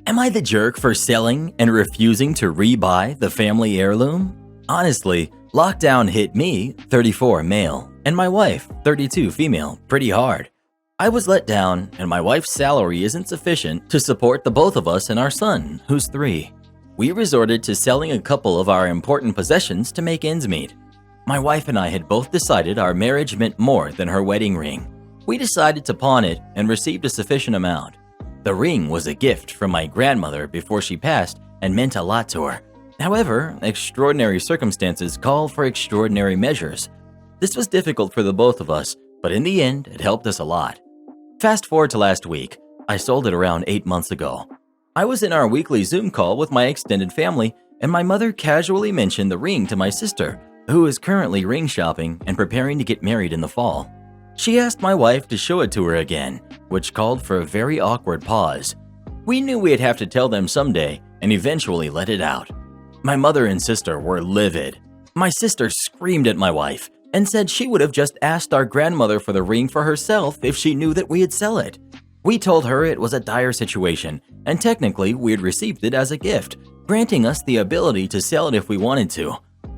Am I the jerk for selling and refusing to rebuy the family heirloom? Honestly, lockdown hit me, 34 male, and my wife, 32 female, pretty hard. I was let down, and my wife's salary isn't sufficient to support the both of us and our son, who's 3. We resorted to selling a couple of our important possessions to make ends meet. My wife and I had both decided our marriage meant more than her wedding ring. We decided to pawn it and received a sufficient amount. The ring was a gift from my grandmother before she passed and meant a lot to her. However, extraordinary circumstances called for extraordinary measures. This was difficult for the both of us, but in the end, it helped us a lot. Fast forward to last week. I sold it around 8 months ago. I was in our weekly Zoom call with my extended family, and my mother casually mentioned the ring to my sister, who is currently ring shopping and preparing to get married in the fall. She asked my wife to show it to her again, which called for a very awkward pause. We knew we'd have to tell them someday and eventually let it out. My mother and sister were livid. My sister screamed at my wife and said she would have just asked our grandmother for the ring for herself if she knew that we'd sell it. We told her it was a dire situation, and technically we had received it as a gift, granting us the ability to sell it if we wanted to.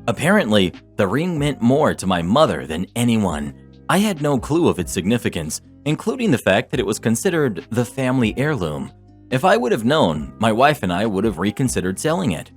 Apparently, the ring meant more to my mother than anyone. I had no clue of its significance, including the fact that it was considered the family heirloom. If I would have known, my wife and I would have reconsidered selling it.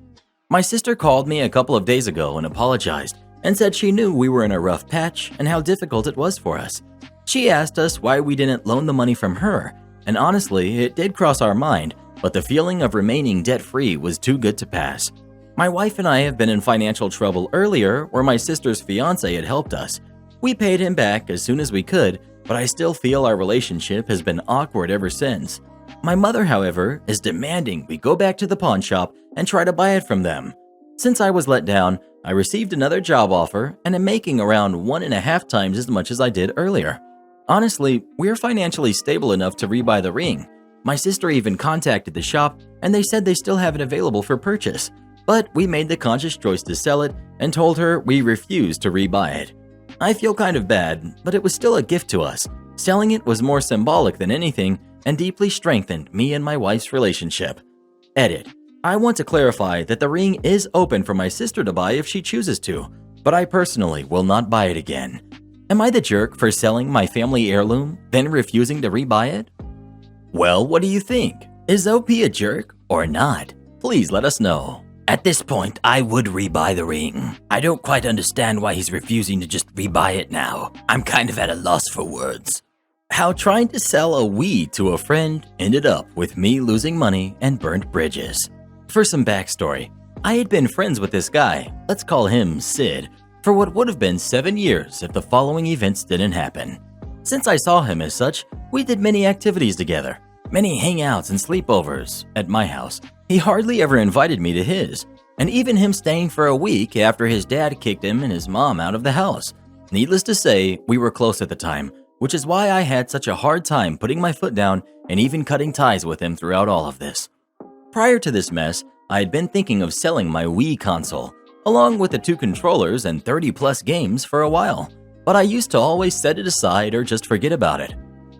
My sister called me a couple of days ago and apologized, and said she knew we were in a rough patch and how difficult it was for us. She asked us why we didn't loan the money from her, and honestly, it did cross our mind, but the feeling of remaining debt-free was too good to pass. My wife and I have been in financial trouble earlier where my sister's fiancé had helped us. We paid him back as soon as we could, but I still feel our relationship has been awkward ever since. My mother, however, is demanding we go back to the pawn shop and try to buy it from them. Since I was let down, I received another job offer and am making around 1.5 times as much as I did earlier. Honestly, we're financially stable enough to rebuy the ring. My sister even contacted the shop and they said they still have it available for purchase. But we made the conscious choice to sell it and told her we refused to rebuy it. I feel kind of bad, but it was still a gift to us. Selling it was more symbolic than anything and deeply strengthened me and my wife's relationship. Edit. I want to clarify that the ring is open for my sister to buy if she chooses to, but I personally will not buy it again. Am I the jerk for selling my family heirloom, then refusing to rebuy it? Well, what do you think? Is OP a jerk or not? Please let us know. At this point, I would rebuy the ring. I don't quite understand why he's refusing to just rebuy it now. I'm kind of at a loss for words. How trying to sell a Wii to a friend ended up with me losing money and burnt bridges. For some backstory, I had been friends with this guy, let's call him Sid, for what would have been 7 years if the following events didn't happen. Since I saw him as such, we did many activities together. many hangouts and sleepovers at my house. He hardly ever invited me to his, and even him staying for a week after his dad kicked him and his mom out of the house. Needless to say, we were close at the time, which is why I had such a hard time putting my foot down and even cutting ties with him throughout all of this. Prior to this mess, I had been thinking of selling my Wii console, along with the 2 controllers and 30 plus games for a while, but I used to always set it aside or just forget about it.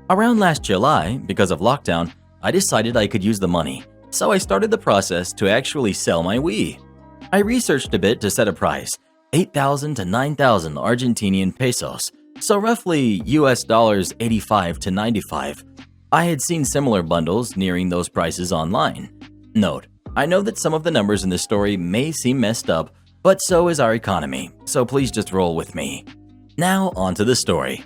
Around last July, because of lockdown, I decided I could use the money, so I started the process to actually sell my Wii. I researched a bit to set a price, 8,000 to 9,000 Argentinian pesos, so roughly US dollars 85 to 95. I had seen similar bundles nearing those prices online. Note, I know that some of the numbers in this story may seem messed up, but so is our economy, so please just roll with me. Now on to the story.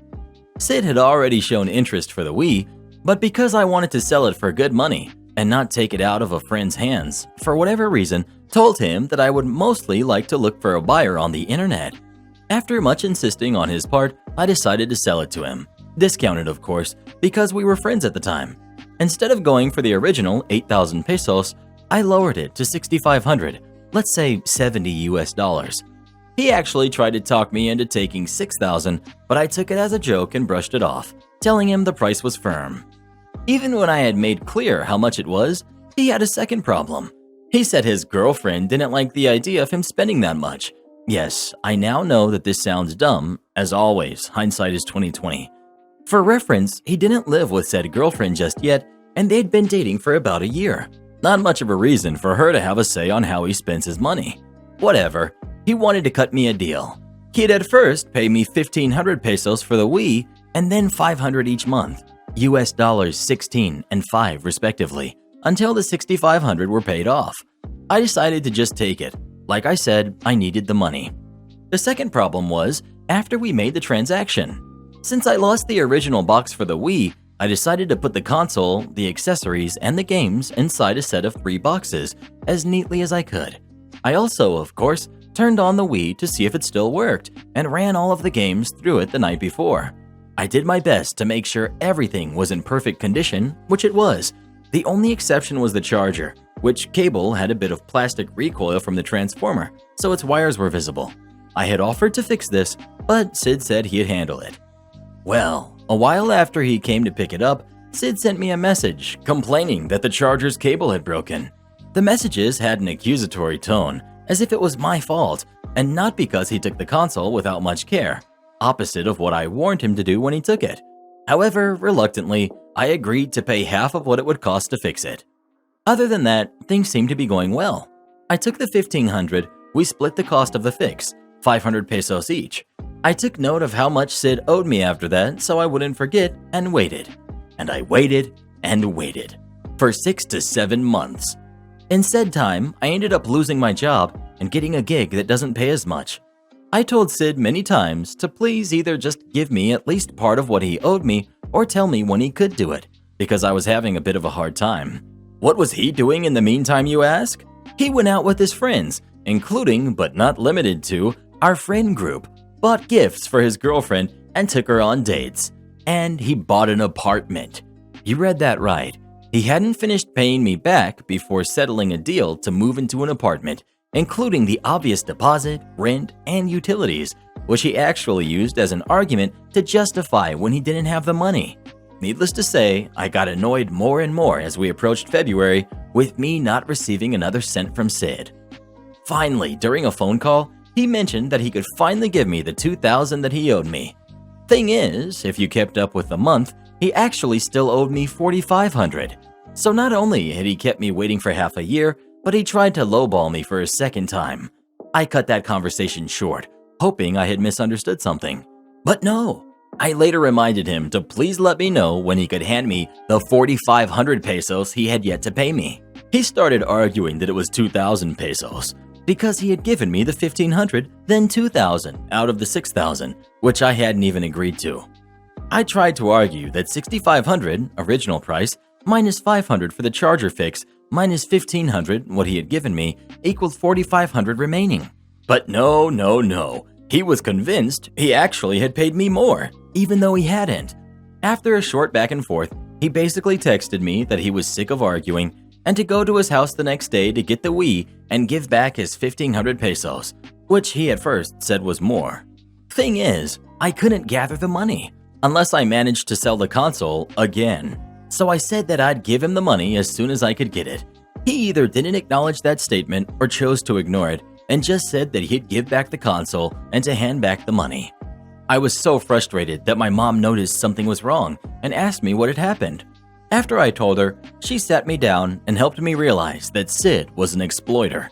Sid had already shown interest for the Wii, but because I wanted to sell it for good money and not take it out of a friend's hands, for whatever reason, told him that I would mostly like to look for a buyer on the internet. After much insisting on his part, I decided to sell it to him. Discounted, of course, because we were friends at the time. Instead of going for the original 8,000 pesos, I lowered it to 6,500, let's say 70 US dollars. He actually tried to talk me into taking 6,000, but I took it as a joke and brushed it off, telling him the price was firm. Even when I had made clear how much it was, he had a second problem. He said his girlfriend didn't like the idea of him spending that much. Yes, I now know that this sounds dumb. As always, hindsight is 20/20. For reference, he didn't live with said girlfriend just yet, and they'd been dating for about a year. Not much of a reason for her to have a say on how he spends his money. Whatever, he wanted to cut me a deal. He'd at first pay me 1,500 pesos for the Wii, and then 500 each month, US dollars 16 and 5 respectively, until the 6,500 were paid off. I decided to just take it. Like I said, I needed the money. The second problem was, after we made the transaction. Since I lost the original box for the Wii, I decided to put the console, the accessories, and the games inside a set of 3 boxes as neatly as I could. I also, of course, turned on the Wii to see if it still worked and ran all of the games through it the night before. I did my best to make sure everything was in perfect condition, which it was. The only exception was the charger, which cable had a bit of plastic recoil from the transformer, so its wires were visible. I had offered to fix this, but Sid said he'd handle it. Well, a while after he came to pick it up, Sid sent me a message complaining that the charger's cable had broken. The messages had an accusatory tone, as if it was my fault, and not because he took the console without much care, opposite of what I warned him to do when he took it. However, reluctantly, I agreed to pay half of what it would cost to fix it. Other than that, things seemed to be going well. I took the 1,500, we split the cost of the fix, 500 pesos each. I took note of how much Sid owed me after that so I wouldn't forget, and waited. And I waited and waited for 6 to 7 months. In said time, I ended up losing my job and getting a gig that doesn't pay as much. I told Sid many times to please either just give me at least part of what he owed me or tell me when he could do it, because I was having a bit of a hard time. What was he doing in the meantime, you ask? He went out with his friends, including but not limited to our friend group, bought gifts for his girlfriend and took her on dates. And he bought an apartment. You read that right. He hadn't finished paying me back before settling a deal to move into an apartment, including the obvious deposit, rent, and utilities, which he actually used as an argument to justify when he didn't have the money. Needless to say, I got annoyed more and more as we approached February, with me not receiving another cent from Sid. Finally, during a phone call, he mentioned that he could finally give me the 2,000 that he owed me. Thing is, if you kept up with the month, he actually still owed me 4,500. So not only had he kept me waiting for half a year, but he tried to lowball me for a second time. I cut that conversation short, hoping I had misunderstood something. But no, I later reminded him to please let me know when he could hand me the 4,500 pesos he had yet to pay me. He started arguing that it was 2,000 pesos, because he had given me the 1,500, then 2,000 out of the 6,000, which I hadn't even agreed to. I tried to argue that 6,500, original price, minus 500 for the charger fix, minus 1,500, what he had given me, equaled 4,500 remaining. But no. He was convinced he actually had paid me more, even though he hadn't. After a short back and forth, he He basically texted me that he was sick of arguing and to go to his house the next day to get the Wii and give back his 1,500 pesos, which he at first said was more. Thing is, I couldn't gather the money unless I managed to sell the console again. So I said that I'd give him the money as soon as I could get it. He either didn't acknowledge that statement or chose to ignore it and just said that he'd give back the console and to hand back the money. I was so frustrated that my mom noticed something was wrong and asked me what had happened. After I told her, she sat me down and helped me realize that Sid was an exploiter.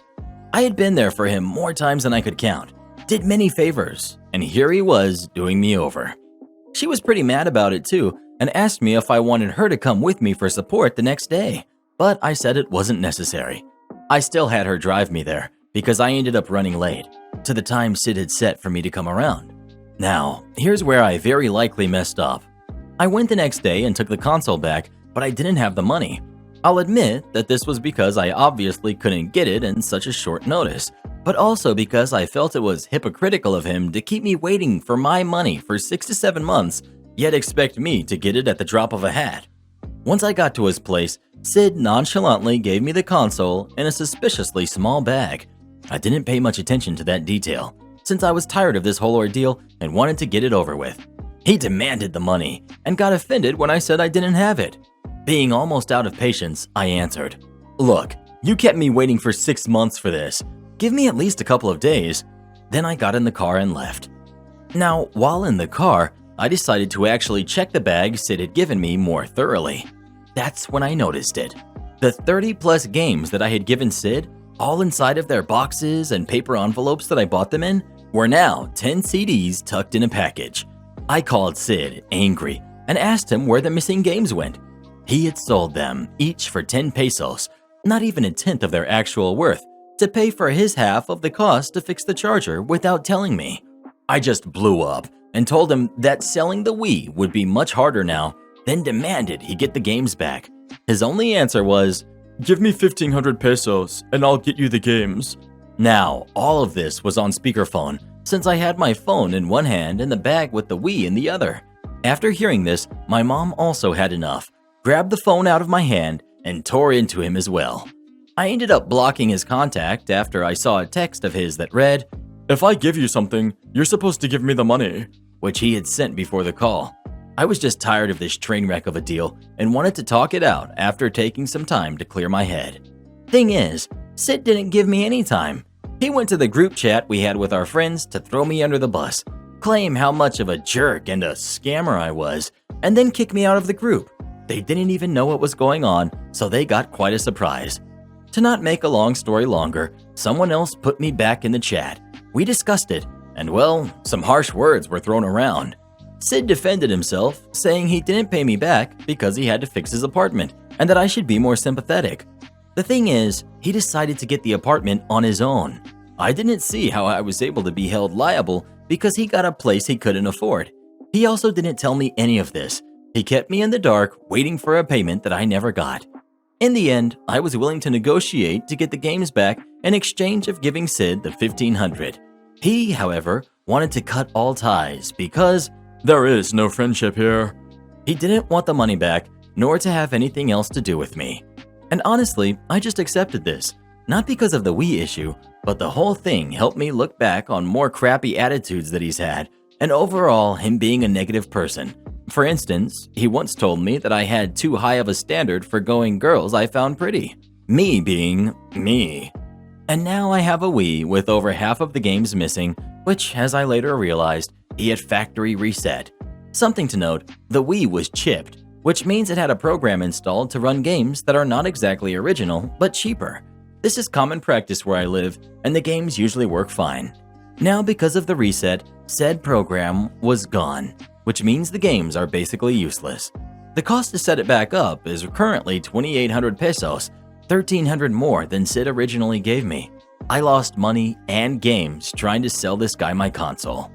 I had been there for him more times than I could count, did many favors, and here he was doing me over. She was pretty mad about it too and asked me if I wanted her to come with me for support the next day, but I said it wasn't necessary. I still had her drive me there because I ended up running late to the time Sid had set for me to come around. Now, here's where I very likely messed up. I went the next day and took the console back, but I didn't have the money. I'll admit that this was because I obviously couldn't get it in such a short notice, but also because I felt it was hypocritical of him to keep me waiting for my money for 6 to 7 months, yet expect me to get it at the drop of a hat. Once I got to his place, Sid nonchalantly gave me the console in a suspiciously small bag. I didn't pay much attention to that detail, since I was tired of this whole ordeal and wanted to get it over with. He demanded the money and got offended when I said I didn't have it. Being almost out of patience, I answered, "Look, you kept me waiting for 6 months for this. Give me at least a couple of days." Then I got in the car and left. Now, while in the car, I decided to actually check the bag Sid had given me more thoroughly. That's when I noticed it. The 30+ games that I had given Sid, all inside of their boxes and paper envelopes that I bought them in, were now 10 CDs tucked in a package. I called Sid, angry, and asked him where the missing games went. He had sold them, each for 10 pesos, not even a tenth of their actual worth, to pay for his half of the cost to fix the charger without telling me. I just blew up and told him that selling the Wii would be much harder now, then demanded he get the games back. His only answer was, "Give me 1,500 pesos and I'll get you the games." Now, all of this was on speakerphone, since I had my phone in one hand and the bag with the Wii in the other. After hearing this, my mom also had enough, grabbed the phone out of my hand, and tore into him as well. I ended up blocking his contact after I saw a text of his that read, "If I give you something, you're supposed to give me the money," which he had sent before the call. I was just tired of this train wreck of a deal and wanted to talk it out after taking some time to clear my head. Thing is, Sid didn't give me any time. He went to the group chat we had with our friends to throw me under the bus, claim how much of a jerk and a scammer I was, and then kick me out of the group. They didn't even know what was going on, so they got quite a surprise. To not make a long story longer, someone else put me back in the chat. We discussed it, and well, some harsh words were thrown around. Sid defended himself, saying he didn't pay me back because he had to fix his apartment and that I should be more sympathetic. The thing is, he decided to get the apartment on his own. I didn't see how I was able to be held liable because he got a place he couldn't afford. He also didn't tell me any of this. He kept me in the dark, waiting for a payment that I never got. In the end, I was willing to negotiate to get the games back in exchange of giving Sid the 1,500. He, however, wanted to cut all ties because there is no friendship here. He didn't want the money back, nor to have anything else to do with me. And honestly, I just accepted this, not because of the Wii issue, but the whole thing helped me look back on more crappy attitudes that he's had, and overall him being a negative person. For instance, he once told me that I had too high of a standard for going girls I found pretty. Me being me. And now I have a Wii with over half of the games missing, which, as I later realized, he had factory reset. Something to note, the Wii was chipped, which means it had a program installed to run games that are not exactly original, but cheaper. This is common practice where I live, and the games usually work fine. Now, because of the reset, said program was gone, which means the games are basically useless. The cost to set it back up is currently 2,800 pesos, 1,300 more than Sid originally gave me. I lost money and games trying to sell this guy my console.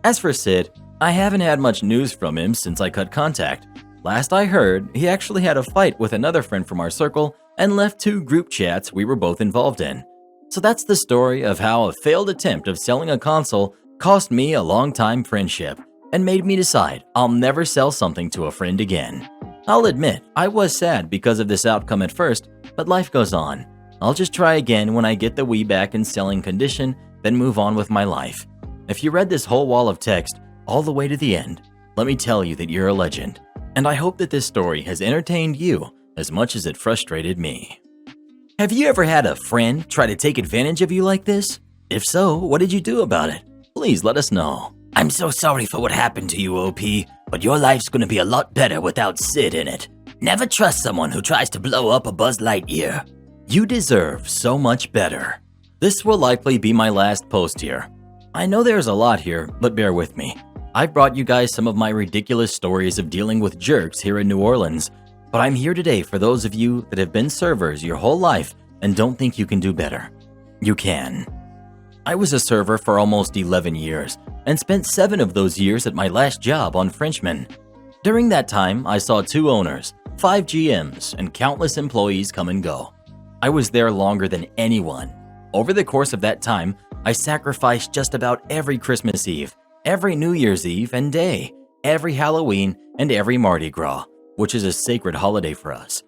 As for Sid, I haven't had much news from him since I cut contact. Last I heard, he actually had a fight with another friend from our circle and left 2 group chats we were both involved in. So that's the story of how a failed attempt of selling a console cost me a long-time friendship and made me decide I'll never sell something to a friend again. I'll admit, I was sad because of this outcome at first, but life goes on. I'll just try again when I get the Wii back in selling condition, then move on with my life. If you read this whole wall of text all the way to the end, let me tell you that you're a legend. And I hope that this story has entertained you as much as it frustrated me. Have you ever had a friend try to take advantage of you like this? If so, what did you do about it? Please let us know. I'm so sorry for what happened to you, OP, but your life's gonna be a lot better without Sid in it. Never trust someone who tries to blow up a Buzz Lightyear. You deserve so much better. This will likely be my last post here. I know there's a lot here, but bear with me. I've brought you guys some of my ridiculous stories of dealing with jerks here in New Orleans, but I'm here today for those of you that have been servers your whole life and don't think you can do better. You can. I was a server for almost 11 years and spent 7 of those years at my last job on Frenchman. During that time, I saw 2 owners, 5 GMs, and countless employees come and go. I was there longer than anyone. Over the course of that time, I sacrificed just about every Christmas Eve, every New Year's Eve and day, every Halloween, and every Mardi Gras, which is a sacred holiday for us.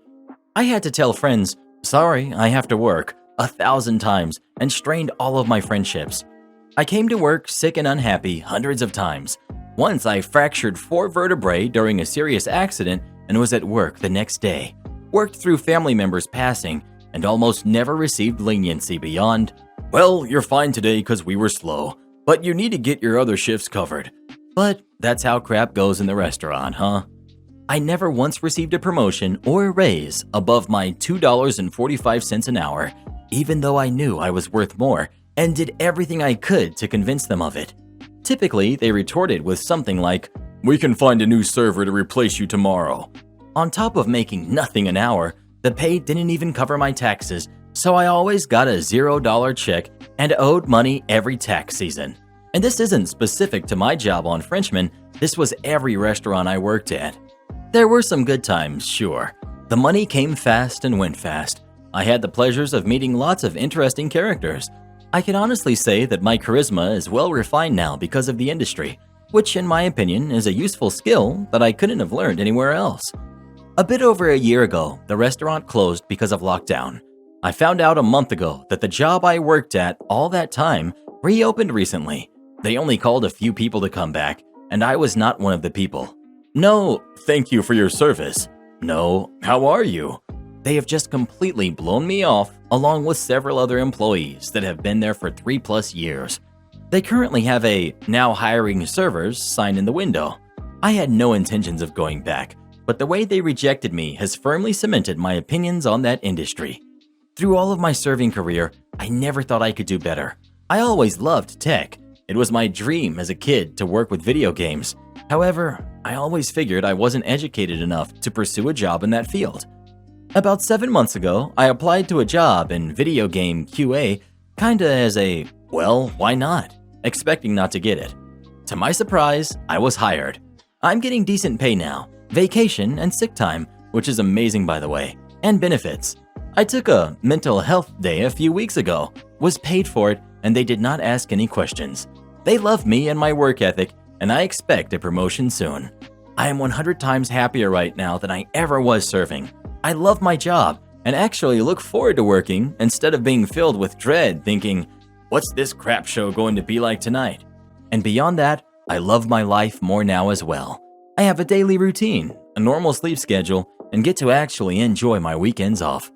I had to tell friends, sorry, I have to work, 1,000 times and strained all of my friendships. I came to work sick and unhappy hundreds of times. Once I fractured 4 vertebrae during a serious accident and was at work the next day. Worked through family members passing and almost never received leniency beyond, well, you're fine today because we were slow, but you need to get your other shifts covered. But that's how crap goes in the restaurant, huh? I never once received a promotion or a raise above my $2.45 an hour, even though I knew I was worth more and did everything I could to convince them of it. Typically, they retorted with something like, "We can find a new server to replace you tomorrow." On top of making nothing an hour, the pay didn't even cover my taxes, so I always got a $0 check and owed money every tax season. And this isn't specific to my job on Frenchman, this was every restaurant I worked at. There were some good times, sure. The money came fast and went fast. I had the pleasures of meeting lots of interesting characters. I can honestly say that my charisma is well refined now because of the industry, which in my opinion is a useful skill that I couldn't have learned anywhere else. A bit over a year ago, the restaurant closed because of lockdown. I found out a month ago that the job I worked at all that time reopened recently. They only called a few people to come back, and I was not one of the people. No, thank you for your service. No, how are you? They have just completely blown me off, along with several other employees that have been there for 3+ years. They currently have a "now hiring servers" sign in the window. I had no intentions of going back, but the way they rejected me has firmly cemented my opinions on that industry. Through all of my serving career, I never thought I could do better. I always loved tech. It was my dream as a kid to work with video games. However, I always figured I wasn't educated enough to pursue a job in that field. About 7 months ago, I applied to a job in video game QA, kinda as a, well, why not, expecting not to get it. To my surprise, I was hired. I'm getting decent pay now, vacation and sick time, which is amazing by the way, and benefits. I took a mental health day a few weeks ago, was paid for it, and they did not ask any questions. They love me and my work ethic, and I expect a promotion soon. I am 100 times happier right now than I ever was serving. I love my job and actually look forward to working instead of being filled with dread thinking, what's this crap show going to be like tonight? And beyond that, I love my life more now as well. I have a daily routine, a normal sleep schedule, and get to actually enjoy my weekends off.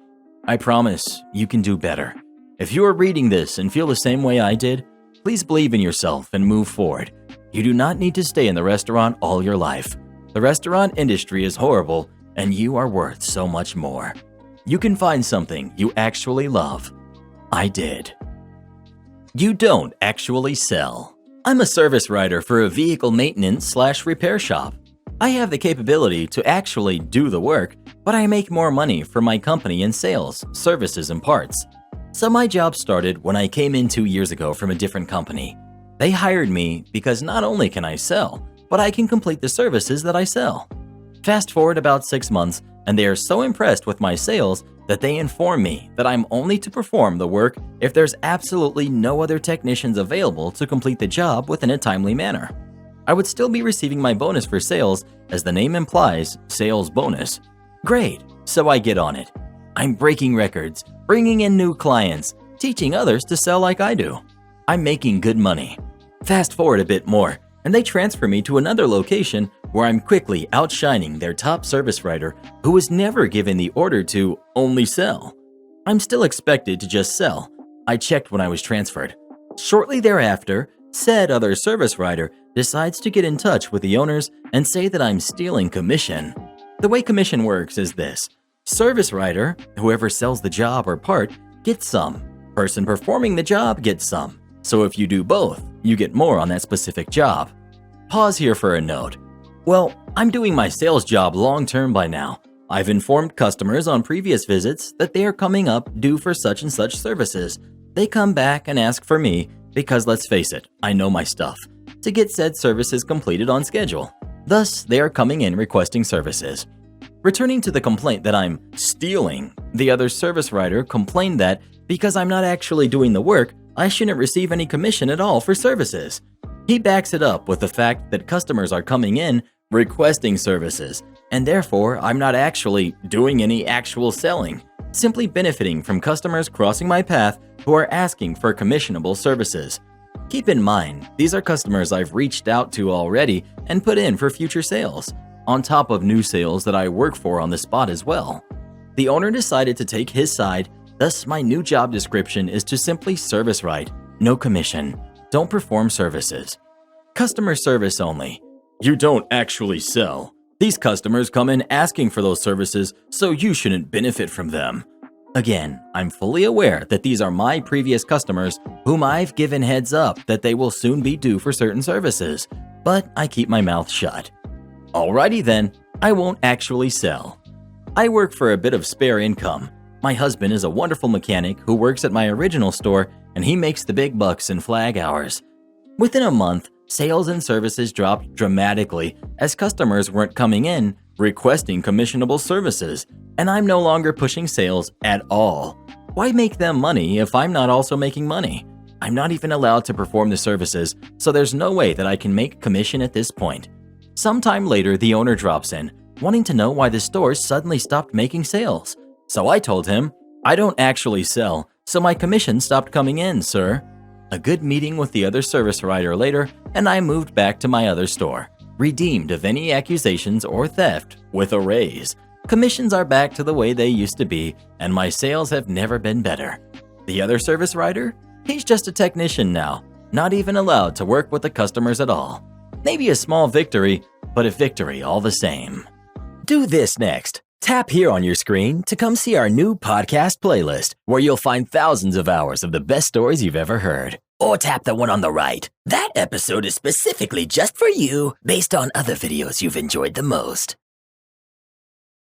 I promise you can do better. If you are reading this and feel the same way I did, please believe in yourself and move forward. You do not need to stay in the restaurant all your life. The restaurant industry is horrible, and you are worth so much more. You can find something you actually love. I did. You don't actually sell. I'm a service writer for a vehicle maintenance/repair shop. I have the capability to actually do the work, but I make more money for my company in sales, services, and parts. So my job started when I came in 2 years ago from a different company. They hired me because not only can I sell, but I can complete the services that I sell. Fast forward about 6 months, and they are so impressed with my sales that they inform me that I'm only to perform the work if there's absolutely no other technicians available to complete the job within a timely manner. I would still be receiving my bonus for sales, as the name implies, sales bonus. Great, so I get on it. I'm breaking records, bringing in new clients, teaching others to sell like I do. I'm making good money. Fast forward a bit more, and they transfer me to another location where I'm quickly outshining their top service writer who was never given the order to only sell. I'm still expected to just sell. I checked when I was transferred. Shortly thereafter, said other service writer decides to get in touch with the owners and say that I'm stealing commission. The way commission works is this. Service writer, whoever sells the job or part, gets some. Person performing the job gets some. So if you do both, you get more on that specific job. Pause here for a note. Well, I'm doing my sales job long-term by now. I've informed customers on previous visits that they are coming up due for such and such services. They come back and ask for me because, let's face it, I know my stuff, to get said services completed on schedule. Thus, they are coming in requesting services. Returning to the complaint that I'm stealing, the other service writer complained that because I'm not actually doing the work, I shouldn't receive any commission at all for services. He backs it up with the fact that customers are coming in requesting services, and therefore I'm not actually doing any actual selling, simply benefiting from customers crossing my path who are asking for commissionable services. Keep in mind, these are customers I've reached out to already and put in for future sales, on top of new sales that I work for on the spot as well. The owner decided to take his side, thus my new job description is to simply service write, no commission, don't perform services. Customer service only. You don't actually sell. These customers come in asking for those services, so you shouldn't benefit from them. Again, I'm fully aware that these are my previous customers whom I've given heads up that they will soon be due for certain services, but I keep my mouth shut. Alrighty then, I won't actually sell. I work for a bit of spare income. My husband is a wonderful mechanic who works at my original store, and he makes the big bucks in flag hours. Within a month, sales and services dropped dramatically as customers weren't coming in requesting commissionable services, and I'm no longer pushing sales at all. Why make them money if I'm not also making money? I'm not even allowed to perform the services, so there's no way that I can make commission at this point. Sometime later, the owner drops in, wanting to know why the store suddenly stopped making sales. So I told him, I don't actually sell, so my commission stopped coming in, sir. A good meeting with the other service writer later, and I moved back to my other store, redeemed of any accusations or theft with a raise. Commissions are back to the way they used to be, and my sales have never been better. The other service writer? He's just a technician now, not even allowed to work with the customers at all. Maybe a small victory, but a victory all the same. Do this next. Tap here on your screen to come see our new podcast playlist, where you'll find thousands of hours of the best stories you've ever heard. Or tap the one on the right. That episode is specifically just for you, based on other videos you've enjoyed the most.